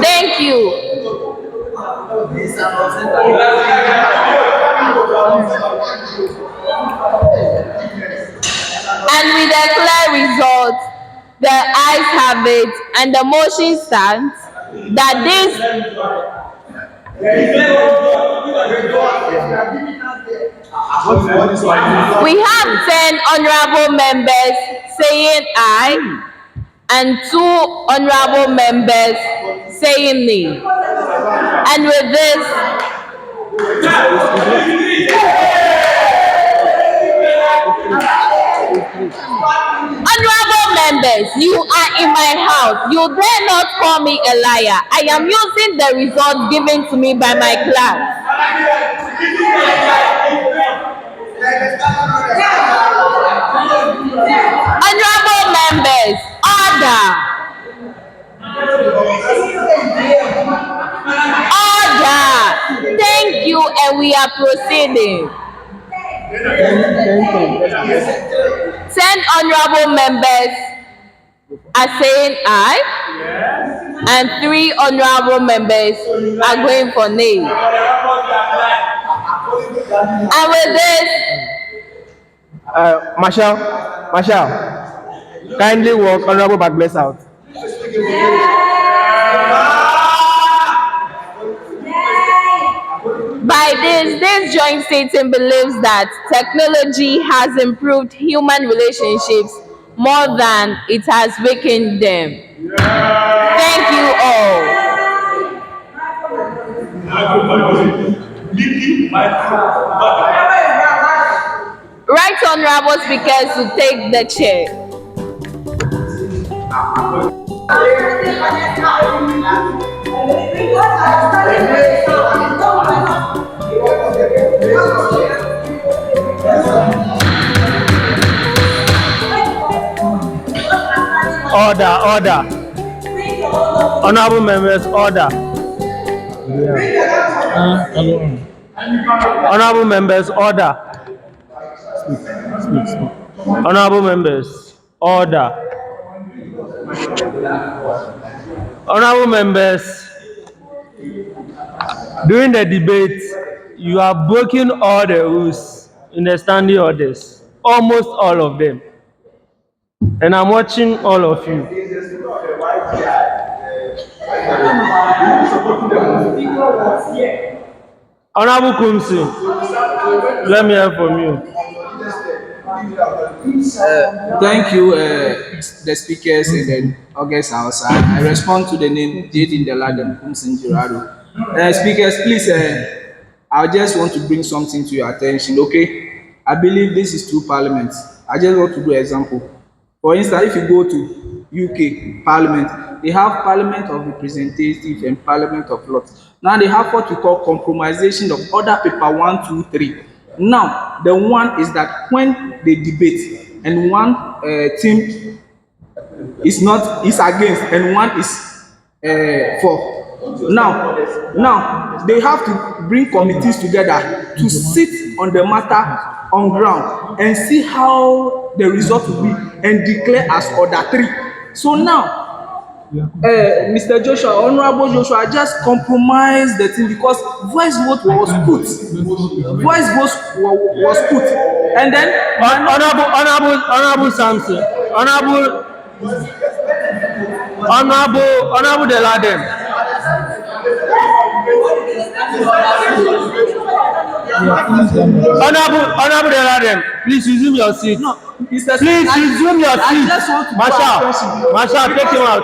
Speaker 19: Thank you. And with a clear result, the ayes have it, and the motion stands that this. We have 10 honorable members saying aye and 2 honorable members saying nay. And with this, honorable members, you are in my house. You dare not call me a liar. I am using the results given to me by my class. Honorable members, order. Order. Thank you, and we are proceeding. 10 honorable members are saying aye, and 3 honorable members are going for nay. And with this,
Speaker 23: Marshall, kindly walk Honorable Bagbless out.
Speaker 19: by this joint sitting believes that technology has improved human relationships more than it has weakened them. Thank you all. Right honorable speakers to take the chair.
Speaker 15: Order. Honorable members, order. Honorable members, order. Honorable members, order. Honorable members, during the debate, you have broken all the rules in the standing orders, almost all of them. And I'm watching all of you. Honorable Kumsi, let me hear from you.
Speaker 4: Thank you, the speakers in the August House. I respond to the name Jade in the Ladam Kumsin Jirado. Speakers, please, I just want to bring something to your attention, okay? I believe this is two parliaments. I just want to do an example. For instance, if you go to UK Parliament, they have Parliament of Representatives and Parliament of Lords. Now they have what we call compromisation of order paper 1, 2, 3. Now, the one is that when they debate and one team is against and one is for. Now they have to bring committees together to sit on the matter on ground and see how the result will be and declare as order 3. So now, Mr. Joshua, Honorable Joshua, just compromised the thing because voice vote was put. And then
Speaker 15: Honorable Samson, Honorable Deladen. Honorable Deladen, please resume your seat.
Speaker 4: No,
Speaker 15: please resume your seat. Marshal, take him out.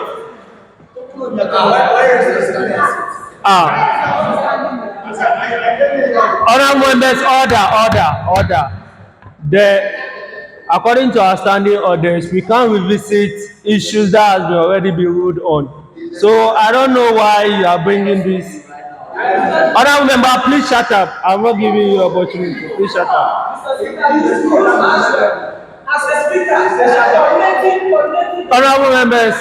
Speaker 15: Honorable members, order. According to our standing orders, we can't revisit issues that has already been ruled on. So I don't know why you are bringing this. Honorable member, please shut up. I'm not giving you opportunity. Please shut up. Honorable members.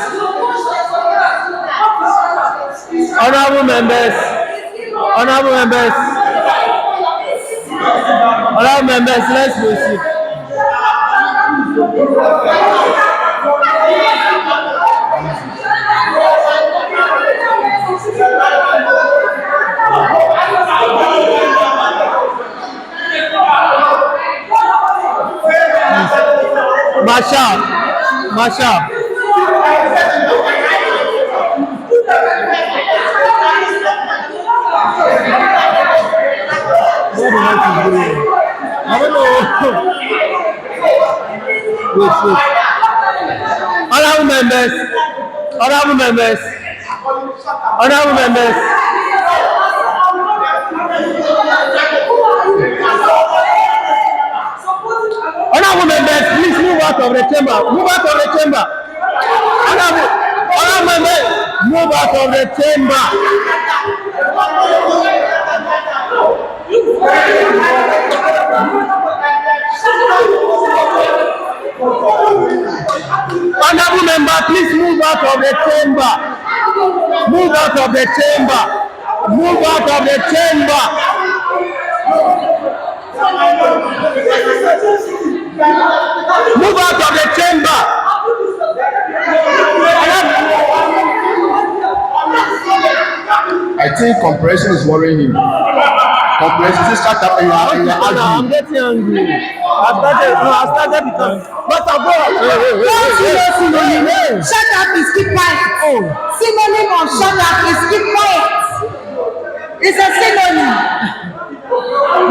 Speaker 15: Honorable members, let's proceed. Marshal. Honorable members, honorable members, honorable members. Honorable members, please move out of the chamber. Move out of the chamber. Honorable members, move out of the chamber. Honorable member, please move out of the chamber. Move out of the chamber. Move out of the chamber. Move out of the chamber.
Speaker 8: I think compression is worrying him. Compression is start up and you are
Speaker 15: I'm getting angry. I started because. But I go.
Speaker 16: Shut up, please keep quiet. Synonym of shut up, please keep quiet. It's a synonym.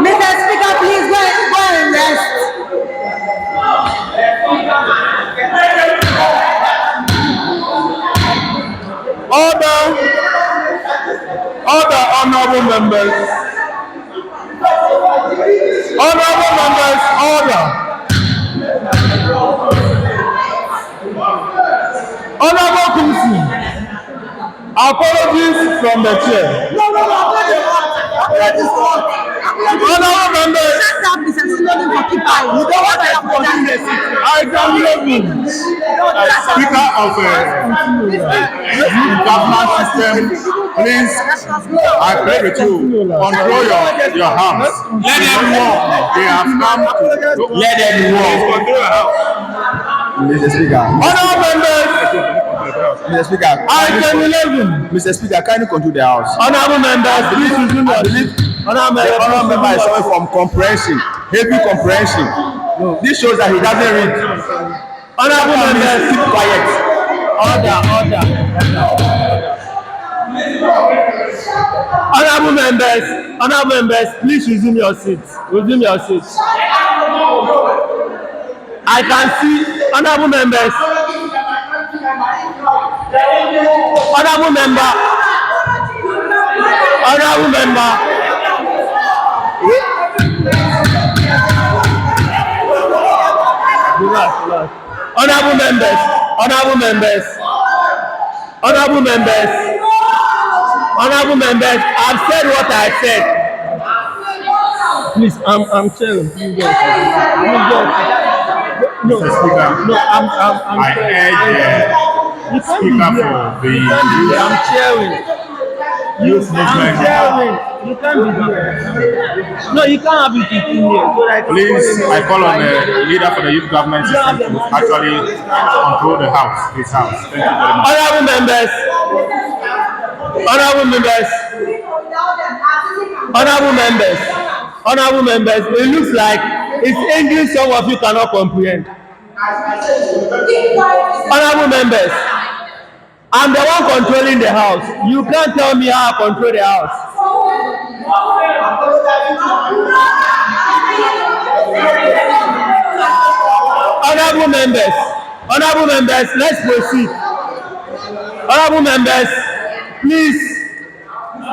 Speaker 16: Mr. Speaker, please go and rest.
Speaker 15: Order, honorable members. Honorable members, order. Honorable Kumsi, apologies from the chair. Honorable members,
Speaker 16: Shut up, Mr. Synonym for keep quiet. You don't want to apologize.
Speaker 15: I can hear you.
Speaker 9: Speaker of government system, please, I pray with you, control your hands. Let them walk. They have come to let them walk.
Speaker 8: Mr. Speaker.
Speaker 15: Honorable members,
Speaker 8: Mr. Speaker. Mr. Speaker, can you control the house?
Speaker 15: Honorable members, please resume your seat.
Speaker 8: Honorable member is suffering from compression, heavy compression. This shows that he doesn't read.
Speaker 15: Honorable members,
Speaker 8: keep quiet.
Speaker 15: Order. Honorable members, please resume your seats. Resume your seats. I can see honorable members. Honorable member. Honorable members, I've said what I said. Please, I'm chairing. Please go. No, I'm
Speaker 9: I urge Speaker for the
Speaker 15: I'm chairing.
Speaker 9: youth movement.
Speaker 15: You can't be here. No, you can't have it in here.
Speaker 9: Please, I call on the leader for the youth government system to actually control the house, this house. Thank you very much.
Speaker 15: Honorable members, it looks like it's English some of you cannot comprehend. Honorable members, I'm the one controlling the house. You can't tell me how I control the house. Honorable members, let's proceed. Honorable members, please,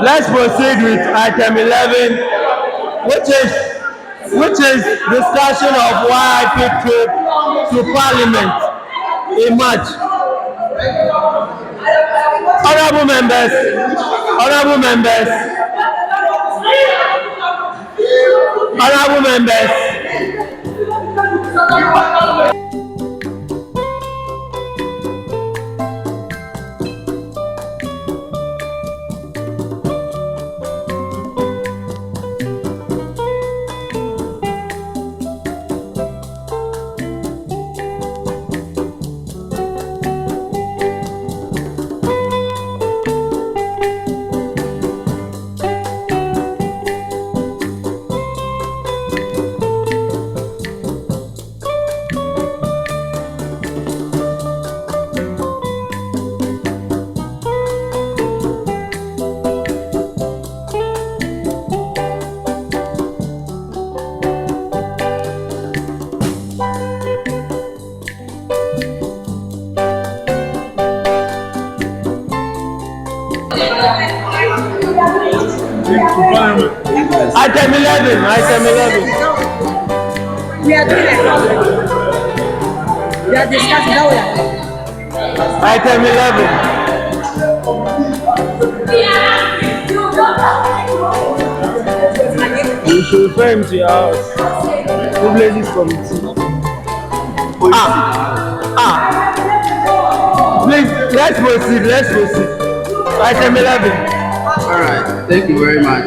Speaker 15: let's proceed with item 11, which is discussion of YIP trip to Parliament in March. Honorable members, Item 11. Item 11.
Speaker 16: We are doing it. We are discussing how we are.
Speaker 15: Item 11. You should refer him to your house. Privileges committee. Please, let's proceed. Let's proceed. Item 11.
Speaker 18: All right. Thank you very much,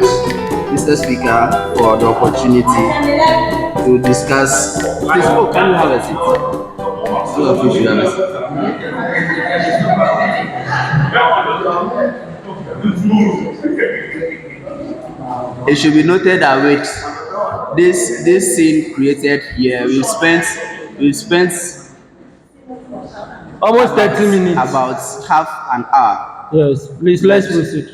Speaker 18: Mr. Speaker, for the opportunity to discuss. Please, oh, can you have a seat? All of you should have a seat. It should be noted that with this scene created here, we've spent
Speaker 15: almost 30 minutes,
Speaker 18: about half an hour.
Speaker 15: Yes, please, let's proceed.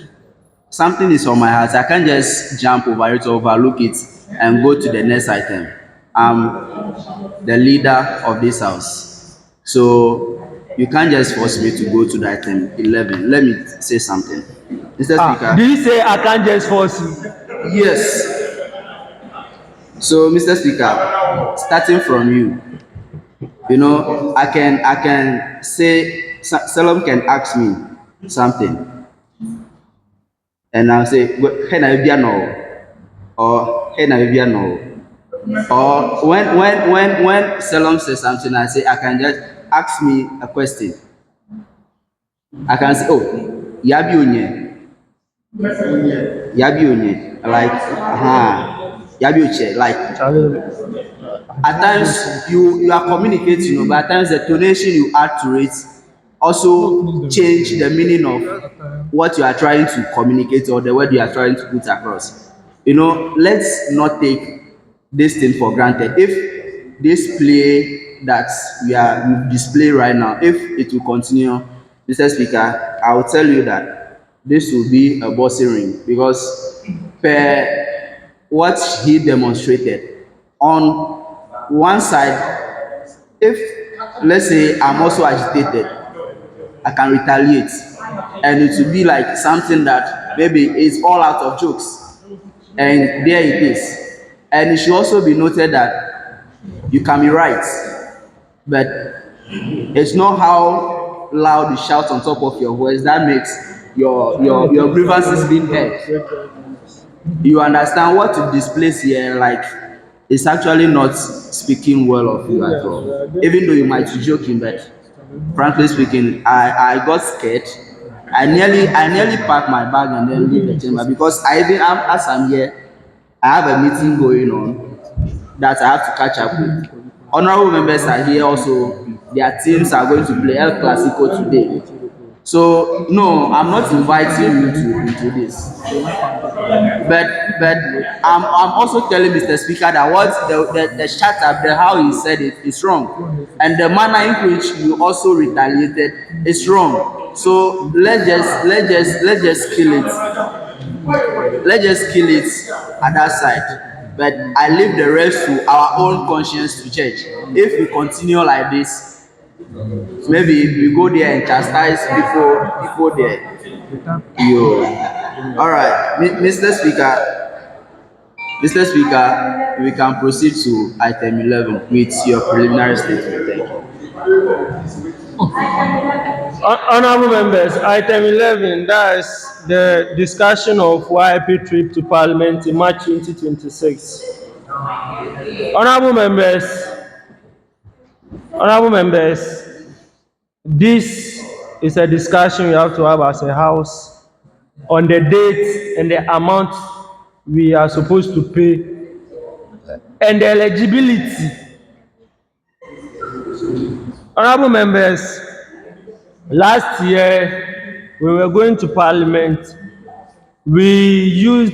Speaker 18: Something is on my heart. I can't just jump over it or overlook it and go to the next item. I'm the leader of this house, so you can't just force me to go to the item 11. Let me say something, Mr. Speaker.
Speaker 15: Did you say I can't just force you?
Speaker 18: Yes. So, Mr. Speaker, starting from you, you know, I can say, Salom can ask me something, and I'll say, hey, no, or hey, no. Or when Salom says something, I say, I can just ask me a question. I can say, oh, yabi unye, like, yabi uche, like. At times you are communicating, but at times the tonation you add to it also change the meaning of what you are trying to communicate or the word you are trying to put across. You know, let's not take this thing for granted. If this play that we display right now, if it will continue, Mr. Speaker, I will tell you that this will be a bossy ring, because per what he demonstrated, on one side, if let's say I'm also agitated, I can retaliate, and it will be like something that maybe is all out of jokes, and there it is. And it should also be noted that you can be right, but it's not how loud you shout on top of your voice that makes your grievances being heard. You understand what you display here, like, it's actually not speaking well of you at all. Even though you might be joking, but frankly speaking, I got scared. I nearly packed my bag and then leave the chamber, because as I'm here, I have a meeting going on that I have to catch up with. Honorable members are here also. Their teams are going to play El Clasico today. So no, I'm not inviting you into this. But I'm also telling Mr. Speaker that what the shut-up, how he said it is wrong, and the manner in which you also retaliated is wrong. So let's just kill it. Let's just kill it at that side. But I leave the rest to our own conscience to judge. If we continue like this, maybe we go there and chastise people there. All right, Mr. Speaker, we can proceed to item 11 with your preliminary statement. Thank you.
Speaker 15: Honorable members, item 11, that's the discussion of YIP trip to Parliament in March 2026. Honorable members, this is a discussion we have to have as a house on the date and the amount we are supposed to pay and the eligibility. Honorable members, last year we were going to Parliament. We used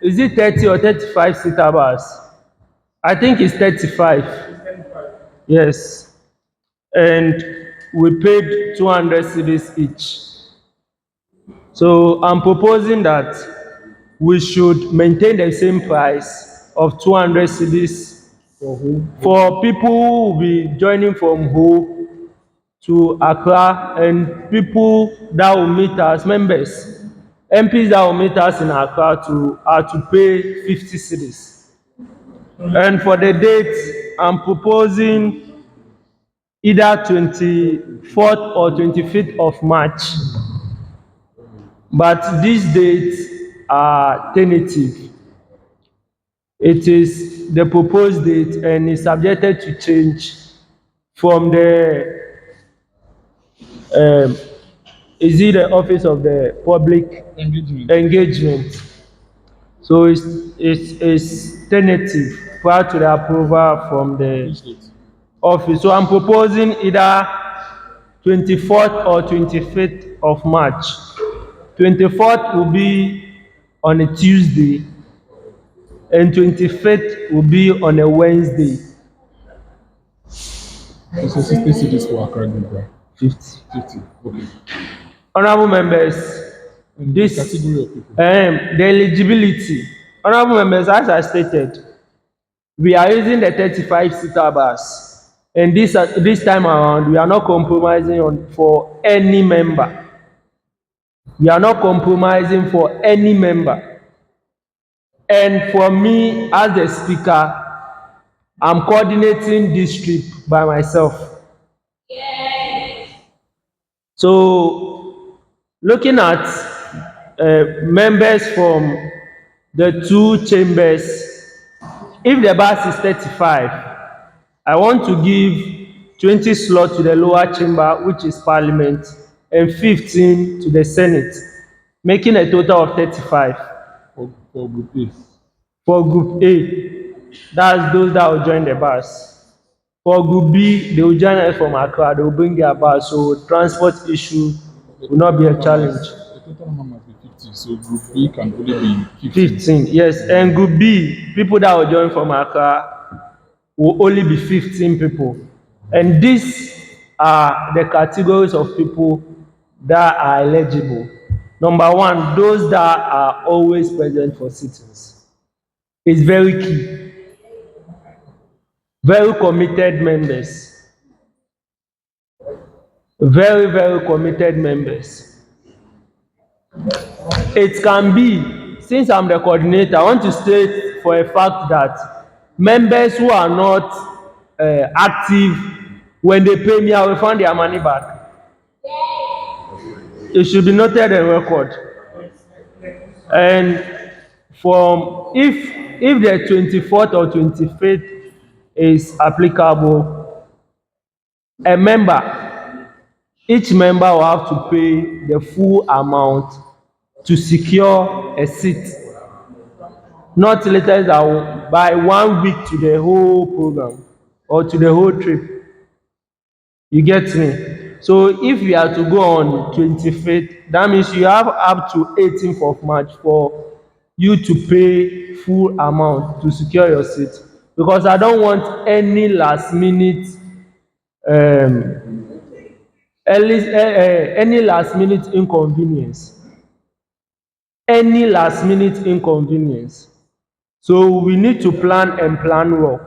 Speaker 15: is it 30 or 35 seater bus? I think it's 35. Yes. And we paid 200 cedis each. So I'm proposing that we should maintain the same price of 200 cedis for people who will be joining from Ho to Accra and people that will meet as members. MPs that will meet us in Accra are to pay 50 cedis. And for the date, I'm proposing either 24th or 25th of March. But these dates are tentative. It is the proposed date and is subjected to change from the is it the Office of the Public Engagement. So it's tentative prior to the approval from the office. So I'm proposing either 24th or 25th of March. 24th will be on a Tuesday and 25th will be on a Wednesday.
Speaker 2: So 60 cities for Accra Group, right?
Speaker 15: 50.
Speaker 2: 50, okay.
Speaker 15: Honorable members, this
Speaker 2: category of people.
Speaker 15: The eligibility. Honorable members, as I stated, we are using the 35-seater bus, and this time around, we are not compromising for any member. We are not compromising for any member. And for me, as the speaker, I'm coordinating this trip by myself. So, looking at members from the two chambers, if the bus is 35, I want to give 20 slots to the lower chamber, which is Parliament, and 15 to the Senate, making a total of 35.
Speaker 2: For Group A.
Speaker 15: For Group A, that's those that will join the bus. For Group B, they will join us from Accra, they will bring their bus, so transport issue will not be a challenge.
Speaker 2: The total number must be 50, so Group B can only be 15.
Speaker 15: 15, yes. And Group B, people that will join from Accra will only be 15 people. And these are the categories of people that are eligible. Number one, those that are always present for sittings. It's very key. Very committed members. Very, very committed members. It can be, since I'm the coordinator, I want to state for a fact that members who are not active, when they pay me, I will refund their money back. It should be noted and record. And from if the 24th or 25th is applicable, a member, each member will have to pay the full amount to secure a seat, not later than by 1 week to the whole program or to the whole trip. You get me? So if we are to go on 25th, that means you have up to 18th of March for you to pay full amount to secure your seat, because I don't want any last minute any last minute inconvenience. Any last minute inconvenience. So we need to plan and plan well.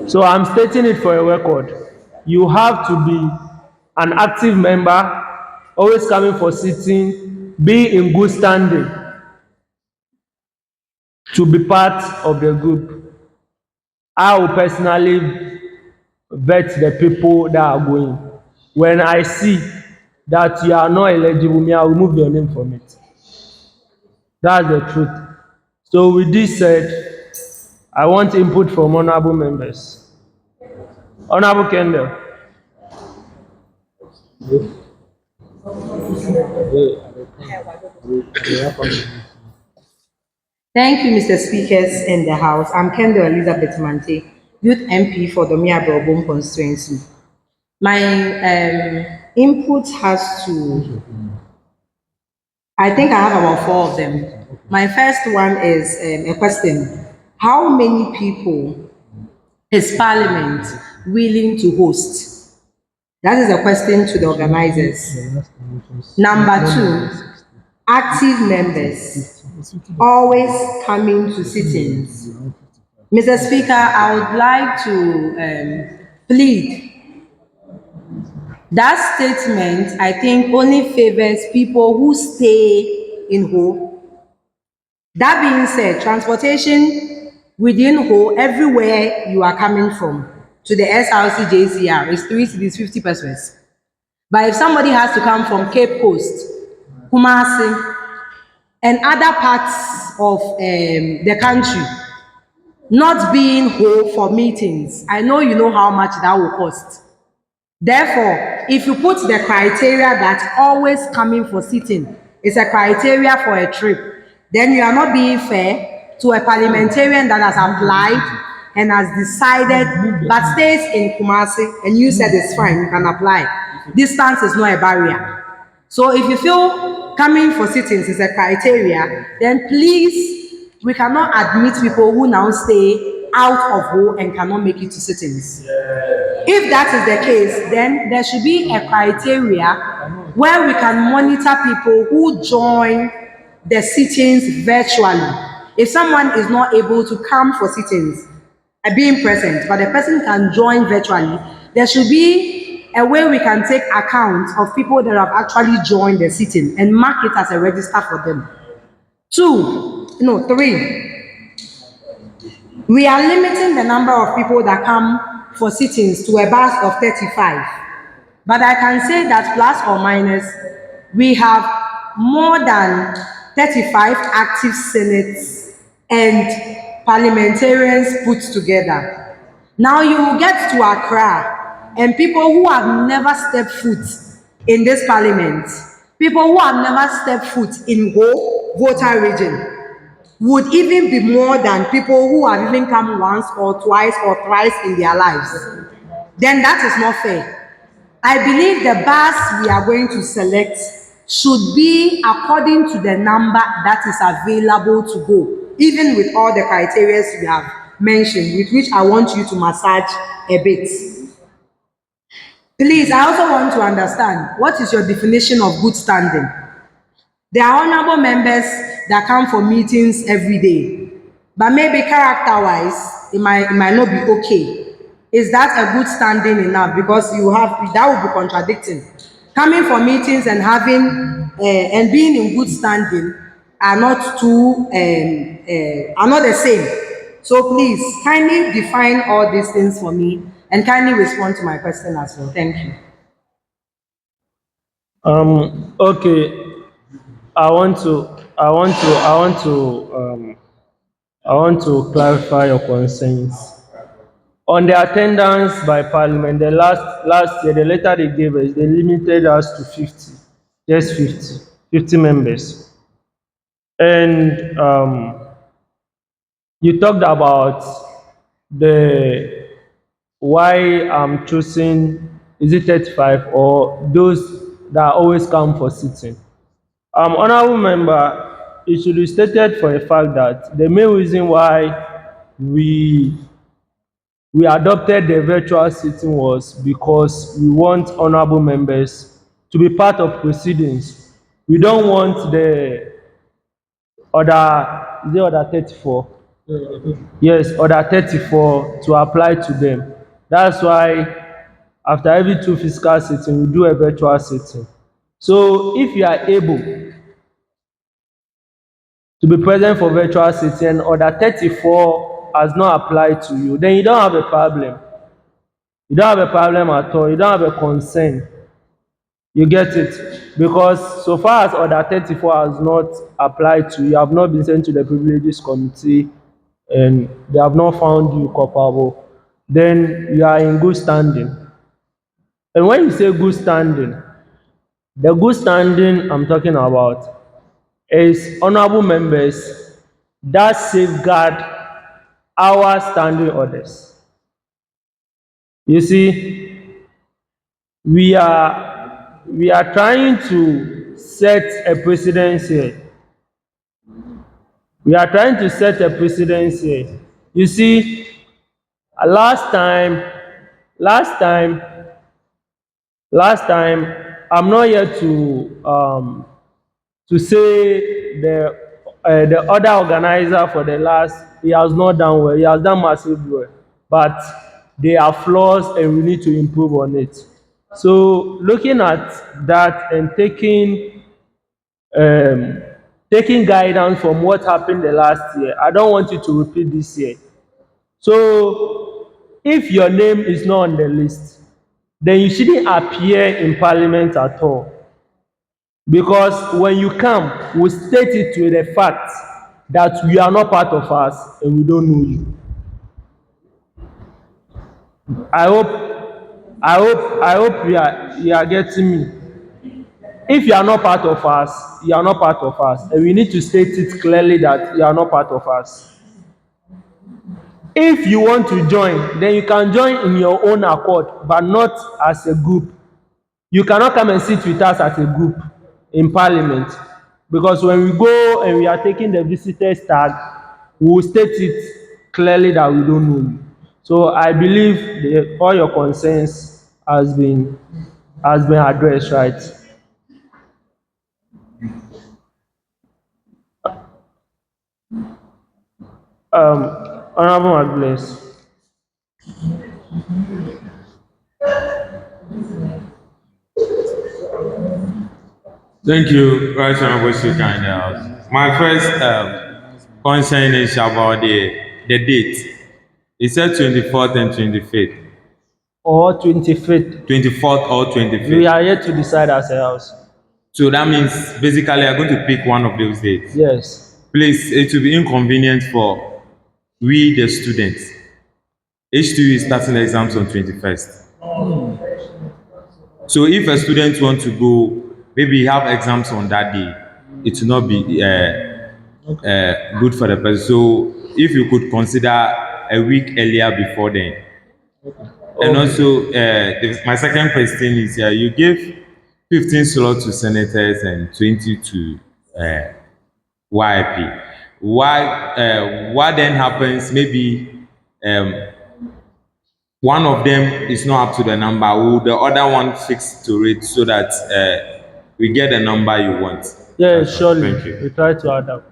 Speaker 15: So I'm stating it for a record. You have to be an active member, always coming for sitting, be in good standing to be part of the group. I will personally vet the people that are going. When I see that you are not eligible, I will remove your name from it. That's the truth. So with this said, I want input from honorable members. Honorable Kendall.
Speaker 16: Thank you, Mr. Speakers in the House. I'm Kendall Elizabeth Mante, Youth MP for the Miabra constituency. My input has to, I think I have about 4 of them. My first one is a question. How many people is Parliament willing to host? That is a question to the organizers. Number 2, active members always coming to sittings. Mr. Speaker, I would like to plead That statement, I think, only favors people who stay in Ho. That being said, transportation within Ho, everywhere you are coming from, to the SRC JCR is 3 cities, 50 pesos. But if somebody has to come from Cape Coast, Kumasi, and other parts of the country, not being Ho for meetings, I know you know how much that will cost. Therefore, if you put the criteria that always coming for sitting is a criteria for a trip, then you are not being fair to a parliamentarian that has applied and has decided but stays in Kumasi, and you said it's fine, you can apply. Distance is not a barrier. So if you feel coming for sittings is a criteria, then please, we cannot admit people who now stay out of Ho and cannot make it to sittings. If that is the case, then there should be a criteria where we can monitor people who join the sittings virtually. If someone is not able to come for sittings, being present, but the person can join virtually, there should be a way we can take account of people that have actually joined the sitting and mark it as a register for them. Three, we are limiting the number of people that come for sittings to a bus of 35. But I can say that plus or minus, we have more than 35 active senates and parliamentarians put together. Now you will get to Accra, and people who have never stepped foot in this parliament, people who have never stepped foot in Ho voter region, would even be more than people who have even come once or twice or thrice in their lives. Then that is not fair. I believe the bus we are going to select should be according to the number that is available to go, even with all the criteria we have mentioned, with which I want you to massage a bit. Please, I also want to understand, what is your definition of good standing? There are honorable members that come for meetings every day, but maybe character-wise, it might not be okay. Is that a good standing enough? Because that would be contradicting. Coming for meetings and having and being in good standing are not the same. So please kindly define all these things for me and kindly respond to my question as well. Thank you.
Speaker 15: Okay. I want to clarify your concerns. On the attendance by Parliament, the last year, the letter they gave us, they limited us to 50, just 50 members. And you talked about why I'm choosing, is it 35 or those that always come for sitting. Honorable member, it should be stated for a fact that the main reason why we adopted the virtual sitting was because we want honorable members to be part of proceedings. We don't want the other 34. Yes, other 34 to apply to them. That's why after every 2 fiscal sitting, we do a virtual sitting. So if you are able to be present for virtual sitting and other 34 has not applied to you, then you don't have a problem. You don't have a problem at all. You don't have a concern. You get it? Because so far as other 34 has not applied to you, have not been sent to the privileges committee, and they have not found you culpable, then you are in good standing. And when you say good standing, the good standing I'm talking about is honorable members that safeguard our standing orders. You see, we are trying to set a precedence here. We are trying to set a precedence here. You see, last time, I'm not here to say the other organizer for the last, he has not done well. He has done massively well, but there are flaws and we need to improve on it. So looking at that and um, taking guidance from what happened the last year, I don't want you to repeat this year. So if your name is not on the list, then you shouldn't appear in parliament at all. Because when you come, we state it to the fact that you are not part of us and we don't know you. I hope you are getting me. If you are not part of us, you are not part of us, and we need to state it clearly that you are not part of us. If you want to join, then you can join in your own accord, but not as a group. You cannot come and sit with us as a group in parliament, because when we go and we are taking the visitors tag, we will state it clearly that we don't know you. So I believe all your concerns has been addressed, right? Honorable Agnes.
Speaker 3: Thank you, Right Honorable Speaker in the House. My first concern is about the date. It said 24th and 25th.
Speaker 15: Or 25th.
Speaker 3: 24th or 25th.
Speaker 15: We are yet to decide as a house.
Speaker 3: So that means basically I'm going to pick one of those dates.
Speaker 15: Yes.
Speaker 3: Please, it will be inconvenient for we, the students. HTU is starting the exams on 21st. So if a student wants to go, maybe have exams on that day, it will not be good for the person. So if you could consider a week earlier before then. And also, my second question is, you give 15 slots to senators and 20 to YIP. What then happens? Maybe one of them is not up to the number. Will the other one fix to it so that we get the number you want?
Speaker 15: Yeah, surely.
Speaker 3: Thank you.
Speaker 15: We try to adapt.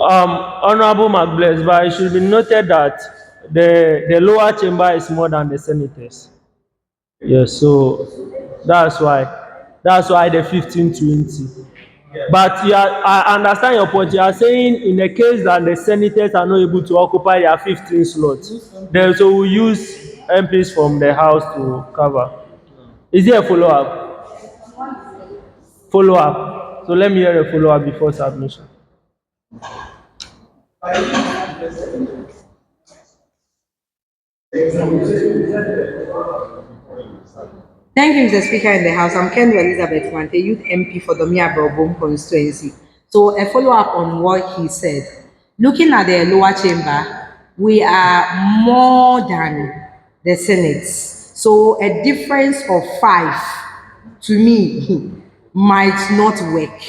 Speaker 15: Honorable McBless, but it should be noted that the lower chamber is more than the senators. Yes, so that's why the 15-20. But I understand your point. You are saying in the case that the senators are not able to occupy their 15 slots, then so we use MPs from the house to cover. Is there a follow-up? Follow-up. So let me hear a follow-up before submission.
Speaker 16: Thank you, Mr. Speaker in the House. I'm Kendra Elizabeth Mante, Youth MP for the Miabro constituency. So a follow-up on what he said. Looking at the lower chamber, we are more than the Senate. So a difference of 5, to me, might not work.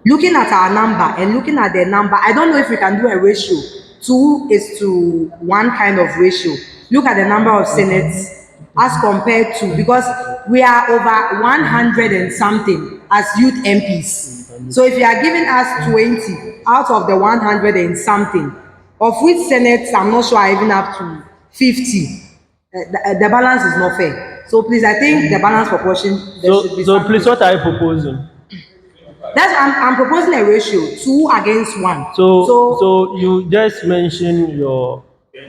Speaker 16: Looking at our number and looking at the number, I don't know if we can do a ratio. 2:1 kind of ratio. Look at the number of senates as compared to, because we are over 100 and something as youth MPs. So if you are giving us 20 out of the 100 and something, of which senates I'm not sure I even up to 50, the balance is not fair. So please, I think the balance proportion should be.
Speaker 15: So please, what are you proposing?
Speaker 16: That's I'm proposing a ratio 2:1.
Speaker 15: So you just mentioned your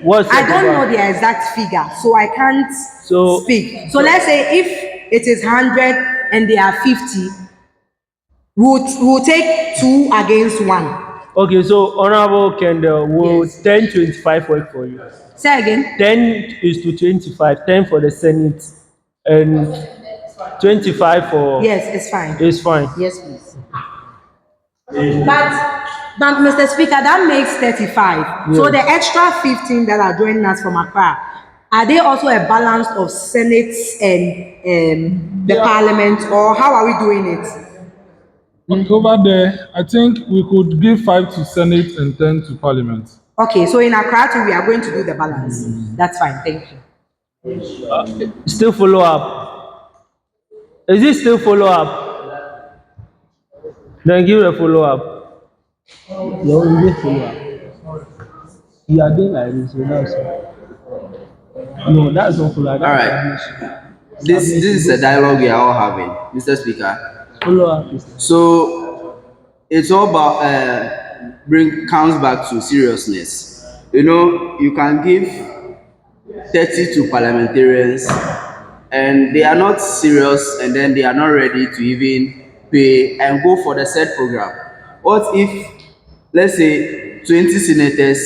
Speaker 15: what's
Speaker 16: I don't know the exact figure, so I can't speak. So let's say if it is 100 and they are 50, we'll take 2:1.
Speaker 15: Okay, so Honorable Kendall, will 10-25 work for you?
Speaker 16: Say again.
Speaker 15: 10:25, 10 for the Senate, and 25 for.
Speaker 16: Yes, it's fine.
Speaker 15: It's fine.
Speaker 16: Yes, please. But Mr. Speaker, that makes 35. Yes. So the extra 15 that are joining us from Accra, are they also a balance of Senate and the Parliament, or how are we doing it?
Speaker 2: Over there, I think we could give 5 to Senate and 10 to Parliament.
Speaker 16: Okay, so in Accra too, we are going to do the balance. That's fine, thank you.
Speaker 15: Still follow up. Is it still follow up? Then give a follow up. No, we did follow up. You are doing like this, so that's No, that's not follow up.
Speaker 18: All right. This is a dialogue we are all having, Mr. Speaker.
Speaker 15: Follow up.
Speaker 18: So it's all about comes back to seriousness. You know, you can give 32 parliamentarians and they are not serious and then they are not ready to even pay and go for the said program. What if, let's say, 20 senators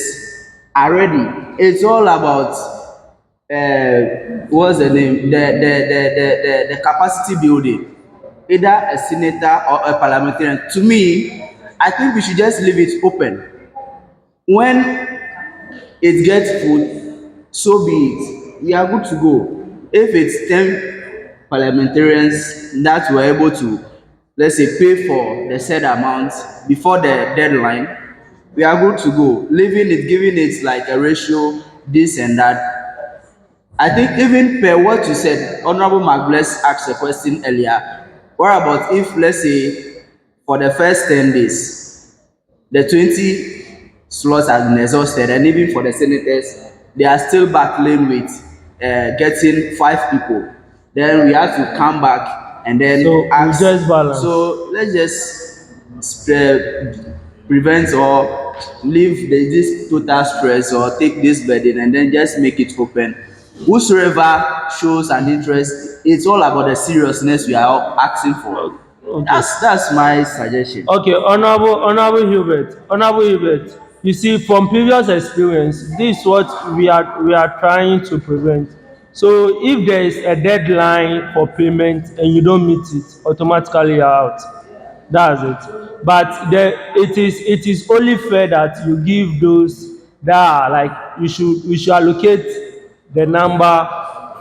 Speaker 18: are ready? It's all about what's the name? The capacity building. Either a senator or a parliamentarian. To me, I think we should just leave it open. When it gets full, so be it. We are good to go. If it's 10 parliamentarians that were able to, let's say, pay for the said amount before the deadline, we are good to go. Leaving it, giving it like a ratio, this and that. I think even per what you said, Honorable Magbless asked a question earlier. What about if, let's say, for the first 10 days, the 20 slots have been exhausted, and even for the senators, they are still battling with getting 5 people. Then we have to come back and then ask.
Speaker 15: Just balance.
Speaker 18: So let's just prevent or leave this total stress or take this burden and then just make it open. Whosoever shows an interest, it's all about the seriousness we are asking for. Okay. That's my suggestion.
Speaker 15: Okay, Honorable Hubert. You see, from previous experience, this is what we are trying to prevent. So if there is a deadline for payment and you don't meet it, automatically you're out. That's it. But it is only fair that you give those that are like we should allocate the number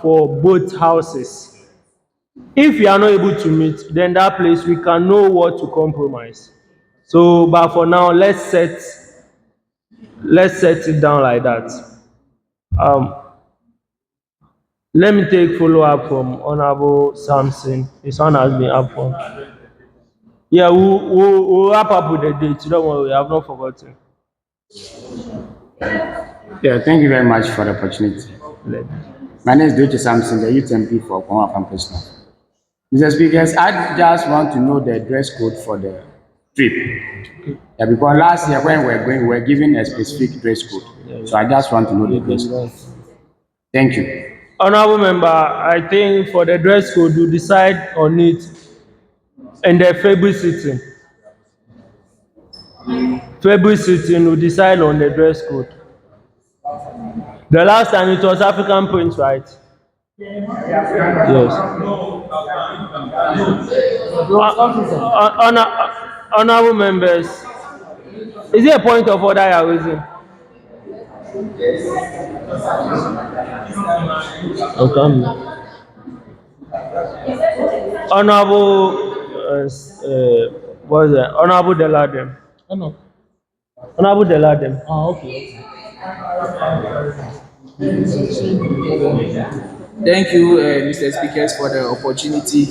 Speaker 15: for both houses. If we are not able to meet, then that place we can know what to compromise. So, but for now, let's set it down like that. Let me take follow up from Honorable Samson. His one has been up from. Yeah, we'll wrap up with the date. Don't worry, we have not forgotten.
Speaker 14: Yeah, thank you very much for the opportunity. My name is Dr. Samson, the Youth MP for Kwama Personal. Mr. Speakers, I just want to know the dress code for the trip. Yeah, because last year when we were going, we were given a specific dress code. So I just want to know the dress code. Thank you.
Speaker 15: Honorable Member, I think for the dress code, you decide on it in the February sitting. February sitting, we decide on the dress code. The last time it was African print, right? Yes. Honorable members, is it a point of order you are raising? Okay. Honorable, what is it? Honorable Deladem. Honorable Deladem.
Speaker 4: Okay. Thank you, Mr. Speakers, for the opportunity.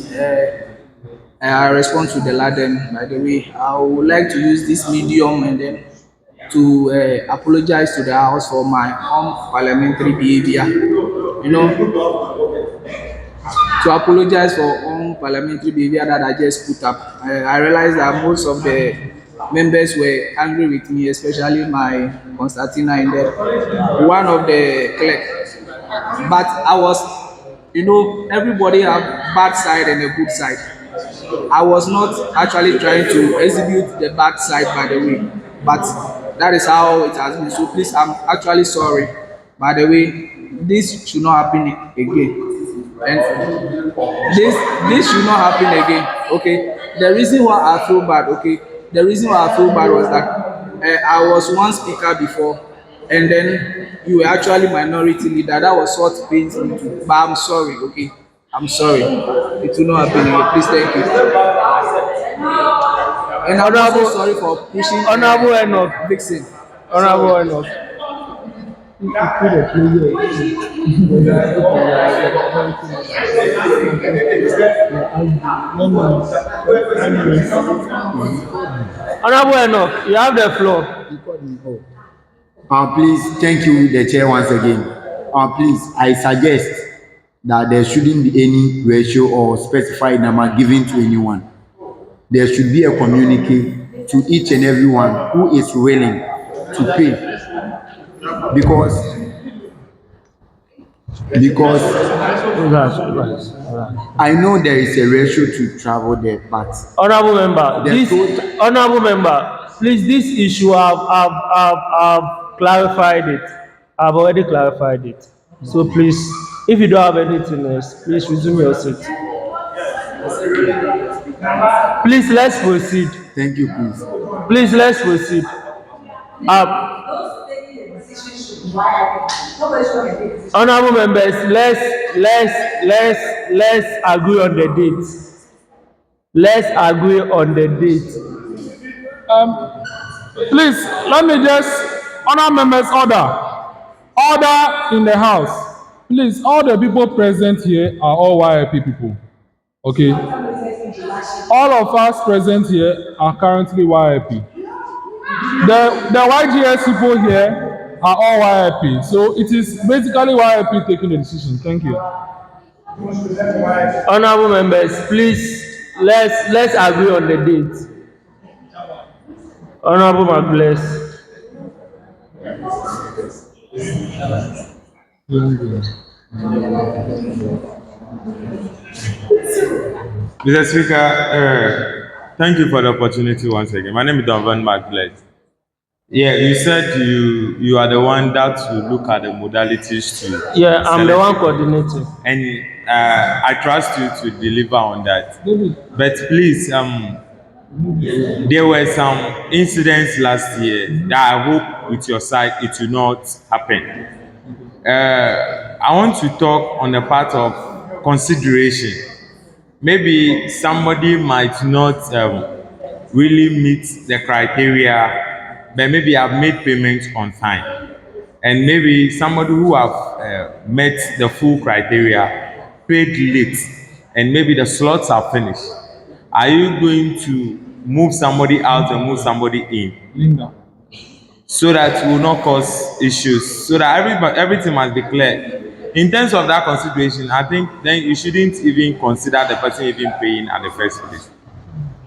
Speaker 4: I respond to the Laden. By the way, I would like to use this medium and then to apologize to the House for my unparliamentary behavior. You know, to apologize for unparliamentary behavior that I just put up. I realized that most of the members were angry with me, especially my Constantina in there, one of the clerks. But I was, you know, everybody have bad side and a good side. I was not actually trying to exhibit the bad side, by the way, but that is how it has been. So please, I'm actually sorry. By the way, this should not happen again. And this should not happen again. Okay. The reason why I feel bad, okay, the reason why I feel bad was that I was one speaker before, and then you were actually minority leader. That was what pains me too. But I'm sorry, okay. I'm sorry. It will not happen again. Please, thank you. And I'm also sorry for pushing
Speaker 15: Honorable Enoch.
Speaker 4: Vixen.
Speaker 15: Honorable Enoch. Honorable Enoch, you have the floor.
Speaker 22: Please, thank you, the chair, once again. Please, I suggest that there shouldn't be any ratio or specified number given to anyone. There should be a communique to each and everyone who is willing to pay, because I know there is a ratio to travel there, but
Speaker 15: Honorable member, please, this issue I've clarified it. I've already clarified it. So please, if you don't have anything else, please resume your seat. Please, let's proceed.
Speaker 22: Thank you, please.
Speaker 15: Please, let's proceed. Honorable members, let's agree on the date. Let's agree on the date.
Speaker 13: Please, let me just, honor members, order. Order in the house. Please, all the people present here are all YIP people. Okay? All of us present here are currently YIP. The YGS people here are all YIP. So it is basically YIP taking the decision. Thank you.
Speaker 15: Honorable members, please, let's agree on the date. Honorable Magbless.
Speaker 3: Mr. Speaker, thank you for the opportunity once again. My name is Donovan Magbless. Yeah, you said you are the one that will look at the modalities to.
Speaker 15: Yeah, I'm the one coordinating.
Speaker 3: And I trust you to deliver on that. But please, there were some incidents last year that I hope with your side it will not happen. I want to talk on the part of consideration. Maybe somebody might not really meet the criteria, but maybe I've made payments on time. And maybe somebody who have met the full criteria paid late, and maybe the slots are finished. Are you going to move somebody out and move somebody in? So that will not cause issues, so that everything must be clear. In terms of that consideration, I think then you shouldn't even consider the person even paying at the first place.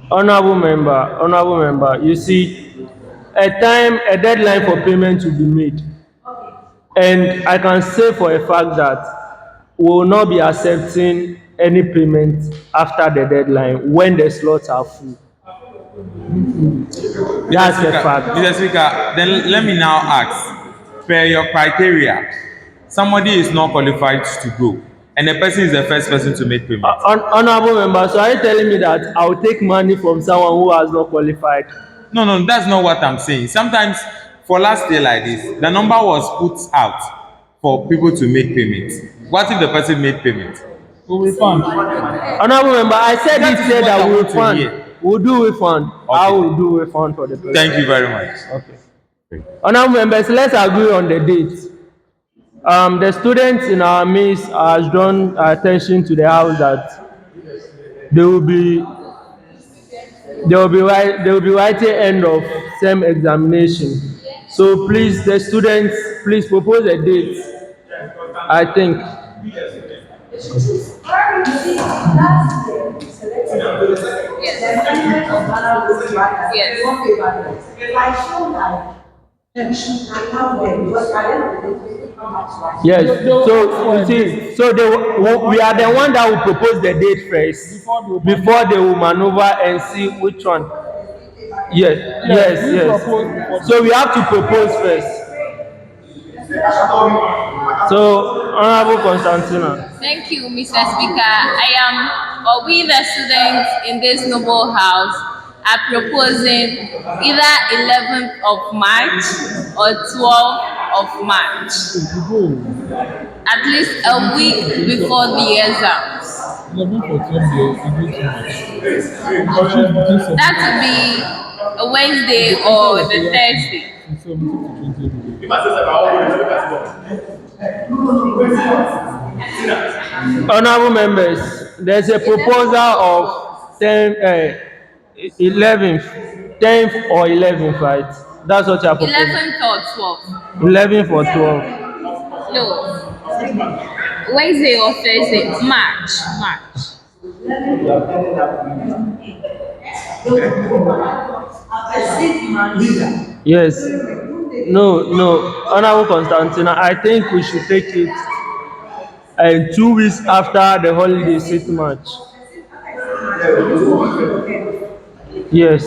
Speaker 15: Honorable member, you see, a deadline for payment will be made. And I can say for a fact that we will not be accepting any payment after the deadline when the slots are full. That's a fact.
Speaker 3: Mr. Speaker, then let me now ask, per your criteria, somebody is not qualified to go, and the person is the first person to make payment.
Speaker 15: Honorable member, so are you telling me that I will take money from someone who has not qualified?
Speaker 3: No, that's not what I'm saying. Sometimes, for last day like this, the number was put out for people to make payments. What if the person made payment?
Speaker 13: We'll refund.
Speaker 15: Honorable member, I said that we'll refund. We'll do refund. Okay. I will do refund for the person.
Speaker 3: Thank you very much.
Speaker 15: Okay. Honorable members, let's agree on the date. The students in our midst has drawn attention to the house that they will be writing end of SEM examination. So please, the students, please propose a date. I think. Yes. So you see, so we are the one that will propose the date first before they will maneuver and see which one. Yes. So we have to propose first. So, Honorable Constantina.
Speaker 10: Thank you, Mr. Speaker. We the students in this noble house are proposing either 11th of March or 12th of March. At least a week before the exams. That would be a Wednesday or the Thursday.
Speaker 15: Honorable members, there's a proposal of 11th or 11th, right? That's what you are proposing.
Speaker 10: 11th or 12th?
Speaker 15: 11th or 12th.
Speaker 10: No, Wednesday or Thursday? March.
Speaker 15: Yes. No. Honorable Constantina, I think we should take it 2 weeks after the holiday sit March. Yes.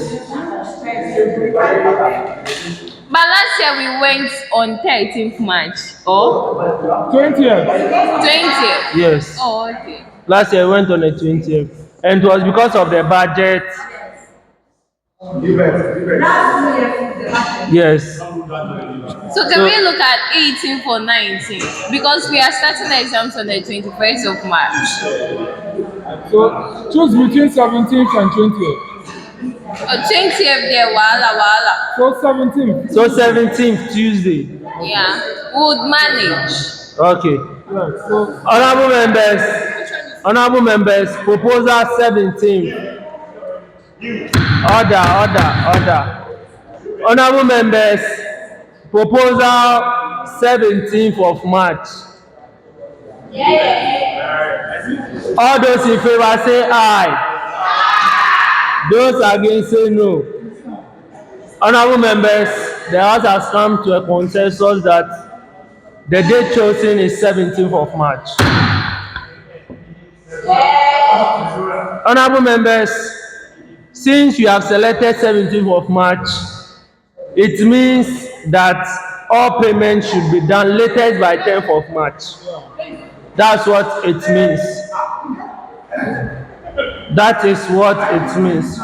Speaker 10: But last year we went on 13th March. Or
Speaker 13: 20th.
Speaker 10: 20th.
Speaker 15: Yes.
Speaker 10: Oh, okay.
Speaker 15: Last year we went on the 20th. And it was because of the budget. Yes.
Speaker 10: So can we look at 18th or 19th? Because we are starting the exams on the 21st of March.
Speaker 13: So choose between 17th and 20th.
Speaker 10: 20th there, wala.
Speaker 13: So 17th.
Speaker 15: So 17th, Tuesday.
Speaker 10: Yeah, we would manage.
Speaker 15: Okay.
Speaker 13: Right, so
Speaker 15: Honorable members, proposal 17. Order. Honorable members, proposal 17th of March. All those in favor say aye. Those against say no. Honorable members, the House has come to a consensus that the date chosen is 17th of March. Honorable members, since you have selected 17th of March, it means that all payments should be done latest by 10th of March. That's what it means. That is what it means.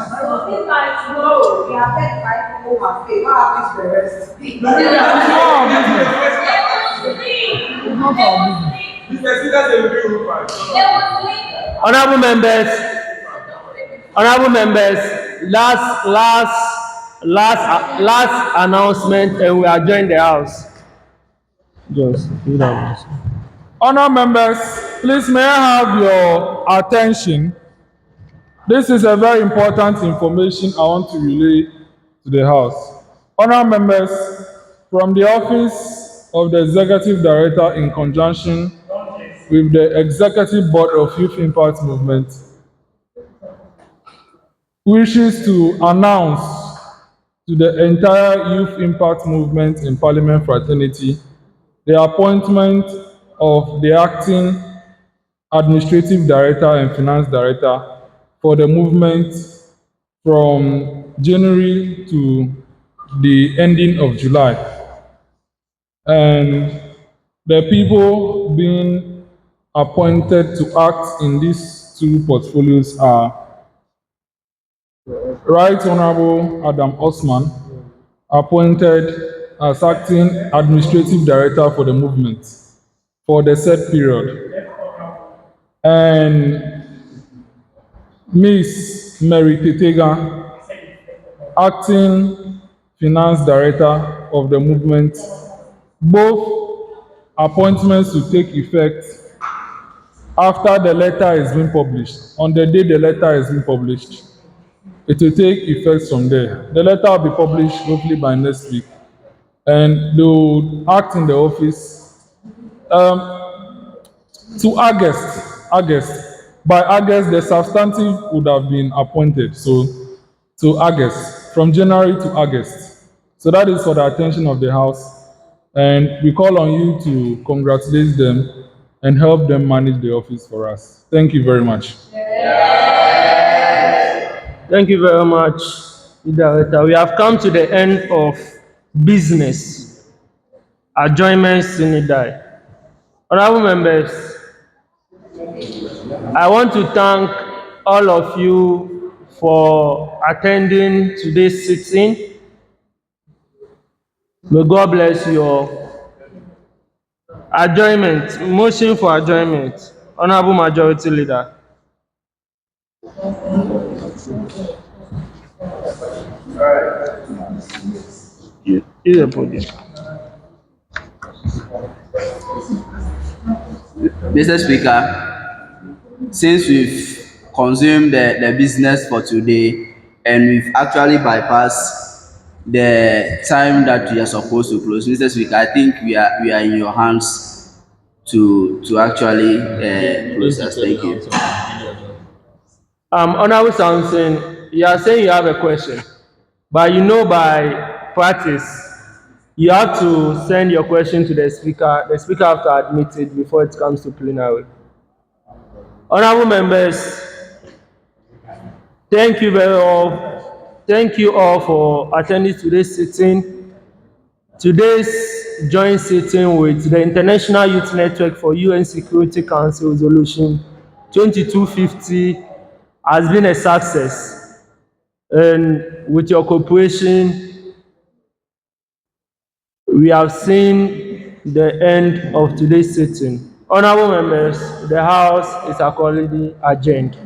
Speaker 15: Honorable members, last announcement, and we adjourn the House. Just do that.
Speaker 13: Honourable members, please may I have your attention? This is a very important information I want to relay to the House. Honourable members, from the Office of the Executive Director in conjunction with the Executive Board of Youth Impact Movement, wishes to announce to the entire Youth Impact Movement in Parliament Fraternity the appointment of the Acting Administrative Director and Finance Director for the movement from January to the ending of July. And the people being appointed to act in these two portfolios are Right Honorable Adam Usman, appointed as Acting Administrative Director for the movement for the said period, and Ms. Mary Tetega, Acting Finance Director of the movement. Both appointments will take effect after the letter is being published. On the day the letter is being published, it will take effect from there. The letter will be published hopefully by next week, and they will act in the office to August. By August, the substantive would have been appointed. So to August, from January to August. So that is for the attention of the House, and we call on you to congratulate them and help them manage the office for us. Thank you very much.
Speaker 15: Thank you very much, Director. We have come to the end of business. Adjournment sine die. Honorable members, I want to thank all of you for attending today's sitting. May God bless you all. Adjournment, motion for adjournment. Honorable Majority Leader. Use the podium.
Speaker 18: Mr. Speaker, since we've consumed the business for today and we've actually bypassed the time that we are supposed to close, Mr. Speaker, I think we are in your hands to actually close us. Thank you.
Speaker 15: Honorable Samson, you are saying you have a question, but you know by practice, you have to send your question to the speaker. The speaker have to admit it before it comes to plenary. Honorable members, thank you Thank you all for attending today's sitting. Today's joint sitting with the International Youth Network for UN Security Council Resolution 2250 has been a success. And with your cooperation, we have seen the end of today's sitting. Honorable members, the House is accordingly adjourned.